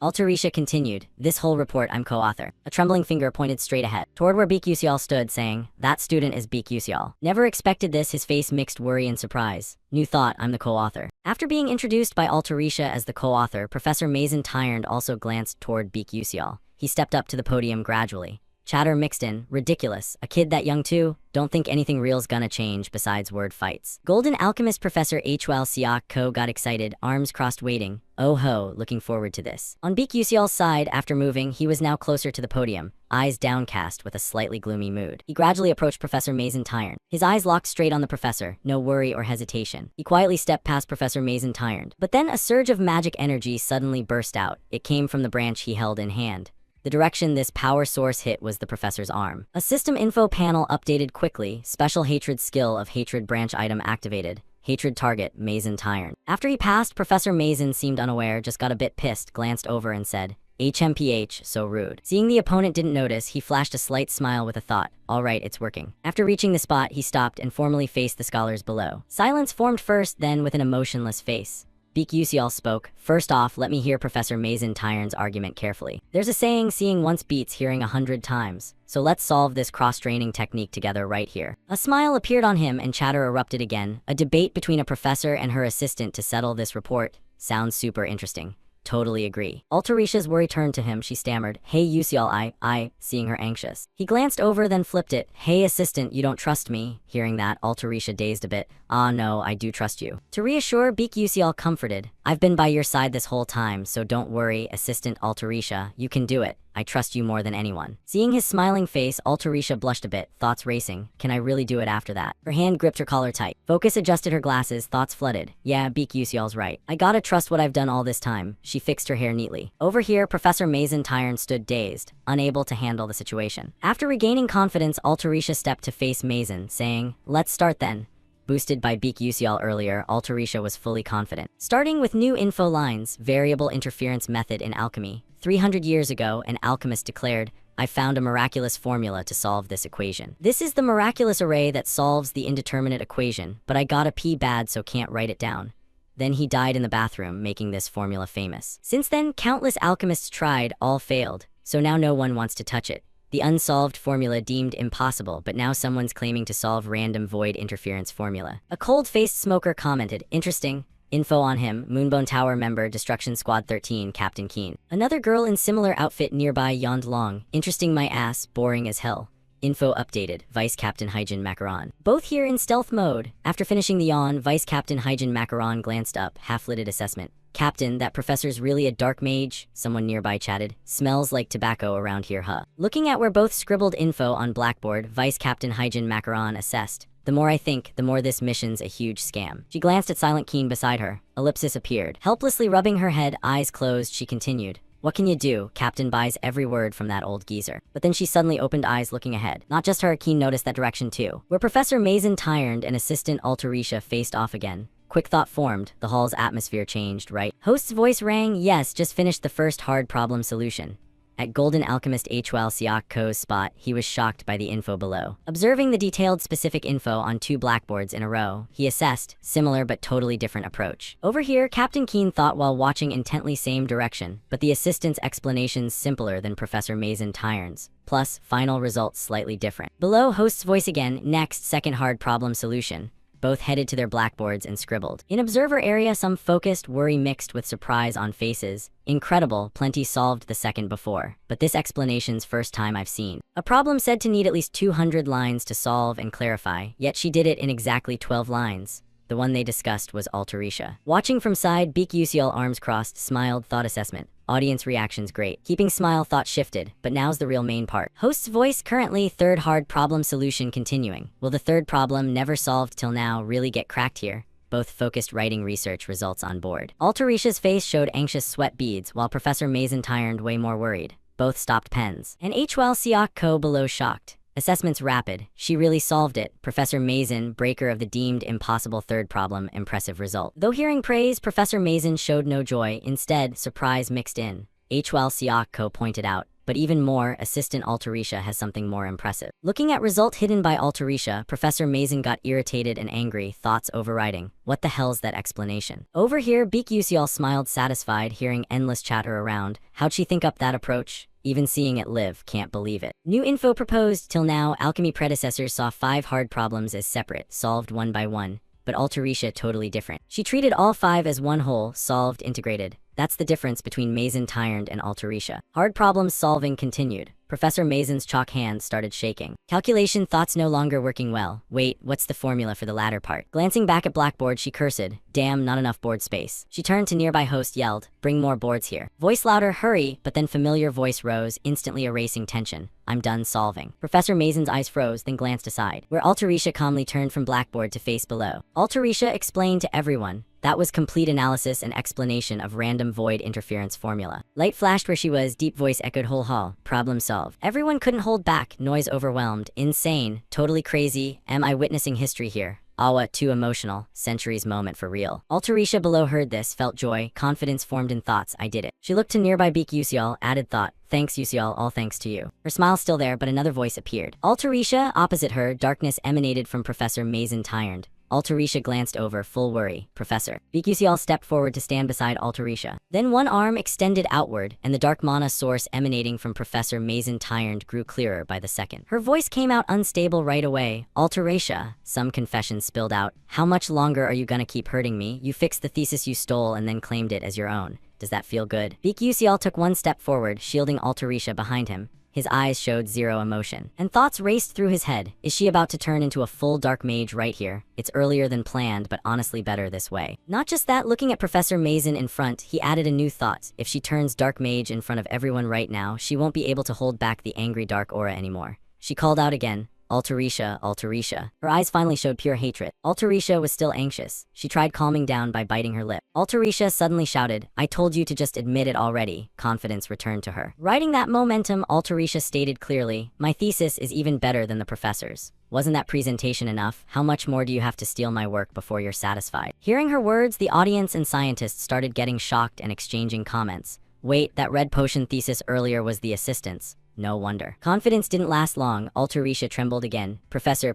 A: Altarisha continued, this whole report I'm co-author. A trembling finger pointed straight ahead, toward where Beak Yusial stood, saying, that student is Beak Yusial. Never expected this, his face mixed worry and surprise. New thought, I'm the co-author. After being introduced by Altarisha as the co-author, Professor Mazin Tyrant also glanced toward Beak Yusial. He stepped up to the podium gradually. Chatter mixed in, ridiculous, a kid that young too? Don't think anything real's gonna change besides word fights. Golden Alchemist Professor Hwell Siak Ko got excited, arms crossed waiting. Oh ho, looking forward to this. On Beak Yusial's side, after moving, he was now closer to the podium, eyes downcast with a slightly gloomy mood. He gradually approached Professor Mazin Tyrant. His eyes locked straight on the professor, no worry or hesitation. He quietly stepped past Professor Mazin Tyrant. But then a surge of magic energy suddenly burst out. It came from the branch he held in hand. The direction this power source hit was the professor's arm. A system info panel updated quickly. Special hatred skill of hatred branch item activated. Hatred target, Mazin Tyrant. After he passed, Professor Mazin seemed unaware, just got a bit pissed, glanced over and said, HMPH, so rude. Seeing the opponent didn't notice, he flashed a slight smile with a thought. Alright, it's working. After reaching the spot, he stopped and formally faced the scholars below. Silence formed first, then with an emotionless face. Beak Yusial spoke. First off, let me hear Professor Mazin Tyrant's argument carefully. There's a saying, seeing once beats hearing 100 times. So let's solve this cross-training technique together right here. A smile appeared on him and chatter erupted again. A debate between a professor and her assistant to settle this report. Sounds super interesting. Totally agree. Altarisha's worry turned to him. She stammered, hey Yusial, seeing her anxious. He glanced over, then flipped it. Hey assistant, you don't trust me? Hearing that, Altarisha dazed a bit. Ah no, I do trust you. To reassure, Beak Yusial comforted. I've been by your side this whole time, so don't worry, Assistant Altarisha, you can do it. I trust you more than anyone. Seeing his smiling face, Altarisha blushed a bit, thoughts racing. Can I really do it after that? Her hand gripped her collar tight. Focus adjusted her glasses, thoughts flooded. Yeah, Beak Yusial's right. I gotta trust what I've done all this time. She fixed her hair neatly. Over here, Professor Mason Tyrant stood dazed, unable to handle the situation. After regaining confidence, Altarisha stepped to face Mason, saying, let's start then. Boosted by Beak Yusial earlier, Altarisha was fully confident. Starting with new info lines, variable interference method in alchemy. 300 years ago, an alchemist declared, I found a miraculous formula to solve this equation. This is the miraculous array that solves the indeterminate equation, but I gotta pee bad so can't write it down. Then he died in the bathroom, making this formula famous. Since then, countless alchemists tried, all failed, so now no one wants to touch it. The unsolved formula deemed impossible, but now someone's claiming to solve random void interference formula. A cold-faced smoker commented, interesting. Info on him, Moonbone Tower member, Destruction Squad 13, Captain Keen. Another girl in similar outfit nearby yawned long. Interesting my ass, boring as hell. Info updated, Vice Captain Hyjin Macaron. Both here in stealth mode. After finishing the yawn, Vice Captain Hyjin Macaron glanced up, half-lidded assessment. Captain, that professor's really a dark mage, someone nearby chatted. Smells like tobacco around here, huh? Looking at where both scribbled info on blackboard, Vice Captain Hyjin Macaron assessed. The more I think, the more this mission's a huge scam. She glanced at Silent Keen beside her. Ellipsis appeared. Helplessly rubbing her head, eyes closed, she continued. What can you do? Captain buys every word from that old geezer. But then she suddenly opened eyes looking ahead. Not just her, Keen noticed that direction too. Where Professor Mason Tyrant and Assistant Altarisha faced off again. Quick thought formed, the hall's atmosphere changed, right? Host's voice rang, yes, just finished the first hard problem solution. At Golden Alchemist Hwal Siak Ko's spot, he was shocked by the info below. Observing the detailed specific info on 2 blackboards in a row, he assessed, similar but totally different approach. Over here, Captain Keen thought while watching intently same direction, but the assistant's explanations simpler than Professor Mason Tyrant's. Plus, final results slightly different. Below, host's voice again, next, second hard problem solution. Both headed to their blackboards and scribbled. In observer area, some focused worry mixed with surprise on faces. Incredible, plenty solved the second before. But this explanation's first time I've seen. A problem said to need at least 200 lines to solve and clarify, yet she did it in exactly 12 lines. The one they discussed was Altarisha. Watching from side, Beak Yusial arms crossed, smiled, thought assessment. Audience reactions great. Keeping smile, thought shifted, but now's the real main part. Host's voice currently, third hard problem solution continuing. Will the third problem, never solved till now, really get cracked here? Both focused writing research results on board. Altarisha's face showed anxious sweat beads, while Professor Mason Tyrant way more worried. Both stopped pens. And Hwal Siak Ko below shocked. Assessment's rapid. She really solved it. Professor Mason, breaker of the deemed impossible third problem, impressive result. Though hearing praise, Professor Mason showed no joy. Instead, surprise mixed in. Hwal Siak Ko pointed out. But even more, Assistant Altarisha has something more impressive. Looking at result hidden by Altarisha, Professor Mason got irritated and angry, thoughts overriding. What the hell's that explanation? Over here, Beak Yusial smiled satisfied, hearing endless chatter around. How'd she think up that approach? Even seeing it live, can't believe it. New info proposed. Till now, alchemy predecessors saw 5 hard problems as separate, solved one by one. But Altarisha totally different. She treated all 5 as one whole, solved, integrated. That's the difference between Mason Tyrant and Altarisha. Hard problem solving continued. Professor Mason's chalk hand started shaking. Calculation thoughts no longer working well. Wait, what's the formula for the latter part? Glancing back at blackboard, she cursed. Damn, not enough board space. She turned to nearby host, yelled, bring more boards here. Voice louder, hurry, but then familiar voice rose, instantly erasing tension. I'm done solving. Professor Mason's eyes froze, then glanced aside, where Altarisha calmly turned from blackboard to face below. Altarisha explained to everyone. That was complete analysis and explanation of random void interference formula. Light flashed where she was, deep voice echoed whole hall. Problem solved. Everyone couldn't hold back, noise overwhelmed. Insane, totally crazy, am I witnessing history here? Awa, too emotional, centuries moment for real. Altarisha below heard this, felt joy, confidence formed in thoughts, I did it. She looked to nearby Beak Yusial, added thought, thanks Yusial, all thanks to you. Her smile still there, but another voice appeared. Altarisha, opposite her, darkness emanated from Professor Mason Tyrant. Altarisha glanced over, full worry. Professor. Beak Yusial stepped forward to stand beside Altarisha. Then one arm extended outward, and the dark mana source emanating from Professor Mason Tyrant grew clearer by the second. Her voice came out unstable right away. Altarisha. Some confession spilled out. How much longer are you gonna keep hurting me? You fixed the thesis you stole and then claimed it as your own. Does that feel good? Beak Yusial took one step forward, shielding Altarisha behind him. His eyes showed zero emotion. And thoughts raced through his head. Is she about to turn into a full dark mage right here? It's earlier than planned, but honestly better this way. Not just that, looking at Professor Mason in front, he added a new thought. If she turns dark mage in front of everyone right now, she won't be able to hold back the angry dark aura anymore. She called out again. Alterisha, Alterisha. Her eyes finally showed pure hatred. Alterisha was still anxious. She tried calming down by biting her lip. Alterisha suddenly shouted, I told you to just admit it already. Confidence returned to her. Riding that momentum, Alterisha stated clearly, my thesis is even better than the professor's. Wasn't that presentation enough? How much more do you have to steal my work before you're satisfied? Hearing her words, the audience and scientists started getting shocked and exchanging comments. Wait, that red potion thesis earlier was the assistant's. No wonder. Confidence didn't last long. Alterisha trembled again. Professor.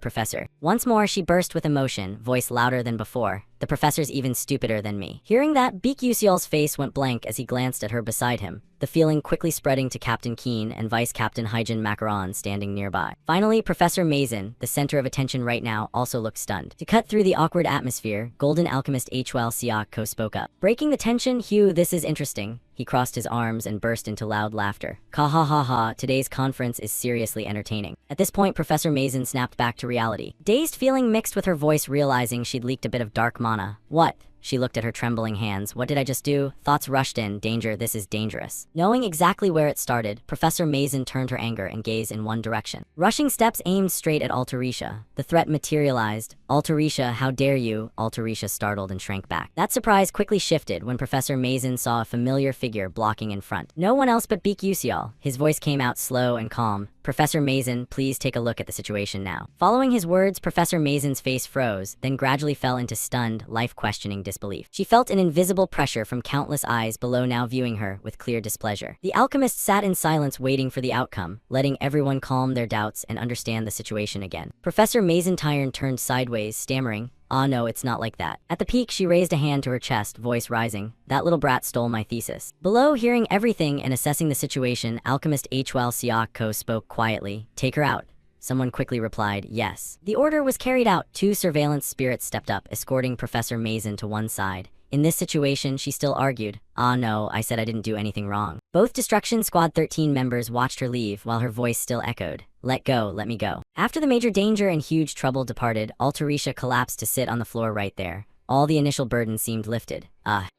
A: Once more, she burst with emotion, voice louder than before. The professor's even stupider than me. Hearing that, Beak Yusial's face went blank as he glanced at her beside him, the feeling quickly spreading to Captain Keen and Vice Captain Hyjin Macaron standing nearby. Finally, Professor Mason, the center of attention right now, also looked stunned. To cut through the awkward atmosphere, Golden Alchemist Hwell Siak spoke up. Breaking the tension, Hugh, this is interesting. He crossed his arms and burst into loud laughter. Ka ha ha ha, today's conference is seriously entertaining. At this point, Professor Mason snapped back to reality. Dazed feeling mixed with her voice, realizing she'd leaked a bit of dark mana. What? She looked at her trembling hands. What did I just do? Thoughts rushed in. Danger, this is dangerous. Knowing exactly where it started, Professor Mason turned her anger and gaze in one direction. Rushing steps aimed straight at Alterisha. The threat materialized. Alterisha, how dare you? Alterisha startled and shrank back. That surprise quickly shifted when Professor Mason saw a familiar figure blocking in front. No one else but Beak Yusial. His voice came out slow and calm. Professor Mason, please take a look at the situation now. Following his words, Professor Mason's face froze, then gradually fell into stunned, life-questioning disbelief. She felt an invisible pressure from countless eyes below now viewing her with clear displeasure. The alchemist sat in silence waiting for the outcome, letting everyone calm their doubts and understand the situation again. Professor Mason Tyron turned sideways, stammering, Ah no, it's not like that. At the peak, she raised a hand to her chest, voice rising. That little brat stole my thesis. Below, hearing everything and assessing the situation, Alchemist Hwell Siak spoke quietly. Take her out. Someone quickly replied, yes. The order was carried out. 2 surveillance spirits stepped up, escorting Professor Mason to one side. In this situation, she still argued. Ah no, I said I didn't do anything wrong. Both Destruction Squad 13 members watched her leave while her voice still echoed. Let go, let me go. After the major danger and huge trouble departed, Alterisha collapsed to sit on the floor right there. All the initial burden seemed lifted.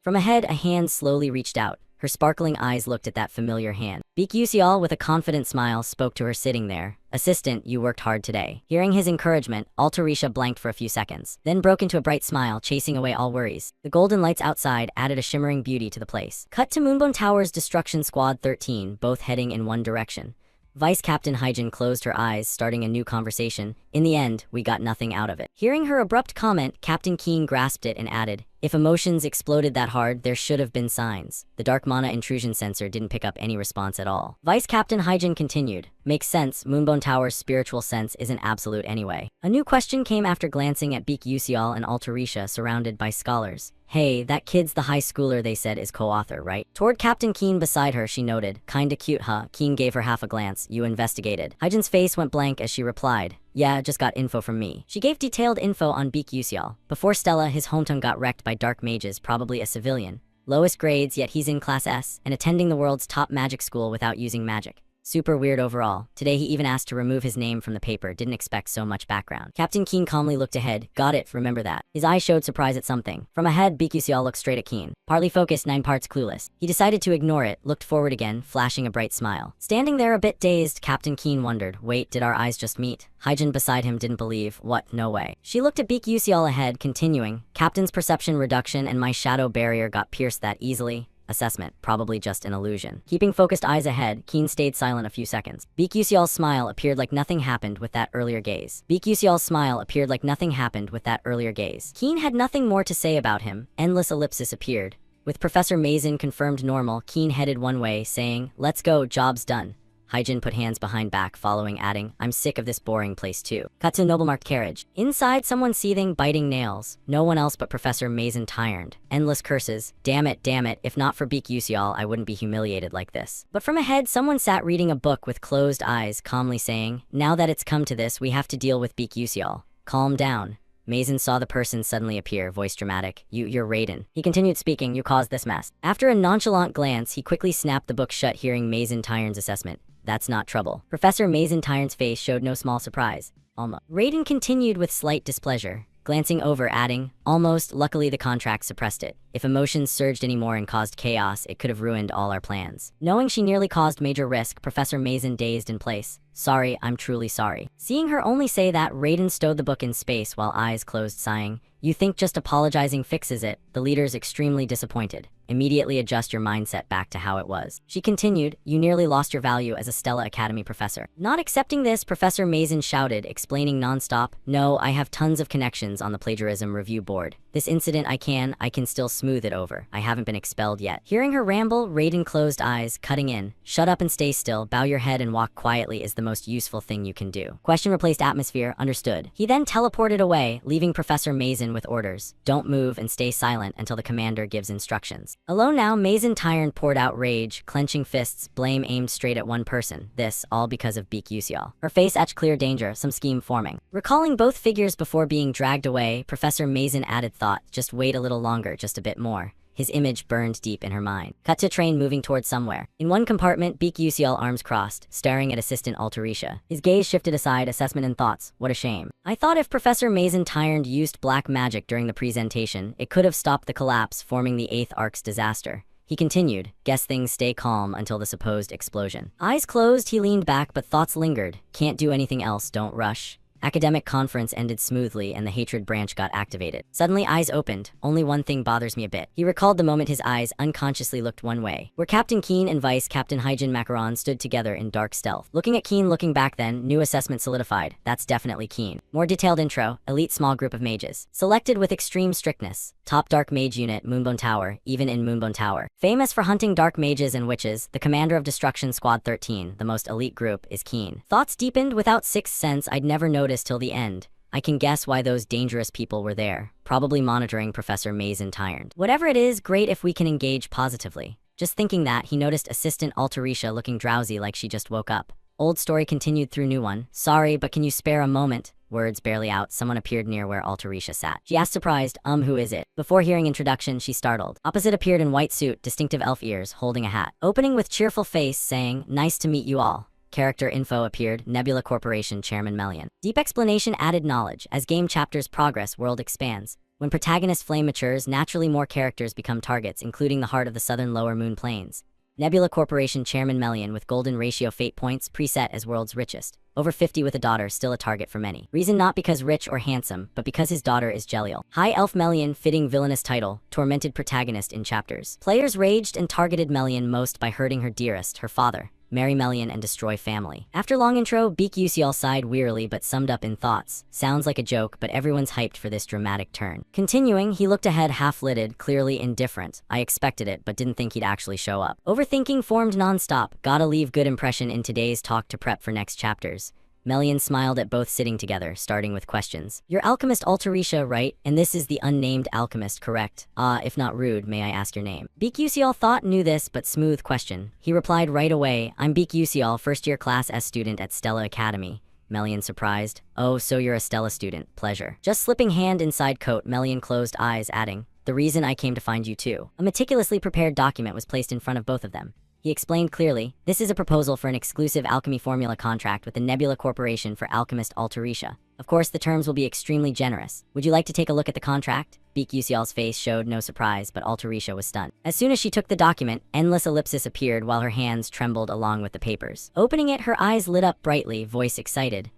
A: From ahead, a hand slowly reached out. Her sparkling eyes looked at that familiar hand. Beak Yusial, with a confident smile, spoke to her sitting there. Assistant, you worked hard today. Hearing his encouragement, Alterisha blanked for a few seconds, then broke into a bright smile, chasing away all worries. The golden lights outside added a shimmering beauty to the place. Cut to Moonbone Tower's Destruction Squad 13, both heading in one direction. Vice Captain Hyjin closed her eyes, starting a new conversation. In the end, we got nothing out of it. Hearing her abrupt comment, Captain Keen grasped it and added, if emotions exploded that hard, there should have been signs. The dark mana intrusion sensor didn't pick up any response at all. Vice Captain Hyjin continued, makes sense, Moonbone Tower's spiritual sense isn't absolute anyway. A new question came after glancing at Beak Yusial and Alterisha surrounded by scholars. Hey, that kid's the high schooler they said is co-author, right? Toward Captain Keen beside her, she noted. Kinda cute, huh? Keen gave her half a glance. You investigated. Hyjin's face went blank as she replied. Yeah, just got info from me. She gave detailed info on Beak Yusial. Before Stella, his hometown got wrecked by dark mages, probably a civilian. Lowest grades, yet he's in Class S, and attending the world's top magic school without using magic. Super weird overall. Today he even asked to remove his name from the paper, didn't expect so much background. Captain Keen calmly looked ahead. Got it, remember that. His eyes showed surprise at something. From ahead, Beak Yusial looked straight at Keen. Partly focused, 9 parts clueless. He decided to ignore it, looked forward again, flashing a bright smile. Standing there a bit dazed, Captain Keen wondered, wait, did our eyes just meet? Hyjin beside him didn't believe. What? No way. She looked at Beak Yusial ahead, continuing. Captain's perception reduction and my shadow barrier got pierced that easily. Assessment, probably just an illusion. Keeping focused eyes ahead, Keen stayed silent a few seconds. Beak Yusial's smile appeared like nothing happened with that earlier gaze. Beak Yusial's smile appeared like nothing happened with that earlier gaze. Keen had nothing more to say about him. Endless ellipsis appeared. With Professor Mason confirmed normal, Keen headed one way, saying, let's go, job's done. Hyjin put hands behind back, following, adding, I'm sick of this boring place too. Cut to Noblemarked carriage. Inside, someone seething, biting nails. No one else but Professor Mason Tyrant. Endless curses. Damn it, if not for Beak Yusial, I wouldn't be humiliated like this. But from ahead, someone sat reading a book with closed eyes, calmly saying, now that it's come to this, we have to deal with Beak Yusial. Calm down. Mason saw the person suddenly appear, voice dramatic. You're Raiden. He continued speaking, you caused this mess. After a nonchalant glance, he quickly snapped the book shut, hearing Mason Tyrant's assessment. that's not trouble. Professor Mason Tyron's face showed no small surprise. Almost. Raiden continued with slight displeasure, glancing over, adding, almost, luckily the contract suppressed it. If emotions surged anymore and caused chaos, it could have ruined all our plans. Knowing she nearly caused major risk, Professor Mason dazed in place. Sorry, I'm truly sorry. Seeing her only say that, Raiden stowed the book in space while eyes closed, sighing. You think just apologizing fixes it? The leader's extremely disappointed. Immediately adjust your mindset back to how it was. She continued, you nearly lost your value as a Stella Academy professor. Not accepting this, Professor Mason shouted, explaining nonstop, no, I have tons of connections on the plagiarism review board. This incident I can still smooth it over. I haven't been expelled yet. Hearing her ramble, Raiden closed eyes, cutting in. Shut up and stay still, bow your head and walk quietly is the most useful thing you can do. Question replaced atmosphere, understood. He then teleported away, leaving Professor Mason with orders. Don't move and stay silent until the commander gives instructions. Alone now, Mason Tyron poured out rage, clenching fists, blame aimed straight at one person. This, all because of Beak Yusial. Her face etched clear danger, some scheme forming. Recalling both figures before being dragged away, Professor Mason added thought, just wait a little longer, just a bit more. His image burned deep in her mind. Cut to train moving towards somewhere. In one compartment, Beak Yusial, arms crossed, staring at assistant Altarisha. His gaze shifted aside, assessment and thoughts. What a shame. I thought if Professor Mason Tyron used black magic during the presentation, it could have stopped the collapse, forming the 8th arc's disaster. He continued, guess things stay calm until the supposed explosion. Eyes closed, he leaned back, but thoughts lingered. Can't do anything else, don't rush. Academic conference ended smoothly and the hatred branch got activated. Suddenly eyes opened. Only one thing bothers me a bit. He recalled the moment his eyes unconsciously looked one way, where Captain Keen and Vice Captain Hyjin Macaron stood together in dark stealth. Looking at Keen looking back then, new assessment solidified. That's definitely Keen. More detailed intro, elite small group of mages. Selected with extreme strictness. Top dark mage unit, Moonbone Tower, even in Moonbone Tower. Famous for hunting dark mages and witches, the commander of Destruction Squad 13, the most elite group, is Keen. Thoughts deepened without sixth sense I'd never noticed till the end. I can guess why those dangerous people were there, probably monitoring Professor Mason Tyron. Whatever it is, great if we can engage positively. Just thinking that, he noticed assistant Altarisha looking drowsy like she just woke up. Old story continued through new one. Sorry, but can you spare a moment? Words barely out, someone appeared near where Altarisha sat. She asked surprised, who is it? Before hearing introduction, she startled. Opposite appeared in white suit, distinctive elf ears, holding a hat. Opening with cheerful face, saying, nice to meet you all. Character info appeared, Nebula Corporation Chairman Melian. Deep explanation added knowledge. As game chapters progress, world expands. When protagonist flame matures, naturally more characters become targets, including the heart of the southern lower moon plains. Nebula Corporation Chairman Melian with golden ratio fate points preset as world's richest. Over 50 with a daughter, still a target for many. Reason not because rich or handsome, but because his daughter is Jeliel. High Elf Melian, fitting villainous title, tormented protagonist in chapters. Players raged and targeted Melian most by hurting her dearest, her father. Marry Melian and destroy family. After long intro, Beak Yusial sighed wearily but summed up in thoughts. Sounds like a joke, but everyone's hyped for this dramatic turn. Continuing, he looked ahead half-lidded, clearly indifferent. I expected it, but didn't think he'd actually show up. Overthinking formed non-stop. Gotta leave good impression in today's talk to prep for next chapters. Melian smiled at both sitting together, starting with questions. You're alchemist Altarisha, right? And this is the unnamed alchemist, correct? If not rude, may I ask your name? Beak Yusial thought knew this, but smooth question. He replied right away, I'm Beak Yusial, first-year Class S student at Stella Academy. Melian surprised. Oh, so you're a Stella student. Pleasure. Just slipping hand inside coat, Melian closed eyes, adding, the reason I came to find you too. A meticulously prepared document was placed in front of both of them. He explained clearly, this is a proposal for an exclusive alchemy formula contract with the Nebula Corporation for alchemist Altarisha. Of course, the terms will be extremely generous. Would you like to take a look at the contract? Beak Yusial's face showed no surprise, but Altarisha was stunned. As soon as she took the document, endless ellipsis appeared while her hands trembled along with the papers. Opening it, her eyes lit up brightly, voice excited.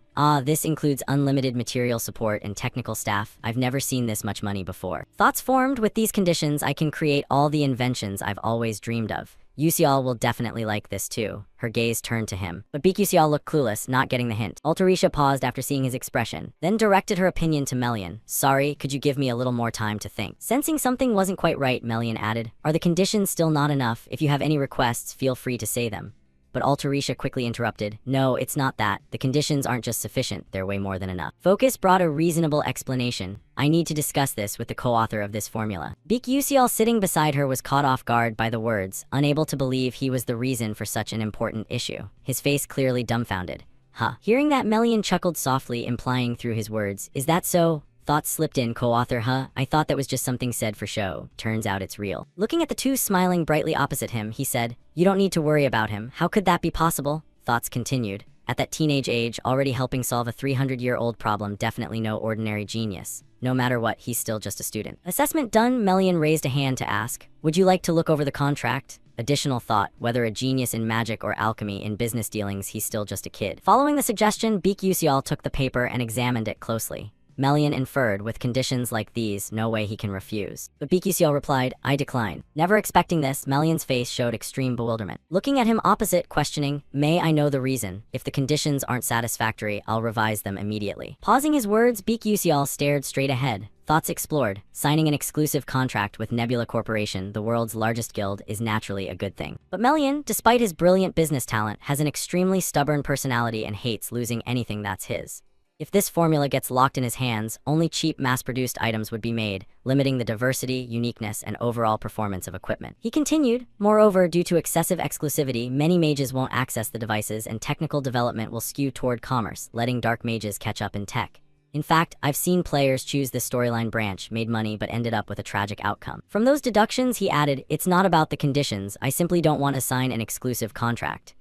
A: This includes unlimited material support and technical staff. I've never seen this much money before. Thoughts formed, with these conditions, I can create all the inventions I've always dreamed of. Yusial will definitely like this too. Her gaze turned to him. But Beak Yusial looked clueless, not getting the hint. Altarisha paused after seeing his expression, then directed her opinion to Melian. Sorry, could you give me a little more time to think? Sensing something wasn't quite right, Melian added, are the conditions still not enough? If you have any requests, feel free to say them. But Altarisha quickly interrupted. No, it's not that. The conditions aren't just sufficient, they're way more than enough. Focus brought a reasonable explanation. I need to discuss this with the co-author of this formula. Beak Yusial sitting beside her was caught off guard by the words, unable to believe he was the reason for such an important issue. His face clearly dumbfounded. Huh. Hearing that, Melian chuckled softly, implying through his words, is that so? Thoughts slipped in, co-author, huh? I thought that was just something said for show. Turns out it's real. Looking at the two smiling brightly opposite him, he said, you don't need to worry about him. How could that be possible? Thoughts continued. At that teenage age, already helping solve a 300-year-old problem, definitely no ordinary genius. No matter what, he's still just a student. Assessment done, Melian raised a hand to ask, would you like to look over the contract? Additional thought, whether a genius in magic or alchemy in business dealings, he's still just a kid. Following the suggestion, Beak Yusial took the paper and examined it closely. Melian inferred, with conditions like these, no way he can refuse. But Beak Yusial replied, I decline. Never expecting this, Melian's face showed extreme bewilderment. Looking at him opposite, questioning, may I know the reason? If the conditions aren't satisfactory, I'll revise them immediately. Pausing his words, Beak Yusial stared straight ahead. Thoughts explored. Signing an exclusive contract with Nebula Corporation, the world's largest guild, is naturally a good thing. But Melian, despite his brilliant business talent, has an extremely stubborn personality and hates losing anything that's his. If this formula gets locked in his hands, only cheap, mass-produced items would be made, limiting the diversity, uniqueness, and overall performance of equipment. He continued, moreover, due to excessive exclusivity, many mages won't access the devices and technical development will skew toward commerce, letting dark mages catch up in tech. In fact, I've seen players choose this storyline branch, made money, but ended up with a tragic outcome. From those deductions, he added, it's not about the conditions, I simply don't want to sign an exclusive contract.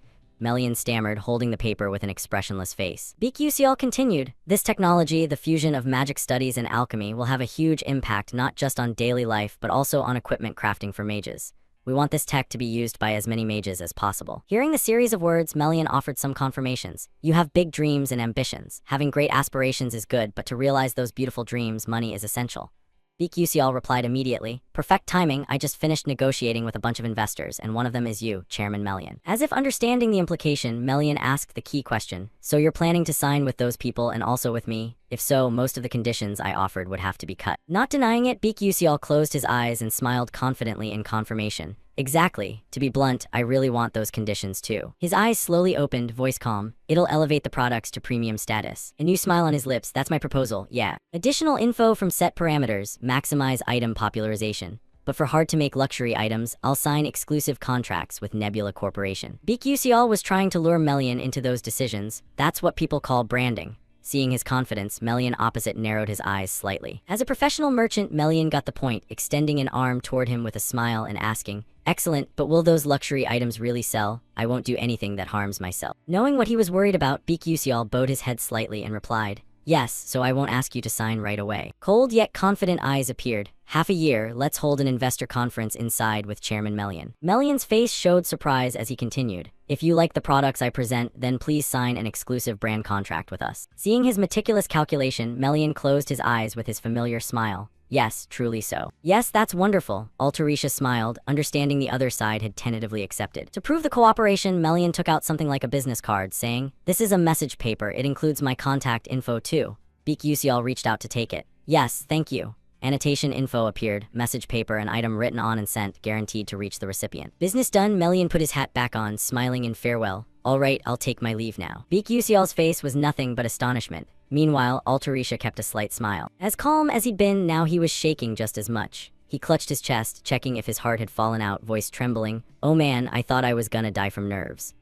A: Melian stammered, holding the paper with an expressionless face. Beak Yusial continued, this technology, the fusion of magic studies and alchemy, will have a huge impact not just on daily life, but also on equipment crafting for mages. We want this tech to be used by as many mages as possible. Hearing the series of words, Melian offered some confirmations. You have big dreams and ambitions. Having great aspirations is good, but to realize those beautiful dreams, money is essential. Beak Yusial replied immediately, perfect timing, I just finished negotiating with a bunch of investors, and one of them is you, Chairman Melian. As if understanding the implication, Melian asked the key question, so you're planning to sign with those people and also with me? If so, most of the conditions I offered would have to be cut. Not denying it, Beak Yusial closed his eyes and smiled confidently in confirmation. Exactly. To be blunt, I really want those conditions too. His eyes slowly opened, voice calm. It'll elevate the products to premium status. A new smile on his lips, that's my proposal, yeah. Additional info from set parameters, maximize item popularization. But for hard-to-make luxury items, I'll sign exclusive contracts with Nebula Corporation. Beak Yusial was trying to lure Melian into those decisions. That's what people call branding. Seeing his confidence, Melian opposite narrowed his eyes slightly. As a professional merchant, Melian got the point, extending an arm toward him with a smile and asking, excellent, but will those luxury items really sell? I won't do anything that harms myself. Knowing what he was worried about, Beak Yusial bowed his head slightly and replied, yes, so I won't ask you to sign right away. Cold yet confident eyes appeared. Half a year, let's hold an investor conference inside with Chairman Melian. Melian's face showed surprise as he continued. If you like the products I present, then please sign an exclusive brand contract with us. Seeing his meticulous calculation, Melian closed his eyes with his familiar smile. Yes, truly so. Yes, that's wonderful. Altarisha smiled, understanding the other side had tentatively accepted. To prove the cooperation, Melian took out something like a business card, saying, this is a message paper, it includes my contact info too. Beak Yusial reached out to take it. Yes, thank you. Annotation info appeared, message paper, an item written on and sent, guaranteed to reach the recipient. Business done, Melian put his hat back on, smiling in farewell. All right, I'll take my leave now. Beak Yusial's face was nothing but astonishment. Meanwhile, Altarisha kept a slight smile. As calm as he'd been, now he was shaking just as much. He clutched his chest, checking if his heart had fallen out, voice trembling. Oh man, I thought I was gonna die from nerves.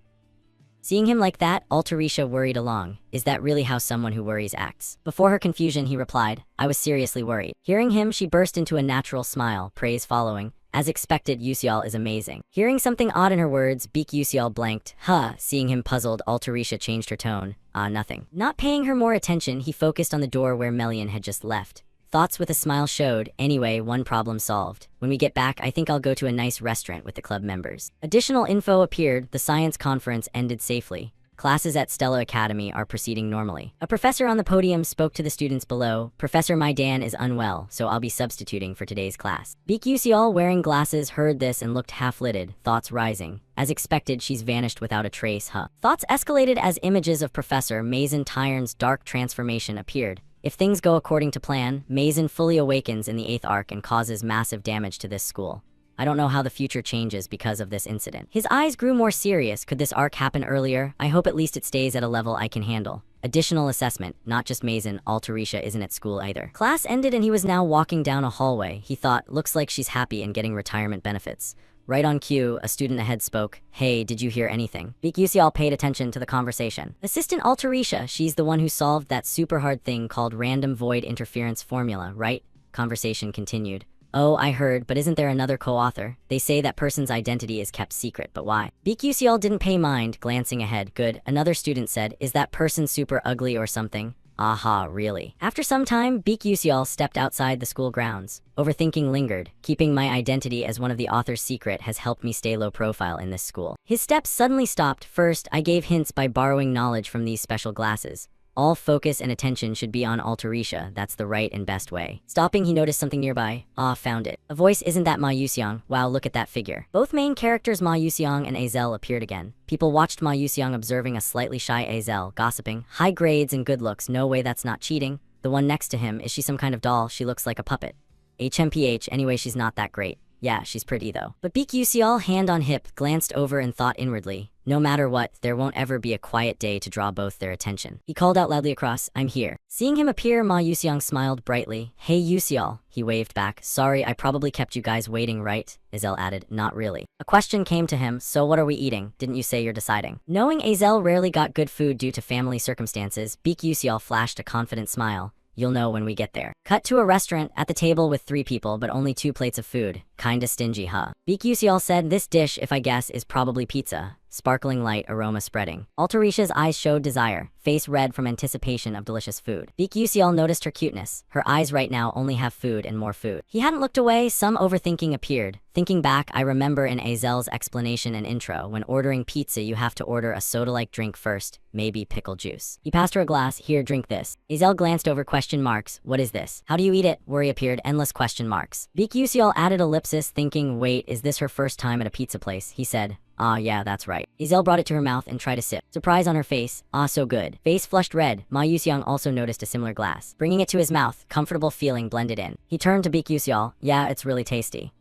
A: Seeing him like that, Altarisha worried along. Is that really how someone who worries acts? Before her confusion, he replied, I was seriously worried. Hearing him, she burst into a natural smile, praise following. As expected, Yusial is amazing. Hearing something odd in her words, Beak Yusial blanked. Huh. Seeing him puzzled, Altarisha changed her tone. Nothing. Not paying her more attention, he focused on the door where Melian had just left. Thoughts with a smile showed, anyway, one problem solved. When we get back, I think I'll go to a nice restaurant with the club members. Additional info appeared, the science conference ended safely. Classes at Stella Academy are proceeding normally. A professor on the podium spoke to the students below. Professor Maidan is unwell, so I'll be substituting for today's class. Beak Yusial, wearing glasses, heard this and looked half-lidded, thoughts rising. As expected, she's vanished without a trace, huh? Thoughts escalated as images of Professor Mazen Tyron's dark transformation appeared. If things go according to plan, Mazen fully awakens in the 8th arc and causes massive damage to this school. I don't know how the future changes because of this incident. His eyes grew more serious. Could this arc happen earlier? I hope at least it stays at a level I can handle. Additional assessment, not just Mazen, Altarisha isn't at school either. Class ended and he was now walking down a hallway. He thought, looks like she's happy and getting retirement benefits. Right on cue, a student ahead spoke. Hey, did you hear anything? Beak Yusial paid attention to the conversation. Assistant Altarisha, she's the one who solved that super hard thing called random void interference formula, right? Conversation continued. Oh, I heard, but isn't there another co-author? They say that person's identity is kept secret, but why? BQCL didn't pay mind, glancing ahead. Good, another student said, is that person super ugly or something? Aha, really? After some time, Beek Yusial stepped outside the school grounds. Overthinking lingered. Keeping my identity as one of the author's secret has helped me stay low profile in this school. His steps suddenly stopped. First, I gave hints by borrowing knowledge from these special glasses. All focus and attention should be on Altarisha, that's the right and best way. Stopping, he noticed something nearby. Ah, found it. A voice, isn't that Ma Yuxiang? Wow, look at that figure. Both main characters Ma Yuxiang and Azel appeared again. People watched Ma Yuxiang observing a slightly shy Azel, gossiping. High grades and good looks, no way that's not cheating. The one next to him, is she some kind of doll? She looks like a puppet. HMPH, anyway she's not that great. Yeah, she's pretty though. But Beek Yusial, hand on hip, glanced over and thought inwardly, no matter what, there won't ever be a quiet day to draw both their attention. He called out loudly across, I'm here. Seeing him appear, Ma Yusiang smiled brightly. Hey Yusial, he waved back. Sorry, I probably kept you guys waiting, right? Azel added, not really. A question came to him, so what are we eating? Didn't you say you're deciding? Knowing Azel rarely got good food due to family circumstances, Beek Yusial flashed a confident smile. You'll know when we get there. Cut to a restaurant, at the table with 3 people but only 2 plates of food. Kinda stingy, huh? Beek Yusial said, this dish, if I guess, is probably pizza. Sparkling light aroma spreading. Altarisha's eyes showed desire, face red from anticipation of delicious food. Beek Yusial noticed her cuteness. Her eyes right now only have food and more food. He hadn't looked away, some overthinking appeared. Thinking back, I remember in Azel's explanation and intro, when ordering pizza you have to order a soda-like drink first, maybe pickle juice. He passed her a glass, here drink this. Azel glanced over question marks, what is this? How do you eat it? Worry appeared, endless question marks. Beek Yusial added ellipsis, thinking, wait, is this her first time at a pizza place? He said, ah, yeah, that's right. Azel brought it to her mouth and tried a sip. Surprise on her face. Ah, so good. Face flushed red. Ma Yusiang also noticed a similar glass. Bringing it to his mouth, comfortable feeling blended in. He turned to Beek Yusial. Yeah, it's really tasty.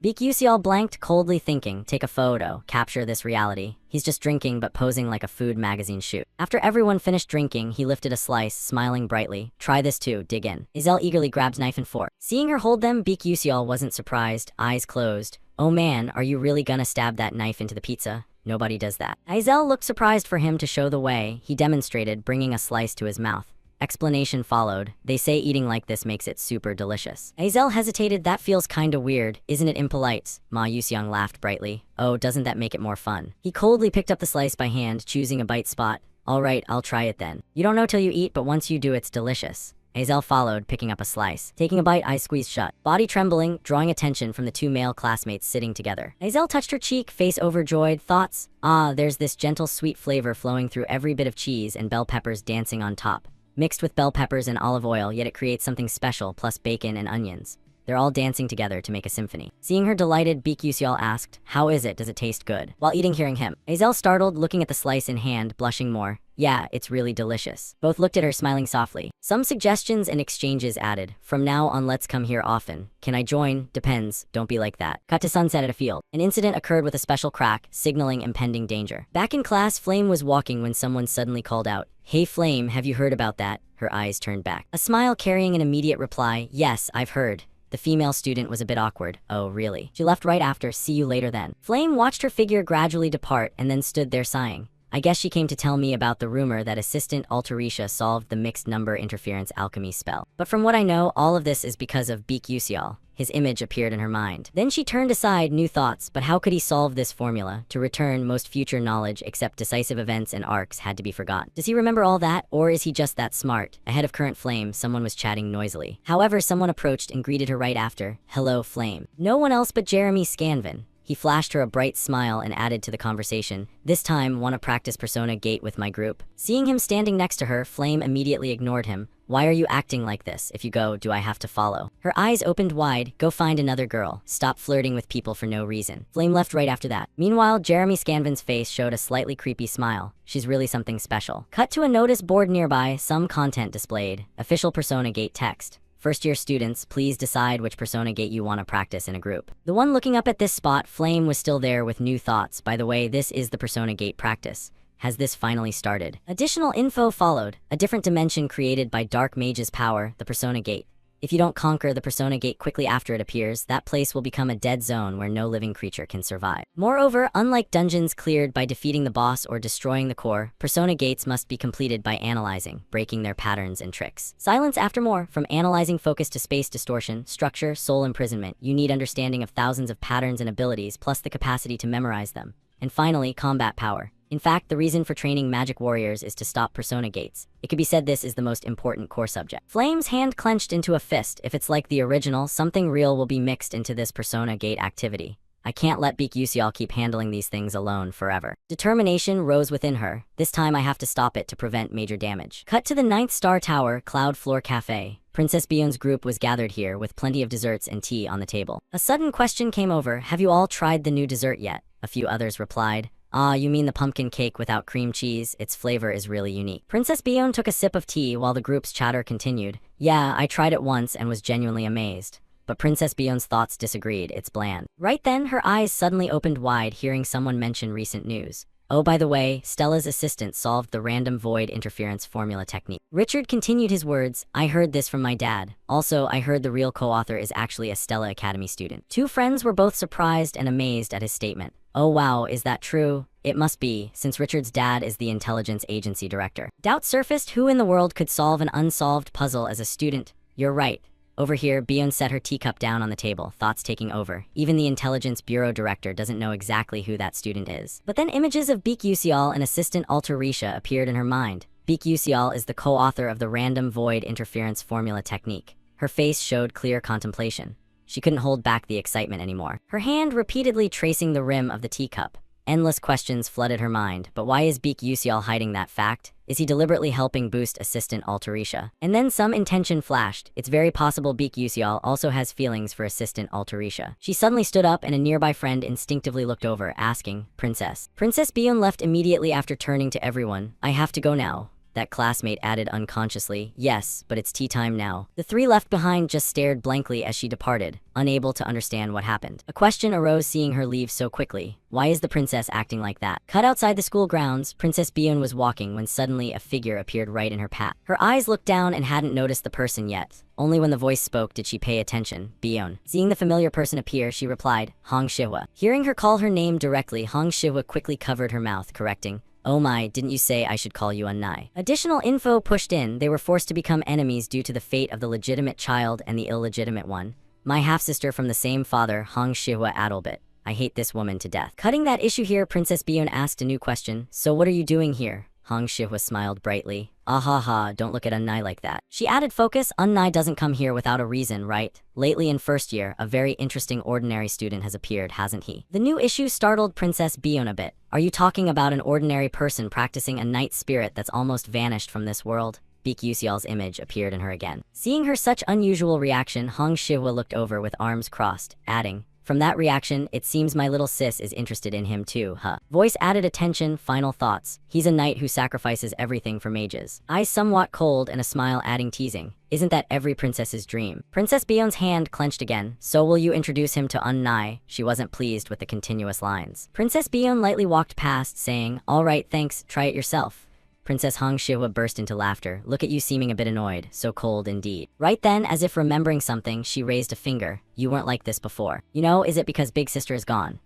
A: Beek Yusial blanked, coldly thinking, take a photo, capture this reality. He's just drinking but posing like a food magazine shoot. After everyone finished drinking, he lifted a slice, smiling brightly. Try this too, dig in. Azel eagerly grabbed knife and fork. Seeing her hold them, Beek Yusial wasn't surprised, eyes closed. Oh man, are you really gonna stab that knife into the pizza? Nobody does that. Azel looked surprised for him to show the way. He demonstrated, bringing a slice to his mouth. Explanation followed. They say eating like this makes it super delicious. Azel hesitated, that feels kinda weird. Isn't it impolite? Ma Yusiang laughed brightly. Oh, doesn't that make it more fun? He coldly picked up the slice by hand, choosing a bite spot. Alright, I'll try it then. You don't know till you eat, but once you do, it's delicious. Azel followed, picking up a slice. Taking a bite, eyes squeezed shut. Body trembling, drawing attention from the 2 male classmates sitting together. Azel touched her cheek, face overjoyed. Thoughts? Ah, there's this gentle sweet flavor flowing through every bit of cheese and bell peppers dancing on top. Mixed with bell peppers and olive oil, yet it creates something special, plus bacon and onions. They're all dancing together to make a symphony. Seeing her delighted, Beek Yusial asked, how is it? Does it taste good? While eating, hearing him. Azel startled, looking at the slice in hand, blushing more. Yeah, it's really delicious. Both looked at her, smiling softly. Some suggestions and exchanges added. From now on, let's come here often. Can I join? Depends. Don't be like that. Cut to sunset at a field. An incident occurred with a special crack, signaling impending danger. Back in class, Flame was walking when someone suddenly called out, Hey Flame, have you heard about that? Her eyes turned back. A smile carrying an immediate reply, yes, I've heard. The female student was a bit awkward. Oh, really? She left right after, see you later then. Flame watched her figure gradually depart and then stood there sighing. I guess she came to tell me about the rumor that assistant Altarisha solved the mixed number interference alchemy spell. But from what I know, all of this is because of Beek Yusial. His image appeared in her mind. Then she turned aside, new thoughts, but how could he solve this formula? To return, most future knowledge except decisive events and arcs had to be forgotten. Does he remember all that, or is he just that smart? Ahead of current Flame, someone was chatting noisily. However, someone approached and greeted her right after. Hello, Flame. No one else but Jeremy Scanvin. He flashed her a bright smile and added to the conversation. This time, wanna practice Persona Gate with my group? Seeing him standing next to her, Flame immediately ignored him. Why are you acting like this? If you go, do I have to follow? Her eyes opened wide. Go find another girl. Stop flirting with people for no reason. Flame left right after that. Meanwhile, Jeremy Scanvin's face showed a slightly creepy smile. She's really something special. Cut to a notice board nearby, some content displayed. Official Persona Gate text. First-year students, please decide which Persona Gate you want to practice in a group. The one looking up at this spot, Flame was still there with new thoughts. By the way, this is the Persona Gate practice. Has this finally started? Additional info followed. A different dimension created by Dark Mage's power, the Persona Gate. If you don't conquer the Persona Gate quickly after it appears, that place will become a dead zone where no living creature can survive. Moreover, unlike dungeons cleared by defeating the boss or destroying the core, Persona Gates must be completed by analyzing, breaking their patterns and tricks. Silence after more. From analyzing focus to space distortion, structure, soul imprisonment, you need understanding of thousands of patterns and abilities, plus the capacity to memorize them. And finally, combat power. In fact, the reason for training magic warriors is to stop Persona Gates. It could be said this is the most important core subject. Flame's hand clenched into a fist. If it's like the original, something real will be mixed into this Persona Gate activity. I can't let Beak Yusial keep handling these things alone forever. Determination rose within her. This time I have to stop it to prevent major damage. Cut to the 9th Star Tower, Cloud Floor Cafe. Princess Bion's group was gathered here with plenty of desserts and tea on the table. A sudden question came over. Have you all tried the new dessert yet? A few others replied. Ah, you mean the pumpkin cake without cream cheese? Its flavor is really unique. Princess Bion took a sip of tea while the group's chatter continued. Yeah, I tried it once and was genuinely amazed. But Princess Bion's thoughts disagreed. It's bland. Right then, her eyes suddenly opened wide, hearing someone mention recent news. Oh, by the way, Stella's assistant solved the random void interference formula technique. Richard continued his words. I heard this from my dad. Also, I heard the real co-author is actually a Stella Academy student. Two friends were both surprised and amazed at his statement. Oh wow, is that true? It must be, since Richard's dad is the intelligence agency director. Doubt surfaced. Who in the world could solve an unsolved puzzle as a student? You're right. Over here, Bion set her teacup down on the table, thoughts taking over. Even the Intelligence Bureau director doesn't know exactly who that student is. But then images of Beak Yusial and assistant Alter Risha appeared in her mind. Beak Yusial is the co-author of the random void interference formula technique. Her face showed clear contemplation. She couldn't hold back the excitement anymore. Her hand repeatedly tracing the rim of the teacup. Endless questions flooded her mind, but why is Beak Yusial hiding that fact? Is he deliberately helping boost assistant Alterisha? And then some intention flashed. It's very possible Beak Yusial also has feelings for assistant Alterisha. She suddenly stood up and a nearby friend instinctively looked over, asking, Princess. Princess Bion left immediately after turning to everyone. I have to go now. That classmate added unconsciously, yes, but it's tea time now. The three left behind just stared blankly as she departed, unable to understand what happened. A question arose seeing her leave so quickly. Why is the princess acting like that? Cut outside the school grounds, Princess Bion was walking when suddenly a figure appeared right in her path. Her eyes looked down and hadn't noticed the person yet. Only when the voice spoke did she pay attention. Bion. Seeing the familiar person appear, she replied, Hong Shihua. Hearing her call her name directly, Hong Shihua quickly covered her mouth, correcting, Oh my, didn't you say I should call you Unnai? Additional info pushed in. They were forced to become enemies due to the fate of the legitimate child and the illegitimate one. My half-sister from the same father, Hong Shihua Adalbit. I hate this woman to death. Cutting that issue here, Princess Bion asked a new question. So what are you doing here? Hong Shihua smiled brightly. Ah ha ha, don't look at Unnai like that. She added focus, Unnai doesn't come here without a reason, right? Lately in first year, a very interesting ordinary student has appeared, hasn't he? The new issue startled Princess Bion a bit. Are you talking about an ordinary person practicing a night spirit that's almost vanished from this world? Beak Yusial's image appeared in her again. Seeing her such unusual reaction, Hong Shihua looked over with arms crossed, adding, From that reaction, it seems my little sis is interested in him too, huh? Voice added attention, final thoughts. He's a knight who sacrifices everything for mages. Eyes somewhat cold and a smile adding teasing. Isn't that every princess's dream? Princess Bion's hand clenched again. So will you introduce him to Unnai? She wasn't pleased with the continuous lines. Princess Bion lightly walked past, saying, All right, thanks, try it yourself. Princess Hong Shihua burst into laughter. Look at you seeming a bit annoyed. So cold indeed. Right then, as if remembering something, she raised a finger. You weren't like this before. You know, is it because Big Sister is gone?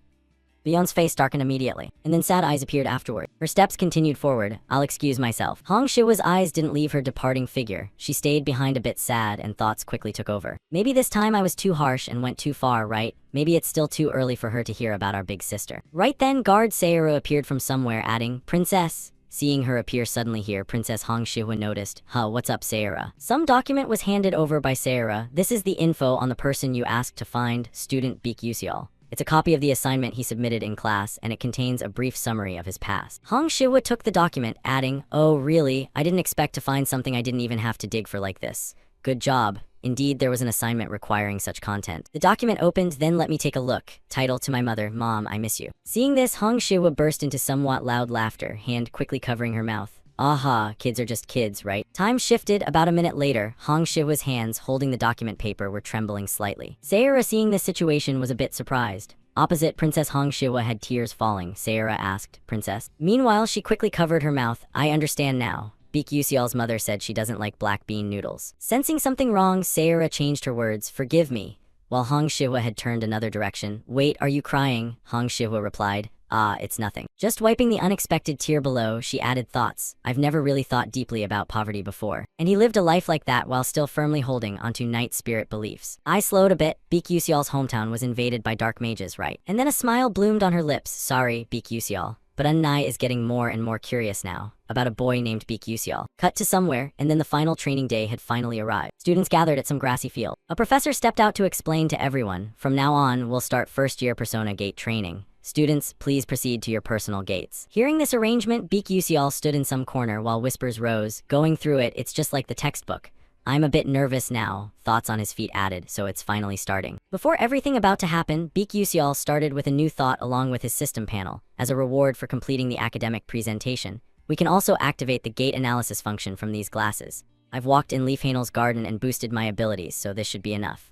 A: Bion's face darkened immediately, and then sad eyes appeared afterward. Her steps continued forward. I'll excuse myself. Hong Shihua's eyes didn't leave her departing figure. She stayed behind a bit sad, and thoughts quickly took over. Maybe this time I was too harsh and went too far, right? Maybe it's still too early for her to hear about our big sister. Right then, guard Sayuru appeared from somewhere, adding, Princess. Seeing her appear suddenly here, Princess Hong Shihua noticed, what's up, Sayura? Some document was handed over by Sayura. This is the info on the person you asked to find, student Beak Yusial. It's a copy of the assignment he submitted in class, and it contains a brief summary of his past. Hong Shihua took the document, adding, Oh, really? I didn't expect to find something I didn't even have to dig for like this. Good job. Indeed, there was an assignment requiring such content. The document opened, then let me take a look. Title to my mother, Mom, I miss you. Seeing this, Hong Shihua burst into somewhat loud laughter, hand quickly covering her mouth. Aha, kids are just kids, right? Time shifted. About a minute later, Hong Shihua's hands holding the document paper were trembling slightly. Sayura, seeing this situation, was a bit surprised. Opposite, Princess Hong Shihua had tears falling. Sayura asked, Princess. Meanwhile, she quickly covered her mouth. I understand now. Beek Yuseol's mother said she doesn't like black bean noodles. Sensing something wrong, Sayura changed her words, forgive me, while Hong Shihwa had turned another direction. Wait, are you crying? Hong Shihwa replied. Ah, it's nothing. Just wiping the unexpected tear below, she added thoughts. I've never really thought deeply about poverty before. And he lived a life like that while still firmly holding onto night spirit beliefs. I slowed a bit. Beek Yuseol's hometown was invaded by dark mages, right? And then a smile bloomed on her lips. Sorry, Beek Yuseol. But Unnai is getting more and more curious now, about a boy named Beek Yuseol. Cut to somewhere, and then the final training day had finally arrived. Students gathered at some grassy field. A professor stepped out to explain to everyone, from now on, we'll start first-year Persona Gate training. Students, please proceed to your personal gates. Hearing this arrangement, Beek Yuseol stood in some corner while whispers rose. Going through it, it's just like the textbook. I'm a bit nervous now, thoughts on his feet added, so it's finally starting. Before everything about to happen, Beek Yuseol started with a new thought along with his system panel. As a reward for completing the academic presentation, we can also activate the gate analysis function from these glasses. I've walked in Leaf Hainel's garden and boosted my abilities, so this should be enough.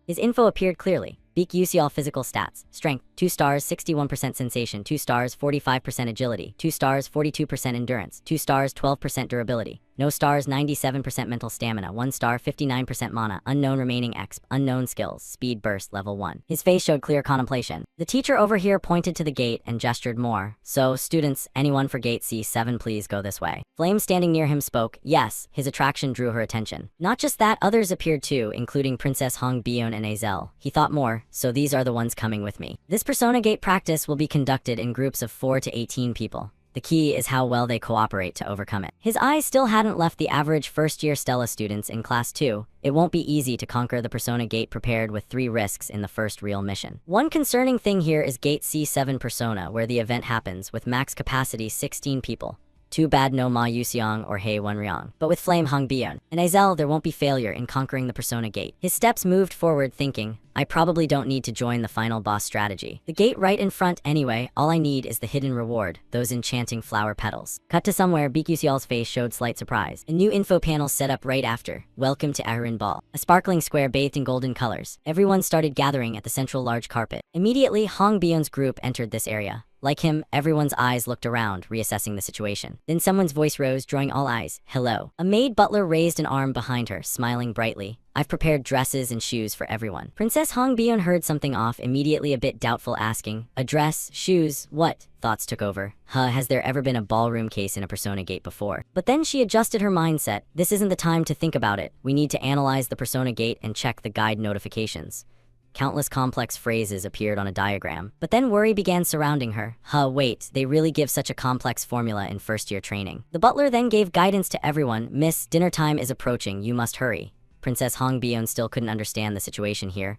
A: His info appeared clearly. Beek Yuseol physical stats. Strength, 2 stars, 61% sensation, 2 stars, 45% agility, 2 stars, 42% endurance, 2 stars, 12% durability. No stars, 97% mental stamina, 1 star, 59% mana, unknown remaining exp, unknown skills, speed burst, level 1. His face showed clear contemplation. The teacher over here pointed to the gate and gestured more. So, students, anyone for gate C7 please go this way. Flame standing near him spoke. Yes, his attraction drew her attention. Not just that, others appeared too, including Princess Hong Bion and Azel. He thought more, so these are the ones coming with me. This Persona Gate practice will be conducted in groups of 4 to 18 people. The key is how well they cooperate to overcome it. His eyes still hadn't left the average first-year Stella students in Class 2. It won't be easy to conquer the Persona Gate prepared with 3 risks in the first real mission. One concerning thing here is Gate C7 Persona, where the event happens, with max capacity 16 people. Too bad no Ma Yuseong or Hei Wenryong. But with Flame Hong Bion and Azel, there won't be failure in conquering the Persona Gate. His steps moved forward thinking, I probably don't need to join the final boss strategy. The gate right in front anyway, all I need is the hidden reward, those enchanting flower petals. Cut to somewhere, Beek Yuseol's face showed slight surprise. A new info panel set up right after. Welcome to Ahirin Ball. A sparkling square bathed in golden colors. Everyone started gathering at the central large carpet. Immediately, Hong Bion's group entered this area. Like him, everyone's eyes looked around, reassessing the situation. Then someone's voice rose, drawing all eyes. Hello. A maid butler raised an arm behind her, smiling brightly. I've prepared dresses and shoes for everyone. Princess Hong Bion heard something off, immediately a bit doubtful, asking, a dress, shoes, what? Thoughts took over. Has there ever been a ballroom case in a Persona Gate before? But then she adjusted her mindset. This isn't the time to think about it. We need to analyze the Persona Gate and check the guide notifications. Countless complex phrases appeared on a diagram. But then worry began surrounding her. Wait, they really give such a complex formula in first-year training. The butler then gave guidance to everyone. Miss, dinner time is approaching, you must hurry. Princess Hong Bion still couldn't understand the situation here.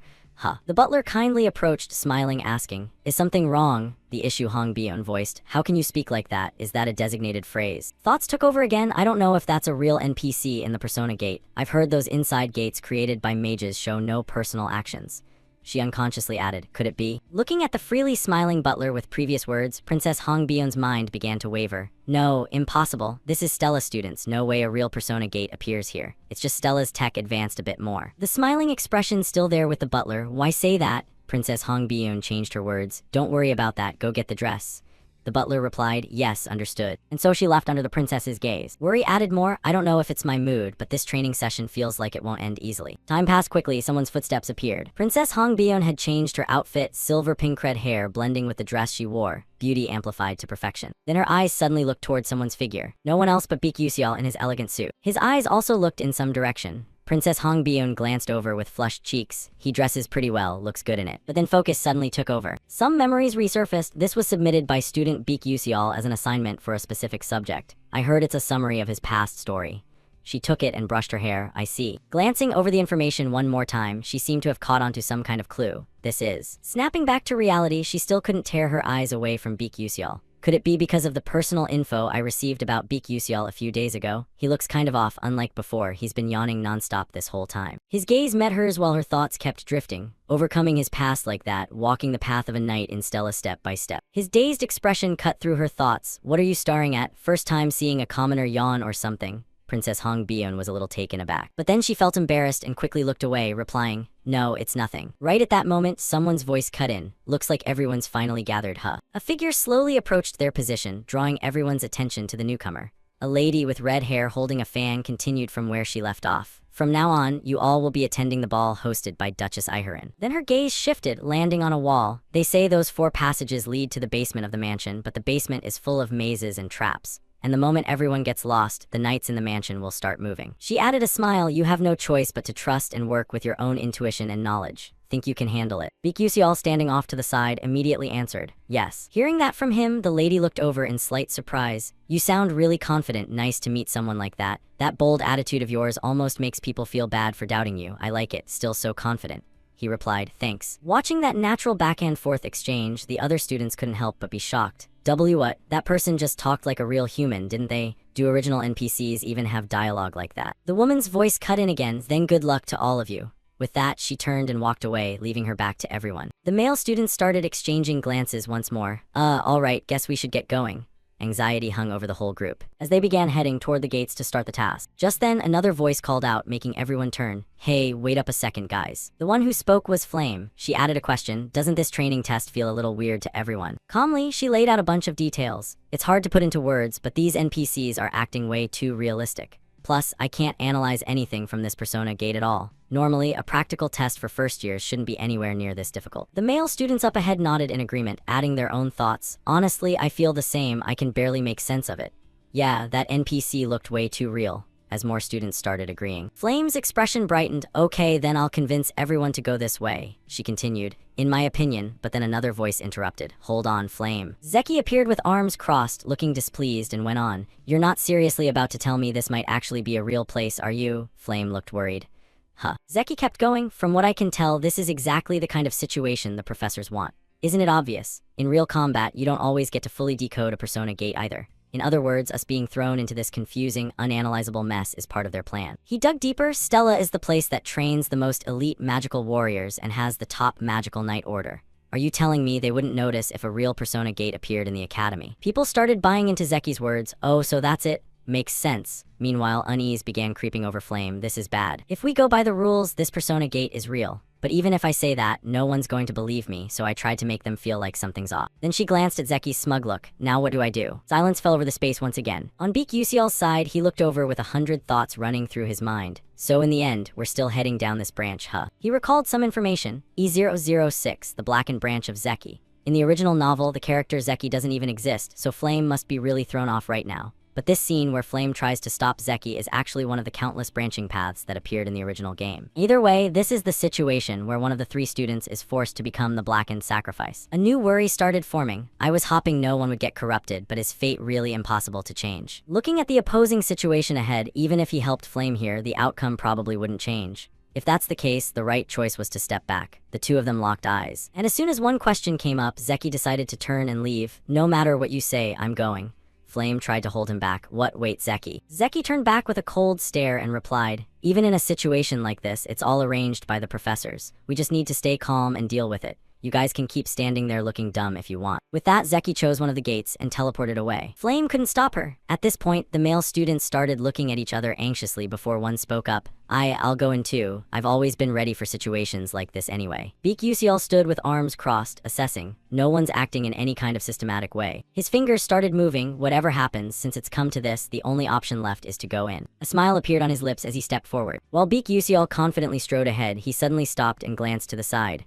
A: The butler kindly approached, smiling, asking, is something wrong? The issue, Hong Bion voiced. How can you speak like that? Is that a designated phrase? Thoughts took over again. I don't know if that's a real NPC in the Persona Gate. I've heard those inside gates created by mages show no personal actions. She unconsciously added, could it be? Looking at the freely smiling butler with previous words, Princess Hong Bion's mind began to waver. No, impossible. This is Stella students. No way a real Persona Gate appears here. It's just Stella's tech advanced a bit more. The smiling expression still there with the butler. Why say that? Princess Hong Bion changed her words. Don't worry about that. Go get the dress. The butler replied, yes, understood. And so she left under the princess's gaze. Worry added more, I don't know if it's my mood, but this training session feels like it won't end easily. Time passed quickly, someone's footsteps appeared. Princess Hong Bion had changed her outfit, silver pink red hair blending with the dress she wore, beauty amplified to perfection. Then her eyes suddenly looked toward someone's figure. No one else but Beek Yuseol in his elegant suit. His eyes also looked in some direction. Princess Hong Bion glanced over with flushed cheeks. He dresses pretty well, looks good in it. But then focus suddenly took over. Some memories resurfaced. This was submitted by student Beek Yuseol as an assignment for a specific subject. I heard it's a summary of his past story. She took it and brushed her hair. I see. Glancing over the information one more time, she seemed to have caught onto some kind of clue. This is. Snapping back to reality, she still couldn't tear her eyes away from Beek Yuseol. Could it be because of the personal info I received about Beek Yuseol a few days ago? He looks kind of off, unlike before. He's been yawning nonstop this whole time. His gaze met hers while her thoughts kept drifting. Overcoming his past like that, walking the path of a knight in Stella step by step. His dazed expression cut through her thoughts. What are you staring at? First time seeing a commoner yawn or something? Princess Hong Bion was a little taken aback. But then she felt embarrassed and quickly looked away, replying, no, it's nothing. Right at that moment, someone's voice cut in. Looks like everyone's finally gathered. A figure slowly approached their position, drawing everyone's attention to the newcomer. A lady with red hair holding a fan continued from where she left off. From now on, you all will be attending the ball hosted by Duchess Iharin. Then her gaze shifted, landing on a wall. They say those 4 passages lead to the basement of the mansion, but the basement is full of mazes and traps. And the moment everyone gets lost, the knights in the mansion will start moving. She added a smile. You have no choice but to trust and work with your own intuition and knowledge. Think you can handle it? Baek Yuseol, standing off to the side, immediately answered, yes. Hearing that from him, the lady looked over in slight surprise. You sound really confident. Nice to meet someone like that. That bold attitude of yours almost makes people feel bad for doubting you. I like it. Still so confident. He replied, thanks. Watching that natural back-and-forth exchange, the other students couldn't help but be shocked. What? That person just talked like a real human, didn't they? Do original NPCs even have dialogue like that? The woman's voice cut in again. Then good luck to all of you. With that, she turned and walked away, leaving her back to everyone. The male students started exchanging glances once more. Alright, guess we should get going. Anxiety hung over the whole group as they began heading toward the gates to start the task. Just then, another voice called out, making everyone turn. Hey, wait up a second, guys. The one who spoke was Flame. She added a question. Doesn't this training test feel a little weird to everyone? Calmly, she laid out a bunch of details. It's hard to put into words, but these NPCs are acting way too realistic. Plus, I can't analyze anything from this persona gate at all. Normally, a practical test for first years shouldn't be anywhere near this difficult. The male students up ahead nodded in agreement, adding their own thoughts. Honestly, I feel the same. I can barely make sense of it. Yeah, that NPC looked way too real, as more students started agreeing. Flame's expression brightened. Okay, then I'll convince everyone to go this way, she continued. In my opinion, but then another voice interrupted. Hold on, Flame. Zeki appeared with arms crossed, looking displeased, and went on. You're not seriously about to tell me this might actually be a real place, are you? Flame looked worried. Huh. Zeki kept going. From what I can tell, this is exactly the kind of situation the professors want. Isn't it obvious? In real combat, you don't always get to fully decode a persona gate either. In other words, us being thrown into this confusing, unanalyzable mess is part of their plan. He dug deeper. Stella is the place that trains the most elite magical warriors and has the top magical knight order. Are you telling me they wouldn't notice if a real persona gate appeared in the academy? People started buying into Zeki's words. Oh, so that's it? Makes sense. Meanwhile, unease began creeping over Flame. This is bad. If we go by the rules, this persona gate is real. But even if I say that, no one's going to believe me, so I tried to make them feel like something's off. Then she glanced at Zeki's smug look. Now what do I do? Silence fell over the space once again. On Baek Yuseol's side, he looked over with 100 thoughts running through his mind. So in the end, we're still heading down this branch, huh? He recalled some information. E006, the blackened branch of Zeki. In the original novel, the character Zeki doesn't even exist, so Flame must be really thrown off right now. But this scene where Flame tries to stop Zeki is actually one of the countless branching paths that appeared in the original game. Either way, this is the situation where one of the 3 students is forced to become the blackened sacrifice. A new worry started forming. I was hoping no one would get corrupted, but is fate really impossible to change? Looking at the opposing situation ahead, even if he helped Flame here, the outcome probably wouldn't change. If that's the case, the right choice was to step back. The 2 of them locked eyes. And as soon as one question came up, Zeki decided to turn and leave. No matter what you say, I'm going. Flame tried to hold him back. What? Wait, Zeki. Zeki turned back with a cold stare and replied, even in a situation like this, it's all arranged by the professors. We just need to stay calm and deal with it. You guys can keep standing there looking dumb if you want. With that, Zeki chose one of the gates and teleported away. Flame couldn't stop her. At this point, the male students started looking at each other anxiously before one spoke up. I'll go in too. I've always been ready for situations like this anyway. Baek Yuseol stood with arms crossed, assessing. No one's acting in any kind of systematic way. His fingers started moving. Whatever happens, since it's come to this, the only option left is to go in. A smile appeared on his lips as he stepped forward. While Baek Yuseol confidently strode ahead, he suddenly stopped and glanced to the side.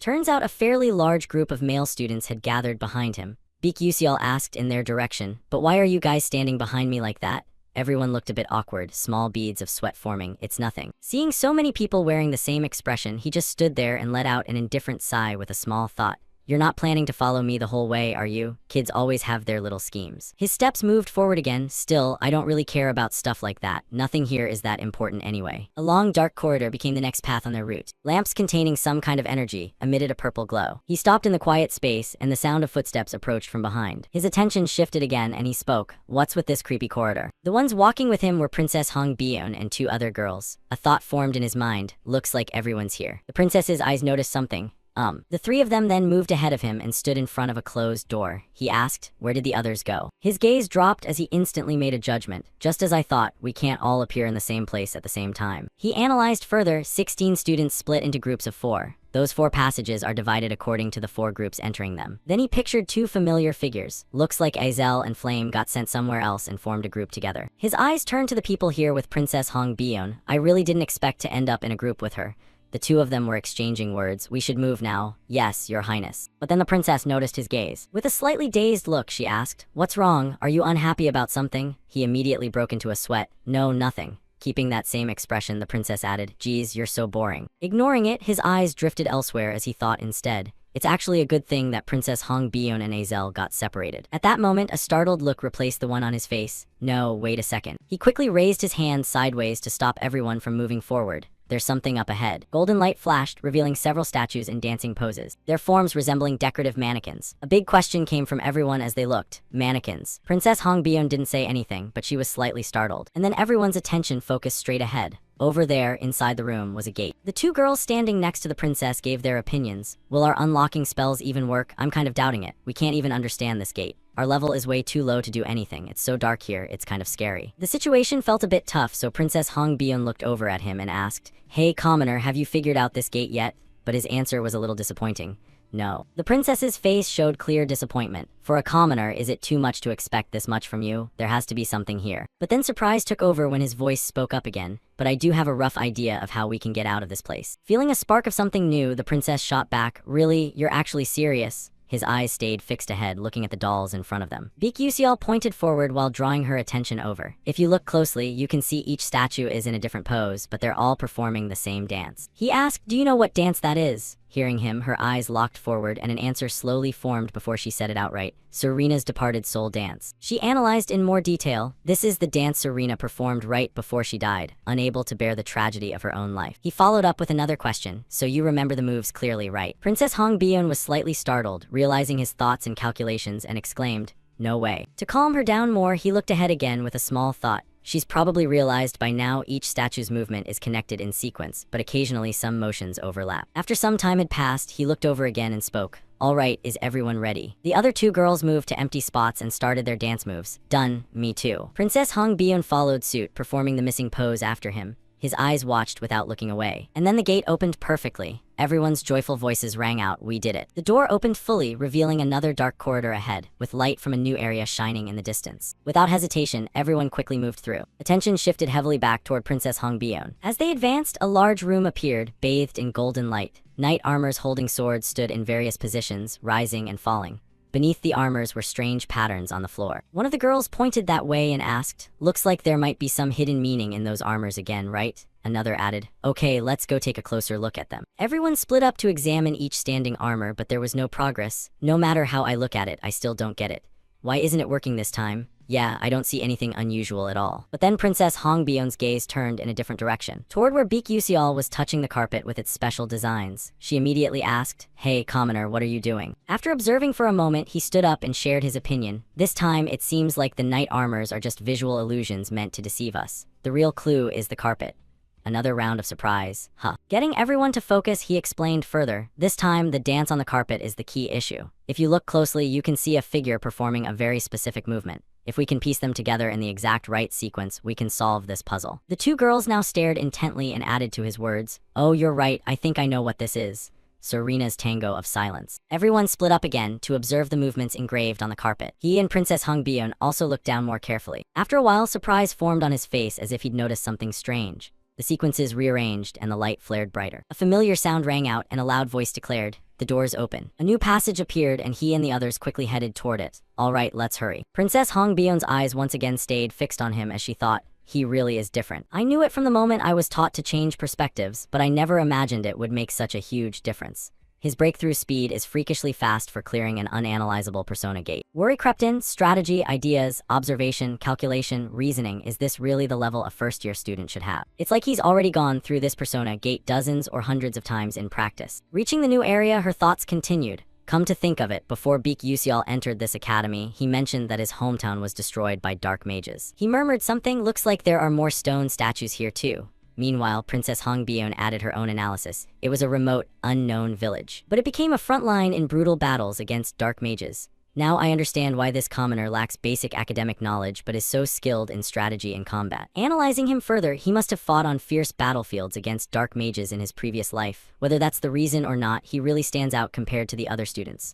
A: Turns out a fairly large group of male students had gathered behind him. Baek Yuseol asked in their direction, but why are you guys standing behind me like that? Everyone looked a bit awkward, small beads of sweat forming. It's nothing. Seeing so many people wearing the same expression, he just stood there and let out an indifferent sigh with a small thought. You're not planning to follow me the whole way, are you? Kids always have their little schemes. His steps moved forward again. Still, I don't really care about stuff like that. Nothing here is that important anyway. A long, dark corridor became the next path on their route. Lamps containing some kind of energy emitted a purple glow. He stopped in the quiet space, and the sound of footsteps approached from behind. His attention shifted again, and he spoke. What's with this creepy corridor? The ones walking with him were Princess Hong Byeon and 2 other girls. A thought formed in his mind. Looks like everyone's here. The princess's eyes noticed something. The three of them then moved ahead of him and stood in front of a closed door. He asked, where did the others go? His gaze dropped as he instantly made a judgment. Just as I thought, we can't all appear in the same place at the same time. He analyzed further, 16 students split into groups of 4. Those 4 passages are divided according to the 4 groups entering them. Then he pictured 2 familiar figures. Looks like Azel and Flame got sent somewhere else and formed a group together. His eyes turned to the people here with Princess Hong Bion. I really didn't expect to end up in a group with her. The 2 of them were exchanging words. We should move now. Yes, your highness. But then the princess noticed his gaze. With a slightly dazed look, she asked, what's wrong? Are you unhappy about something? He immediately broke into a sweat. No, nothing. Keeping that same expression, the princess added, geez, you're so boring. Ignoring it, his eyes drifted elsewhere as he thought instead, it's actually a good thing that Princess Hong Bion and Azel got separated. At that moment, a startled look replaced the one on his face. No, wait a second. He quickly raised his hand sideways to stop everyone from moving forward. There's something up ahead. Golden light flashed, revealing several statues in dancing poses, their forms resembling decorative mannequins. A big question came from everyone as they looked. Mannequins. Princess Hong Bion didn't say anything, but she was slightly startled. And then everyone's attention focused straight ahead. Over there, inside the room, was a gate. The 2 girls standing next to the princess gave their opinions. Will our unlocking spells even work? I'm kind of doubting it. We can't even understand this gate. Our level is way too low to do anything. It's so dark here, it's kind of scary. The situation felt a bit tough, so Princess Hong Bion looked over at him and asked, hey, commoner, have you figured out this gate yet? But his answer was a little disappointing. No. The princess's face showed clear disappointment. For a commoner, is it too much to expect this much from you? There has to be something here. But then surprise took over when his voice spoke up again. But I do have a rough idea of how we can get out of this place. Feeling a spark of something new, the princess shot back, really? You're actually serious? His eyes stayed fixed ahead, looking at the dolls in front of them. Beak Yusial pointed forward while drawing her attention over. If you look closely, you can see each statue is in a different pose, but they're all performing the same dance. He asked, do you know what dance that is? Hearing him, her eyes locked forward and an answer slowly formed before she said it outright. Serena's departed soul dance. She analyzed in more detail. This is the dance Serena performed right before she died, unable to bear the tragedy of her own life. He followed up with another question. So you remember the moves clearly, right? Princess Hong Bion was slightly startled, realizing his thoughts and calculations, and exclaimed, no way. To calm her down more, he looked ahead again with a small thought. She's probably realized by now each statue's movement is connected in sequence, but occasionally some motions overlap. After some time had passed, he looked over again and spoke. All right, is everyone ready? The other 2 girls moved to empty spots and started their dance moves. Done, me too. Princess Hong Bion followed suit, performing the missing pose after him. His eyes watched without looking away. And then the gate opened perfectly. Everyone's joyful voices rang out, we did it. The door opened fully, revealing another dark corridor ahead, with light from a new area shining in the distance. Without hesitation, everyone quickly moved through. Attention shifted heavily back toward Princess Hong Bion. As they advanced, a large room appeared, bathed in golden light. Knight armors holding swords stood in various positions, rising and falling. Beneath the armors were strange patterns on the floor. One of the girls pointed that way and asked, looks like there might be some hidden meaning in those armors again, right? Another added, okay, let's go take a closer look at them. Everyone split up to examine each standing armor, but there was no progress. No matter how I look at it, I still don't get it. Why isn't it working this time? Yeah, I don't see anything unusual at all. But then Princess Hong Bion's gaze turned in a different direction, toward where Beak Yusial was touching the carpet with its special designs. She immediately asked, hey, commoner, what are you doing? After observing for a moment, he stood up and shared his opinion. This time, it seems like the knight armors are just visual illusions meant to deceive us. The real clue is the carpet. Another round of surprise. Getting everyone to focus, he explained further. This time, the dance on the carpet is the key issue. If you look closely, you can see a figure performing a very specific movement. If we can piece them together in the exact right sequence, we can solve this puzzle. The 2 girls now stared intently and added to his words, oh, you're right, I think I know what this is. Serena's Tango of Silence. Everyone split up again to observe the movements engraved on the carpet. He and Princess Hong Bion also looked down more carefully. After a while, surprise formed on his face as if he'd noticed something strange. The sequences rearranged and the light flared brighter. A familiar sound rang out and a loud voice declared, the doors open. A new passage appeared and he and the others quickly headed toward it. All right, let's hurry. Princess Hong Bion's eyes once again stayed fixed on him as she thought, he really is different. I knew it from the moment I was taught to change perspectives, but I never imagined it would make such a huge difference. His breakthrough speed is freakishly fast for clearing an unanalyzable persona gate. Worry crept in, strategy, ideas, observation, calculation, reasoning. Is this really the level a first-year student should have? It's like he's already gone through this persona gate dozens or hundreds of times in practice. Reaching the new area, her thoughts continued. Come to think of it, before Beak Yusial entered this academy, he mentioned that his hometown was destroyed by dark mages. He murmured something, looks like there are more stone statues here too. Meanwhile, Princess Hongbion added her own analysis. It was a remote, unknown village. But it became a front line in brutal battles against dark mages. Now I understand why this commoner lacks basic academic knowledge but is so skilled in strategy and combat. Analyzing him further, he must have fought on fierce battlefields against dark mages in his previous life. Whether that's the reason or not, he really stands out compared to the other students.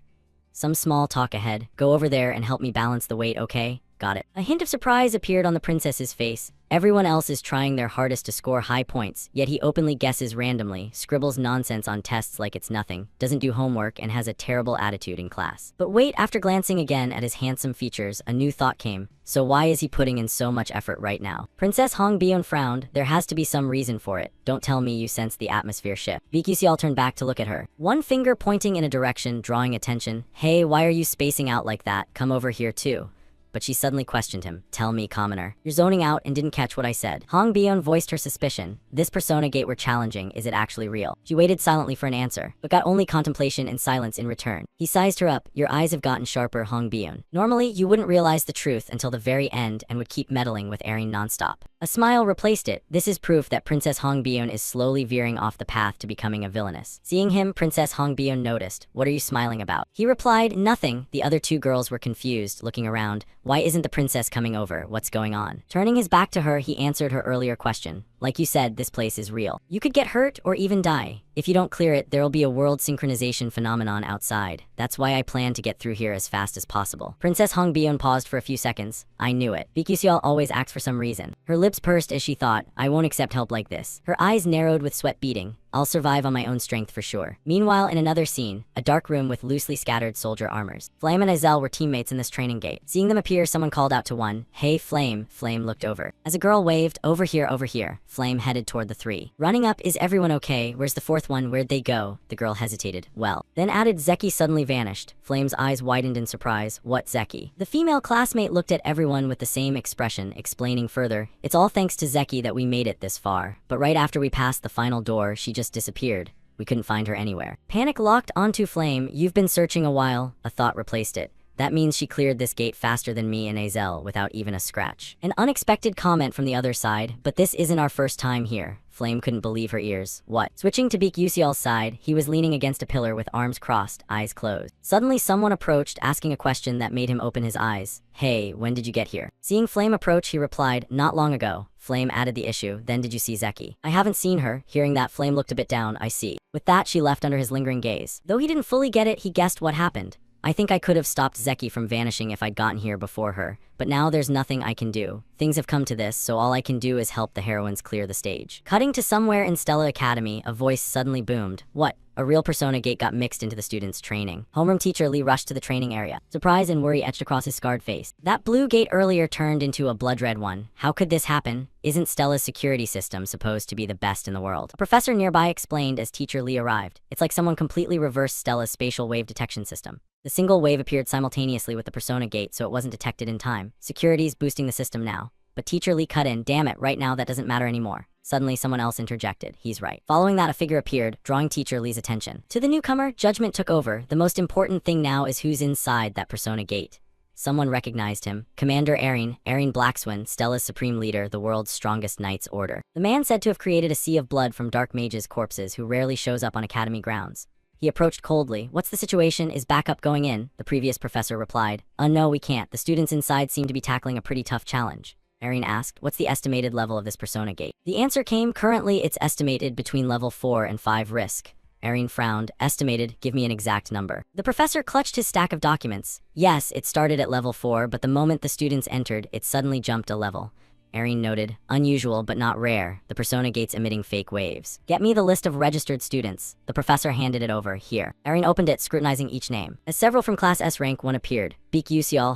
A: Some small talk ahead. Go over there and help me balance the weight, okay? Got it. A hint of surprise appeared on the princess's face. Everyone else is trying their hardest to score high points, yet he openly guesses randomly, scribbles nonsense on tests like it's nothing, doesn't do homework, and has a terrible attitude in class. But wait, after glancing again at his handsome features, a new thought came. So why is he putting in so much effort right now? Princess Hongbion frowned. There has to be some reason for it. Don't tell me you sense the atmosphere shift. Baek turned back to look at her. One finger pointing in a direction, drawing attention. Hey, why are you spacing out like that? Come over here too. But she suddenly questioned him. Tell me, commoner. You're zoning out and didn't catch what I said. Hongbion voiced her suspicion. This persona gate we're challenging, is it actually real? She waited silently for an answer, but got only contemplation and silence in return. He sized her up. Your eyes have gotten sharper, Hongbion. Normally, you wouldn't realize the truth until the very end and would keep meddling with Erin nonstop. A smile replaced it. This is proof that Princess Hongbion is slowly veering off the path to becoming a villainess. Seeing him, Princess Hongbion noticed. What are you smiling about? He replied, nothing. The other two girls were confused, looking around. Why isn't the princess coming over? What's going on? Turning his back to her, he answered her earlier question. Like you said, this place is real. You could get hurt or even die. If you don't clear it, there'll be a world synchronization phenomenon outside. That's why I plan to get through here as fast as possible. Princess Hongbion paused for a few seconds. I knew it. Baek always acts for some reason. Her lips pursed as she thought, I won't accept help like this. Her eyes narrowed with sweat beading. I'll survive on my own strength for sure. Meanwhile, in another scene, a dark room with loosely scattered soldier armors. Flame and Azel were teammates in this training gate. Seeing them appear, someone called out to one. Hey, Flame. Flame looked over. As a girl waved, over here, over here. Flame headed toward the three. Running up, is everyone okay? Where's the fourth one? Where'd they go? The girl hesitated. Well. Then added, Zeki suddenly vanished. Flame's eyes widened in surprise. What Zeki? The female classmate looked at everyone with the same expression, explaining further. It's all thanks to Zeki that we made it this far. But right after we passed the final door, she just disappeared. We couldn't find her anywhere. Panic locked onto Flame. You've been searching a while. A thought replaced it. That means she cleared this gate faster than me and Azel without even a scratch. An unexpected comment from the other side, but this isn't our first time here. Flame couldn't believe her ears. What? Switching to Baek side, he was leaning against a pillar with arms crossed, eyes closed. Suddenly someone approached, asking a question that made him open his eyes. Hey, when did you get here? Seeing Flame approach, he replied, not long ago. Flame added the issue. Then did you see Zeki? I haven't seen her. Hearing that, Flame looked a bit down. I see. With that, she left under his lingering gaze. Though he didn't fully get it, he guessed what happened. I think I could have stopped Zeki from vanishing if I'd gotten here before her, but now there's nothing I can do. Things have come to this, so all I can do is help the heroines clear the stage. Cutting to somewhere in Stella Academy, a voice suddenly boomed. What? A real persona gate got mixed into the students' training. Homeroom teacher Lee rushed to the training area. Surprise and worry etched across his scarred face. That blue gate earlier turned into a blood red one. How could this happen? Isn't Stella's security system supposed to be the best in the world? A professor nearby explained as teacher Lee arrived. It's like someone completely reversed Stella's spatial wave detection system. The single wave appeared simultaneously with the persona gate, so it wasn't detected in time. Security's boosting the system now. But teacher Lee cut in. Damn it, right now that doesn't matter anymore. Suddenly, someone else interjected. He's right. Following that, a figure appeared, drawing teacher Lee's attention. To the newcomer, judgment took over. The most important thing now is who's inside that persona gate. Someone recognized him. Commander Erin Blackswin, Stella's supreme leader, the world's strongest Knights Order. The man said to have created a sea of blood from dark mages' corpses who rarely shows up on academy grounds. He approached coldly. What's the situation? Is backup going in? The previous professor replied. No, we can't. The students inside seem to be tackling a pretty tough challenge. Erin asked, what's the estimated level of this persona gate? The answer came, currently it's estimated between level 4 and 5 risk. Erin frowned. Estimated, give me an exact number. The professor clutched his stack of documents. Yes, it started at level 4, but the moment the students entered, it suddenly jumped a level. Erin noted, unusual but not rare, the persona gate's emitting fake waves. Get me the list of registered students. The professor handed it over. Here. Erin opened it, scrutinizing each name. As several from Class S rank 1 appeared, Baek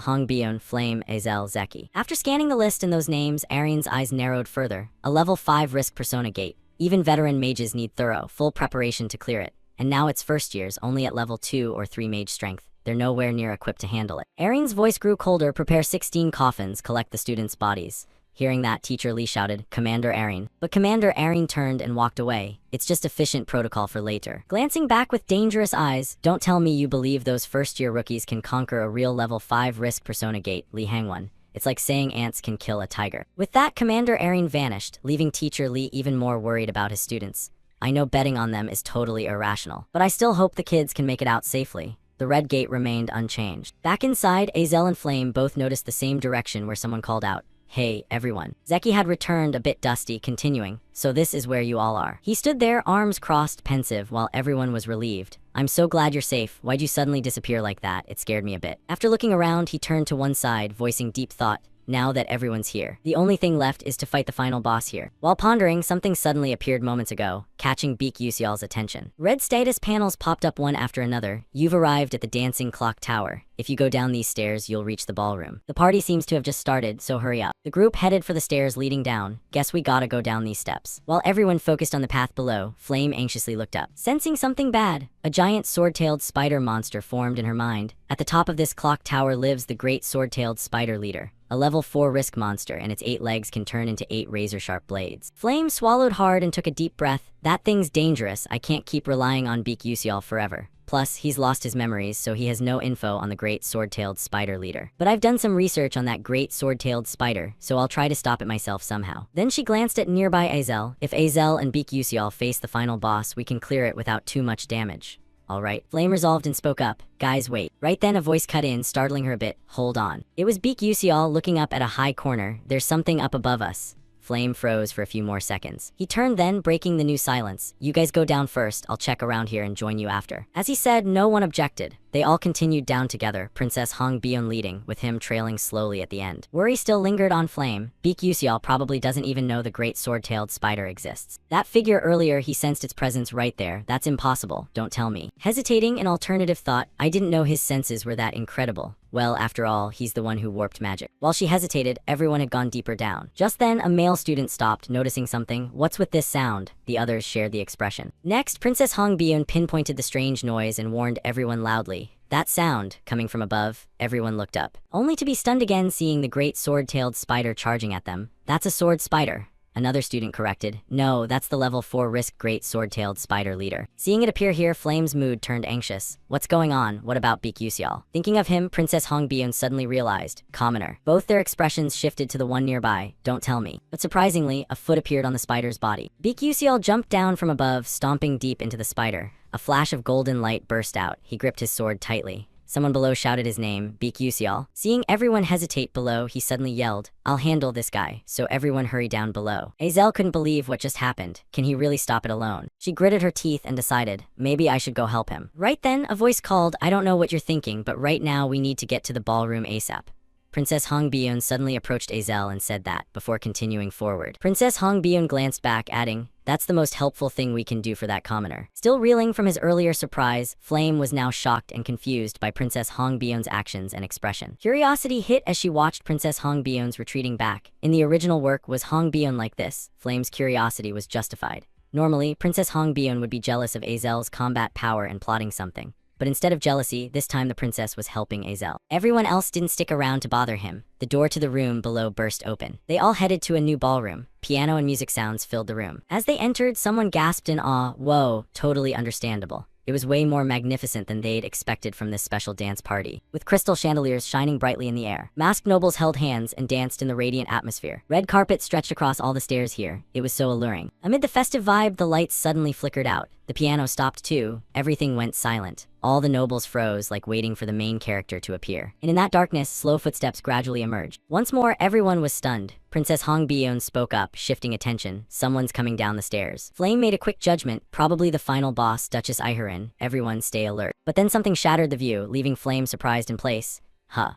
A: Hongbion, Flame, Azel, Zeki. After scanning the list and those names, Erin's eyes narrowed further. A level 5 risk persona gate. Even veteran mages need thorough, full preparation to clear it. And now it's first years, only at level 2 or 3 mage strength. They're nowhere near equipped to handle it. Erin's voice grew colder. Prepare 16 coffins, collect the students' bodies. Hearing that, teacher Lee shouted, Commander Erin. But Commander Erin turned and walked away. It's just efficient protocol for later. Glancing back with dangerous eyes, don't tell me you believe those first-year rookies can conquer a real level 5 risk persona gate, Lee Hangwon. It's like saying ants can kill a tiger. With that, Commander Erin vanished, leaving Teacher Lee even more worried about his students. I know betting on them is totally irrational, but I still hope the kids can make it out safely. The red gate remained unchanged. Back inside, Azel and Flame both noticed the same direction where someone called out, "Hey, everyone." Zeki had returned, a bit dusty, continuing, "So this is where you all are." He stood there, arms crossed, pensive, while everyone was relieved. "I'm so glad you're safe. Why'd you suddenly disappear like that? It scared me a bit." After looking around, he turned to one side, voicing deep thought. "Now that everyone's here, the only thing left is to fight the final boss here." While pondering, something suddenly appeared moments ago, catching Beak Yusial's attention. Red status panels popped up one after another. "You've arrived at the Dancing Clock Tower. If you go down these stairs, you'll reach the ballroom. The party seems to have just started, so hurry up." The group headed for the stairs leading down. "Guess we gotta go down these steps." While everyone focused on the path below, Flame anxiously looked up. Sensing something bad, a giant sword-tailed spider monster formed in her mind. At the top of this clock tower lives the great sword-tailed spider leader, a level 4 risk monster, and its 8 legs can turn into 8 razor-sharp blades. Flame swallowed hard and took a deep breath. "That thing's dangerous. I can't keep relying on Beak Yusial forever. Plus, he's lost his memories, so he has no info on the great sword-tailed spider leader. But I've done some research on that great sword-tailed spider, so I'll try to stop it myself somehow." Then she glanced at nearby Azel. "If Azel and Beak Yusial face the final boss, we can clear it without too much damage." "All right." Flame resolved and spoke up. "Guys, wait." Right then a voice cut in, startling her a bit. "Hold on." It was Beak Yusial looking up at a high corner. "There's something up above us." Flame froze for a few more seconds. He turned then, breaking the new silence. "You guys go down first, I'll check around here and join you after." As he said, no one objected. They all continued down together, Princess Hong Bion leading, with him trailing slowly at the end. Worry still lingered on Flame. Beak Yusial probably doesn't even know the great sword-tailed spider exists. That figure earlier, he sensed its presence right there. That's impossible, don't tell me. Hesitating, an alternative thought, I didn't know his senses were that incredible. Well, after all, he's the one who warped magic. While she hesitated, everyone had gone deeper down. Just then, a male student stopped, noticing something. "What's with this sound?" The others shared the expression. Next, Princess Hong Bion pinpointed the strange noise and warned everyone loudly. That sound, coming from above, everyone looked up, only to be stunned again seeing the great sword-tailed spider charging at them. "That's a sword spider." Another student corrected. "No, that's the level 4 risk great sword-tailed spider leader." Seeing it appear here, Flame's mood turned anxious. "What's going on? What about Beak Yusial?" Thinking of him, Princess Hong Bion suddenly realized. Commoner. Both their expressions shifted to the one nearby. "Don't tell me." But surprisingly, a foot appeared on the spider's body. Beak Yusial jumped down from above, stomping deep into the spider. A flash of golden light burst out. He gripped his sword tightly. Someone below shouted his name, Beak Yusial. Seeing everyone hesitate below, he suddenly yelled, "I'll handle this guy." So everyone hurried down below. Azel couldn't believe what just happened. Can he really stop it alone? She gritted her teeth and decided, maybe I should go help him. Right then, a voice called, "I don't know what you're thinking, but right now we need to get to the ballroom ASAP." Princess Hong Bion suddenly approached Azel and said that, before continuing forward. Princess Hong Bion glanced back, adding, "That's the most helpful thing we can do for that commoner." Still reeling from his earlier surprise, Flame was now shocked and confused by Princess Hong Bion's actions and expression. Curiosity hit as she watched Princess Hong Bion's retreating back. In the original work, was Hong Bion like this? Flame's curiosity was justified. Normally, Princess Hong Bion would be jealous of Azel's combat power and plotting something. But instead of jealousy, this time the princess was helping Azel. Everyone else didn't stick around to bother him. The door to the room below burst open. They all headed to a new ballroom. Piano and music sounds filled the room. As they entered, someone gasped in awe. Whoa, totally understandable. It was way more magnificent than they'd expected from this special dance party, with crystal chandeliers shining brightly in the air. Masked nobles held hands and danced in the radiant atmosphere. Red carpet stretched across all the stairs here. It was so alluring. Amid the festive vibe, the lights suddenly flickered out. The piano stopped too. Everything went silent. All the nobles froze, like waiting for the main character to appear. And in that darkness, slow footsteps gradually emerged. Once more, everyone was stunned. Princess Hong Bion spoke up, shifting attention. "Someone's coming down the stairs." Flame made a quick judgment, probably the final boss, Duchess Iharin. Everyone stay alert. But then something shattered the view, leaving Flame surprised in place.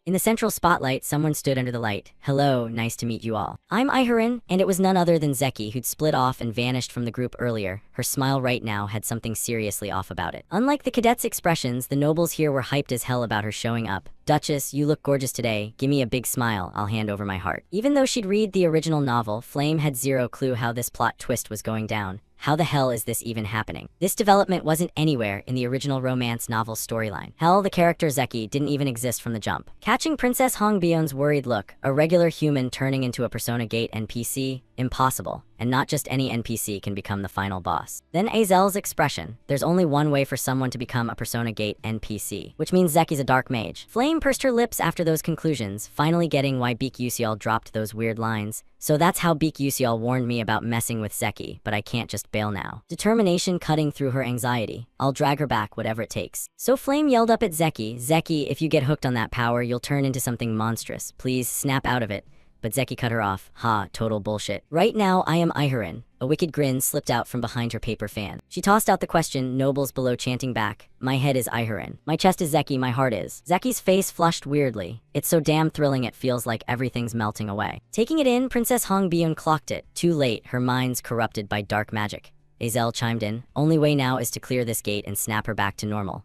A: In the central spotlight, someone stood under the light. "Hello, nice to meet you all. I'm Iharin," and it was none other than Zeki, who'd split off and vanished from the group earlier. Her smile right now had something seriously off about it. Unlike the cadets' expressions, the nobles here were hyped as hell about her showing up. "Duchess, you look gorgeous today. Give me a big smile, I'll hand over my heart." Even though she'd read the original novel, Flame had zero clue how this plot twist was going down. How the hell is this even happening? This development wasn't anywhere in the original romance novel storyline. Hell, the character Zeki didn't even exist from the jump. Catching Princess Hong Bion's worried look, a regular human turning into a Persona Gate NPC? Impossible. and not just any NPC can become the final boss. Then Azel's expression. There's only one way for someone to become a Persona Gate NPC, which means Zeki's a dark mage. Flame pursed her lips after those conclusions, finally getting why Beak Yusial dropped those weird lines. So that's how Beak Yusial warned me about messing with Zeki, but I can't just bail now. Determination cutting through her anxiety. I'll drag her back, whatever it takes. So Flame yelled up at Zeki, Zeki, if you get hooked on that power, you'll turn into something monstrous. Please snap out of it. But Zeki cut her off. Ha, total bullshit. Right now, I am Iharin. A wicked grin slipped out from behind her paper fan. She tossed out the question, nobles below chanting back. My head is Iharin. My chest is Zeki, my heart is. Zeki's face flushed weirdly. It's so damn thrilling it feels like everything's melting away. Taking it in, Princess Hong Byun clocked it. Too late, her mind's corrupted by dark magic. Azel chimed in. Only way now is to clear this gate and snap her back to normal.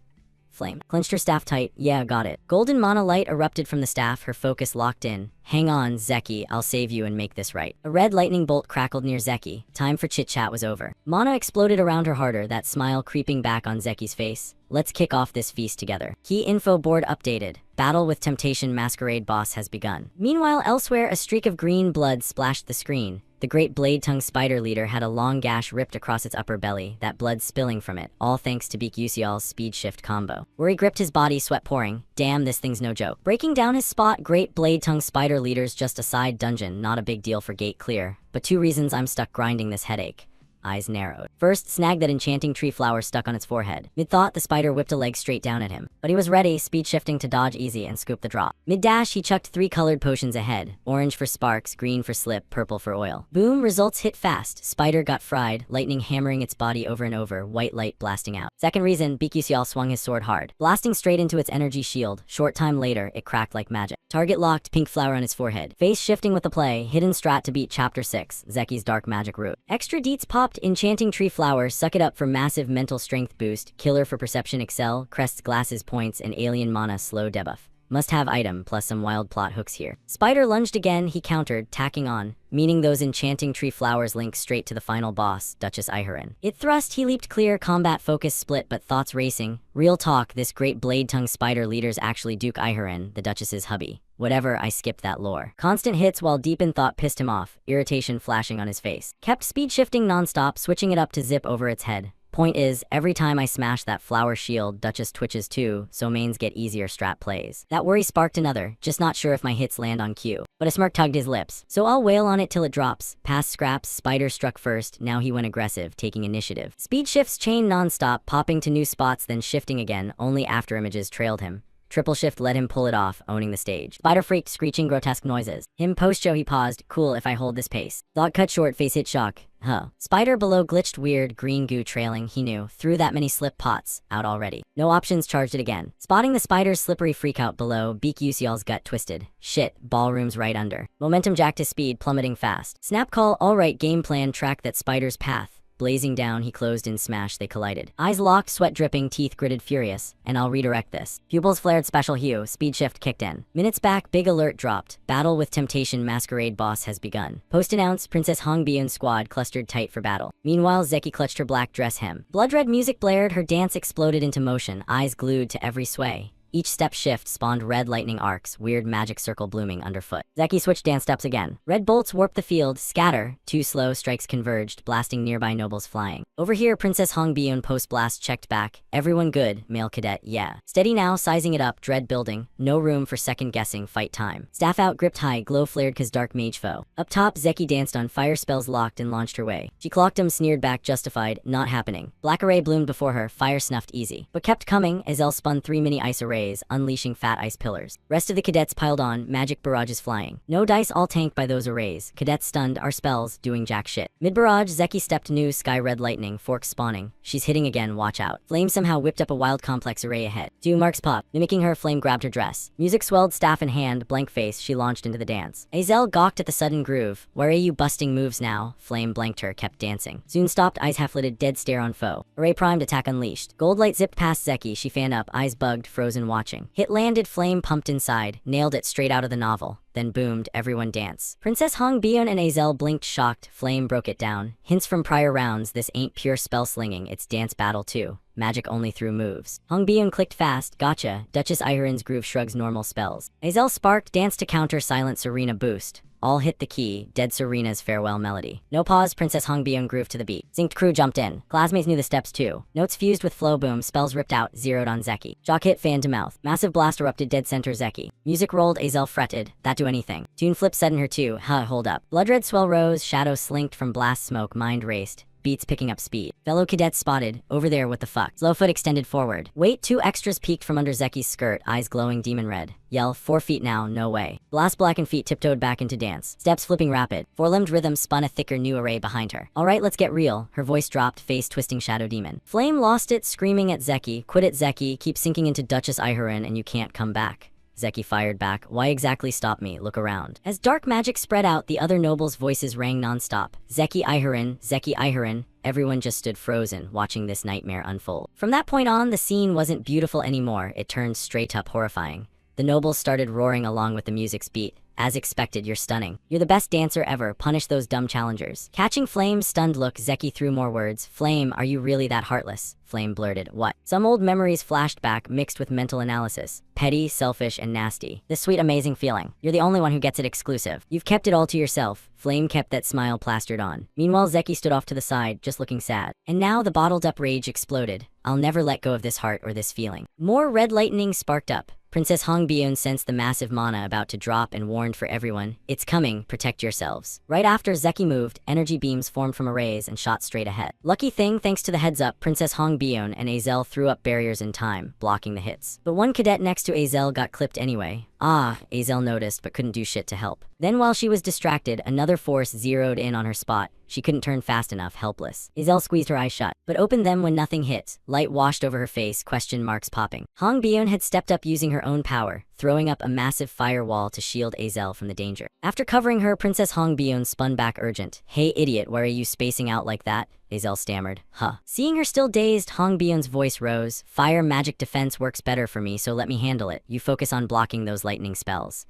A: Flame clenched her staff tight. Yeah, got it. Golden mana light erupted from the staff, her focus locked in. Hang on, Zeki, I'll save you and make this right. A red lightning bolt crackled near Zeki. Time for chit-chat was over. Mana exploded around her harder, that smile creeping back on Zeki's face. Let's kick off this feast together. Key info board updated. Battle with Temptation Masquerade boss has begun. Meanwhile, elsewhere, a streak of green blood splashed the screen. The great blade-tongued spider leader had a long gash ripped across its upper belly, that blood spilling from it, all thanks to Beak Yusial's speed shift combo. Worry gripped his body, sweat pouring. Damn, this thing's no joke. Breaking down his spot, great blade-tongued spider leader's just a side dungeon, not a big deal for gate clear. But 2 reasons I'm stuck grinding this headache. Eyes narrowed. First, snag that enchanting tree flower stuck on its forehead. Mid-thought, the spider whipped a leg straight down at him. But he was ready, speed shifting to dodge easy and scoop the drop. Mid-dash, he chucked 3 colored potions ahead. Orange for sparks, green for slip, purple for oil. Boom, results hit fast. Spider got fried, lightning hammering its body over and over, white light blasting out. Second reason, Beak Yusial swung his sword hard, blasting straight into its energy shield. Short time later, it cracked like magic. Target locked, pink flower on his forehead. Face shifting with the play, hidden strat to beat Chapter 6, Zeki's dark magic route. Extra deets popped, enchanting tree flower, suck it up for massive mental strength boost, killer for perception excel, crest's glasses points, and alien mana slow debuff. Must have item, plus some wild plot hooks here. Spider lunged again, he countered, tacking on, meaning those enchanting tree flowers link straight to the final boss, Duchess Iharin. It thrust, he leaped clear, combat focus split, but thoughts racing. Real talk, this great blade-tongued spider leader's actually Duke Iharin, the Duchess's hubby. Whatever, I skipped that lore. Constant hits while deep in thought pissed him off, irritation flashing on his face. Kept speed shifting nonstop, switching it up to zip over its head. Point is, every time I smash that flower shield, Duchess twitches too, so mains get easier strat plays. That worry sparked another, just not sure if my hits land on cue. But a smirk tugged his lips. So I'll wail on it till it drops. Past scraps, Spider struck first, now he went aggressive, taking initiative. Speed shifts chain nonstop, popping to new spots then shifting again, only after images trailed him. Triple shift let him pull it off, owning the stage. Spider freaked, screeching grotesque noises. Him post-show he paused, cool if I hold this pace. Thought cut short, face hit shock. Huh. Spider below glitched weird, green goo trailing, he knew. Through that many slip pots, out already. No options, charged it again. Spotting the spider's slippery freakout below, Beak Yusial's gut twisted. Shit, ballroom's right under. Momentum jacked his speed, plummeting fast. Snap call, alright, game plan, track that spider's path. Blazing down, he closed in smash, they collided. Eyes locked, sweat dripping, teeth gritted furious. And I'll redirect this. Pupils flared special hue, speed shift kicked in. Minutes back, big alert dropped. Battle with Temptation Masquerade boss has begun. Post-announce, Princess Hong Byun squad clustered tight for battle. Meanwhile, Zeki clutched her black dress hem. Blood red music blared, her dance exploded into motion, eyes glued to every sway. Each step shift spawned red lightning arcs, weird magic circle blooming underfoot. Zeki switched dance steps again. Red bolts warped the field, scatter. 2 slow strikes converged, blasting nearby nobles flying. Over here, Princess Hong Byun post-blast checked back. Everyone good, male cadet, yeah. Steady now, sizing it up, dread building. No room for second guessing, fight time. Staff out, gripped high, glow flared cause dark mage foe. Up top, Zeki danced on fire spells locked and launched her way. She clocked him, sneered back, justified, not happening. Black array bloomed before her, fire snuffed easy. But kept coming, as Elle spun 3 mini ice arrays, unleashing fat ice pillars. Rest of the cadets piled on, magic barrages flying. No dice, all tanked by those arrays. Cadets stunned, our spells, doing jack shit. Mid-barrage, Zeki stepped new, sky red lightning, forks spawning. She's hitting again, watch out. Flame somehow whipped up a wild complex array ahead. 2 marks pop, mimicking her, Flame grabbed her dress. Music swelled, staff in hand, blank face, she launched into the dance. Azel gawked at the sudden groove. Where are you busting moves now? Flame blanked her, kept dancing. Soon stopped, eyes half-lidded, dead stare on foe. Array primed, attack unleashed. Gold light zipped past Zeki, she fanned up, eyes bugged, frozen watching. Hit landed, Flame pumped inside, nailed it straight out of the novel. Then boomed, everyone dance. Princess Hong Byun and Azel blinked shocked, Flame broke it down. Hints from prior rounds, this ain't pure spell slinging, it's dance battle too. magic only through moves. Hong Byun clicked fast, gotcha. Duchess Iharin's groove shrugs normal spells. Azel sparked, danced to counter silent Serena boost. All hit the key, dead Serena's farewell melody. No pause, Princess Hong Byun grooved to the beat. Synced crew jumped in. Classmates knew the steps too. Notes fused with flow boom, spells ripped out, zeroed on Zeki. Jock hit fan to mouth. Massive blast erupted dead center Zeki. Music rolled, Azel fretted. That do anything. Tune flip set in her too, hold up. Blood red swell rose, shadow slinked from blast smoke, mind raced. Beats picking up speed. Fellow cadets spotted. Over there, what the fuck? Slowfoot extended forward. Wait, 2 extras peeked from under Zeki's skirt, eyes glowing demon red. Yell, 4 feet now, no way. Blast blackened feet tiptoed back into dance. Steps flipping rapid. 4-limbed rhythm spun a thicker new array behind her. Alright, let's get real. Her voice dropped, face twisting shadow demon. Flame lost it, screaming at Zeki. Quit it, Zeki. Keep sinking into Duchess Iharin and you can't come back. Zeki fired back. Why exactly stop me? Look around. As dark magic spread out, the other nobles' voices rang nonstop. Zeki Iharin. Everyone just stood frozen, watching this nightmare unfold. From that point on, the scene wasn't beautiful anymore. It turned straight up horrifying. The nobles started roaring along with the music's beat. As expected, you're stunning. You're the best dancer ever. Punish those dumb challengers. Catching Flame's stunned look, Zeki threw more words. Flame, are you really that heartless? Flame blurted. What? Some old memories flashed back, mixed with mental analysis. Petty, selfish, and nasty. This sweet, amazing feeling. You're the only one who gets it exclusive. You've kept it all to yourself. Flame kept that smile plastered on. Meanwhile, Zeki stood off to the side, just looking sad. And now the bottled-up rage exploded. I'll never let go of this heart or this feeling. More red lightning sparked up. Princess Hong Byun sensed the massive mana about to drop and warned for everyone, it's coming, protect yourselves. Right after Zeki moved, energy beams formed from arrays and shot straight ahead. Lucky thing, thanks to the heads up, Princess Hong Byun and Azel threw up barriers in time, blocking the hits. But one cadet next to Azel got clipped anyway. Azel noticed but couldn't do shit to help. Then while she was distracted, another force zeroed in on her spot. She couldn't turn fast enough, helpless. Azel squeezed her eyes shut, but opened them when nothing hit. Light washed over her face, question marks popping. Hong Byun had stepped up using her own power, throwing up a massive firewall to shield Azel from the danger. After covering her, Princess Hong Byun spun back urgent. Hey idiot, why are you spacing out like that? Azel stammered. Seeing her still dazed, Hong Byun's voice rose. Fire magic defense works better for me, so let me handle it. You focus on blocking those lightning spells.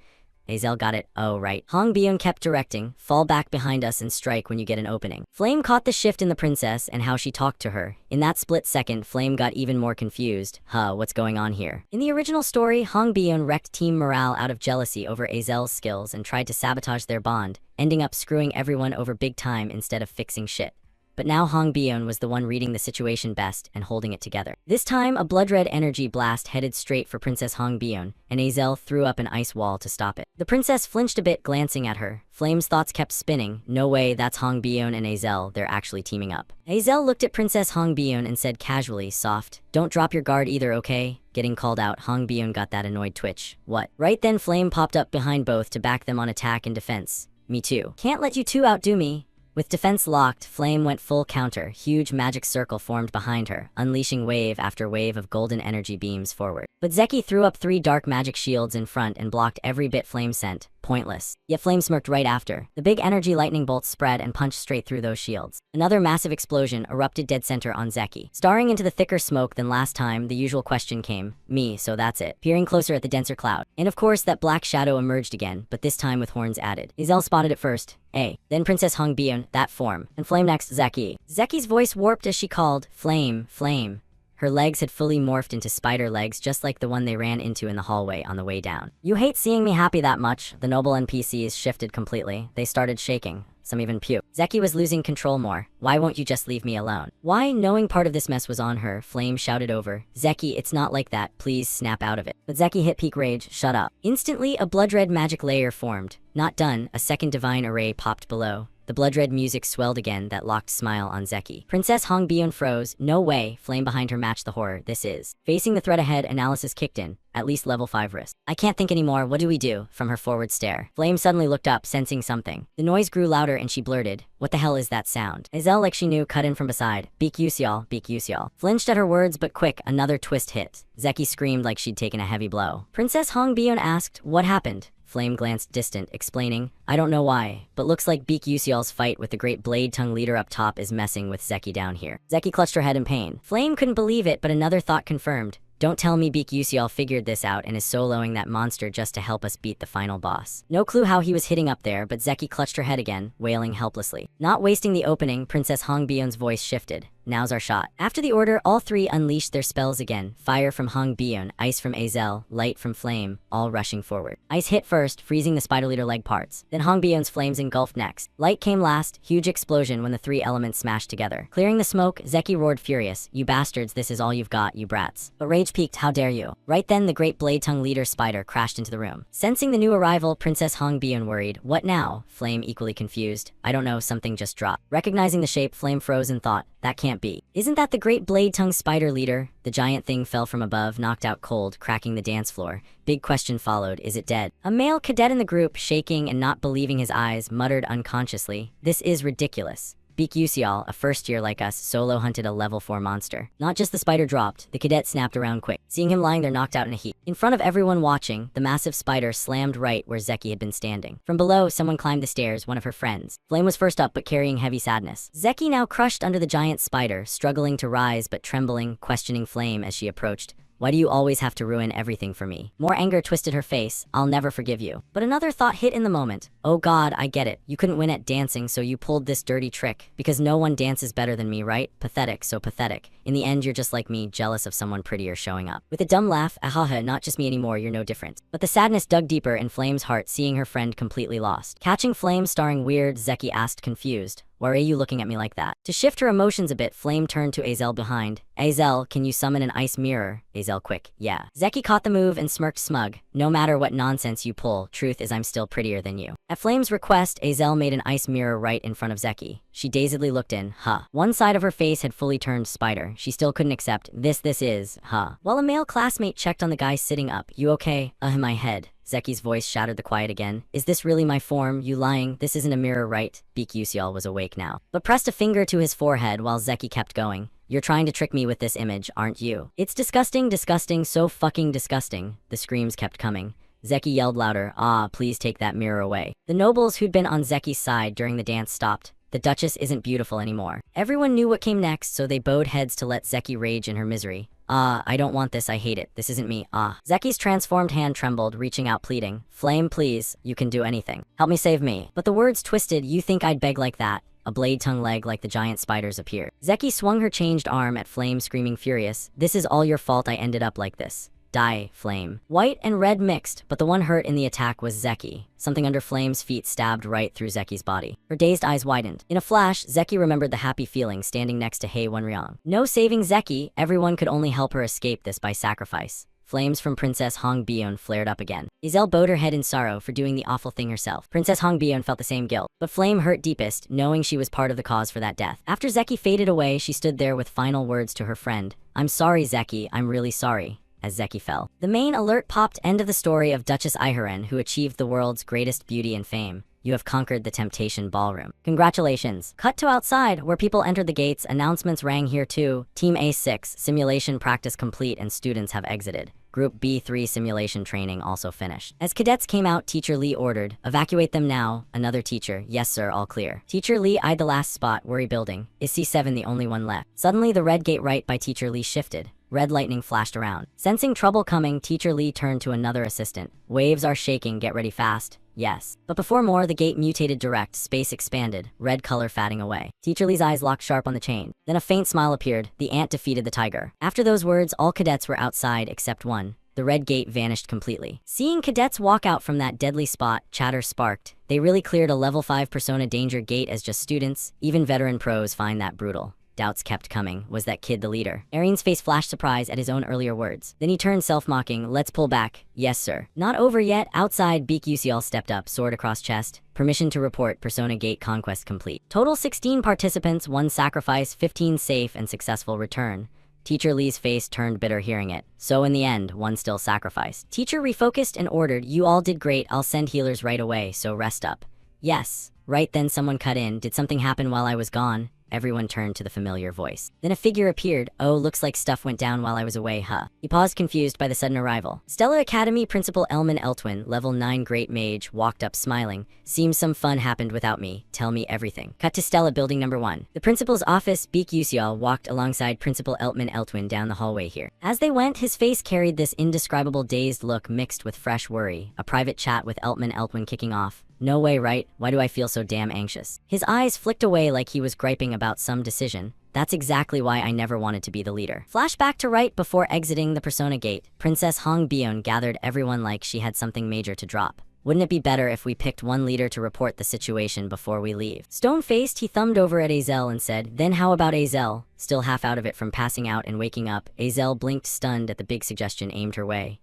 A: Azel got it. Oh, right. Hong Byun kept directing. Fall back behind us and strike when you get an opening. Flame caught the shift in the princess and how she talked to her. In that split second, Flame got even more confused. What's going on here? In the original story, Hong Byun wrecked team morale out of jealousy over Azel's skills and tried to sabotage their bond, ending up screwing everyone over big time instead of fixing shit. But now Hong Byun was the one reading the situation best and holding it together. This time, a blood-red energy blast headed straight for Princess Hong Byun, and Azel threw up an ice wall to stop it. The princess flinched a bit, glancing at her. Flame's thoughts kept spinning. No way, that's Hong Byun and Azel, they're actually teaming up. Azel looked at Princess Hong Byun and said casually, soft, don't drop your guard either, okay? Getting called out, Hong Byun got that annoyed twitch. What? Right then, Flame popped up behind both to back them on attack and defense. Me too. Can't let you two outdo me. With defense locked, Flame went full counter. Huge magic circle formed behind her, unleashing wave after wave of golden energy beams forward. But Zeki threw up 3 dark magic shields in front and blocked every bit Flame sent. Pointless. Yet Flame smirked right after. The big energy lightning bolts spread and punched straight through those shields. Another massive explosion erupted dead center on Zeki. Starring into the thicker smoke than last time, the usual question came. Me, so that's it. Peering closer at the denser cloud. And of course, that black shadow emerged again, but this time with horns added. Azel spotted it first. Then Princess Hong Byun, that form. And Flame next, Zeki. Zeki's voice warped as she called, Flame, Flame. Her legs had fully morphed into spider legs, just like the one they ran into in the hallway on the way down. You hate seeing me happy that much. The noble NPCs shifted completely. They started shaking. Some even puke. Zeki was losing control more. Why won't you just leave me alone? Why, knowing part of this mess was on her, Flame shouted over. Zeki, it's not like that. Please snap out of it. But Zeki hit peak rage. Shut up. Instantly, a blood-red magic layer formed. Not done, a second divine array popped below. The blood-red music swelled again, that locked smile on Zeki. Princess Hong Byun froze. No way. Flame behind her matched the horror. This is. Facing the threat ahead, analysis kicked in. At least level 5 risk. I can't think anymore. What do we do? From her forward stare. Flame suddenly looked up, sensing something. The noise grew louder and she blurted. What the hell is that sound? Azel, like she knew, cut in from beside. Beak use y'all, beak use y'all. Flinched at her words, but quick, another twist hit. Zeki screamed like she'd taken a heavy blow. Princess Hong Byun asked, what happened? Flame glanced distant, explaining, I don't know why, but looks like Beak Yusial's fight with the great blade tongue leader up top is messing with Zeki down here. Zeki clutched her head in pain. Flame couldn't believe it, but another thought confirmed. Don't tell me Beak Yusial figured this out and is soloing that monster just to help us beat the final boss. No clue how he was hitting up there, but Zeki clutched her head again, wailing helplessly. Not wasting the opening, Princess Hong Byun's voice shifted. now's our shot. After the order, all three unleashed their spells again. Fire from Hong Bion, ice from Azel, light from Flame, all rushing forward. Ice hit first, freezing the spider leader leg parts. Then Hong Bion's flames engulfed next. Light came last, huge explosion when the three elements smashed together. Clearing the smoke, Zeki roared furious, "You bastards, this is all you've got, you brats." But rage peaked, "How dare you?" Right then, the great blade tongue leader spider crashed into the room. Sensing the new arrival, Princess Hong Bion worried, "What now?" Flame equally confused, "I don't know, something just dropped." Recognizing the shape, Flame froze and thought, "That can't be. Isn't that the great blade tongue spider leader?" The giant thing fell from above, knocked out cold, cracking the dance floor. Big question followed, is it dead? A male cadet in the group, shaking and not believing his eyes, muttered unconsciously, "This is ridiculous. Beak Yusial, a first year like us, solo hunted a level 4 monster." Not just the spider dropped, the cadet snapped around quick, seeing him lying there knocked out in a heap. In front of everyone watching, the massive spider slammed right where Zeki had been standing. From below, someone climbed the stairs, one of her friends. Flame was first up but carrying heavy sadness. Zeki now crushed under the giant spider, struggling to rise but trembling, questioning Flame as she approached. "Why do you always have to ruin everything for me?" More anger twisted her face. "I'll never forgive you." But another thought hit in the moment. "Oh God, I get it. You couldn't win at dancing, so you pulled this dirty trick. Because no one dances better than me, right? Pathetic, so pathetic. In the end, you're just like me, jealous of someone prettier showing up." With a dumb laugh, "Ahaha, not just me anymore, you're no different." But the sadness dug deeper in Flame's heart, seeing her friend completely lost. Catching Flame starring weird, Zeki asked confused, "Why are you looking at me like that?" To shift her emotions a bit, Flame turned to Azel behind. "Azel, can you summon an ice mirror?" Azel quick, "Yeah." Zeki caught the move and smirked smug. "No matter what nonsense you pull, truth is I'm still prettier than you." At Flame's request, Azel made an ice mirror right in front of Zeki. She dazedly looked in, One side of her face had fully turned spider. She still couldn't accept, this is, While a male classmate checked on the guy sitting up. "You okay?" My head." Zeki's voice shattered the quiet again. "Is this really my form? You lying? This isn't a mirror, right?" Beak Yusial was awake now, but pressed a finger to his forehead while Zeki kept going. "You're trying to trick me with this image, aren't you?" "It's disgusting, disgusting, so fucking disgusting." The screams kept coming. Zeki yelled louder, "Please take that mirror away." The nobles who'd been on Zeki's side during the dance stopped. The Duchess isn't beautiful anymore. Everyone knew what came next, so they bowed heads to let Zeki rage in her misery. I don't want this, I hate it, this isn't me, Zeki's transformed hand trembled, reaching out pleading. "Flame, please, you can do anything. Help me save me." But the words twisted, "You think I'd beg like that?" A blade-tongue leg like the giant spiders appeared. Zeki swung her changed arm at Flame, screaming furious, "This is all your fault, I ended up like this. Die, Flame." White and red mixed, but the one hurt in the attack was Zeki. Something under Flame's feet stabbed right through Zeki's body. Her dazed eyes widened. In a flash, Zeki remembered the happy feeling standing next to Hei Wenryang. No saving Zeki, everyone could only help her escape this by sacrifice. Flames from Princess Hong Bion flared up again. Azel bowed her head in sorrow for doing the awful thing herself. Princess Hong Bion felt the same guilt, but Flame hurt deepest, knowing she was part of the cause for that death. After Zeki faded away, she stood there with final words to her friend. "I'm sorry, Zeki, I'm really sorry." As Zeki fell, the main alert popped. End of the story of Duchess Iharen, who achieved the world's greatest beauty and fame. You have conquered the Temptation Ballroom. Congratulations. Cut to outside, where people entered the gates. Announcements rang here too. Team A6, simulation practice complete and students have exited. Group B3 simulation training also finished. As cadets came out, Teacher Lee ordered, "Evacuate them now." Another teacher, "Yes sir, all clear." Teacher Lee eyed the last spot, worry building. Is C7 the only one left? Suddenly the red gate right by Teacher Lee shifted. Red lightning flashed around. Sensing trouble coming, Teacher Lee turned to another assistant. "Waves are shaking, get ready fast." "Yes." But before more, the gate mutated direct, space expanded, red color fatting away. Teacher Lee's eyes locked sharp on the chain. Then a faint smile appeared. The ant defeated the tiger. After those words, all cadets were outside except one. The red gate vanished completely. Seeing cadets walk out from that deadly spot, chatter sparked. They really cleared a level 5 persona danger gate as just students. Even veteran pros find that brutal. Doubts kept coming. Was that kid the leader? Arian's face flashed surprise at his own earlier words. Then he turned self-mocking. "Let's pull back." "Yes, sir." Not over yet. Outside, Beak Yusial stepped up, sword across chest. "Permission to report Persona Gate conquest complete. Total 16 participants, 1 sacrifice, 15 safe and successful return." Teacher Lee's face turned bitter hearing it. So in the end, 1 still sacrificed. Teacher refocused and ordered, "You all did great. I'll send healers right away, so rest up." "Yes." Right then someone cut in. "Did something happen while I was gone?" Everyone turned to the familiar voice. Then a figure appeared. "Oh, looks like stuff went down while I was away, huh?" He paused, confused by the sudden arrival. Stella Academy Principal Elman Eltwin, level 9 Great Mage, walked up smiling. "Seems some fun happened without me. Tell me everything." Cut to Stella building number 1. The principal's office. Beak Yusial walked alongside Principal Eltman Eltwin down the hallway here. As they went, his face carried this indescribable dazed look mixed with fresh worry. A private chat with Eltman Eltwin kicking off. No way, right? Why do I feel so damn anxious? His eyes flicked away like he was griping about some decision. That's exactly why I never wanted to be the leader. Flashback to right before exiting the Persona Gate. Princess Hong Bion gathered everyone like she had something major to drop. Wouldn't it be better if we picked one leader to report the situation before we leave? Stone-faced, he thumbed over at Azel and said, then how about Azel? Still half out of it from passing out and waking up, Azel blinked stunned at the big suggestion aimed her way.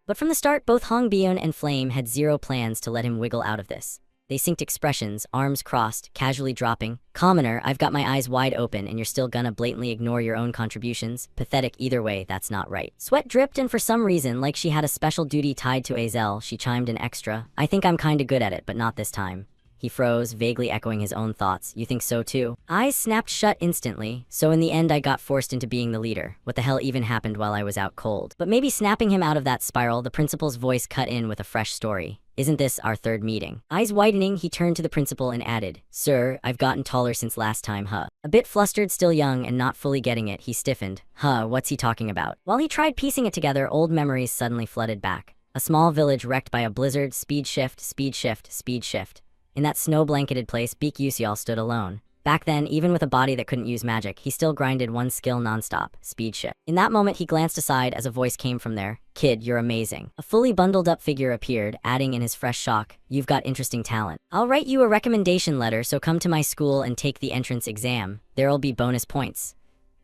A: But from the start, both Hong Bion and Flame had zero plans to let him wiggle out of this. They synced expressions, arms crossed, casually dropping. Commoner, I've got my eyes wide open and you're still gonna blatantly ignore your own contributions? Pathetic either way, that's not right. Sweat dripped and for some reason, like she had a special duty tied to Azel, she chimed in extra. I think I'm kinda good at it, but not this time. He froze, vaguely echoing his own thoughts. You think so too? Eyes snapped shut instantly. So in the end I got forced into being the leader. What the hell even happened while I was out cold? But maybe snapping him out of that spiral, the principal's voice cut in with a fresh story. Isn't this our third meeting? Eyes widening, he turned to the principal and added, Sir, I've gotten taller since last time, A bit flustered, still young, and not fully getting it, he stiffened. What's he talking about? While he tried piecing it together, old memories suddenly flooded back. A small village wrecked by a blizzard, speed shift, speed shift, speed shift. In that snow-blanketed place, Beak Yusial stood alone. Back then, even with a body that couldn't use magic, he still grinded one skill nonstop, speed shift. In that moment, he glanced aside as a voice came from there. Kid, you're amazing. A fully bundled up figure appeared, adding in his fresh shock, you've got interesting talent. I'll write you a recommendation letter, so come to my school and take the entrance exam. There'll be bonus points.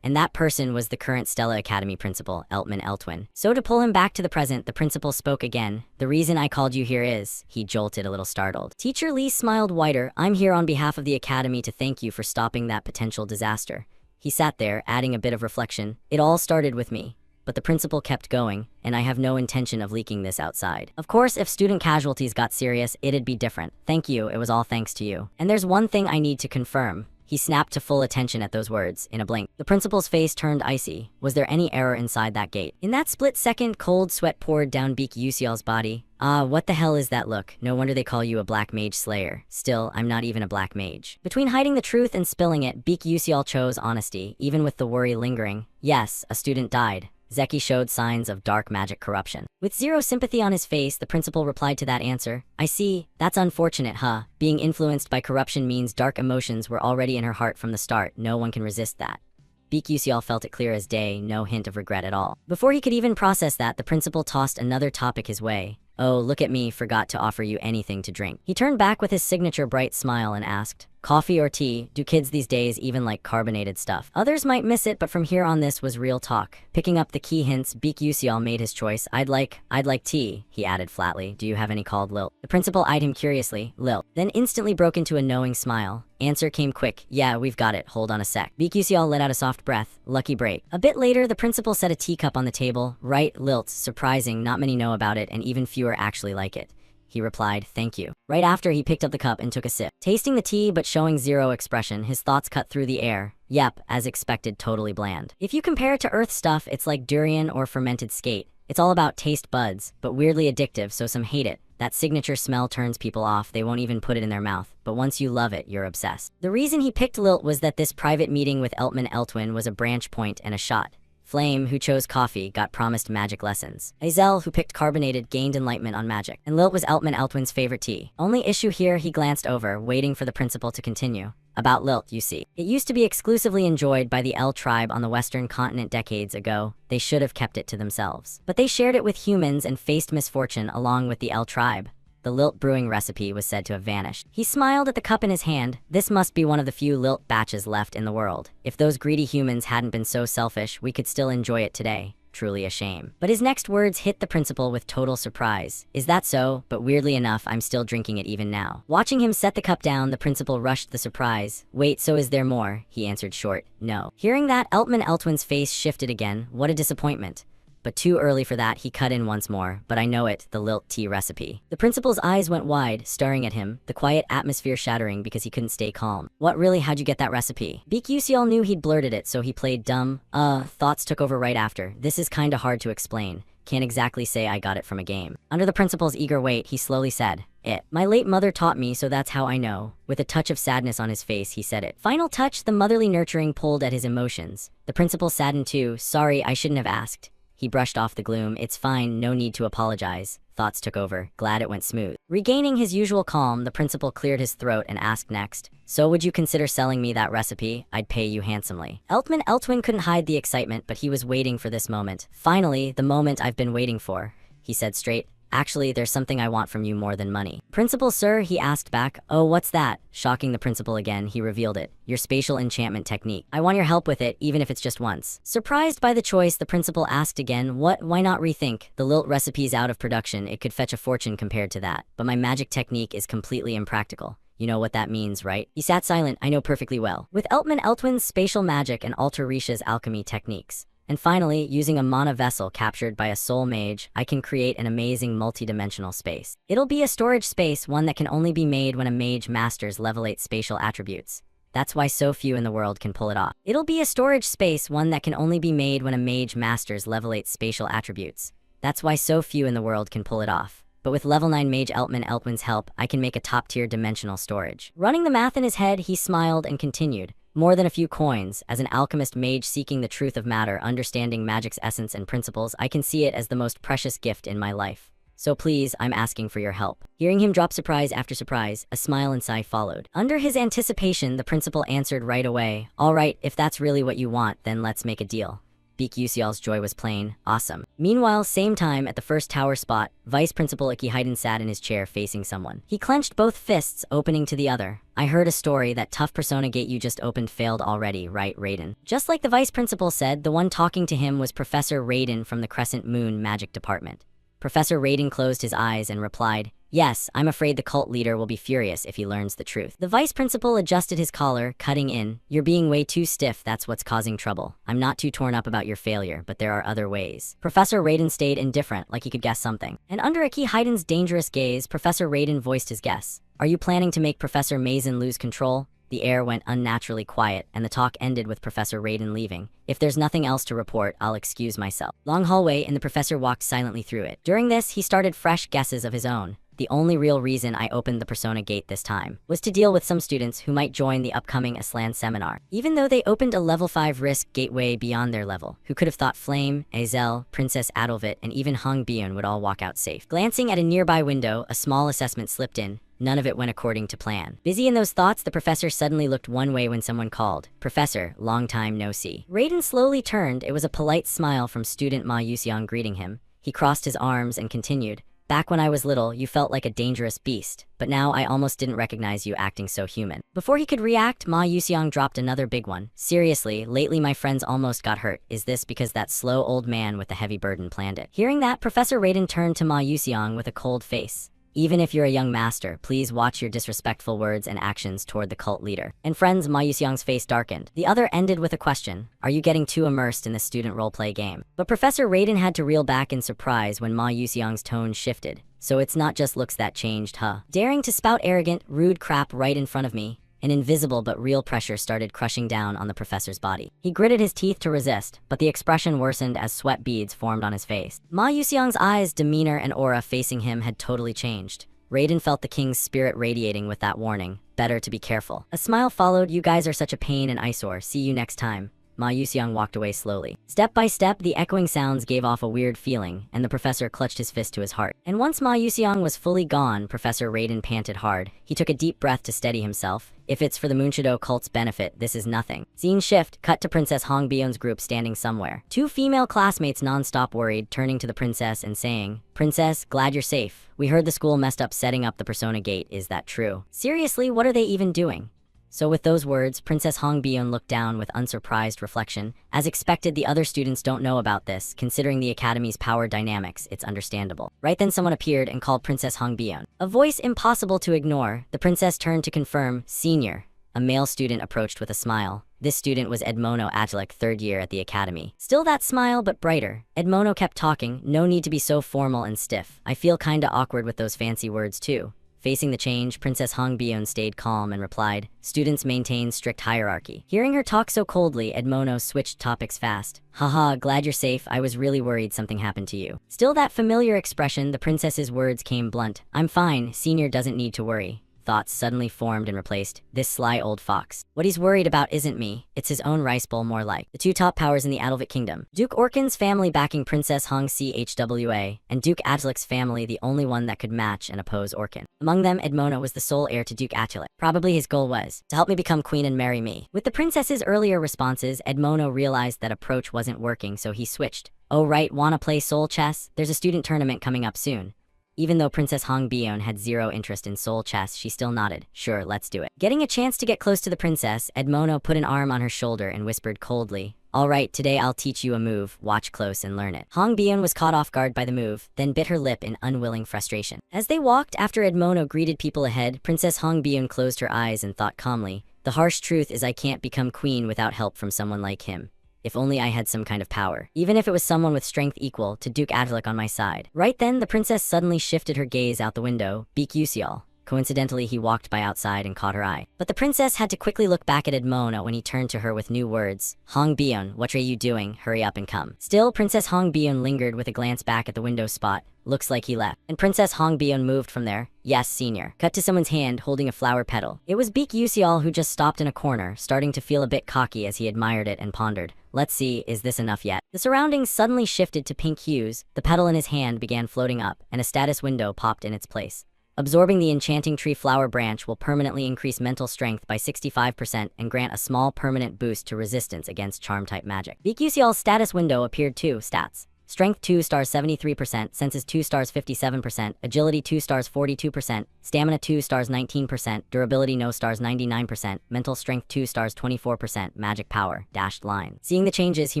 A: And that person was the current Stella Academy principal, Eltman Eltwin. So to pull him back to the present, the principal spoke again. The reason I called you here is, he jolted a little startled. Teacher Lee smiled wider. I'm here on behalf of the Academy to thank you for stopping that potential disaster. He sat there, adding a bit of reflection. It all started with me. But the principal kept going, and I have no intention of leaking this outside. Of course, if student casualties got serious, it'd be different. Thank you, it was all thanks to you. And there's one thing I need to confirm. He snapped to full attention at those words, in a blink. The principal's face turned icy. Was there any error inside that gate? In that split second, cold sweat poured down Beak Yusial's body. What the hell is that look? No wonder they call you a black mage slayer. Still, I'm not even a black mage. Between hiding the truth and spilling it, Beak Yusial chose honesty, even with the worry lingering. Yes, a student died. Zeki showed signs of dark magic corruption. With zero sympathy on his face, the principal replied to that answer. I see. That's unfortunate, Being influenced by corruption means dark emotions were already in her heart from the start. No one can resist that. Beak Yusial felt it clear as day, no hint of regret at all. Before he could even process that, the principal tossed another topic his way. Oh, look at me, forgot to offer you anything to drink. He turned back with his signature bright smile and asked, coffee or tea? Do kids these days even like carbonated stuff? Others might miss it, but from here on this was real talk. Picking up the key hints, Beak Yusial made his choice. I'd like tea, he added flatly. Do you have any called Lilt? The principal eyed him curiously. Lilt. Then instantly broke into a knowing smile. Answer came quick. Yeah, we've got it. Hold on a sec. Beak Yusial let out a soft breath. Lucky break. A bit later, the principal set a teacup on the table. Right, Lilt. Surprising, not many know about it, and even fewer actually like it. He replied, thank you. Right after, he picked up the cup and took a sip. Tasting the tea but showing zero expression, his thoughts cut through the air. Yep, as expected, totally bland. If you compare it to Earth stuff, it's like durian or fermented skate. It's all about taste buds, but weirdly addictive, so some hate it. That signature smell turns people off, they won't even put it in their mouth. But once you love it, you're obsessed. The reason he picked Lilt was that this private meeting with Eltman Eltwin was a branch point and a shot. Flame, who chose coffee, got promised magic lessons. Azel, who picked carbonated, gained enlightenment on magic. And Lilt was Eltman Eltwin's favorite tea. Only issue here, he glanced over, waiting for the principal to continue. About Lilt, you see. It used to be exclusively enjoyed by the El tribe on the western continent decades ago. They should have kept it to themselves. But they shared it with humans and faced misfortune along with the El tribe. The Lilt brewing recipe was said to have vanished. He smiled at the cup in his hand. This must be one of the few Lilt batches left in the world. If those greedy humans hadn't been so selfish, we could still enjoy it today. Truly a shame. But his next words hit the principal with total surprise. Is that so? But weirdly enough, I'm still drinking it even now. Watching him set the cup down, the principal rushed the surprise. Wait, so is there more? He answered short, no. Hearing that, Eltman Eltwin's face shifted again. What a disappointment. But too early for that, he cut in once more. But I know it, the Lilt tea recipe. The principal's eyes went wide, staring at him, the quiet atmosphere shattering because he couldn't stay calm. What really, how'd you get that recipe? Beak Yusial knew he'd blurted it, so he played dumb. Thoughts took over right after. This is kinda hard to explain. Can't exactly say I got it from a game. Under the principal's eager weight, he slowly said, My late mother taught me, so that's how I know. With a touch of sadness on his face, he said it. Final touch, the motherly nurturing pulled at his emotions. The principal saddened too. Sorry, I shouldn't have asked. He brushed off the gloom. It's fine, no need to apologize. thoughts took over, glad it went smooth. Regaining his usual calm, the principal cleared his throat and asked next, "So would you consider selling me that recipe? I'd pay you handsomely." Eltwin couldn't hide the excitement, but he was waiting for this moment. "Finally, the moment I've been waiting for," he said straight. "Actually, there's something I want from you more than money." "Principal, sir," he asked back. "Oh, what's that?" Shocking the principal again, he revealed it. "Your spatial enchantment technique. I want your help with it, even if it's just once." Surprised by the choice, the principal asked again, Why not rethink? The lilt recipe's out of production. It could fetch a fortune compared to that. But my magic technique is completely impractical. You know what that means, right?" He sat silent. "I know perfectly well. With Eltwin's spatial magic and Alter Risha's alchemy techniques. And finally, using a mana vessel captured by a soul mage, I can create an amazing multi-dimensional space. It'll be a storage space, one that can only be made when a mage masters level 8 spatial attributes. That's why so few in the world can pull it off. It'll be a storage space, one that can only be made when a mage masters level 8 spatial attributes. That's why so few in the world can pull it off. But with level 9 mage Eltwin's help, I can make a top-tier dimensional storage." Running the math in his head, he smiled and continued. "More than a few coins. As an alchemist mage seeking the truth of matter, understanding magic's essence and principles, I can see it as the most precious gift in my life. So please, I'm asking for your help." Hearing him drop surprise after surprise, a smile and sigh followed. Under his anticipation, the principal answered right away, "All right, if that's really what you want, then let's make a deal." Beak Yusial's joy was plain. "Awesome." Meanwhile, same time at the first tower spot, Vice Principal Ikihiden sat in his chair facing someone. He clenched both fists, opening to the other. "I heard a story that tough persona gate you just opened failed already, right, Raiden?" Just like the Vice Principal said, the one talking to him was Professor Raiden from the Crescent Moon Magic Department. Professor Raiden closed his eyes and replied, "Yes, I'm afraid the cult leader will be furious if he learns the truth." The vice principal adjusted his collar, cutting in, "You're being way too stiff, that's what's causing trouble. I'm not too torn up about your failure, but there are other ways." Professor Raiden stayed indifferent, like he could guess something. And under Ikihaiden's dangerous gaze, Professor Raiden voiced his guess. "Are you planning to make Professor Mason lose control?" The air went unnaturally quiet, and the talk ended with Professor Raiden leaving. "If there's nothing else to report, I'll excuse myself." Long hallway, and the professor walked silently through it. During this, he started fresh guesses of his own. "The only real reason I opened the Persona Gate this time was to deal with some students who might join the upcoming Aslan seminar. Even though they opened a level 5 risk gateway beyond their level, who could have thought Flame, Azel, Princess Adolvit, and even Hung Byun would all walk out safe." Glancing at a nearby window, a small assessment slipped in. None of it went according to plan. Busy in those thoughts, the professor suddenly looked one way when someone called, "Professor, long time no see." Raiden slowly turned. It was a polite smile from student Ma Yuxiang greeting him. He crossed his arms and continued, "Back when I was little, you felt like a dangerous beast, but now I almost didn't recognize you acting so human." Before he could react, Ma Yuxiang dropped another big one. "Seriously, lately my friends almost got hurt. Is this because that slow old man with the heavy burden planned it?" Hearing that, Professor Raiden turned to Ma Yuxiang with a cold face. "Even if you're a young master, please watch your disrespectful words and actions toward the cult leader." And friends, Ma Yuxiang's face darkened. The other ended with a question. "Are you getting too immersed in the student roleplay game?" But Professor Raiden had to reel back in surprise when Ma Yuxiang's tone shifted. "So it's not just looks that changed, huh? Daring to spout arrogant, rude crap right in front of me?" An invisible but real pressure started crushing down on the professor's body. He gritted his teeth to resist, but the expression worsened as sweat beads formed on his face. Ma Yuxiang's eyes, demeanor, and aura facing him had totally changed. Raiden felt the king's spirit radiating with that warning. Better to be careful. A smile followed. "You guys are such a pain and eyesore. See you next time." Ma Yuxiang walked away slowly. Step by step, the echoing sounds gave off a weird feeling, and the professor clutched his fist to his heart. And once Ma Yuxiang was fully gone, Professor Raiden panted hard. He took a deep breath to steady himself. "If it's for the Moonshadow cult's benefit, this is nothing." Scene shift, cut to Princess Hong Byun's group standing somewhere. Two female classmates non-stop worried, turning to the princess and saying, "Princess, glad you're safe. We heard the school messed up setting up the Persona Gate. Is that true? Seriously, what are they even doing?" So with those words, Princess Hong Byun looked down with unsurprised reflection. As expected, the other students don't know about this. Considering the academy's power dynamics, it's understandable. Right then someone appeared and called Princess Hong Byun. A voice impossible to ignore. The princess turned to confirm, "Senior." A male student approached with a smile. This student was Edmono Atalik, 3rd year at the academy. Still that smile, but brighter. Edmono kept talking. "No need to be so formal and stiff. I feel kinda awkward with those fancy words too." Facing the change, Princess Hong Byun stayed calm and replied, "Students maintain strict hierarchy." Hearing her talk so coldly, Edmono switched topics fast. "Haha, glad you're safe. I was really worried something happened to you." Still that familiar expression, the princess's words came blunt. "I'm fine. Senior doesn't need to worry." thoughts suddenly formed and replaced, this sly old fox. What he's worried about isn't me, it's his own rice bowl more like. The two top powers in the Adalvik kingdom. Duke Orkin's family backing Princess Hong Chhwa, and Duke Atulik's family the only one that could match and oppose Orkin. Among them, Edmona was the sole heir to Duke Atulik. Probably his goal was to help me become queen and marry me. With the princess's earlier responses, Edmona realized that approach wasn't working, so he switched. Oh right, wanna play soul chess? There's a student tournament coming up soon. Even though Princess Hong Bion had zero interest in soul chess, she still nodded. Sure, let's do it. Getting a chance to get close to the princess, Edmona put an arm on her shoulder and whispered coldly, all right, today I'll teach you a move, watch close and learn it. Hong Bion was caught off guard by the move, then bit her lip in unwilling frustration. As they walked after Edmona greeted people ahead, Princess Hong Bion closed her eyes and thought calmly, the harsh truth is I can't become queen without help from someone like him. If only I had some kind of power. Even if it was someone with strength equal to Duke Atulik on my side. Right then, the princess suddenly shifted her gaze out the window. Beak Yusial. Coincidentally, he walked by outside and caught her eye. But the princess had to quickly look back at Edmona when he turned to her with new words. Hong Bion, what are you doing? Hurry up and come. Still, Princess Hong Bion lingered with a glance back at the window spot. Looks like he left. And Princess Hong Bion moved from there. Yes, senior. Cut to someone's hand holding a flower petal. It was Beak Yusial who just stopped in a corner, starting to feel a bit cocky as he admired it and pondered. Let's see, is this enough yet? The surroundings suddenly shifted to pink hues, the petal in his hand began floating up, and a status window popped in its place. Absorbing the enchanting tree flower branch will permanently increase mental strength by 65% and grant a small permanent boost to resistance against charm-type magic. Beak Yusial's status window appeared too. Stats. Strength 2 stars 73%, Senses 2 stars 57%, Agility 2 stars 42%, Stamina 2 stars 19%, Durability no stars 99%, Mental Strength 2 stars 24%, Magic Power, dashed line. Seeing the changes, he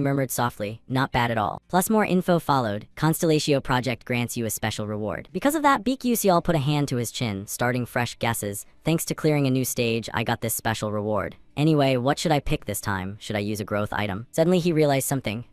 A: murmured softly, not bad at all. Plus more info followed. Constellatio project grants you a special reward. Because of that, Beak Yusial put a hand to his chin, starting fresh guesses. Thanks to clearing a new stage, I got this special reward. Anyway, what should I pick this time? Should I use a growth item? Suddenly he realized something.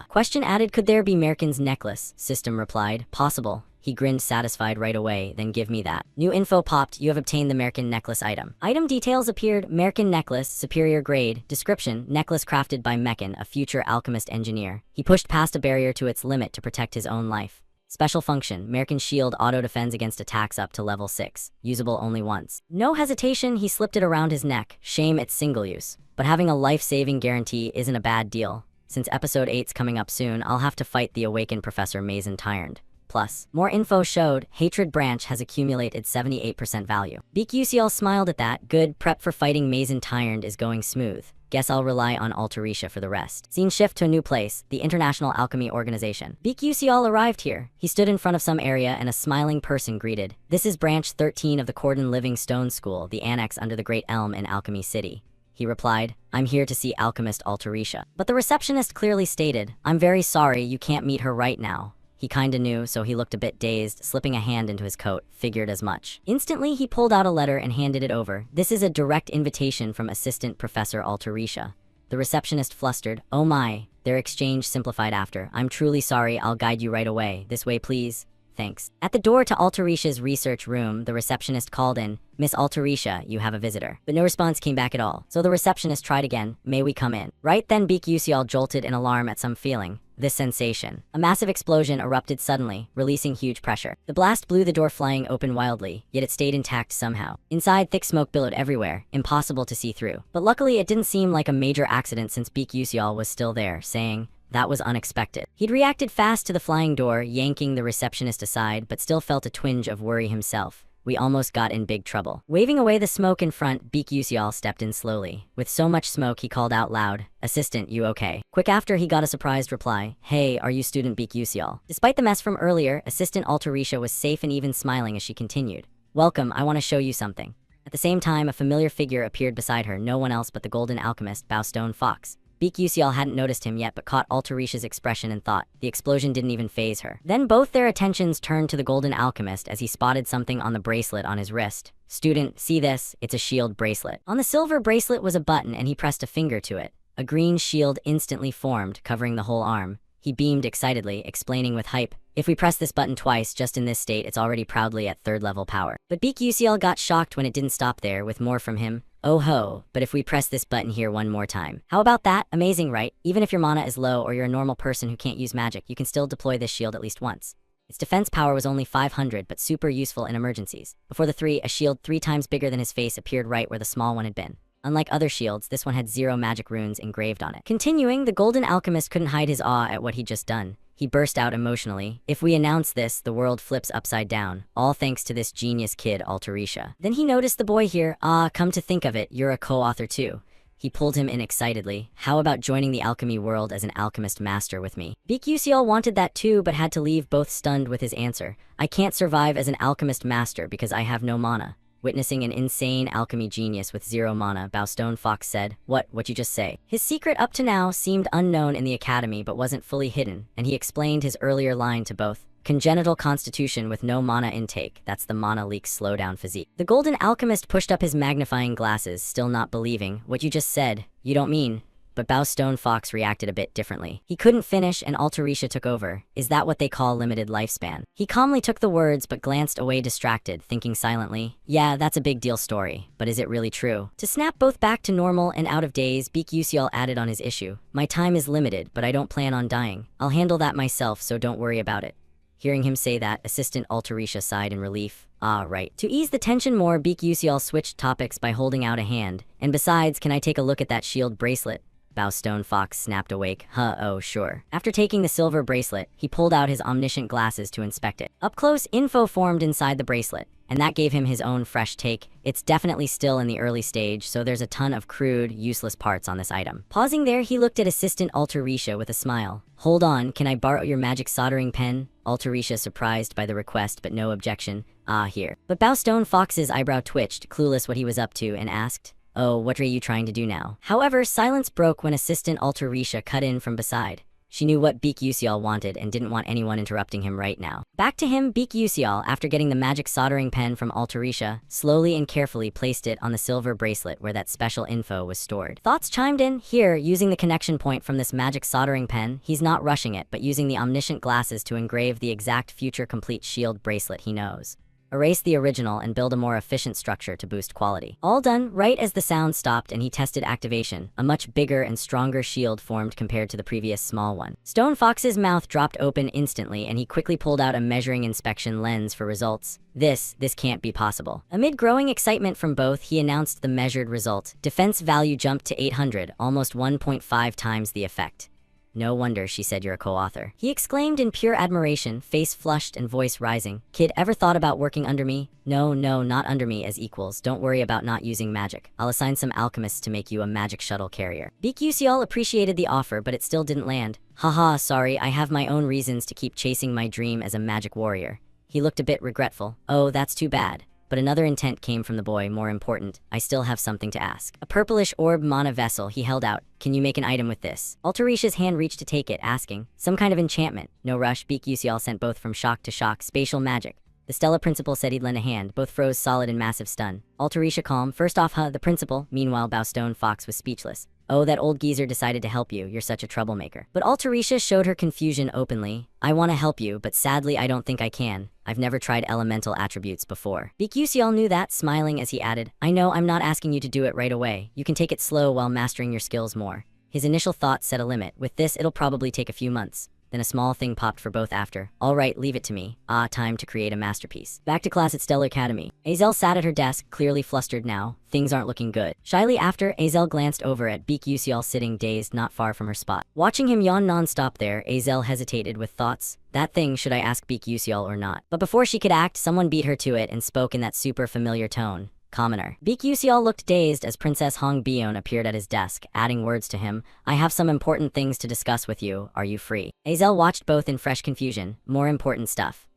A: Question added, could there be Merkin's necklace? System replied, possible. He grinned satisfied right away, then give me that. New info popped, you have obtained the Merkin necklace item. Item details appeared, Merkin necklace, superior grade. Description, necklace crafted by Mekin, a future alchemist engineer. He pushed past a barrier to its limit to protect his own life. Special function, Merkin shield auto-defends against attacks up to level 6. Usable only once. No hesitation, he slipped it around his neck. Shame it's single use. But having a life-saving guarantee isn't a bad deal. Since episode 8's coming up soon, I'll have to fight the awakened Professor Mazen Tyrant. Plus, more info showed, Hatred Branch has accumulated 78% value. Beak Yusial smiled at that. Good, prep for fighting Mazen Tyrant is going smooth. Guess I'll rely on Altarisha for the rest. Scene shift to a new place, the International Alchemy Organization. Beak Yusial arrived here. He stood in front of some area and a smiling person greeted. This is Branch 13 of the Cordon Living Stone School, the annex under the Great Elm in Alchemy City. He replied, I'm here to see alchemist Altarisha. But the receptionist clearly stated, I'm very sorry, you can't meet her right now. He kinda knew, so he looked a bit dazed, slipping a hand into his coat, figured as much. Instantly, he pulled out a letter and handed it over. This is a direct invitation from Assistant Professor Altarisha. The receptionist flustered, oh my. Their exchange simplified after, I'm truly sorry, I'll guide you right away. This way, please. Thanks. At the door to Altarisha's research room, the receptionist called in, Miss Altarisha, you have a visitor. But no response came back at all, so the receptionist tried again, may we come in? Right then Beak Yusial jolted in alarm at some feeling. This sensation. A massive explosion erupted suddenly, releasing huge pressure. The blast blew the door flying open wildly, yet it stayed intact somehow. Inside, thick smoke billowed everywhere, impossible to see through. But luckily, it didn't seem like a major accident since Beak Yusial was still there, saying, that was unexpected. He'd reacted fast to the flying door, yanking the receptionist aside, but still felt a twinge of worry himself. We almost got in big trouble. Waving away the smoke in front, Beak Yusial stepped in slowly. With so much smoke, he called out loud, Assistant, you okay? Quick after, he got a surprised reply, Hey, are you student Beak Yusial? Despite the mess from earlier, Assistant Altarisha was safe and even smiling as she continued. Welcome, I want to show you something. At the same time, a familiar figure appeared beside her, no one else but the golden alchemist, Bowstone Fox. Beak Yusial hadn't noticed him yet but caught Altarisha's expression and thought, the explosion didn't even faze her. Then both their attentions turned to the golden alchemist as he spotted something on the bracelet on his wrist. Student, see this? It's a shield bracelet. On the silver bracelet was a button and he pressed a finger to it. A green shield instantly formed, covering the whole arm. He beamed excitedly, explaining with hype, if we press this button twice, just in this state, it's already proudly at 3rd level power. But Beak Yusial got shocked when it didn't stop there, with more from him. Oh ho, but if we press this button here one more time. How about that? Amazing, right? Even if your mana is low or you're a normal person who can't use magic, you can still deploy this shield at least once. Its defense power was only 500, but super useful in emergencies. Before the three, a shield 3 times bigger than his face appeared right where the small one had been. Unlike other shields, this one had 0 magic runes engraved on it. Continuing, the golden alchemist couldn't hide his awe at what he'd just done. He burst out emotionally. If we announce this, the world flips upside down. All thanks to this genius kid, Altarisha. Then he noticed the boy here. Come to think of it, you're a co-author too. He pulled him in excitedly. How about joining the alchemy world as an alchemist master with me? Beak Usial wanted that too, but had to leave both stunned with his answer. I can't survive as an alchemist master because I have no mana. Witnessing an insane alchemy genius with 0 mana, Bowstone Fox said, What you just say? His secret up to now seemed unknown in the academy but wasn't fully hidden, and he explained his earlier line to both. Congenital constitution with no mana intake, that's the mana leak slowdown physique. The golden alchemist pushed up his magnifying glasses, still not believing. What you just said, you don't mean... But Bowstone Fox reacted a bit differently. He couldn't finish and Altarisha took over. Is that what they call limited lifespan? He calmly took the words but glanced away distracted, thinking silently, yeah, that's a big deal story, but is it really true? To snap both back to normal and out of daze, Beak Usial added on his issue. My time is limited, but I don't plan on dying. I'll handle that myself, so don't worry about it. Hearing him say that, Assistant Altarisha sighed in relief. Ah, right. To ease the tension more, Beak Usial switched topics by holding out a hand. And besides, can I take a look at that shield bracelet? Bowstone Fox snapped awake. Oh, sure. After taking the silver bracelet, he pulled out his omniscient glasses to inspect it. Up close, info formed inside the bracelet, and that gave him his own fresh take. It's definitely still in the early stage, so there's a ton of crude, useless parts on this item. Pausing there, he looked at Assistant Altarisha with a smile. Hold on, can I borrow your magic soldering pen? Altarisha surprised by the request, but no objection. Here. But Bowstone Fox's eyebrow twitched, clueless what he was up to, and asked, Oh, what are you trying to do now? However, silence broke when Assistant Altarisha cut in from beside. She knew what Beak Usial wanted and didn't want anyone interrupting him right now. Back to him, Beak Usial, after getting the magic soldering pen from Altarisha, slowly and carefully placed it on the silver bracelet where that special info was stored. Thoughts chimed in. Here, using the connection point from this magic soldering pen, he's not rushing it, but using the omniscient glasses to engrave the exact future complete shield bracelet he knows. Erase the original and build a more efficient structure to boost quality. All done right as the sound stopped and he tested activation. A much bigger and stronger shield formed compared to the previous small one. Stone Fox's mouth dropped open instantly and he quickly pulled out a measuring inspection lens for results. This can't be possible. Amid growing excitement from both, he announced the measured result. Defense value jumped to 800, almost 1.5 times the effect. No wonder, she said, you're a co-author. He exclaimed in pure admiration, face flushed and voice rising. Kid, ever thought about working under me? No, not under me as equals. Don't worry about not using magic. I'll assign some alchemists to make you a magic shuttle carrier. Beak Usial appreciated the offer, but it still didn't land. Haha, sorry, I have my own reasons to keep chasing my dream as a magic warrior. He looked a bit regretful. Oh, that's too bad. But another intent came from the boy, more important. I still have something to ask. A purplish orb mana vessel he held out. Can you make an item with this? Altarisha's hand reached to take it, asking. Some kind of enchantment. No rush, Beak Usial sent both from shock to shock. Spatial magic. The Stella principal said he'd lend a hand. Both froze solid in massive stun. Altarisha calm. First off, the principal. Meanwhile, Bowstone Fox was speechless. Oh, that old geezer decided to help you. You're such a troublemaker. But Altarisha showed her confusion openly. I want to help you, but sadly I don't think I can. I've never tried elemental attributes before. Beak Usial knew that, smiling as he added, I know I'm not asking you to do it right away. You can take it slow while mastering your skills more. His initial thoughts set a limit. With this, it'll probably take a few months. Then a small thing popped for both after. All right, leave it to me. Time to create a masterpiece. Back to class at Stellar Academy. Azel sat at her desk, clearly flustered now. Things aren't looking good. Shyly after, Azel glanced over at Beak Usial sitting dazed not far from her spot. Watching him yawn non-stop there, Azel hesitated with thoughts. That thing, should I ask Beak Usial or not? But before she could act, someone beat her to it and spoke in that super familiar tone. Commoner. Beak Usial looked dazed as Princess Hong Bion appeared at his desk, adding words to him. I have some important things to discuss with you. Are you free? Azel watched both in fresh confusion. More important stuff.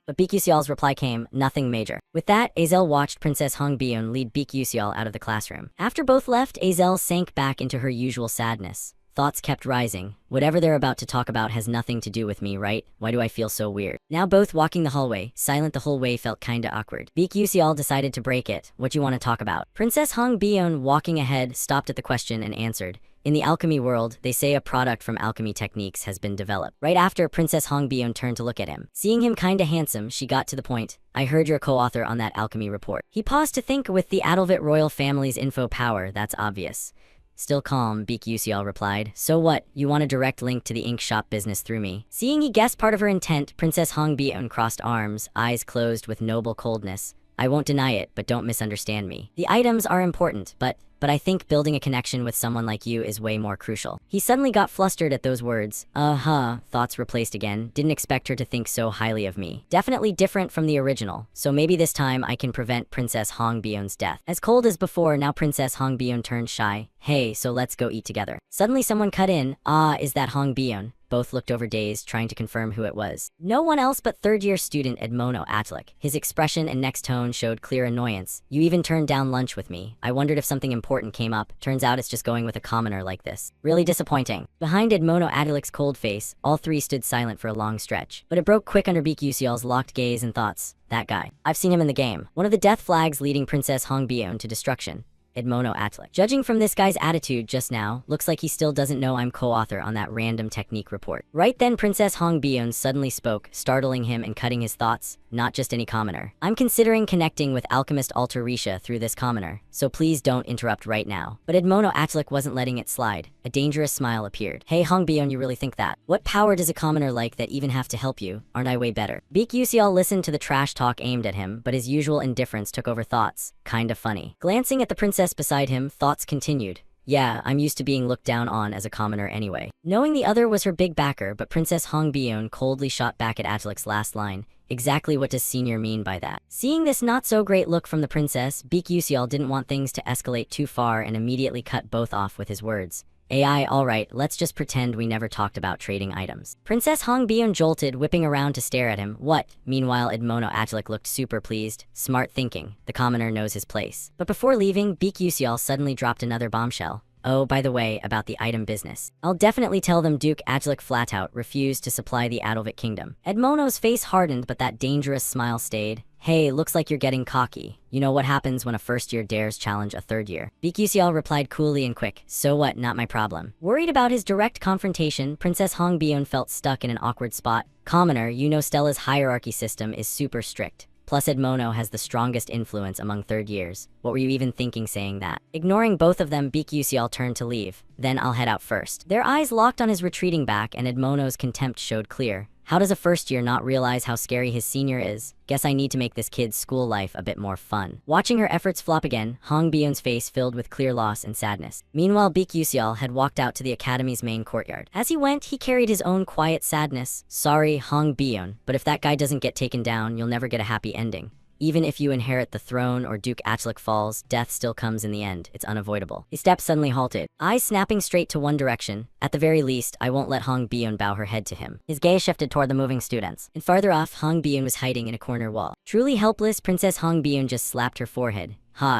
A: But Beak Usial's reply came, nothing major. With that, Azel watched Princess Hong Bion lead Beak Usial out of the classroom. After both left, Azel sank back into her usual sadness. Thoughts kept rising. Whatever they're about to talk about has nothing to do with me, right? Why do I feel so weird? Now both walking the hallway, silent the whole way felt kinda awkward. Beak Usial decided to break it. What you want to talk about? Princess Hong Bion, walking ahead, stopped at the question and answered. In the alchemy world, they say a product from alchemy techniques has been developed. Right after, Princess Hong Bion turned to look at him. Seeing him kinda handsome, she got to the point. I heard you're co-author on that alchemy report. He paused to think, with the Adelvit royal family's info power, that's obvious. Still calm, Beak Yusial replied. So what, you want a direct link to the ink shop business through me? Seeing he guessed part of her intent, Princess Hong Bion crossed arms, eyes closed with noble coldness. I won't deny it, but don't misunderstand me. The items are important, but I think building a connection with someone like you is way more crucial. He suddenly got flustered at those words. Thoughts replaced again. Didn't expect her to think so highly of me. Definitely different from the original, so maybe this time I can prevent Princess Hong Bion's death. As cold as before, now Princess Hong Bion turned shy. Hey, so let's go eat together. Suddenly someone cut in. Is that Hong Bion? Both looked over dazed, trying to confirm who it was. No one else but third-year student Edmono Atlik. His expression and next tone showed clear annoyance. You even turned down lunch with me. I wondered if something important came up. Turns out it's just going with a commoner like this. Really disappointing. Behind Edmono Atlik's cold face, all three stood silent for a long stretch. But it broke quick under Beak Yusial's locked gaze and thoughts. That guy. I've seen him in the game. One of the death flags leading Princess Hong Bion to destruction. Edmono Atlik. Judging from this guy's attitude just now, looks like he still doesn't know I'm co-author on that random technique report. Right then, Princess Hong Bion suddenly spoke, startling him and cutting his thoughts. Not just any commoner. I'm considering connecting with alchemist Alter Risha through this commoner, so please don't interrupt right now. But Edmono Atlik wasn't letting it slide. A dangerous smile appeared. Hey Hong Bion, you really think that? What power does a commoner like that even have to help you? Aren't I way better? Beak Yusial listened to the trash talk aimed at him, but his usual indifference took over thoughts. Kinda funny. Glancing at the princess beside him, thoughts continued. Yeah, I'm used to being looked down on as a commoner anyway. Knowing the other was her big backer, but Princess Hong Bion coldly shot back at Atlik's last line. Exactly what does senior mean by that? Seeing this not-so-great look from the princess, Beak Yusial didn't want things to escalate too far and immediately cut both off with his words. AI, alright, let's just pretend we never talked about trading items. Princess Hong Bion jolted, whipping around to stare at him. What? Meanwhile, Edmono Atlik looked super pleased. Smart thinking. The commoner knows his place. But before leaving, Beak Yusial suddenly dropped another bombshell. Oh, by the way, about the item business. I'll definitely tell them Duke Atlik flat out refused to supply the Adalvik kingdom. Edmono's face hardened, but that dangerous smile stayed. Hey, looks like you're getting cocky. You know what happens when a first-year dares challenge a third-year. Beak Yusial replied coolly and quick. So what, not my problem. Worried about his direct confrontation, Princess Hong Bion felt stuck in an awkward spot. Commoner, you know Stella's hierarchy system is super strict. Plus Edmono has the strongest influence among third years. What were you even thinking saying that? Ignoring both of them, Beak Yusial turned to leave. Then I'll head out first. Their eyes locked on his retreating back and Edmono's contempt showed clear. How does a first year not realize how scary his senior is? Guess I need to make this kid's school life a bit more fun. Watching her efforts flop again, Hong Bion's face filled with clear loss and sadness. Meanwhile, Beak Yusial had walked out to the academy's main courtyard. As he went, he carried his own quiet sadness. Sorry, Hong Bion, but if that guy doesn't get taken down, you'll never get a happy ending. Even if you inherit the throne or Duke Atlik falls, death still comes in the end. It's unavoidable. His steps suddenly halted, eyes snapping straight to one direction. At the very least, I won't let Hong Bion bow her head to him. His gaze shifted toward the moving students. And farther off, Hong Bion was hiding in a corner wall. Truly helpless, Princess Hong Bion just slapped her forehead.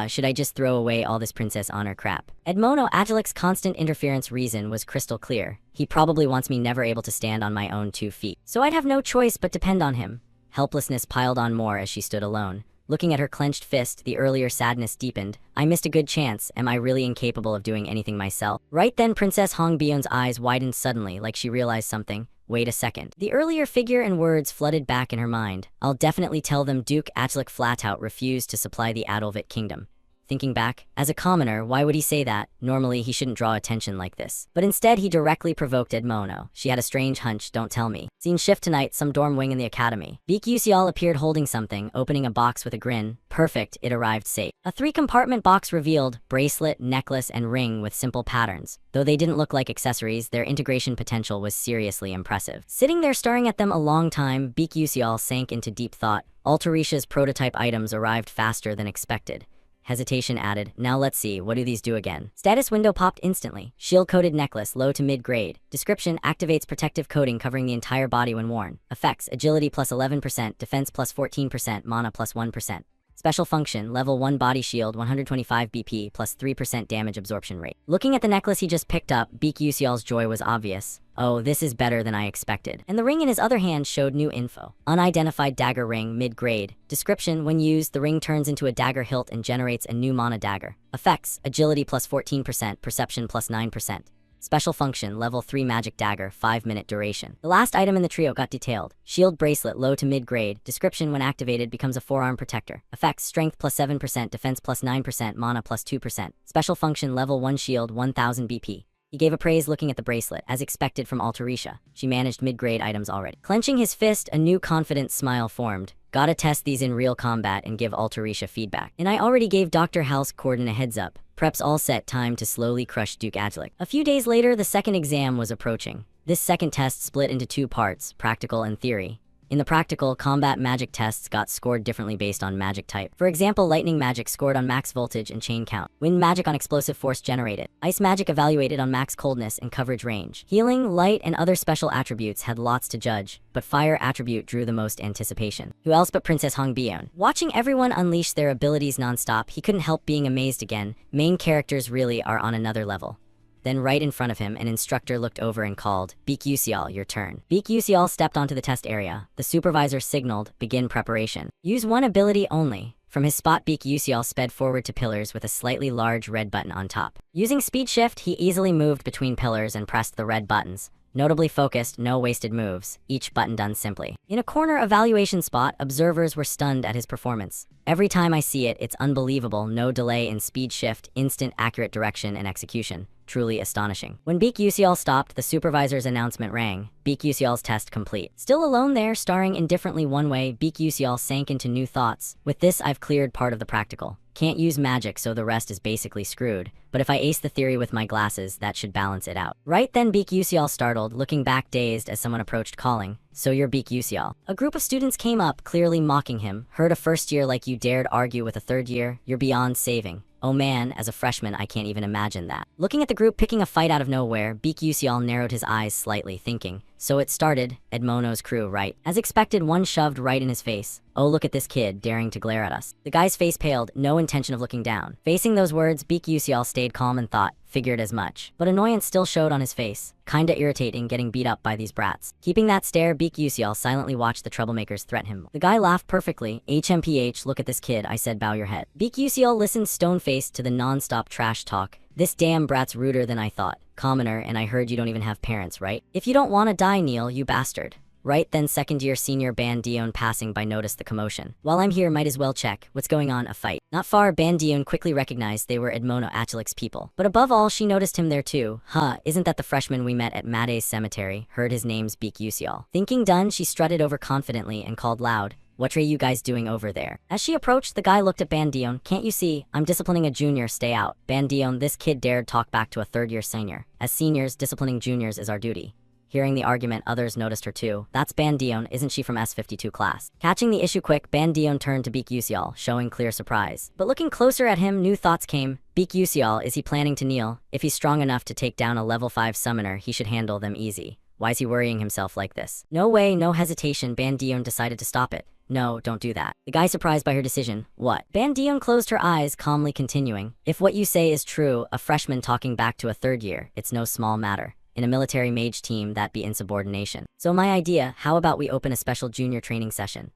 A: Should I just throw away all this princess honor crap? Edmono Atlik's constant interference reason was crystal clear. He probably wants me never able to stand on my own 2 feet. So I'd have no choice but depend on him. Helplessness piled on more as she stood alone. Looking at her clenched fist, the earlier sadness deepened. I missed a good chance. Am I really incapable of doing anything myself? Right then, Princess Hong Bion's eyes widened suddenly, like she realized something. Wait a second. The earlier figure and words flooded back in her mind. I'll definitely tell them Duke Atlik flat out refused to supply the Adalvik kingdom. Thinking back, as a commoner, why would he say that? Normally, he shouldn't draw attention like this. But instead, he directly provoked Edmono. She had a strange hunch, don't tell me. Scene shift tonight, some dorm wing in the academy. Beak Yusial appeared holding something, opening a box with a grin. Perfect, it arrived safe. A 3-compartment box revealed bracelet, necklace, and ring with simple patterns. Though they didn't look like accessories, their integration potential was seriously impressive. Sitting there staring at them a long time, Beak Yusial sank into deep thought. Alter Risha's prototype items arrived faster than expected. Hesitation added. Now let's see, what do these do again? Status window popped instantly. Shield-coated necklace, low to mid-grade. Description, activates protective coating covering the entire body when worn. Effects, agility plus 11%, defense plus 14%, mana plus 1%. Special function, level 1 body shield, 125 BP, plus 3% damage absorption rate. Looking at the necklace he just picked up, Beak Yusial's joy was obvious. Oh, this is better than I expected. And the ring in his other hand showed new info. Unidentified dagger ring, mid-grade. Description, when used, the ring turns into a dagger hilt and generates a new mana dagger. Effects, agility plus 14%, perception plus 9%. Special function, level 3 magic dagger, 5-minute duration. The last item in the trio got detailed. Shield bracelet, low to mid-grade. Description: when activated, becomes a forearm protector. Effects: strength plus 7%, defense plus 9%, mana plus 2%. Special function, level 1 shield, 1000 BP. He gave a praise looking at the bracelet, as expected from Altarisha. She managed mid-grade items already. Clenching his fist, a new confident smile formed. Gotta test these in real combat and give Altarisha feedback. And I already gave Dr. Halskorden a heads up. Prep's all set, time to slowly crush Duke Agilic. A few days later, the second exam was approaching. This second test split into 2 parts, practical and theory. In the practical, combat magic tests got scored differently based on magic type. For example, lightning magic scored on max voltage and chain count. Wind magic on explosive force generated. Ice magic evaluated on max coldness and coverage range. Healing, light, and other special attributes had lots to judge, but fire attribute drew the most anticipation. Who else but Princess Hongbion? Watching everyone unleash their abilities non-stop, he couldn't help being amazed again. Main characters really are on another level. Then right in front of him, an instructor looked over and called, "Beak Yusial, your turn." Beak Yusial stepped onto the test area. The supervisor signaled, "Begin preparation. Use one ability only." From his spot, Beak Yusial sped forward to pillars with a slightly large red button on top. Using speed shift, he easily moved between pillars and pressed the red buttons. Notably focused, no wasted moves, each button done simply. In a corner evaluation spot, observers were stunned at his performance. "Every time I see it, it's unbelievable. No delay in speed shift, instant accurate direction and execution. Truly astonishing." When Beak Yusial stopped, the supervisor's announcement rang. Beak Yusial's test complete. Still alone there, staring indifferently one way, Beak Yusial sank into new thoughts. "With this, I've cleared part of the practical. Can't use magic, so the rest is basically screwed. But if I ace the theory with my glasses, that should balance it out." Right then, Beak Yusial startled, looking back dazed as someone approached calling, "So you're Beak Yusial." A group of students came up, clearly mocking him. "Heard a first year like you dared argue with a third year? You're beyond saving." "Oh man, as a freshman, I can't even imagine that." Looking at the group picking a fight out of nowhere, Beak Yusial narrowed his eyes slightly, thinking, "So it started, Edmono's crew, right?" As expected, one shoved right in his face. "Oh, look at this kid, daring to glare at us." The guy's face paled, no intention of looking down. Facing those words, Beak Yusial stayed calm and thought, figured as much. But annoyance still showed on his face. Kinda irritating getting beat up by these brats. Keeping that stare, Beak Yusial silently watched the troublemakers threaten him. The guy laughed perfectly. "HMPH, look at this kid," I said, "bow your head." Beak Yusial listened stone-faced to the non-stop trash talk. "This damn brat's ruder than I thought. Commoner, and I heard you don't even have parents, right? If you don't wanna die, Neil, you bastard." Right then, second-year senior Bandion passing by noticed the commotion. "While I'm here, might as well check. What's going on? A fight?" Not far, Bandion quickly recognized they were Edmono Agilic's people. But above all, she noticed him there too. "Huh, isn't that the freshman we met at Made's cemetery?" Heard his name's Beak Yusial. Thinking done, she strutted over confidently and called loud, "What are you guys doing over there?" As she approached, the guy looked at Bandion. "Can't you see? I'm disciplining a junior, stay out." "Bandion, this kid dared talk back to a third-year senior. As seniors, disciplining juniors is our duty." Hearing the argument, others noticed her too. "That's Bandion, isn't she from S52 class?" Catching the issue quick, Bandion turned to Beak Yusial, showing clear surprise. But looking closer at him, new thoughts came. Beak Yusial, is he planning to kneel? If he's strong enough to take down a level 5 summoner, he should handle them easy. Why's he worrying himself like this? No way, no hesitation, Bandion decided to stop it. "No, don't do that." The guy surprised by her decision. "What?" Bandion closed her eyes, calmly continuing. "If what you say is true, a freshman talking back to a third year, it's no small matter. In a military mage team, that'd be insubordination. So my idea, how about we open a special junior training session?"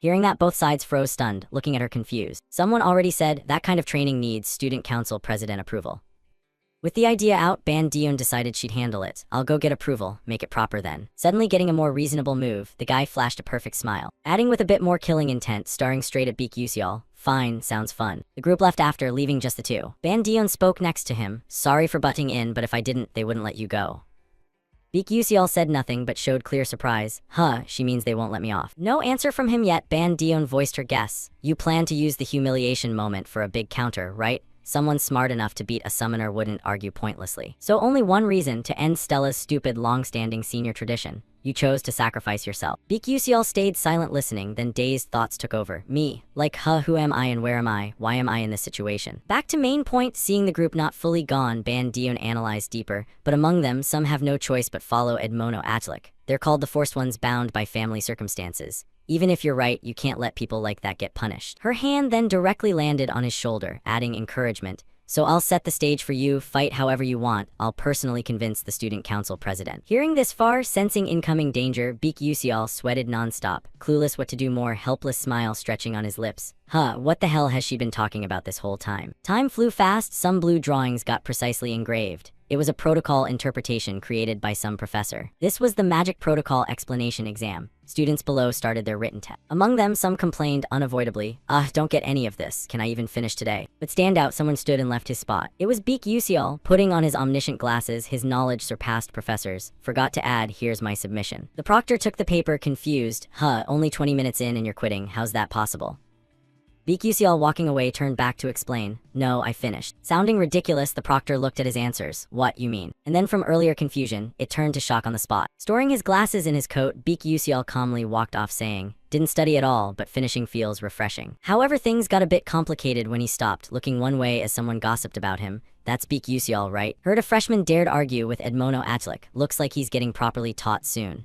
A: Hearing that, both sides froze stunned, looking at her confused. Someone already said, "That kind of training needs student council president approval." With the idea out, Bandion decided she'd handle it. "I'll go get approval, make it proper then." Suddenly getting a more reasonable move, the guy flashed a perfect smile. Adding with a bit more killing intent, staring straight at Beak Yusial. "Fine, sounds fun." The group left after, leaving just the two. Bandion spoke next to him. "Sorry for butting in, but if I didn't, they wouldn't let you go." Beak Yusial said nothing but showed clear surprise. "Huh, she means they won't let me off." No answer from him yet, Bandion voiced her guess. "You plan to use the humiliation moment for a big counter, right? Someone smart enough to beat a summoner wouldn't argue pointlessly. So only one reason, to end Stella's stupid long-standing senior tradition. You chose to sacrifice yourself." Beak Yusial stayed silent listening, then dazed thoughts took over. "Me? Like, huh, who am I and where am I? Why am I in this situation?" Back to main point, seeing the group not fully gone, Bandion analyzed deeper. But among them, some have no choice but follow Edmono Agilik. They're called the forced ones, bound by family circumstances. Even if you're right, you can't let people like that get punished. Her hand then directly landed on his shoulder, adding encouragement. "So I'll set the stage for you, fight however you want. I'll personally convince the student council president." Hearing this far, sensing incoming danger, Beak Yusial sweated nonstop, clueless what to do more, helpless smile stretching on his lips. Huh, what the hell has she been talking about this whole time? Time flew fast, some blue drawings got precisely engraved. It was a protocol interpretation created by some professor. This was the magic protocol explanation exam. Students below started their written test. Among them, some complained unavoidably, don't get any of this. Can I even finish today? But stand out, someone stood and left his spot. It was Beek Yuseol, putting on his omniscient glasses. His knowledge surpassed professors. Forgot to add, here's my submission. The proctor took the paper, confused. Only 20 minutes in and you're quitting. How's that possible? Beek Yuseol, walking away, turned back to explain. No, I finished. Sounding ridiculous, the proctor looked at his answers. What, you mean? And then from earlier confusion, it turned to shock on the spot. Storing his glasses in his coat, Beek Yuseol calmly walked off saying, didn't study at all, but finishing feels refreshing. However, things got a bit complicated when he stopped, looking one way as someone gossiped about him. That's Beek Yuseol, right? Heard a freshman dared argue with Edmono Atlik. Looks like he's getting properly taught soon.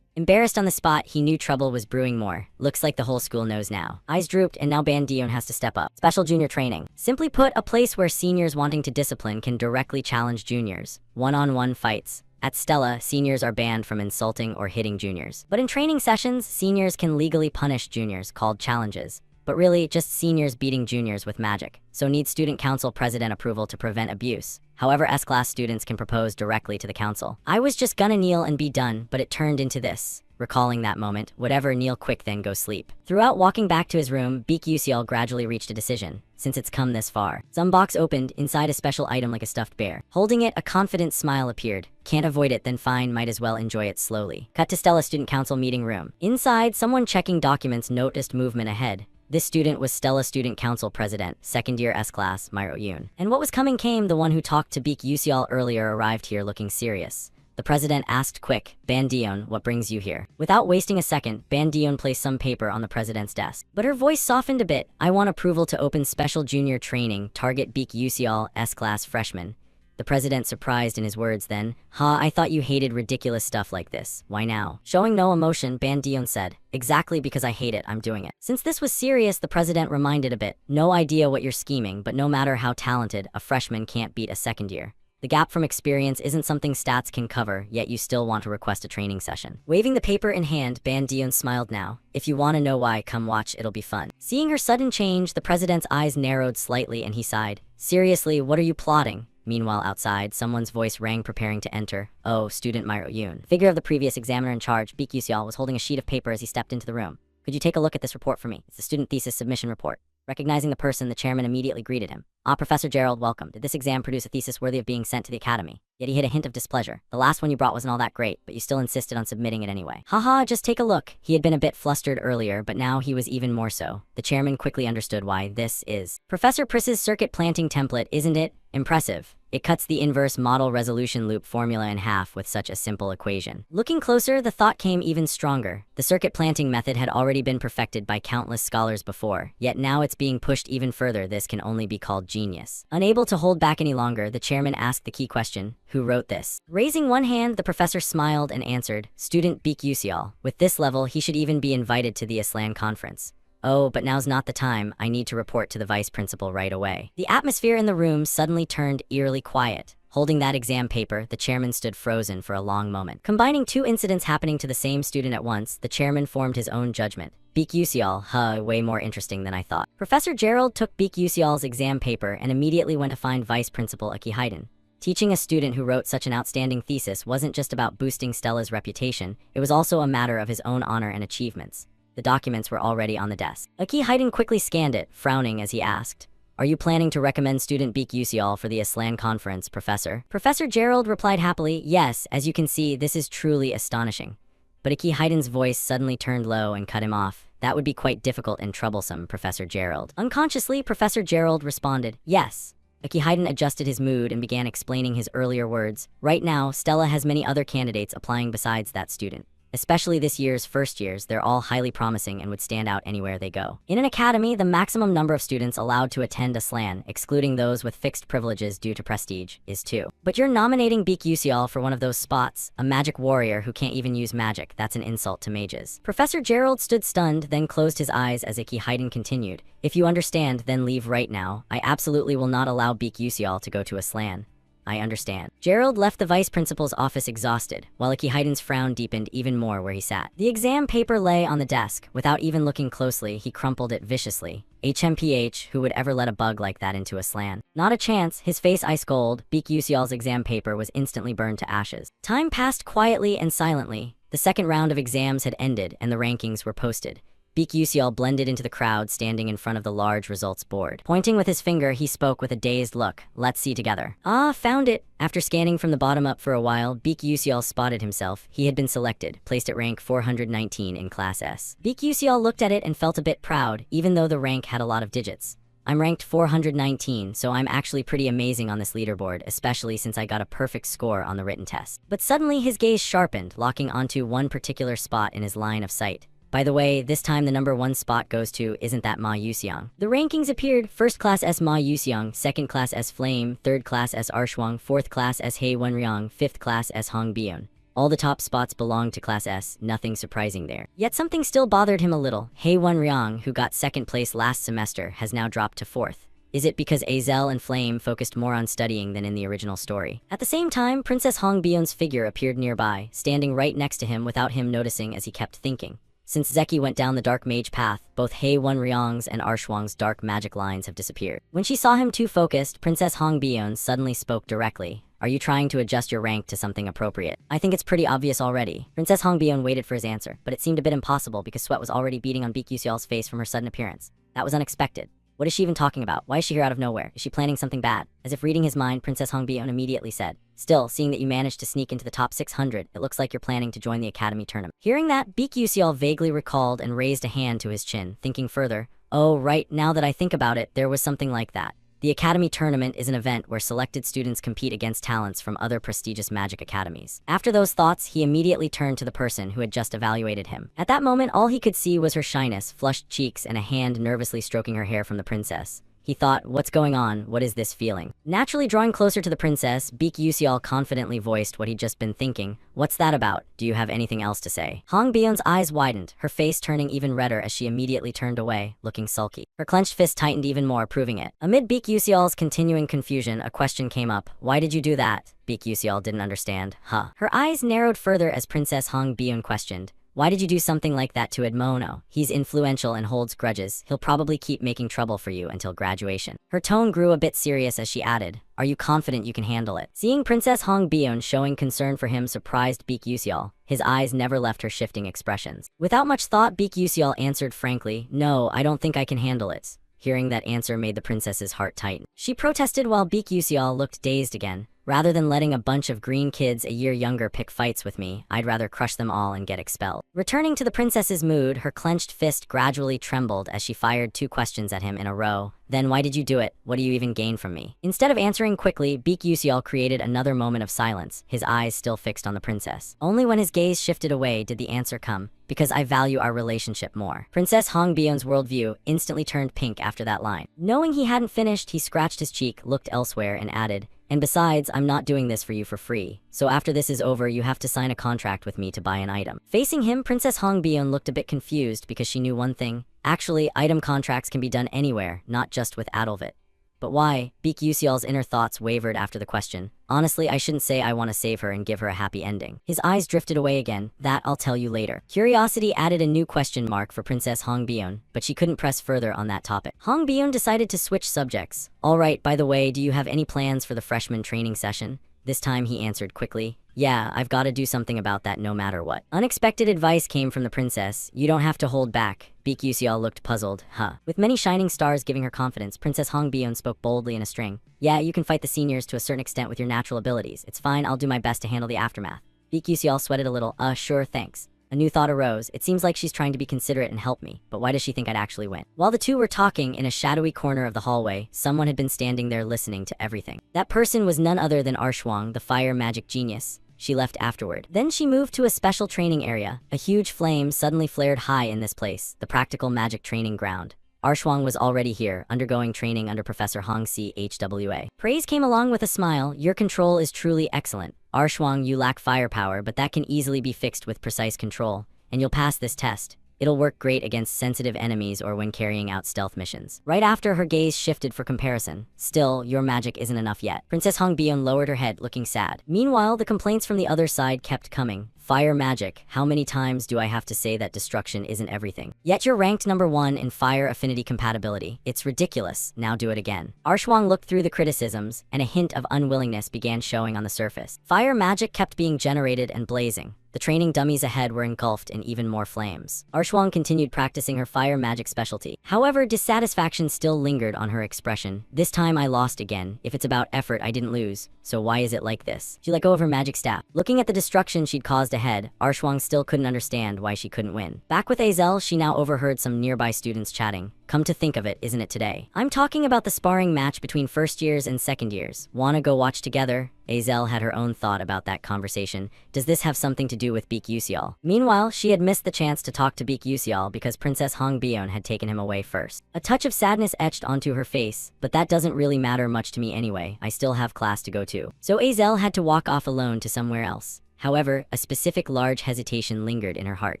A: Embarrassed on the spot, he knew trouble was brewing more. Looks like the whole school knows now. Eyes drooped, and now Ban Dion has to step up. Special junior training. Simply put, a place where seniors wanting to discipline can directly challenge juniors. One-on-one fights. At Stella, seniors are banned from insulting or hitting juniors. But in training sessions, seniors can legally punish juniors, called challenges. But really, just seniors beating juniors with magic. So needs student council president approval to prevent abuse. However, S-class students can propose directly to the council. I was just gonna kneel and be done, but it turned into this. Recalling that moment, whatever, kneel quick then go sleep. Throughout walking back to his room, Beek Yuseol gradually reached a decision. Since it's come this far. Some box opened, inside a special item like a stuffed bear. Holding it, a confident smile appeared. Can't avoid it, then fine, might as well enjoy it slowly. Cut to Stella student council meeting room. Inside, someone checking documents noticed movement ahead. This student was Stella Student Council President, second year S-class, Myro Yoon. And what was coming came. The one who talked to Beek Yuseol earlier arrived here looking serious. The president asked quick, Ban Dion, what brings you here? Without wasting a second, Ban Dion placed some paper on the president's desk. But her voice softened a bit. I want approval to open special junior training, target Beek Yuseol, S-class freshman. The president surprised in his words then, I thought you hated ridiculous stuff like this. Why now? Showing no emotion, Ban Dion said, exactly because I hate it, I'm doing it. Since this was serious, the president reminded a bit. No idea what you're scheming, but no matter how talented, a freshman can't beat a second year. The gap from experience isn't something stats can cover, yet you still want to request a training session. Waving the paper in hand, Ban Dion smiled now. If you want to know why, come watch, it'll be fun. Seeing her sudden change, the president's eyes narrowed slightly and he sighed. Seriously, what are you plotting? Meanwhile, outside, someone's voice rang preparing to enter. Oh, student Myro Yoon. Figure of the previous examiner in charge, Beek Yuseol, was holding a sheet of paper as he stepped into the room. Could you take a look at this report for me? It's the student thesis submission report. Recognizing the person, the chairman immediately greeted him. Professor Gerald, welcome. Did this exam produce a thesis worthy of being sent to the academy? Yet he hid a hint of displeasure. The last one you brought wasn't all that great, but you still insisted on submitting it anyway. Just take a look. He had been a bit flustered earlier, but now he was even more so. The chairman quickly understood why this is. Professor Priss's circuit planting template, isn't it? Impressive. It cuts the inverse model resolution loop formula in half with such a simple equation. Looking closer, the thought came even stronger. The circuit planting method had already been perfected by countless scholars before, yet now it's being pushed even further. This can only be called genius. Unable to hold back any longer, the chairman asked the key question, who wrote this? Raising one hand, the professor smiled and answered, student Beek Yuseol. With this level, he should even be invited to the Aslan conference. Oh, but now's not the time. I need to report to the vice principal right away. The atmosphere in the room suddenly turned eerily quiet. Holding that exam paper, the chairman stood frozen for a long moment. Combining two incidents happening to the same student at once, the chairman formed his own judgment. Beek Yuseol, way more interesting than I thought. Professor Gerald took Beek Yuseol's exam paper and immediately went to find Vice Principal Aki Haydn. Teaching a student who wrote such an outstanding thesis wasn't just about boosting Stella's reputation, it was also a matter of his own honor and achievements. The documents were already on the desk. Aki Haydn quickly scanned it, frowning as he asked, are you planning to recommend student Beek Yuseol for the Aslan conference, Professor? Professor Gerald replied happily, yes, as you can see, this is truly astonishing. But Aki Haydn's voice suddenly turned low and cut him off. That would be quite difficult and troublesome, Professor Gerald. Unconsciously, Professor Gerald responded, yes. Aki Haydn adjusted his mood and began explaining his earlier words. Right now, Stella has many other candidates applying besides that student. Especially this year's first years, they're all highly promising and would stand out anywhere they go. In an academy, the maximum number of students allowed to attend Aslan, excluding those with fixed privileges due to prestige, is 2. But you're nominating Beek Yuseol for one of those spots, a magic warrior who can't even use magic. That's an insult to mages. Professor Gerald stood stunned, then closed his eyes as Aki Haydn continued. If you understand, then leave right now. I absolutely will not allow Beek Yuseol to go to Aslan. I understand. Gerald left the vice principal's office exhausted, while Icky Heiden's frown deepened even more where he sat. The exam paper lay on the desk. Without even looking closely, he crumpled it viciously. HMPH, who would ever let a bug like that into a slan? Not a chance. His face ice cold. Beak Usial's exam paper was instantly burned to ashes. Time passed quietly and silently. The second round of exams had ended and the rankings were posted. Beak Usial blended into the crowd standing in front of the large results board. Pointing with his finger, he spoke with a dazed look. Let's see together. Ah, found it. After scanning from the bottom up for a while, Beak Usial spotted himself. He had been selected, placed at rank 419 in Class S. Beak Usial looked at it and felt a bit proud, even though the rank had a lot of digits. I'm ranked 419, so I'm actually pretty amazing on this leaderboard, especially since I got a perfect score on the written test. But suddenly his gaze sharpened, locking onto one particular spot in his line of sight. By the way, this time the number 1 spot goes to, isn't that Ma Yuxiang? The rankings appeared: 1st class S Ma Yuxiang, 2nd class S Flame, 3rd class S Arshwang, 4th class S He Wenriang, 5th class S Hong Bion. All the top spots belonged to Class S, nothing surprising there. Yet something still bothered him a little. He Wenriang, who got 2nd place last semester, has now dropped to 4th. Is it because Azel and Flame focused more on studying than in the original story? At the same time, Princess Hong Bion's figure appeared nearby, standing right next to him without him noticing as he kept thinking. Since Zeki went down the dark mage path, both He Wenriang's and Arshwang's dark magic lines have disappeared. When she saw him too focused, Princess Hong Bion suddenly spoke directly. Are you trying to adjust your rank to something appropriate? I think it's pretty obvious already. Princess Hong Bion waited for his answer, but it seemed a bit impossible because sweat was already beading on Beak Usial's face from her sudden appearance. That was unexpected. What is she even talking about? Why is she here out of nowhere? Is she planning something bad? As if reading his mind, Princess Hong Bion immediately said, Still, seeing that you managed to sneak into the top 600, it looks like you're planning to join the academy tournament. Hearing that, Beak Usial vaguely recalled and raised a hand to his chin, thinking further, oh, right, now that I think about it, there was something like that. The Academy Tournament is an event where selected students compete against talents from other prestigious magic academies. After those thoughts, he immediately turned to the person who had just evaluated him. At that moment, all he could see was her shyness, flushed cheeks, and a hand nervously stroking her hair from the princess. He thought, what's going on? What is this feeling? Naturally drawing closer to the princess, Beak Usial confidently voiced what he'd just been thinking. What's that about? Do you have anything else to say? Hong Bion's eyes widened, her face turning even redder as she immediately turned away, looking sulky. Her clenched fist tightened even more, proving it. Amid Beak Usial's continuing confusion, a question came up. Why did you do that? Beak Usial didn't understand. Huh. Her eyes narrowed further as Princess Hong Bion questioned. Why did you do something like that to Edmono? He's influential and holds grudges. He'll probably keep making trouble for you until graduation. Her tone grew a bit serious as she added, are you confident you can handle it? Seeing Princess Hong Bion showing concern for him surprised Beak Usial. His eyes never left her shifting expressions. Without much thought, Beak Usial answered frankly, no, I don't think I can handle it. Hearing that answer made the princess's heart tighten. She protested while Beak Usial looked dazed again. Rather than letting a bunch of green kids a year younger pick fights with me, I'd rather crush them all and get expelled. Returning to the princess's mood, her clenched fist gradually trembled as she fired 2 questions at him in a row. Then why did you do it? What do you even gain from me? Instead of answering quickly, Beak Usial created another moment of silence, his eyes still fixed on the princess. Only when his gaze shifted away did the answer come. Because I value our relationship more. Princess Hong Bion's worldview instantly turned pink after that line. Knowing he hadn't finished, he scratched his cheek, looked elsewhere, and added, and besides, I'm not doing this for you for free. So after this is over, you have to sign a contract with me to buy an item. Facing him, Princess Hong Bion looked a bit confused because she knew one thing. Actually, item contracts can be done anywhere, not just with Adolvit. But why? Beak Usial's inner thoughts wavered after the question. Honestly, I shouldn't say I want to save her and give her a happy ending. His eyes drifted away again. That I'll tell you later. Curiosity added a new question mark for Princess Hong Bion, but she couldn't press further on that topic. Hong Bion decided to switch subjects. Alright, by the way, do you have any plans for the freshman training session? This time he answered quickly. Yeah, I've got to do something about that no matter what. Unexpected advice came from the princess. You don't have to hold back. Beak Usial looked puzzled. With many shining stars giving her confidence, Princess Hong Bion spoke boldly in a string. Yeah, you can fight the seniors to a certain extent with your natural abilities. It's fine, I'll do my best to handle the aftermath. Beak Usial sweated a little. Sure, thanks. A new thought arose. It seems like she's trying to be considerate and help me, but why does she think I'd actually win? While the two were talking in a shadowy corner of the hallway, someone had been standing there listening to everything. That person was none other than Arshwang, the fire magic genius. She left afterward. Then she moved to a special training area. A huge flame suddenly flared high in this place, the practical magic training ground. Arshwang was already here, undergoing training under Professor Hong Si HWA. Praise came along with a smile. Your control is truly excellent. Arshwang, you lack firepower, but that can easily be fixed with precise control, and you'll pass this test. It'll work great against sensitive enemies or when carrying out stealth missions. Right after, her gaze shifted for comparison. Still, your magic isn't enough yet. Princess Hong Bion lowered her head, looking sad. Meanwhile, the complaints from the other side kept coming. Fire magic. How many times do I have to say that destruction isn't everything? Yet you're ranked #1 in fire affinity compatibility. It's ridiculous. Now do it again. Arshuang looked through the criticisms, and a hint of unwillingness began showing on the surface. Fire magic kept being generated and blazing. The training dummies ahead were engulfed in even more flames. Arshuang continued practicing her fire magic specialty. However, dissatisfaction still lingered on her expression. This time I lost again. If it's about effort, I didn't lose. So why is it like this? She let go of her magic staff. Looking at the destruction she'd caused ahead, Arshuang still couldn't understand why she couldn't win. Back with Azel, she now overheard some nearby students chatting. Come to think of it, isn't it today? I'm talking about the sparring match between first years and second years. Wanna go watch together? Azel had her own thought about that conversation. Does this have something to do with Beak Yusial? Meanwhile, she had missed the chance to talk to Beak Yusial because Princess Hong Bion had taken him away first. A touch of sadness etched onto her face, but that doesn't really matter much to me anyway. I still have class to go to. So Azel had to walk off alone to somewhere else. However, a specific large hesitation lingered in her heart.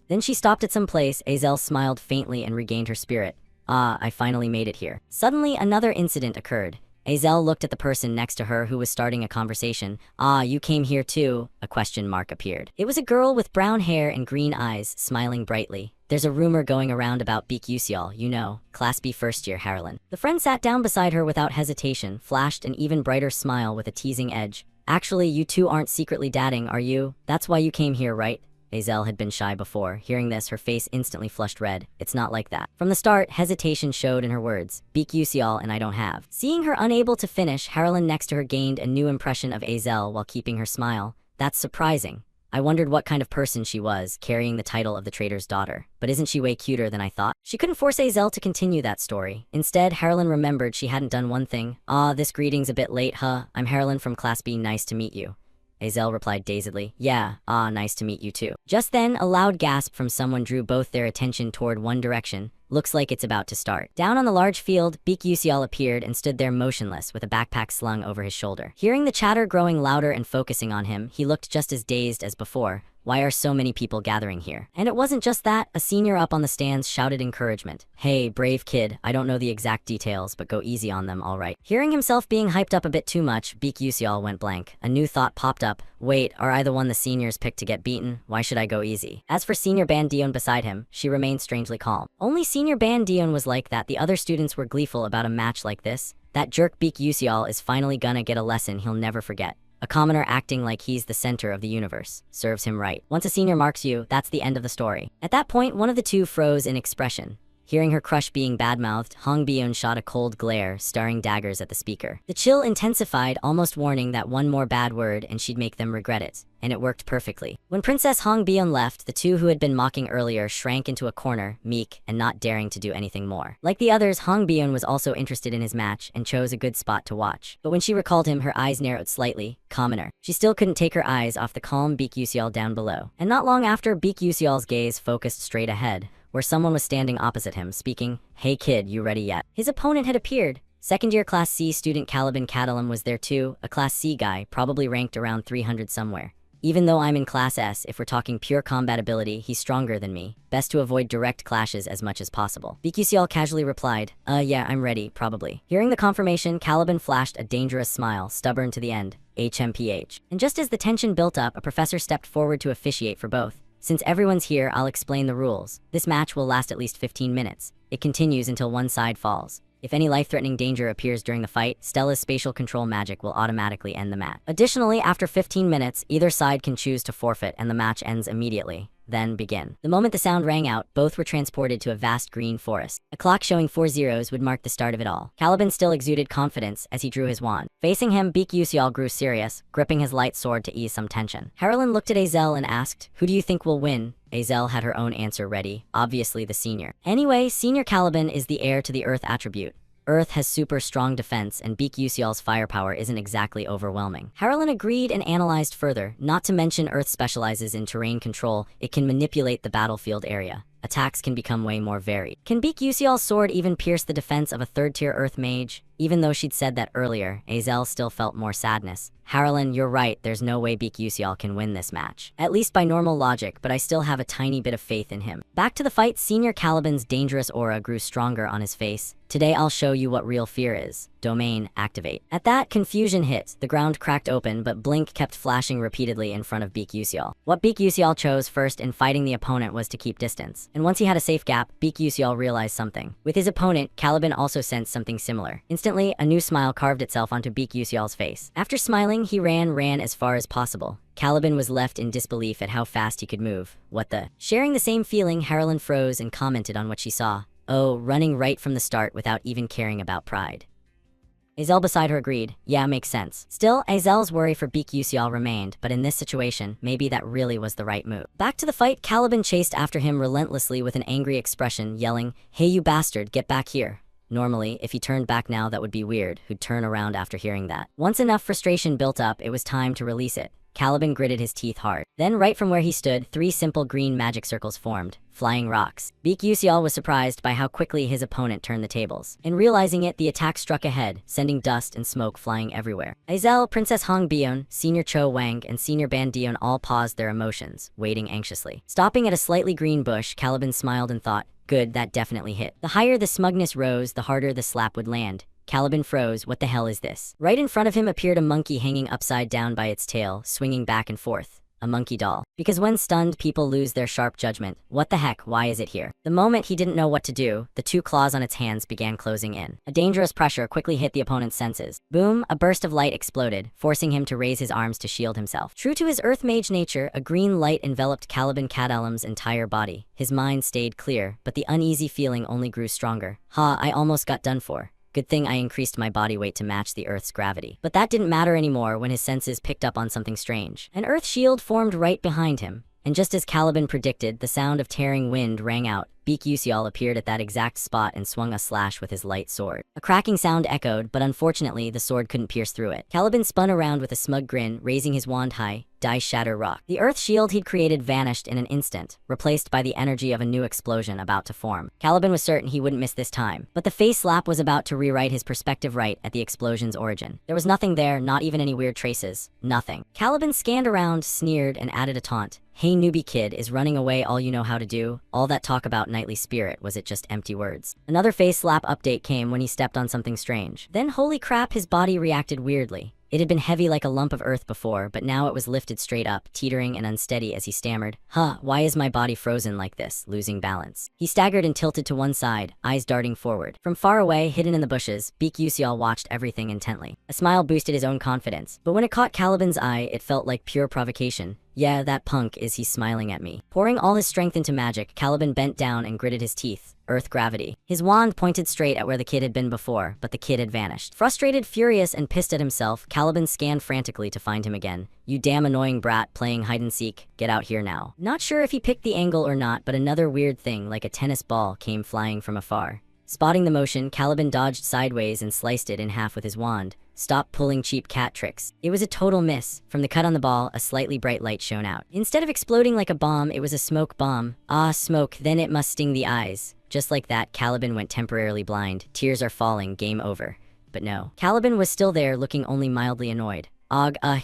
A: Then she stopped at some place. Azel smiled faintly and regained her spirit. Ah, I finally made it here. Suddenly, another incident occurred. Azel looked at the person next to her who was starting a conversation. Ah, you came here too? A question mark appeared. It was a girl with brown hair and green eyes, smiling brightly. There's a rumor going around about Beak Yusial, you know, Class B first year Harlan. The friend sat down beside her without hesitation, flashed an even brighter smile with a teasing edge. Actually, you two aren't secretly dating, are you? That's why you came here, right? Azel had been shy before. Hearing this, her face instantly flushed red. It's not like that. From the start, hesitation showed in her words. Beak Yusial and I don't have. Seeing her unable to finish, Harlan next to her gained a new impression of Azel while keeping her smile. That's surprising. I wondered what kind of person she was, carrying the title of the trader's daughter. But isn't she way cuter than I thought? She couldn't force Azel to continue that story. Instead, Harlan remembered she hadn't done one thing. Ah, this greeting's a bit late, huh? I'm Harlan from Class B, nice to meet you. Azel replied dazedly. Yeah, nice to meet you too. Just then, a loud gasp from someone drew both their attention toward one direction. Looks like it's about to start. Down on the large field, Beak Yusial appeared and stood there motionless with a backpack slung over his shoulder. Hearing the chatter growing louder and focusing on him, he looked just as dazed as before. Why are so many people gathering here? And it wasn't just that. A senior up on the stands shouted encouragement. Hey, brave kid, I don't know the exact details, but go easy on them, all right. Hearing himself being hyped up a bit too much, Beak Yusial went blank. A new thought popped up. Wait, are I the one the seniors picked to get beaten? Why should I go easy? As for Senior Ban Dion beside him, she remained strangely calm. Only Senior Ban Dion was like that. The other students were gleeful about a match like this. That jerk Beak Yusial is finally gonna get a lesson he'll never forget. A commoner acting like he's the center of the universe. Serves him right. Once a senior marks you, that's the end of the story. At that point, one of the two froze in expression. Hearing her crush being badmouthed, Hong Bion shot a cold glare, staring daggers at the speaker. The chill intensified, almost warning that one more bad word and she'd make them regret it. And it worked perfectly. When Princess Hong Bion left, the two who had been mocking earlier shrank into a corner, meek, and not daring to do anything more. Like the others, Hong Bion was also interested in his match and chose a good spot to watch. But when she recalled him, her eyes narrowed slightly. Commoner. She still couldn't take her eyes off the calm Beak Yusial down below. And not long after, Beak Yusial's gaze focused straight ahead, where someone was standing opposite him, speaking. Hey kid, you ready yet? His opponent had appeared. Second-year Class C student Caliban Catalum was there too, a Class C guy, probably ranked around 300 somewhere. Even though I'm in Class S, if we're talking pure combat ability, he's stronger than me. Best to avoid direct clashes as much as possible. Beak Yusial casually replied, yeah, I'm ready, probably. Hearing the confirmation, Caliban flashed a dangerous smile, stubborn to the end. HMPH. And just as the tension built up, a professor stepped forward to officiate for both. Since everyone's here, I'll explain the rules. This match will last at least 15 minutes. It continues until one side falls. If any life-threatening danger appears during the fight, Stella's spatial control magic will automatically end the match. Additionally, after 15 minutes, either side can choose to forfeit and the match ends immediately. Then begin. The moment the sound rang out, both were transported to a vast green forest. A clock showing 4 zeros would mark the start of it all. Caliban still exuded confidence as he drew his wand. Facing him, Beak Yusial grew serious, gripping his light sword to ease some tension. Harlan looked at Azel and asked, who do you think will win? Azel had her own answer ready, obviously the senior. Anyway, Senior Caliban is the heir to the Earth attribute. Earth has super strong defense, and Beak Yusial's firepower isn't exactly overwhelming. Harlan agreed and analyzed further. Not to mention Earth specializes in terrain control, it can manipulate the battlefield area. Attacks can become way more varied. Can Beak Yusial's sword even pierce the defense of a third-tier Earth mage? Even though she'd said that earlier, Azel still felt more sadness. Harlan, you're right, there's no way Beak Yusial can win this match. At least by normal logic, but I still have a tiny bit of faith in him. Back to the fight, Senior Caliban's dangerous aura grew stronger on his face. Today I'll show you what real fear is. Domain, activate. At that, confusion hit. The ground cracked open, but Blink kept flashing repeatedly in front of Beak Yusial. What Beak Yusial chose first in fighting the opponent was to keep distance. And once he had a safe gap, Beak Yusial realized something. With his opponent, Caliban also sensed something similar. Instantly, a new smile carved itself onto Beak Yusial's face. After smiling, he ran as far as possible. Caliban was left in disbelief at how fast he could move. What the? Sharing the same feeling, Harlan froze and commented on what she saw. Oh, running right from the start without even caring about pride. Azel beside her agreed. Yeah, makes sense. Still, Azel's worry for Beak Yusial remained, but in this situation, maybe that really was the right move. Back to the fight, Caliban chased after him relentlessly with an angry expression, yelling, "Hey you bastard, get back here." Normally, if he turned back now, that would be weird. Who'd turn around after hearing that? Once enough frustration built up, it was time to release it. Caliban gritted his teeth hard. Then right from where he stood, 3 simple green magic circles formed. Flying rocks. Beak Yusial was surprised by how quickly his opponent turned the tables. And realizing it, the attack struck ahead, sending dust and smoke flying everywhere. Azel, Princess Hong Bion, Senior Cho Wang, and Senior Ban Dion all paused their emotions, waiting anxiously. Stopping at a slightly green bush, Caliban smiled and thought, good, that definitely hit. The higher the smugness rose, the harder the slap would land. Caliban froze. What the hell is this? Right in front of him appeared a monkey hanging upside down by its tail, swinging back and forth. A monkey doll. Because when stunned, people lose their sharp judgment. What the heck, why is it here? The moment he didn't know what to do, the 2 claws on its hands began closing in. A dangerous pressure quickly hit the opponent's senses. Boom, a burst of light exploded, forcing him to raise his arms to shield himself. True to his earth mage nature, a green light enveloped Caliban Cadalam's entire body. His mind stayed clear, but the uneasy feeling only grew stronger. I almost got done for. Good thing I increased my body weight to match the Earth's gravity. But that didn't matter anymore when his senses picked up on something strange. An Earth shield formed right behind him. And just as Caliban predicted, the sound of tearing wind rang out. Beak Yusial appeared at that exact spot and swung a slash with his light sword. A cracking sound echoed, but unfortunately, the sword couldn't pierce through it. Caliban spun around with a smug grin, raising his wand high. Die shatter rock. The earth shield he'd created vanished in an instant, replaced by the energy of a new explosion about to form. Caliban was certain he wouldn't miss this time, but the face slap was about to rewrite his perspective right at the explosion's origin. There was nothing there, not even any weird traces. Nothing. Caliban scanned around, sneered, and added a taunt. Hey newbie kid, is running away all you know how to do? All that talk about knightly spirit, was it just empty words? Another face slap update came when he stepped on something strange. Then holy crap, his body reacted weirdly. It had been heavy like a lump of earth before, but now it was lifted straight up, teetering and unsteady as he stammered. Why is my body frozen like this, losing balance? He staggered and tilted to one side, eyes darting forward. From far away, hidden in the bushes, Beak Yusial watched everything intently. A smile boosted his own confidence, but when it caught Caliban's eye, it felt like pure provocation. Yeah, that punk, is he smiling at me? Pouring all his strength into magic, Caliban bent down and gritted his teeth. Earth gravity. His wand pointed straight at where the kid had been before, but the kid had vanished. Frustrated, furious, and pissed at himself, Caliban scanned frantically to find him again. You damn annoying brat playing hide and seek, get out here now. Not sure if he picked the angle or not, but another weird thing, like a tennis ball, came flying from afar. Spotting the motion, Caliban dodged sideways and sliced it in half with his wand. Stop pulling cheap cat tricks. It was a total miss. From the cut on the ball, a slightly bright light shone out. Instead of exploding like a bomb, it was a smoke bomb. Ah, smoke, then it must sting the eyes. Just like that, Caliban went temporarily blind. Tears are falling, game over. But no. Caliban was still there, looking only mildly annoyed.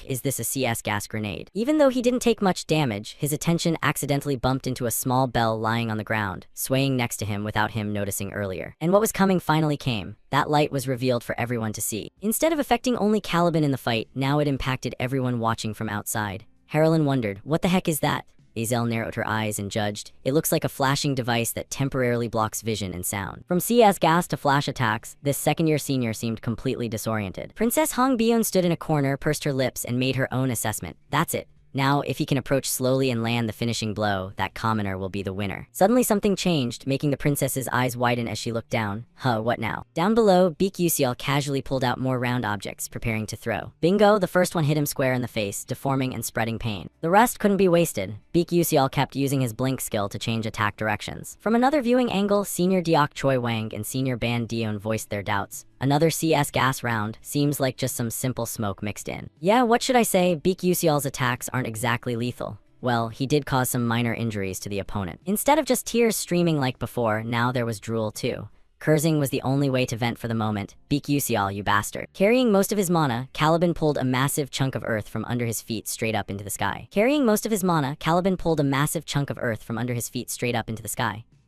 A: Is this a CS gas grenade? Even though he didn't take much damage, his attention accidentally bumped into a small bell lying on the ground, swaying next to him without him noticing earlier. And what was coming finally came. That light was revealed for everyone to see. Instead of affecting only Caliban in the fight, now it impacted everyone watching from outside. Harlan wondered, what the heck is that? Azel narrowed her eyes and judged. It looks like a flashing device that temporarily blocks vision and sound. From CS gas to flash attacks, this second-year senior seemed completely disoriented. Princess Hong Bion stood in a corner, pursed her lips, and made her own assessment. That's it. Now, if he can approach slowly and land the finishing blow, that commoner will be the winner. Suddenly something changed, making the princess's eyes widen as she looked down. What now? Down below, Beak Yusial casually pulled out more round objects, preparing to throw. Bingo, the first one hit him square in the face, deforming and spreading pain. The rest couldn't be wasted. Beak Yusial kept using his blink skill to change attack directions. From another viewing angle, Senior Diok Choi Wang and Senior Ban Dion voiced their doubts. Another CS gas round, seems like just some simple smoke mixed in. Yeah, what should I say, Beak Yusial's attacks aren't exactly lethal. Well, he did cause some minor injuries to the opponent. Instead of just tears streaming like before, now there was drool too. Cursing was the only way to vent for the moment. Beak Usial, you bastard. Carrying most of his mana, Caliban pulled a massive chunk of earth from under his feet straight up into the sky.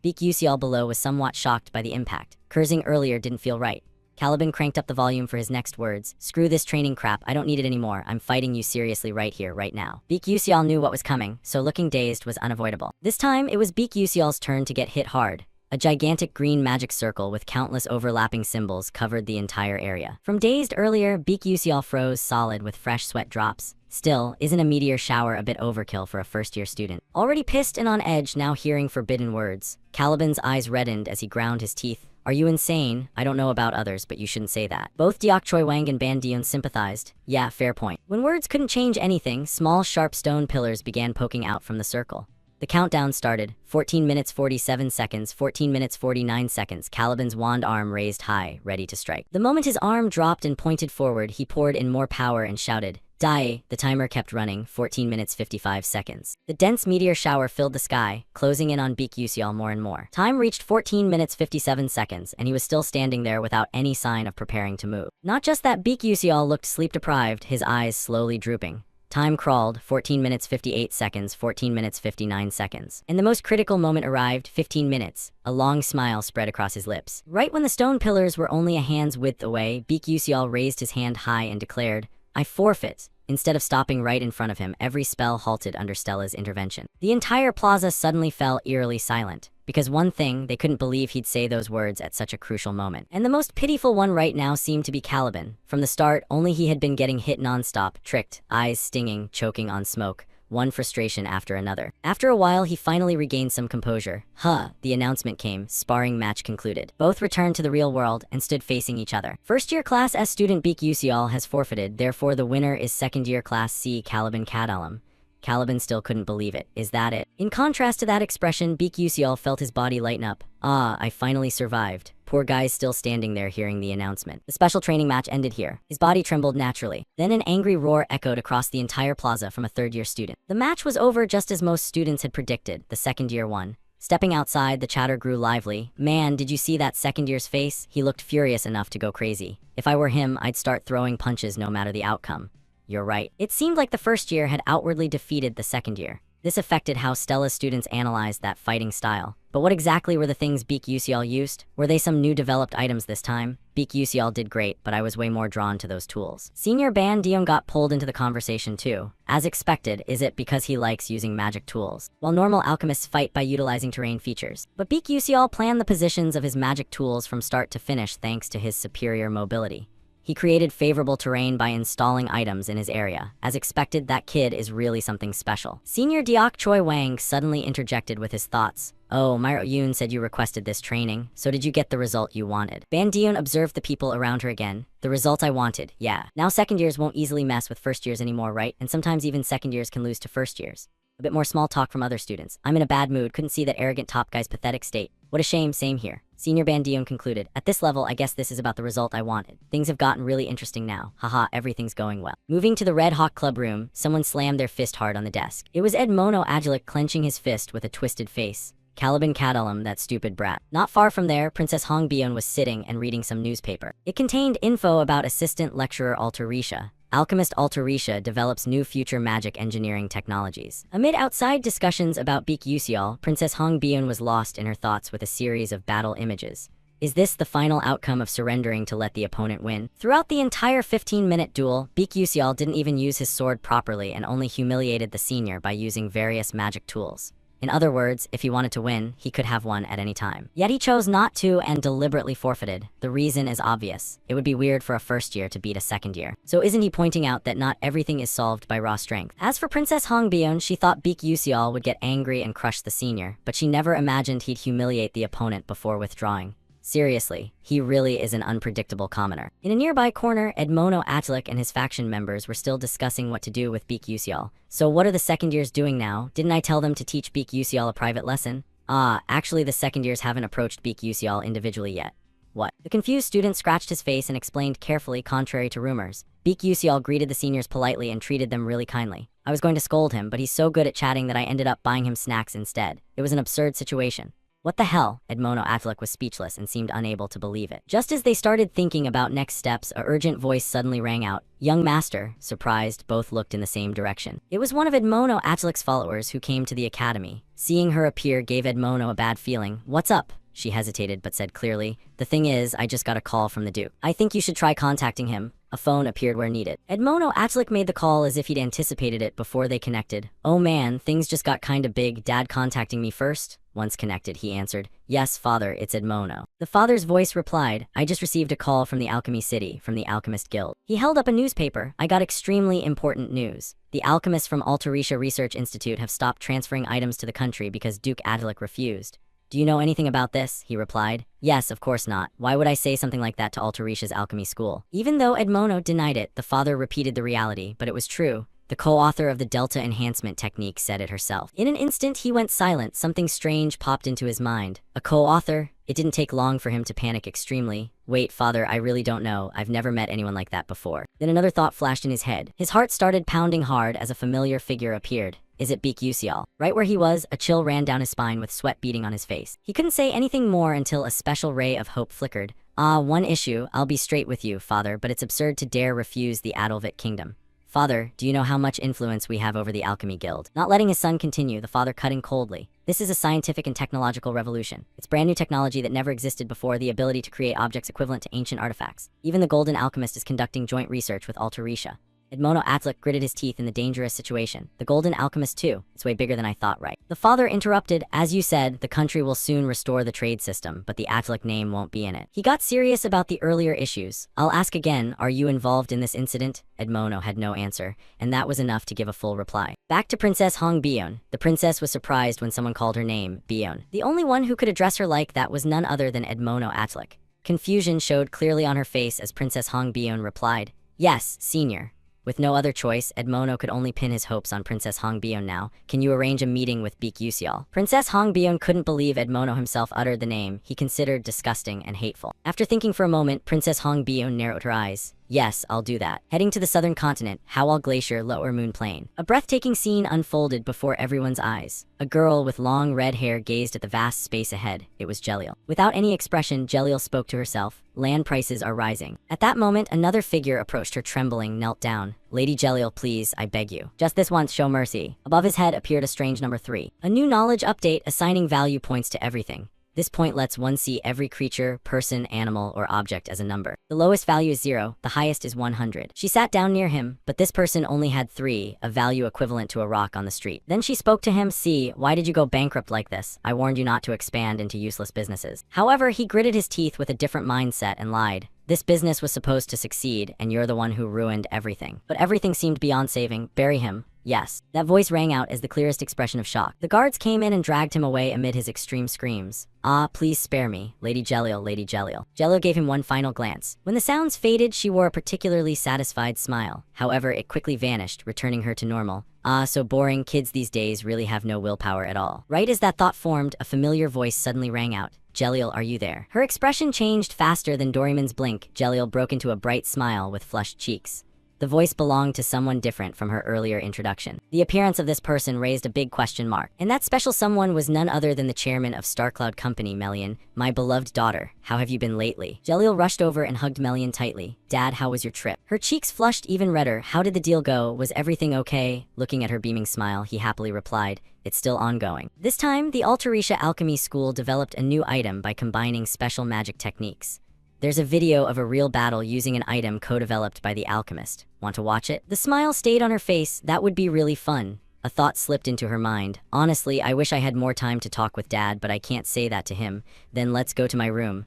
A: Beak Usial below was somewhat shocked by the impact. Cursing earlier didn't feel right. Caliban cranked up the volume for his next words. Screw this training crap, I don't need it anymore. I'm fighting you seriously right here, right now. Beak Usial knew what was coming, so looking dazed was unavoidable. This time, it was Beak Usial's turn to get hit hard. A gigantic green magic circle with countless overlapping symbols covered the entire area. From dazed earlier, Beak Usial froze solid with fresh sweat drops. Still, isn't a meteor shower a bit overkill for a first-year student? Already pissed and on edge, now hearing forbidden words, Caliban's eyes reddened as he ground his teeth. Are you insane? I don't know about others, but you shouldn't say that. Both Deok Choi Wang and Ban Dion sympathized. Yeah, fair point. When words couldn't change anything, small sharp stone pillars began poking out from the circle. The countdown started. 14 minutes 47 seconds, 14 minutes 49 seconds. Caliban's wand arm raised high, ready to strike. The moment his arm dropped and pointed forward, he poured in more power and shouted, Die! The timer kept running, 14 minutes 55 seconds. The dense meteor shower filled the sky, closing in on Beak Usial more and more. Time reached 14 minutes 57 seconds, and he was still standing there without any sign of preparing to move. Not just that, Beak Usial looked sleep-deprived, his eyes slowly drooping. Time crawled, 14 minutes 58 seconds, 14 minutes 59 seconds. And the most critical moment arrived, 15 minutes. A long smile spread across his lips. Right when the stone pillars were only a hand's width away, Beak Usial raised his hand high and declared, I forfeit. Instead of stopping right in front of him, every spell halted under Stella's intervention. The entire plaza suddenly fell eerily silent. Because one thing, they couldn't believe he'd say those words at such a crucial moment. And the most pitiful one right now seemed to be Caliban. From the start, only he had been getting hit nonstop, tricked, eyes stinging, choking on smoke. One frustration after another. After a while, he finally regained some composure. The announcement came, sparring match concluded. Both returned to the real world and stood facing each other. First-year Class S student Beak Usial has forfeited, therefore the winner is second-year Class C Caliban Kadalam. Caliban still couldn't believe it. Is that it? In contrast to that expression, Beak Usial felt his body lighten up. I finally survived. Poor guy's still standing there hearing the announcement. The special training match ended here. His body trembled naturally. Then an angry roar echoed across the entire plaza from a third-year student. The match was over just as most students had predicted. The second-year won. Stepping outside, the chatter grew lively. Man, did you see that second-year's face? He looked furious enough to go crazy. If I were him, I'd start throwing punches no matter the outcome. You're right. It seemed like the first year had outwardly defeated the second year. This affected how Stella's students analyzed that fighting style. But what exactly were the things Beak Usial used? Were they some new developed items this time? Beak Usial did great, but I was way more drawn to those tools. Senior Ban Dion got pulled into the conversation too. As expected, is it because he likes using magic tools? While normal alchemists fight by utilizing terrain features. But Beak Usial planned the positions of his magic tools from start to finish thanks to his superior mobility. He created favorable terrain by installing items in his area. As expected, that kid is really something special. Senior Deok Choi Wang suddenly interjected with his thoughts. Oh, Myro Yoon said you requested this training, so did you get the result you wanted? Ban Dion observed the people around her again. The result I wanted, yeah. Now second years won't easily mess with first years anymore, right? And sometimes even second years can lose to first years. A bit more small talk from other students. I'm in a bad mood, couldn't see that arrogant top guy's pathetic state. What a shame, same here. Senior Ban Dion concluded, at this level, I guess this is about the result I wanted. Things have gotten really interesting now. Haha, everything's going well. Moving to the Red Hawk Club room, someone slammed their fist hard on the desk. It was Ed Mono Agilik clenching his fist with a twisted face. Caliban Kadalam, that stupid brat. Not far from there, Princess Hong Bion was sitting and reading some newspaper. It contained info about Assistant Lecturer Altarisha. Alchemist Altarisha develops new future magic engineering technologies. Amid outside discussions about Beak Usial, Princess Hong Bion was lost in her thoughts with a series of battle images. Is this the final outcome of surrendering to let the opponent win? Throughout the entire 15-minute duel, Beak Usial didn't even use his sword properly and only humiliated the senior by using various magic tools. In other words, if he wanted to win, he could have won at any time. Yet he chose not to and deliberately forfeited. The reason is obvious. It would be weird for a first year to beat a second year. So isn't he pointing out that not everything is solved by raw strength? As for Princess Hong Bion, she thought Beak Usial would get angry and crush the senior, but she never imagined he'd humiliate the opponent before withdrawing. Seriously, he really is an unpredictable commoner. In a nearby corner, Edmono Atlik and his faction members were still discussing what to do with Beak Usial. So what are the second years doing now? Didn't I tell them to teach Beak Usial a private lesson? Actually the second years haven't approached Beak Usial individually yet. What? The confused student scratched his face and explained carefully, contrary to rumors. Beak Usial greeted the seniors politely and treated them really kindly. I was going to scold him, but he's so good at chatting that I ended up buying him snacks instead. It was an absurd situation. What the hell? Edmono Atlic was speechless and seemed unable to believe it. Just as they started thinking about next steps, a urgent voice suddenly rang out. Young master. Surprised, both looked in the same direction. It was one of Edmono Atlic's followers who came to the academy. Seeing her appear gave Edmono a bad feeling. What's up? She hesitated but said clearly, the thing is, I just got a call from the Duke. I think you should try contacting him. A phone appeared where needed. Edmono Atlic made the call as if he'd anticipated it before they connected. Oh man, things just got kinda big. Dad contacting me first? Once connected, he answered. Yes, father, it's Edmono. The father's voice replied, I just received a call from the Alchemy City, from the Alchemist Guild. He held up a newspaper. I got extremely important news. The alchemists from Altarisha Research Institute have stopped transferring items to the country because Duke Atlic refused. Do you know anything about this? He replied. Yes, of course not. Why would I say something like that to Altarisha's alchemy school? Even though Edmono denied it, the father repeated the reality, but it was true. The co-author of the Delta Enhancement Technique said it herself. In an instant, he went silent. Something strange popped into his mind. A co-author? It didn't take long for him to panic extremely. Wait, father, I really don't know. I've never met anyone like that before. Then another thought flashed in his head. His heart started pounding hard as a familiar figure appeared. Is it Beak Usial? Right where he was, a chill ran down his spine with sweat beading on his face. He couldn't say anything more until a special ray of hope flickered. One issue. I'll be straight with you, father, but it's absurd to dare refuse the Adalvit kingdom. Father, do you know how much influence we have over the Alchemy Guild? Not letting his son continue, the father cut in coldly. This is a scientific and technological revolution. It's brand new technology that never existed before, the ability to create objects equivalent to ancient artifacts. Even the Golden Alchemist is conducting joint research with Altarisha. Edmono Atlic gritted his teeth in the dangerous situation. The Golden Alchemist too. It's way bigger than I thought, right? The father interrupted. As you said, the country will soon restore the trade system, but the Atlic name won't be in it. He got serious about the earlier issues. I'll ask again, are you involved in this incident? Edmono had no answer, and that was enough to give a full reply. Back to Princess Hong Bion. The princess was surprised when someone called her name, Bion. The only one who could address her like that was none other than Edmono Atlic. Confusion showed clearly on her face as Princess Hong Bion replied, Yes, senior. With no other choice, Edmono could only pin his hopes on Princess Hong Bion now. Can you arrange a meeting with Beak Usial? Princess Hong Bion couldn't believe Edmono himself uttered the name he considered disgusting and hateful. After thinking for a moment, Princess Hong Bion narrowed her eyes. Yes, I'll do that. Heading to the southern continent, Howell Glacier, Lower Moon Plain. A breathtaking scene unfolded before everyone's eyes. A girl with long red hair gazed at the vast space ahead. It was Jeliel. Without any expression, Jeliel spoke to herself. Land prices are rising. At that moment, another figure approached her, trembling, knelt down. Lady Jeliel, please, I beg you. Just this once, show mercy. Above his head appeared a strange number 3. A new knowledge update assigning value points to everything. This point lets one see every creature, person, animal, or object as a number. The lowest value is 0, the highest is 100. She sat down near him, but this person only had 3, a value equivalent to a rock on the street. Then she spoke to him. See, why did you go bankrupt like this? I warned you not to expand into useless businesses. However, he gritted his teeth with a different mindset and lied. This business was supposed to succeed, and you're the one who ruined everything. But everything seemed beyond saving. Bury him. Yes. That voice rang out as the clearest expression of shock. The guards came in and dragged him away amid his extreme screams. Please spare me, Lady Jeliel, Lady Jeliel. Jeliel gave him one final glance. When the sounds faded, she wore a particularly satisfied smile. However, it quickly vanished, returning her to normal. So boring. Kids these days really have no willpower at all. Right as that thought formed, a familiar voice suddenly rang out. Jeliel, are you there? Her expression changed faster than Doryman's blink. Jeliel broke into a bright smile with flushed cheeks. The voice belonged to someone different from her earlier introduction. The appearance of this person raised a big question mark. And that special someone was none other than the chairman of Starcloud Company, Melian. My beloved daughter, how have you been lately? Jeliel rushed over and hugged Melian tightly. Dad, how was your trip? Her cheeks flushed even redder. How did the deal go? Was everything okay? Looking at her beaming smile, he happily replied, it's still ongoing. This time, the Altarisha Alchemy School developed a new item by combining special magic techniques. There's a video of a real battle using an item co-developed by the alchemist. Want to watch it? The smile stayed on her face. That would be really fun. A thought slipped into her mind. Honestly, I wish I had more time to talk with Dad, but I can't say that to him. Then let's go to my room.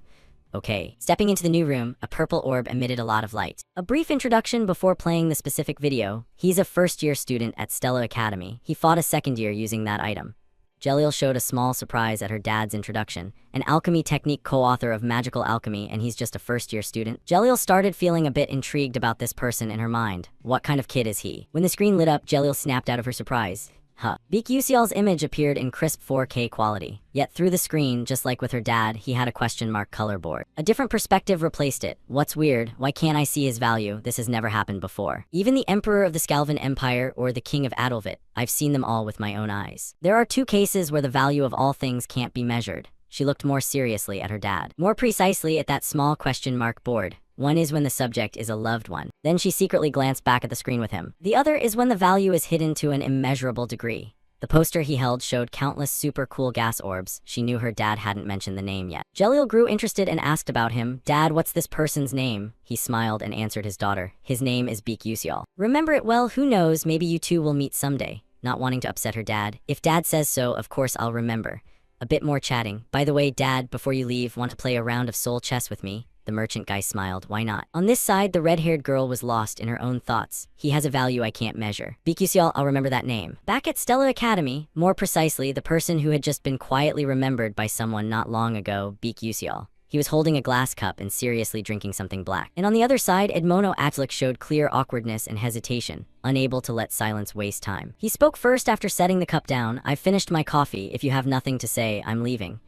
A: Okay. Stepping into the new room, a purple orb emitted a lot of light. A brief introduction before playing the specific video. He's a first-year student at Stella Academy. He fought a second year using that item. Jeliel showed a small surprise at her dad's introduction. An alchemy technique co-author of magical alchemy, and he's just a first-year student. Jeliel started feeling a bit intrigued about this person in her mind. What kind of kid is he? When the screen lit up, Jeliel snapped out of her surprise. Beak Usial's image appeared in crisp 4K quality. Yet through the screen, just like with her dad, he had a question mark color board. A different perspective replaced it. What's weird? Why can't I see his value? This has never happened before. Even the Emperor of the Scalvan Empire or the King of Adalvit, I've seen them all with my own eyes. There are 2 cases where the value of all things can't be measured. she looked more seriously at her dad. More precisely at that small question mark board. One is when the subject is a loved one. Then she secretly glanced back at the screen with him. The other is when the value is hidden to an immeasurable degree. The poster he held showed countless super cool gas orbs. She knew her dad hadn't mentioned the name yet. Jalil grew interested and asked about him. Dad, what's this person's name? He smiled and answered his daughter. His name is Beek Yusial. Remember it well, who knows, maybe you two will meet someday. Not wanting to upset her dad. If dad says so, of course I'll remember. A bit more chatting. By the way, dad, before you leave, want to play a round of soul chess with me? The merchant guy smiled. Why not? On this side, the red-haired girl was lost in her own thoughts. He has a value I can't measure. Beek Yusial, I'll remember that name. Back at Stella Academy, more precisely, the person who had just been quietly remembered by someone not long ago, Beek Yusial. He was holding a glass cup and seriously drinking something black. And on the other side, Edmono Atlik showed clear awkwardness and hesitation, unable to let silence waste time. He spoke first after setting the cup down. I've finished my coffee. If you have nothing to say, I'm leaving.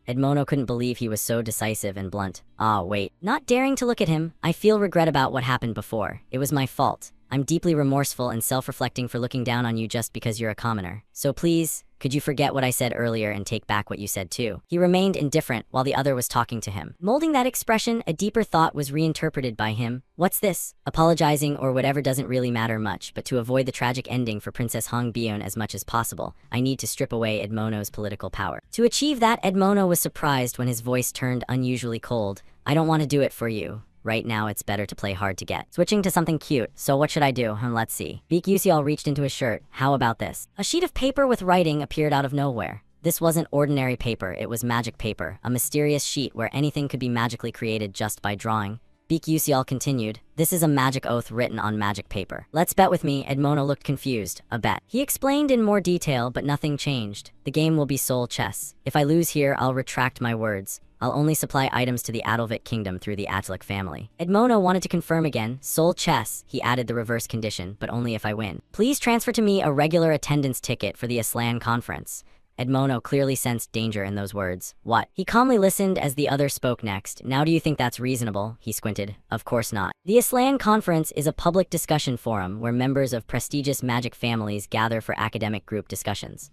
A: Edmono couldn't believe he was so decisive and blunt. Ah, wait. Not daring to look at him, I feel regret about what happened before. It was my fault. I'm deeply remorseful and self-reflecting for looking down on you just because you're a commoner. So please, could you forget what I said earlier and take back what you said too? He remained indifferent while the other was talking to him. Molding that expression, a deeper thought was reinterpreted by him. What's this? Apologizing or whatever doesn't really matter much, but to avoid the tragic ending for Princess Hong Bion as much as possible, I need to strip away Edmono's political power. To achieve that, Edmono was surprised when his voice turned unusually cold. I don't want to do it for you. Right now, it's better to play hard to get. Switching to something cute. So what should I do? Let's see. Beek Yusial reached into his shirt. How about this? A sheet of paper with writing appeared out of nowhere. This wasn't ordinary paper, it was magic paper, a mysterious sheet where anything could be magically created just by drawing. Beek Yusial continued, this is a magic oath written on magic paper. Let's bet with me. Edmono looked confused. A bet. He explained in more detail, but nothing changed. The game will be soul chess. If I lose here, I'll retract my words. I'll only supply items to the Adalvik kingdom through the Atlik family. Edmono wanted to confirm again. Soul chess. He added the reverse condition, but only if I win. Please transfer to me a regular attendance ticket for the Aslan conference. Edmono clearly sensed danger in those words. What? He calmly listened as the other spoke next. Now do you think that's reasonable? He squinted. Of course not. The Aslan conference is a public discussion forum where members of prestigious magic families gather for academic group discussions.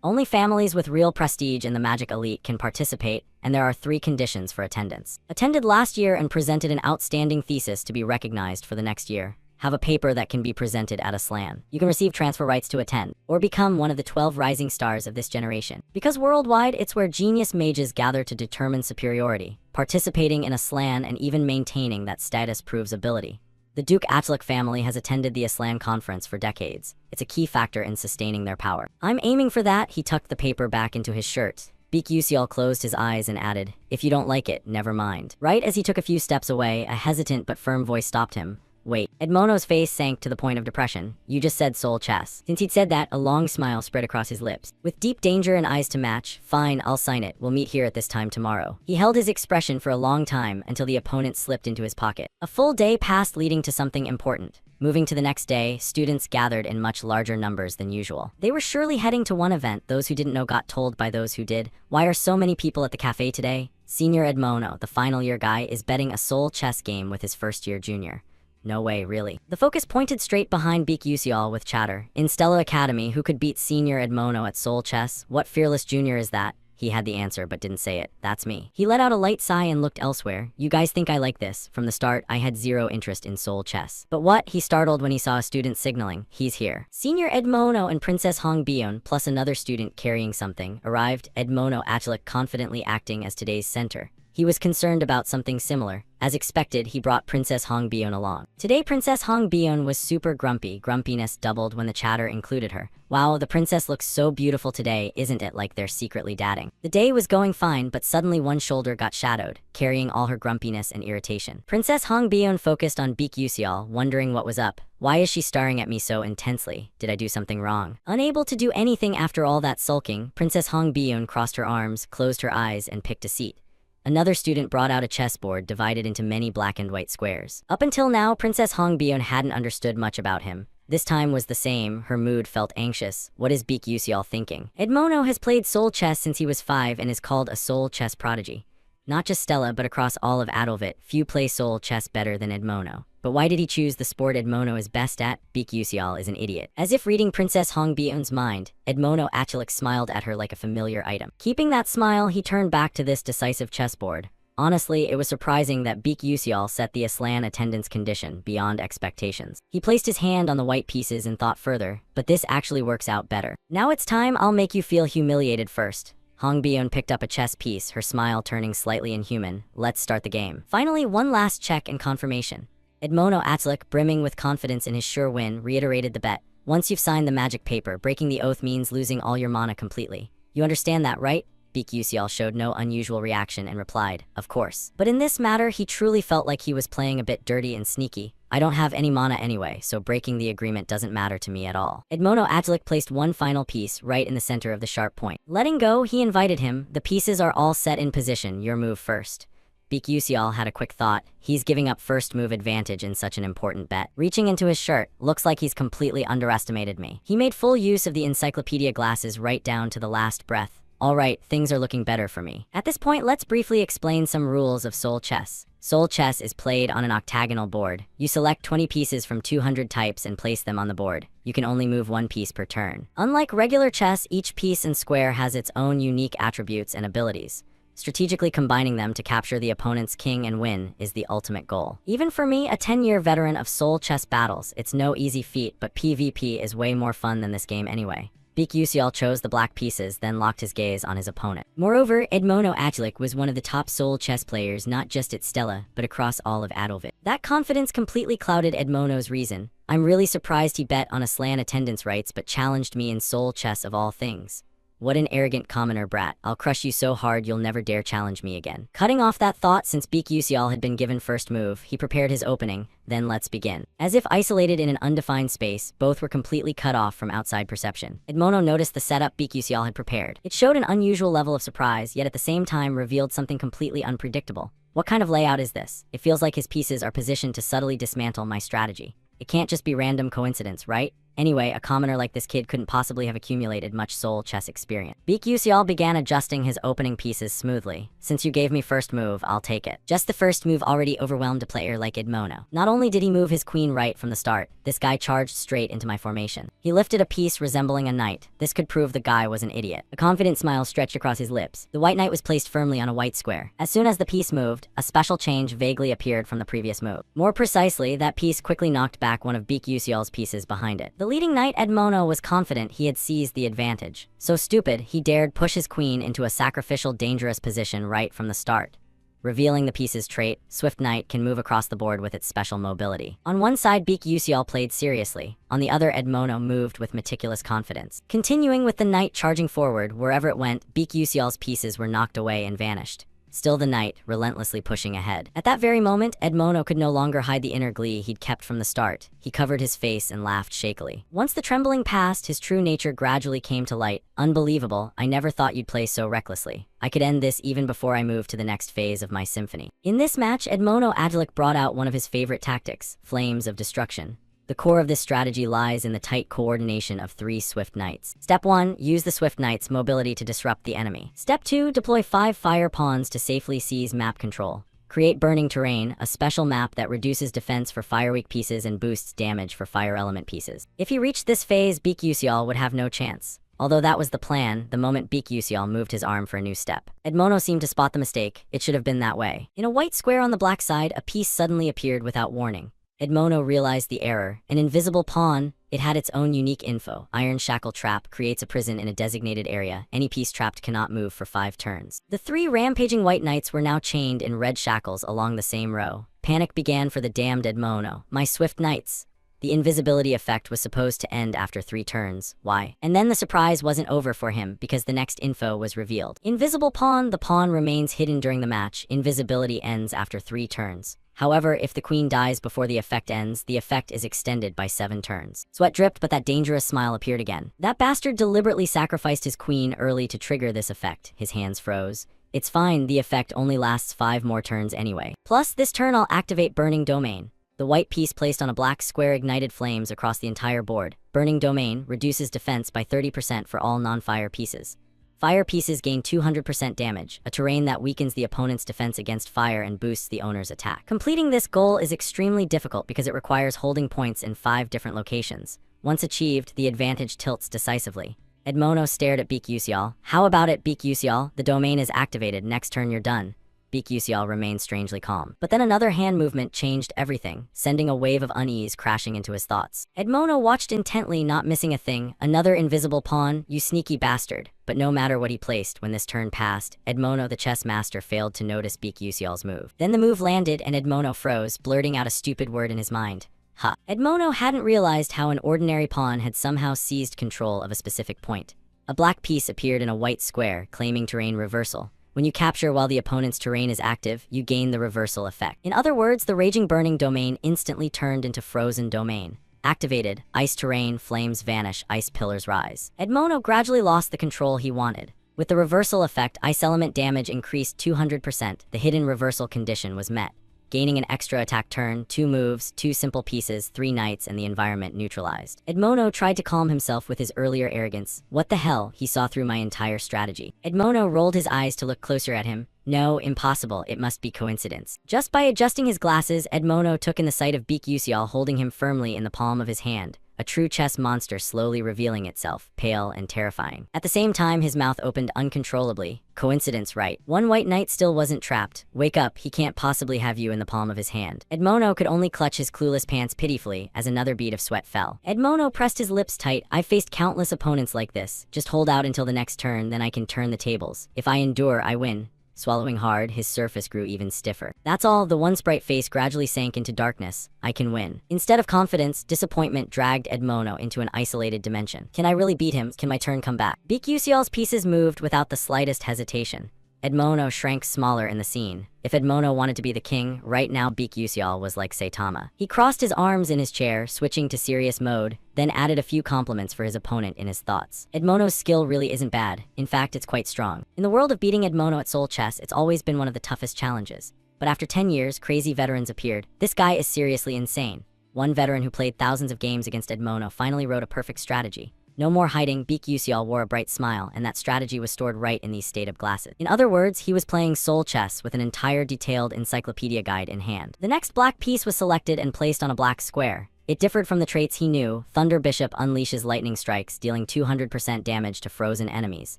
A: Only families with real prestige in the magic elite can participate, and there are 3 conditions for attendance. Attended last year and presented an outstanding thesis to be recognized for the next year. Have a paper that can be presented at Aslan. You can receive transfer rights to attend, or become one of the 12 rising stars of this generation. Because worldwide, it's where genius mages gather to determine superiority. Participating in Aslan and even maintaining that status proves ability. The Duke Atlik family has attended the Aslan conference for decades. It's a key factor in sustaining their power. I'm aiming for that. He tucked the paper back into his shirt. Beek Yusial closed his eyes and added, if you don't like it, never mind. Right as he took a few steps away, a hesitant but firm voice stopped him. Wait. Edmono's face sank to the point of depression. You just said soul chess. Since he'd said that, a long smile spread across his lips. With deep danger and eyes to match, fine, I'll sign it. We'll meet here at this time tomorrow. He held his expression for a long time until the opponent slipped into his pocket. A full day passed leading to something important. Moving to the next day, students gathered in much larger numbers than usual. They were surely heading to one event. Those who didn't know got told by those who did. Why are so many people at the cafe today? Senior Edmono, the final year guy, is betting a soul chess game with his first-year junior. No way, really. The focus pointed straight behind Beek Yusial with chatter. In Stella Academy, who could beat Senior Edmono at soul chess? What fearless junior is that? He had the answer but didn't say it. That's me. He let out a light sigh and looked elsewhere. You guys think I like this? From the start, I had zero interest in soul chess. But what? He startled when he saw a student signaling. He's here. Senior Edmono and Princess Hong Bion, plus another student carrying something, arrived, Edmono Atlik confidently acting as today's center. He was concerned about something similar. As expected, he brought Princess Hong Bion along. Today, Princess Hong Bion was super grumpy. Grumpiness doubled when the chatter included her. Wow, the princess looks so beautiful today, isn't it like they're secretly dating? The day was going fine, but suddenly one shoulder got shadowed, carrying all her grumpiness and irritation. Princess Hong Bion focused on Beek Yusial, wondering what was up. Why is she staring at me so intensely? Did I do something wrong? Unable to do anything after all that sulking, Princess Hong Bion crossed her arms, closed her eyes, and picked a seat. Another student brought out a chessboard divided into many black and white squares. Up until now, Princess Hong Bion hadn't understood much about him. This time was the same. Her mood felt anxious. What is Beek Yusial thinking? Edmono has played soul chess since he was 5 and is called a soul chess prodigy. Not just Stella, but across all of Adolvit, few play Seoul chess better than Edmono. But why did he choose the sport Edmono is best at? Baek Yuseol is an idiot. As if reading Princess Hong Bi-eun's mind, Edmono Achalik smiled at her like a familiar item. Keeping that smile, he turned back to this decisive chessboard. Honestly, it was surprising that Baek Yuseol set the Aslan attendance condition beyond expectations. He placed his hand on the white pieces and thought further, but this actually works out better. Now it's time, I'll make you feel humiliated first. Hong Bi-eun picked up a chess piece, her smile turning slightly inhuman. Let's start the game. Finally, one last check and confirmation. Edmono Achlik, brimming with confidence in his sure win, reiterated the bet. Once you've signed the magic paper, breaking the oath means losing all your mana completely. You understand that, right? Baek Yuseol showed no unusual reaction and replied, of course. But in this matter, he truly felt like he was playing a bit dirty and sneaky. I don't have any mana anyway, so breaking the agreement doesn't matter to me at all. Edmono Achlik placed one final piece right in the center of the sharp point. Letting go, he invited him. The pieces are all set in position, your move first. Baek Yuseol had a quick thought. He's giving up first move advantage in such an important bet. Reaching into his shirt, looks like he's completely underestimated me. He made full use of the encyclopedia glasses right down to the last breath. Alright, things are looking better for me. At this point, let's briefly explain some rules of Seoul chess. Seoul chess is played on an octagonal board. You select 20 pieces from 200 types and place them on the board. You can only move one piece per turn. Unlike regular chess, each piece and square has its own unique attributes and abilities. Strategically combining them to capture the opponent's king and win is the ultimate goal. Even for me, a 10-year veteran of Seoul chess battles, it's no easy feat, but PvP is way more fun than this game anyway. Baek Yuseol chose the black pieces, then locked his gaze on his opponent. Moreover, Edmono Achlik was one of the top Seoul chess players not just at Stella, but across all of Adolvit. That confidence completely clouded Edmono's reason. I'm really surprised he bet on Aslan attendance rights but challenged me in Seoul chess of all things. What an arrogant commoner brat. I'll crush you so hard you'll never dare challenge me again. Cutting off that thought, since Baek Yuseol had been given first move, he prepared his opening. Then let's begin. As if isolated in an undefined space, both were completely cut off from outside perception. Edmono noticed the setup Baek Yuseol had prepared. It showed an unusual level of surprise, yet at the same time revealed something completely unpredictable. What kind of layout is this? It feels like his pieces are positioned to subtly dismantle my strategy. It can't just be random coincidence, right? Anyway, a commoner like this kid couldn't possibly have accumulated much Seoul chess experience. Baek Yuseol began adjusting his opening pieces smoothly. Since you gave me first move, I'll take it. Just the first move already overwhelmed a player like Edmono. Not only did he move his queen right from the start, this guy charged straight into my formation. He lifted a piece resembling a knight. This could prove the guy was an idiot. A confident smile stretched across his lips. The white knight was placed firmly on a white square. As soon as the piece moved, a special change vaguely appeared from the previous move. More precisely, that piece quickly knocked back one of Baek Yuseol's pieces behind it. The leading knight Edmono was confident he had seized the advantage. So stupid, he dared push his queen into a sacrificial dangerous position right from the start. Revealing the piece's trait, Swift Knight can move across the board with its special mobility. On one side, Baek Yuseol played seriously. On the other, Edmono moved with meticulous confidence. Continuing with the knight charging forward, wherever it went, Baek Yuseol's pieces were knocked away and vanished. Still the knight, relentlessly pushing ahead. At that very moment, Edmono could no longer hide the inner glee he'd kept from the start. He covered his face and laughed shakily. Once the trembling passed, his true nature gradually came to light. Unbelievable, I never thought you'd play so recklessly. I could end this even before I moved to the next phase of my symphony. In this match, Edmono Achlik brought out one of his favorite tactics, flames of destruction. The core of this strategy lies in the tight coordination of 3 Swift Knights. Step 1, use the Swift Knight's mobility to disrupt the enemy. Step 2, deploy 5 fire pawns to safely seize map control. Create Burning Terrain, a special map that reduces defense for fire-weak pieces and boosts damage for fire element pieces. If he reached this phase, Baek Yuseol would have no chance. Although that was the plan, the moment Baek Yuseol moved his arm for a new step. Edmono seemed to spot the mistake. It should have been that way. In a white square on the black side, a piece suddenly appeared without warning. Edmono realized the error. An invisible pawn. It had its own unique info. Iron Shackle Trap creates a prison in a designated area. Any piece trapped cannot move for 5 turns. The 3 rampaging white knights were now chained in red shackles along the same row. Panic began for the damned Edmono. My Swift Knights. The invisibility effect was supposed to end after 3 turns. Why? And then the surprise wasn't over for him because the next info was revealed. Invisible pawn. The pawn remains hidden during the match. Invisibility ends after 3 turns. However, if the queen dies before the effect ends, the effect is extended by 7 turns. Sweat dripped, but that dangerous smile appeared again. That bastard deliberately sacrificed his queen early to trigger this effect. His hands froze. It's fine, the effect only lasts 5 more turns anyway. Plus, this turn I'll activate Burning Domain. The white piece placed on a black square ignited flames across the entire board. Burning Domain reduces defense by 30% for all non-fire pieces. Fire pieces gain 200% damage, a terrain that weakens the opponent's defense against fire and boosts the owner's attack. Completing this goal is extremely difficult because it requires holding points in 5 different locations. Once achieved, the advantage tilts decisively. Edmono stared at Beak Yusial. How about it, Beak Yusial? The domain is activated. Next turn you're done. Beak Yusial remained strangely calm. But then another hand movement changed everything, sending a wave of unease crashing into his thoughts. Edmono watched intently, not missing a thing. Another invisible pawn, you sneaky bastard. But no matter what he placed, when this turn passed, Edmono the chess master failed to notice Beak Yusial's move. Then the move landed and Edmono froze, blurting out a stupid word in his mind. Ha. Edmono hadn't realized how an ordinary pawn had somehow seized control of a specific point. A black piece appeared in a white square, claiming terrain reversal. When you capture while the opponent's terrain is active, you gain the reversal effect. In other words, the raging burning domain instantly turned into frozen domain. Activated, ice terrain, flames vanish, ice pillars rise. Edmono gradually lost the control he wanted. With the reversal effect, ice element damage increased 200%. The hidden reversal condition was met. Gaining an extra attack turn, 2 moves, 2 simple pieces, 3 knights, and the environment neutralized. Edmono tried to calm himself with his earlier arrogance. What the hell? He saw through my entire strategy. Edmono rolled his eyes to look closer at him. No, impossible, it must be coincidence. Just by adjusting his glasses, Edmono took in the sight of Beak Yusial holding him firmly in the palm of his hand. A true chess monster slowly revealing itself, pale and terrifying. At the same time, his mouth opened uncontrollably. Coincidence, right? One white knight still wasn't trapped. Wake up, he can't possibly have you in the palm of his hand. Edmono could only clutch his clueless pants pitifully as another bead of sweat fell. Edmono pressed his lips tight. I've faced countless opponents like this. Just hold out until the next turn, then I can turn the tables. If I endure, I win. Swallowing hard, his surface grew even stiffer. That's all, the once bright face gradually sank into darkness. I can win. Instead of confidence, disappointment dragged Edmono into an isolated dimension. Can I really beat him? Can my turn come back? Beak Yusial's pieces moved without the slightest hesitation. Edmono shrank smaller in the scene. If Edmono wanted to be the king, right now Beak Yusial was like Saitama. He crossed his arms in his chair, switching to serious mode, then added a few compliments for his opponent in his thoughts. Edmono's skill really isn't bad. In fact, it's quite strong. In the world of beating Edmono at Soul Chess, it's always been one of the toughest challenges. But after 10 years, crazy veterans appeared. This guy is seriously insane. One veteran who played thousands of games against Edmono finally wrote a perfect strategy. No more hiding, Beak Yusial wore a bright smile, and that strategy was stored right in these state-of glasses. In other words, he was playing soul chess with an entire detailed encyclopedia guide in hand. The next black piece was selected and placed on a black square. It differed from the traits he knew. Thunder Bishop unleashes lightning strikes, dealing 200% damage to frozen enemies.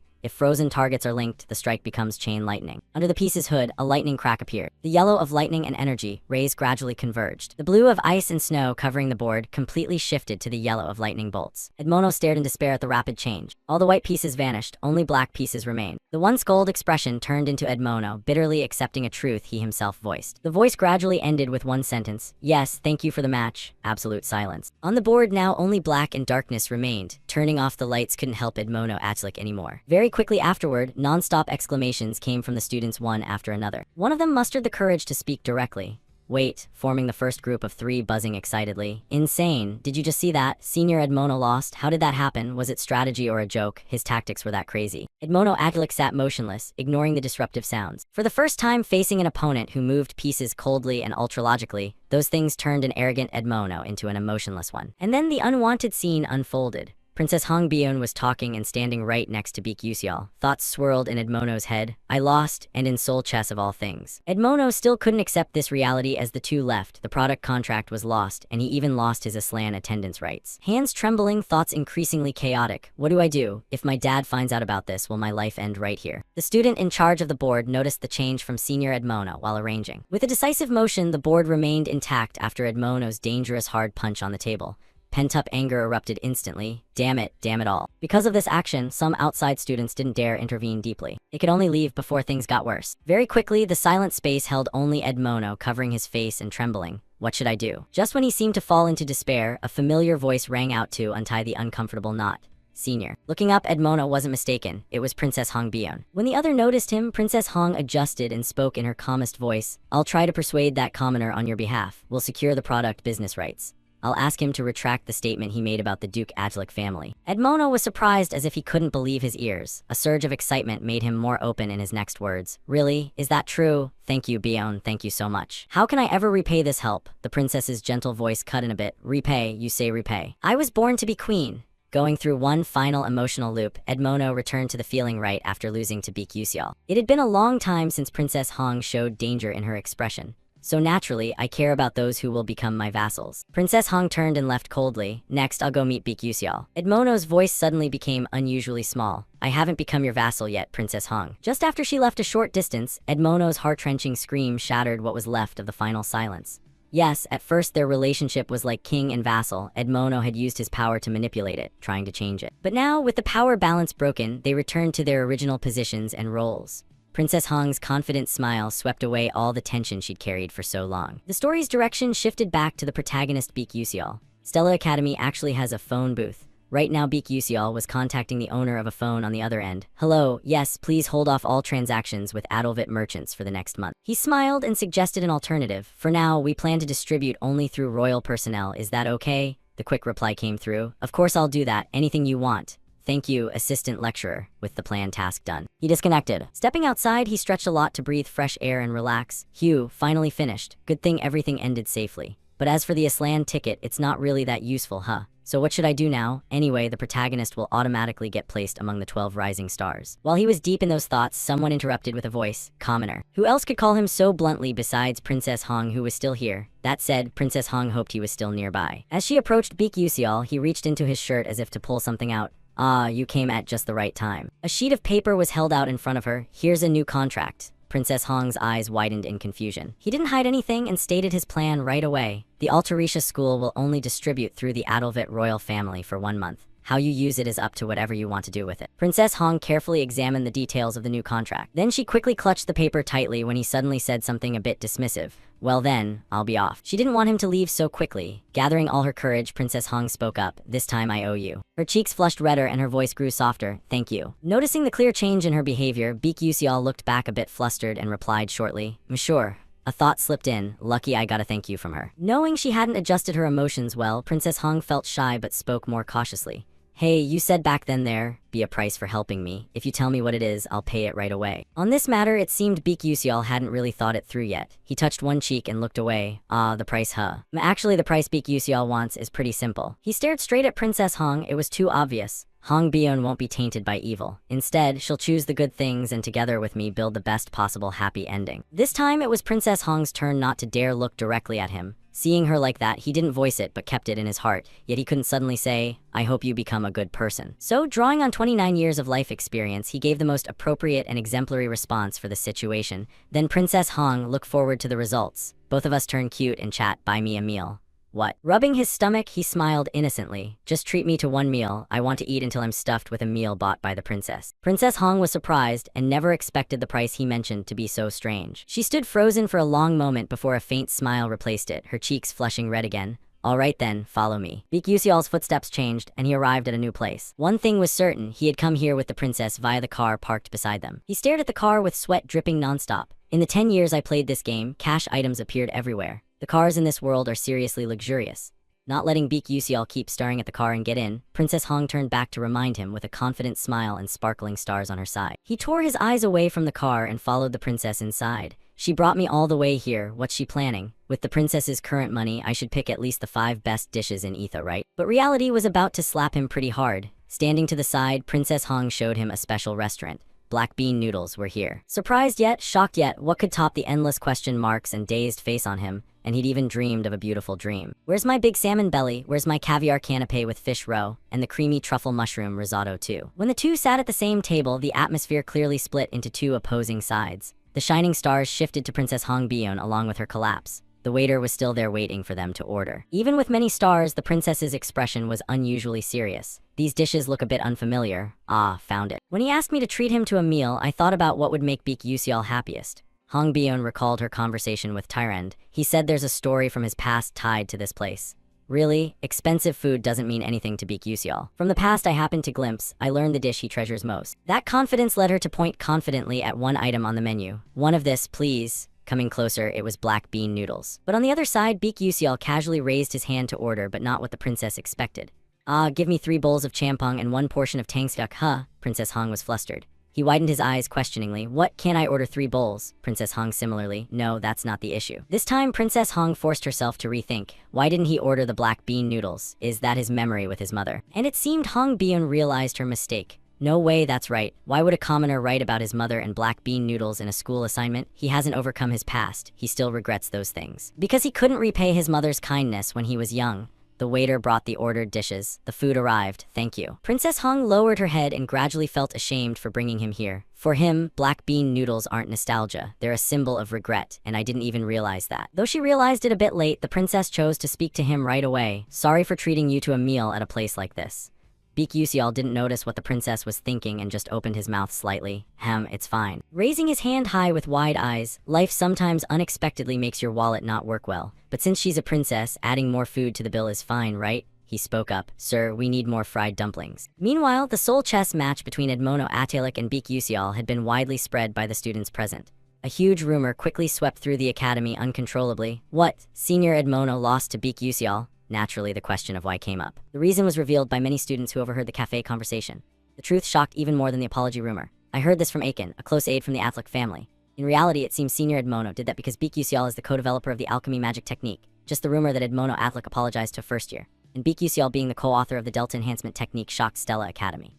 A: If frozen targets are linked, the strike becomes chain lightning. Under the piece's hood, a lightning crack appeared. The yellow of lightning and energy, rays gradually converged. The blue of ice and snow covering the board completely shifted to the yellow of lightning bolts. Edmono stared in despair at the rapid change. All the white pieces vanished, only black pieces remained. The once gold expression turned into Edmono, bitterly accepting a truth he himself voiced. The voice gradually ended with one sentence. Yes, thank you for the match. Absolute silence. On the board now only black and darkness remained. Turning off the lights couldn't help Edmono Atlik anymore. Very quickly afterward, non-stop exclamations came from the students one after another. One of them mustered the courage to speak directly. Wait, forming the first group of 3, buzzing excitedly. Insane, did you just see that? Senior Edmono lost? How did that happen? Was it strategy or a joke? His tactics were that crazy. Edmono Atlik sat motionless, ignoring the disruptive sounds. For the first time facing an opponent who moved pieces coldly and ultralogically, those things turned an arrogant Edmono into an emotionless one. And then the unwanted scene unfolded. Princess Hongbion was talking and standing right next to Beak Yusial. Thoughts swirled in Edmono's head. I lost, and in soul chess of all things. Edmono still couldn't accept this reality as the two left. The product contract was lost, and he even lost his Aslan attendance rights. Hands trembling, thoughts increasingly chaotic. What do I do? If my dad finds out about this, will my life end right here? The student in charge of the board noticed the change from Senior Edmono while arranging. With a decisive motion, the board remained intact after Edmono's dangerous hard punch on the table. Pent-up anger erupted instantly. Damn it all. Because of this action, some outside students didn't dare intervene deeply. They could only leave before things got worse. Very quickly, the silent space held only Edmono, covering his face and trembling. What should I do? Just when he seemed to fall into despair, a familiar voice rang out to untie the uncomfortable knot. Senior. Looking up, Edmono wasn't mistaken. It was Princess Hongbion. When the other noticed him, Princess Hong adjusted and spoke in her calmest voice. I'll try to persuade that commoner on your behalf. We'll secure the product business rights. I'll ask him to retract the statement he made about the Duke Atlik family. Edmono was surprised as if he couldn't believe his ears. A surge of excitement made him more open in his next words. Really? Is that true? Thank you, Bion. Thank you so much. How can I ever repay this help? The princess's gentle voice cut in a bit. Repay, you say repay. I was born to be queen. Going through one final emotional loop, Edmono returned to the feeling right after losing to Baek Yuseol. It had been a long time since Princess Hong showed danger in her expression. So naturally, I care about those who will become my vassals. Princess Hong turned and left coldly. Next, I'll go meet Baek Yuseol. Edmono's voice suddenly became unusually small. I haven't become your vassal yet, Princess Hong. Just after she left a short distance, Edmono's heart-wrenching scream shattered what was left of the final silence. Yes, at first their relationship was like king and vassal. Edmono had used his power to manipulate it, trying to change it. But now, with the power balance broken, they returned to their original positions and roles. Princess Hong's confident smile swept away all the tension she'd carried for so long. The story's direction shifted back to the protagonist Baek Yuseol. Stella Academy actually has a phone booth. Right now, Baek Yuseol was contacting the owner of a phone on the other end. Hello, yes, please hold off all transactions with Adalvit merchants for the next month. He smiled and suggested an alternative. For now, we plan to distribute only through royal personnel. Is that okay? The quick reply came through. Of course I'll do that, anything you want. Thank you, assistant lecturer, with the planned task done. He disconnected. Stepping outside, he stretched a lot to breathe fresh air and relax. Phew, finally finished. Good thing everything ended safely. But as for the Aslan ticket, it's not really that useful, huh? So what should I do now? Anyway, the protagonist will automatically get placed among the 12 rising stars. While he was deep in those thoughts, someone interrupted with a voice. Commoner. Who else could call him so bluntly besides Princess Hong, who was still here? That said, Princess Hong hoped he was still nearby. As she approached Baek Yuseol, he reached into his shirt as if to pull something out. Ah, you came at just the right time. A sheet of paper was held out in front of her. Here's a new contract. Princess Hong's eyes widened in confusion. He didn't hide anything and stated his plan right away. The Altarisha school will only distribute through the Adalvit royal family for 1 month. How you use it is up to whatever you want to do with it. Princess Hong carefully examined the details of the new contract. Then she quickly clutched the paper tightly when he suddenly said something a bit dismissive. Well then, I'll be off. She didn't want him to leave so quickly. Gathering all her courage, Princess Hong spoke up. This time I owe you. Her cheeks flushed redder and her voice grew softer. Thank you. Noticing the clear change in her behavior, Baek Yuseol looked back a bit flustered and replied shortly. Sure. A thought slipped in. Lucky I got a thank you from her. Knowing she hadn't adjusted her emotions well, Princess Hong felt shy but spoke more cautiously. Hey, you said back then there'd be a price for helping me. If you tell me what it is, I'll pay it right away. On this matter, it seemed Baek Yuseol hadn't really thought it through yet. He touched one cheek and looked away. Ah, the price, huh? Actually, the price Baek Yuseol wants is pretty simple. He stared straight at Princess Hong. It was too obvious. Hong Byeon won't be tainted by evil. Instead, she'll choose the good things and together with me build the best possible happy ending. This time, it was Princess Hong's turn not to dare look directly at him. Seeing her like that, he didn't voice it but kept it in his heart, yet he couldn't suddenly say, I hope you become a good person. So, drawing on 29 years of life experience, he gave the most appropriate and exemplary response for the situation. Then Princess Hong looked forward to the results. Both of us turn cute and chat, buy me a meal. What? Rubbing his stomach, he smiled innocently. Just treat me to one meal. I want to eat until I'm stuffed with a meal bought by the princess. Princess Hong was surprised and never expected the price he mentioned to be so strange. She stood frozen for a long moment before a faint smile replaced it, her cheeks flushing red again. All right then, follow me. Baek Yuseol's footsteps changed and he arrived at a new place. One thing was certain, he had come here with the princess via the car parked beside them. He stared at the car with sweat dripping nonstop. In the 10 years I played this game, cash items appeared everywhere. The cars in this world are seriously luxurious. Not letting Baek Yuseol keep staring at the car and get in, Princess Hong turned back to remind him with a confident smile and sparkling stars on her side. He tore his eyes away from the car and followed the princess inside. She brought me all the way here, what's she planning? With the princess's current money, I should pick at least the 5 best dishes in Etha, right? But reality was about to slap him pretty hard. Standing to the side, Princess Hong showed him a special restaurant. Black bean noodles were here. Surprised yet, shocked yet, what could top the endless question marks and dazed face on him? And he'd even dreamed of a beautiful dream. Where's my big salmon belly? Where's my caviar canapé with fish roe? And the creamy truffle mushroom risotto too? When the two sat at the same table, the atmosphere clearly split into 2 opposing sides. The shining stars shifted to Princess Hong Byeon along with her collapse. The waiter was still there waiting for them to order. Even with many stars, the princess's expression was unusually serious. These dishes look a bit unfamiliar. Ah, found it. When he asked me to treat him to a meal, I thought about what would make Baek Yuseol happiest. Hong Byeon recalled her conversation with Tyrend. He said there's a story from his past tied to this place. Really? Expensive food doesn't mean anything to Baek Yuseol. From the past I happened to glimpse, I learned the dish he treasures most. That confidence led her to point confidently at one item on the menu. One of this, please. Coming closer, it was black bean noodles. But on the other side, Baek Yuseol casually raised his hand to order, but not what the princess expected. Ah, give me 3 bowls of champong and 1 portion of tangsuk, huh? Princess Hong was flustered. He widened his eyes questioningly. What, can't I order 3 bowls? Princess Hong similarly. No, that's not the issue. This time, Princess Hong forced herself to rethink. Why didn't he order the black bean noodles? Is that his memory with his mother? And it seemed Hong Byun realized her mistake. No way, that's right. Why would a commoner write about his mother and black bean noodles in a school assignment? He hasn't overcome his past. He still regrets those things. Because he couldn't repay his mother's kindness when he was young. The waiter brought the ordered dishes. The food arrived. Thank you. Princess Hong lowered her head and gradually felt ashamed for bringing him here. For him, black bean noodles aren't nostalgia. They're a symbol of regret, and I didn't even realize that. Though she realized it a bit late, the princess chose to speak to him right away. Sorry for treating you to a meal at a place like this. Baek Yuseol didn't notice what the princess was thinking and just opened his mouth slightly. It's fine. Raising his hand high with wide eyes, life sometimes unexpectedly makes your wallet not work well. But since she's a princess, adding more food to the bill is fine, right? He spoke up. Sir, we need more fried dumplings. Meanwhile, the Seoul chess match between Edmono Atalik and Baek Yuseol had been widely spread by the students present. A huge rumor quickly swept through the academy uncontrollably. What? Senior Edmono lost to Baek Yuseol? Naturally, the question of why came up. The reason was revealed by many students who overheard the cafe conversation. The truth shocked even more than the apology rumor. I heard this from Aiken, a close aide from the Atlik family. In reality, it seems Senior Edmono did that because Baek Yuseol is the co-developer of the alchemy magic technique. Just the rumor that Edmono Atlik apologized to first year. And Baek Yuseol being the co-author of the Delta Enhancement Technique shocked Stella Academy.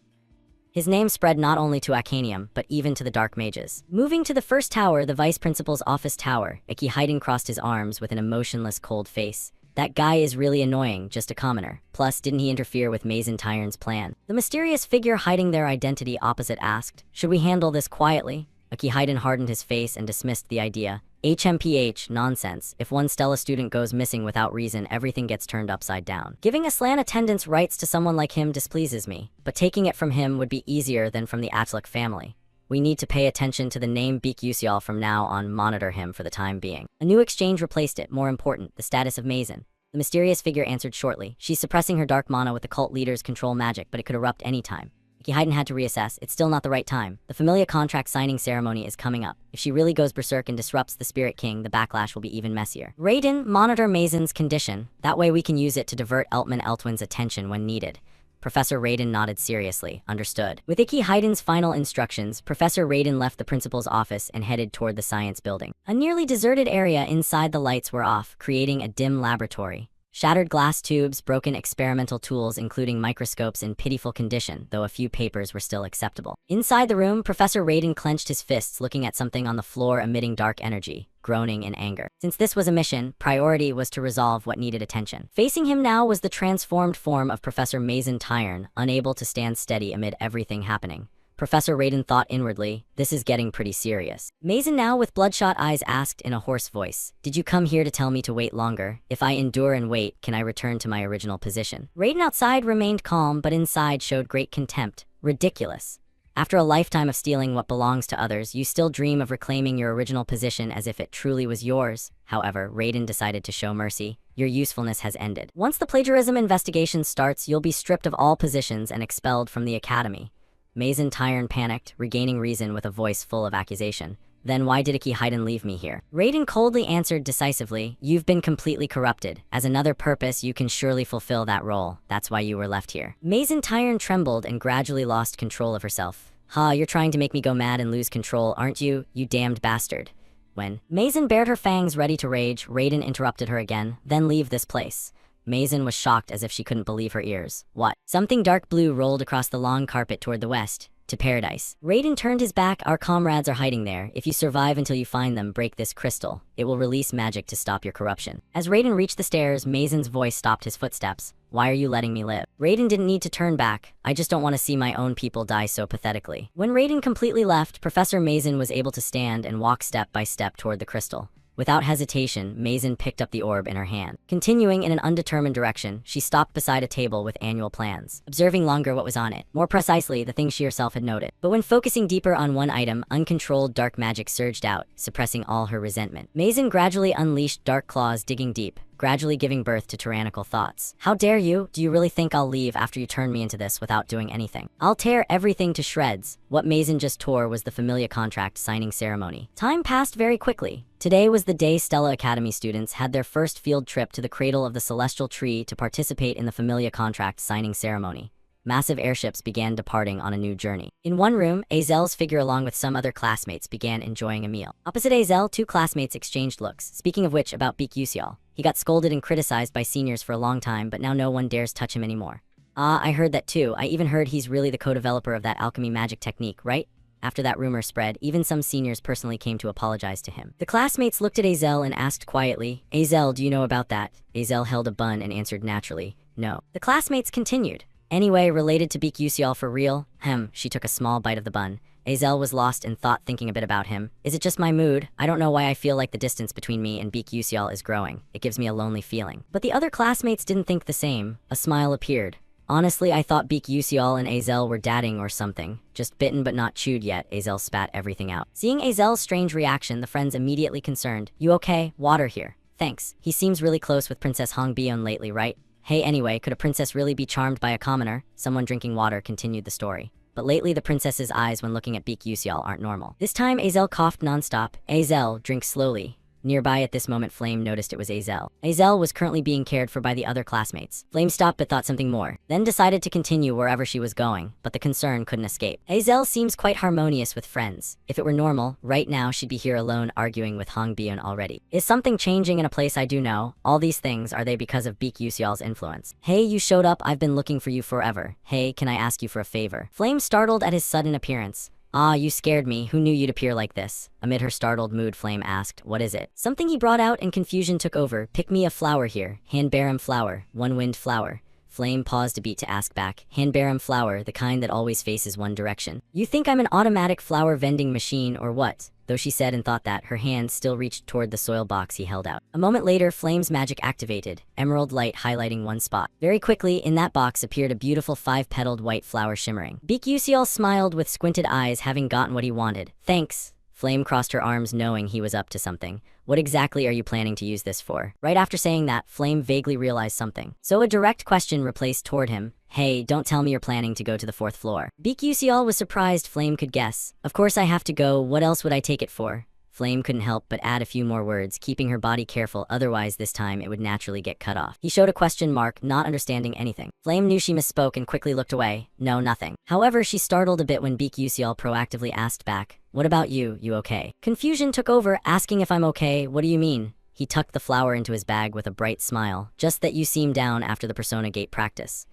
A: His name spread not only to Acanium, but even to the Dark Mages. Moving to the first tower, the vice principal's office tower, Iki Haydn crossed his arms with an emotionless, cold face. That guy is really annoying, just a commoner. Plus, didn't he interfere with Mason Tyron's plan? The mysterious figure hiding their identity opposite asked, should we handle this quietly? Aki Haydn hardened his face and dismissed the idea. HMPH, nonsense. If one Stella student goes missing without reason, everything gets turned upside down. Giving a slan attendance rights to someone like him displeases me, but taking it from him would be easier than from the Atlik family. We need to pay attention to the name Baek Yuseol from now on, monitor him for the time being. A new exchange replaced it, more important, the status of Mason. The mysterious figure answered shortly. She's suppressing her dark mana with the cult leader's control magic, but it could erupt any time. Aki Haydn had to reassess. It's still not the right time. The familiar contract signing ceremony is coming up. If she really goes berserk and disrupts the Spirit King, the backlash will be even messier. Raiden, monitor Mason's condition. That way we can use it to divert Eltman Eltwin's attention when needed. Professor Raiden nodded seriously. Understood. With Iki Haydn's final instructions, Professor Raiden left the principal's office and headed toward the science building. A nearly deserted area inside the lights were off, creating a dim laboratory. Shattered glass tubes, broken experimental tools including microscopes in pitiful condition, though a few papers were still acceptable. Inside the room, Professor Raiden clenched his fists looking at something on the floor emitting dark energy, groaning in anger. Since this was a mission, priority was to resolve what needed attention. Facing him now was the transformed form of Professor Mason Tyron, unable to stand steady amid everything happening. Professor Raiden thought inwardly, this is getting pretty serious. Mason now with bloodshot eyes asked in a hoarse voice, did you come here to tell me to wait longer? If I endure and wait, can I return to my original position? Raiden outside remained calm, but inside showed great contempt. Ridiculous. After a lifetime of stealing what belongs to others, you still dream of reclaiming your original position as if it truly was yours. However, Raiden decided to show mercy. Your usefulness has ended. Once the plagiarism investigation starts, you'll be stripped of all positions and expelled from the academy. Mason Tyron panicked, regaining reason with a voice full of accusation. Then why did Iki Haydn leave me here? Raiden coldly answered decisively, you've been completely corrupted. As another purpose, you can surely fulfill that role. That's why you were left here. Mason Tyron trembled and gradually lost control of herself. You're trying to make me go mad and lose control, aren't you, you damned bastard? When Mason bared her fangs ready to rage, Raiden interrupted her again, then leave this place. Mason was shocked as if she couldn't believe her ears. What? Something dark blue rolled across the long carpet toward the west, to paradise. Raiden turned his back. Our comrades are hiding there. If you survive until you find them, break this crystal. It will release magic to stop your corruption. As Raiden reached the stairs, Mason's voice stopped his footsteps. Why are you letting me live? Raiden didn't need to turn back. I just don't want to see my own people die so pathetically. When Raiden completely left, Professor Mason was able to stand and walk step by step toward the crystal. Without hesitation, Mason picked up the orb in her hand. Continuing in an undetermined direction, she stopped beside a table with annual plans, observing longer what was on it, more precisely the things she herself had noted. But when focusing deeper on one item, uncontrolled dark magic surged out, suppressing all her resentment. Mason gradually unleashed dark claws digging deep, gradually giving birth to tyrannical thoughts. How dare you? Do you really think I'll leave after you turn me into this without doing anything? I'll tear everything to shreds. What Mason just tore was the familiar contract signing ceremony. Time passed very quickly. Today was the day Stella Academy students had their first field trip to the cradle of the celestial tree to participate in the familiar contract signing ceremony. massive airships began departing on a new journey. In one room, Azel's figure along with some other classmates began enjoying a meal. Opposite Azel, two classmates exchanged looks. Speaking of which, about Baek Yuseol. He got scolded and criticized by seniors for a long time, but now no one dares touch him anymore. Ah, I heard that too. I even heard he's really the co-developer of that alchemy magic technique, right? After that rumor spread, even some seniors personally came to apologize to him. The classmates looked at Azel and asked quietly, Azel, do you know about that? Azel held a bun and answered naturally, no. The classmates continued. Anyway, related to Baek Yuseol for real? She took a small bite of the bun. Azel was lost in thought thinking a bit about him. Is it just my mood? I don't know why I feel like the distance between me and Baek Yuseol is growing. It gives me a lonely feeling. But the other classmates didn't think the same. A smile appeared. Honestly, I thought Baek Yuseol and Azel were dating or something. Just bitten but not chewed yet, Azel spat everything out. Seeing Azel's strange reaction, the friends immediately concerned. You okay? Water here. Thanks. He seems really close with Princess Hongbion lately, right? Hey, anyway, could a princess really be charmed by a commoner? Someone drinking water continued the story. But lately the princess's eyes when looking at Baek Yuseol aren't normal. This time Azel coughed nonstop. Azel, drink slowly. Nearby at this moment, Flame noticed it was Azel. Azel was currently being cared for by the other classmates. Flame stopped but thought something more, then decided to continue wherever she was going, but the concern couldn't escape. Azel seems quite harmonious with friends. If it were normal, right now she'd be here alone arguing with Hongbion already. Is something changing in a place I do know? All these things, are they because of Baek Yuseol's influence? Hey, you showed up, I've been looking for you forever. Hey, can I ask you for a favor? Flame startled at his sudden appearance. Ah, you scared me. Who knew you'd appear like this? Amid her startled mood, Flame asked, what is it? Something he brought out and confusion took over. Pick me a flower here. Handbarum flower. One wind flower. Flame paused a beat to ask back. Handbarum flower, the kind that always faces one direction. You think I'm an automatic flower vending machine or what? Though she said and thought that, her hand still reached toward the soil box he held out. A moment later, Flame's magic activated, emerald light highlighting one spot. Very quickly, in that box appeared a beautiful 5-petaled white flower shimmering. Baek Yuseol smiled with squinted eyes, having gotten what he wanted. Thanks. Flame crossed her arms knowing he was up to something. What exactly are you planning to use this for? Right after saying that, Flame vaguely realized something. So a direct question replaced toward him. Hey, don't tell me you're planning to go to the 4th floor. Baek Yuseol was surprised Flame could guess. Of course I have to go, what else would I take it for? Flame couldn't help but add a few more words, keeping her body careful, otherwise this time it would naturally get cut off. He showed a question mark, not understanding anything. Flame knew she misspoke and quickly looked away. No, nothing. However, she startled a bit when Baek Yuseol proactively asked back, what about you? You okay? Confusion took over, asking if I'm okay. What do you mean? He tucked the flower into his bag with a bright smile. Just that you seemed down after the Persona Gate practice.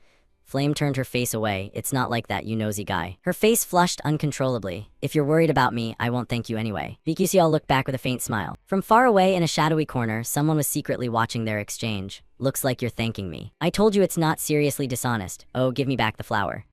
A: Flame turned her face away. It's not like that, you nosy guy. Her face flushed uncontrollably. If you're worried about me, I won't thank you anyway. Baek Yuseol looked back with a faint smile. From far away in a shadowy corner, someone was secretly watching their exchange. Looks like you're thanking me. I told you it's not seriously dishonest. Oh, give me back the flower.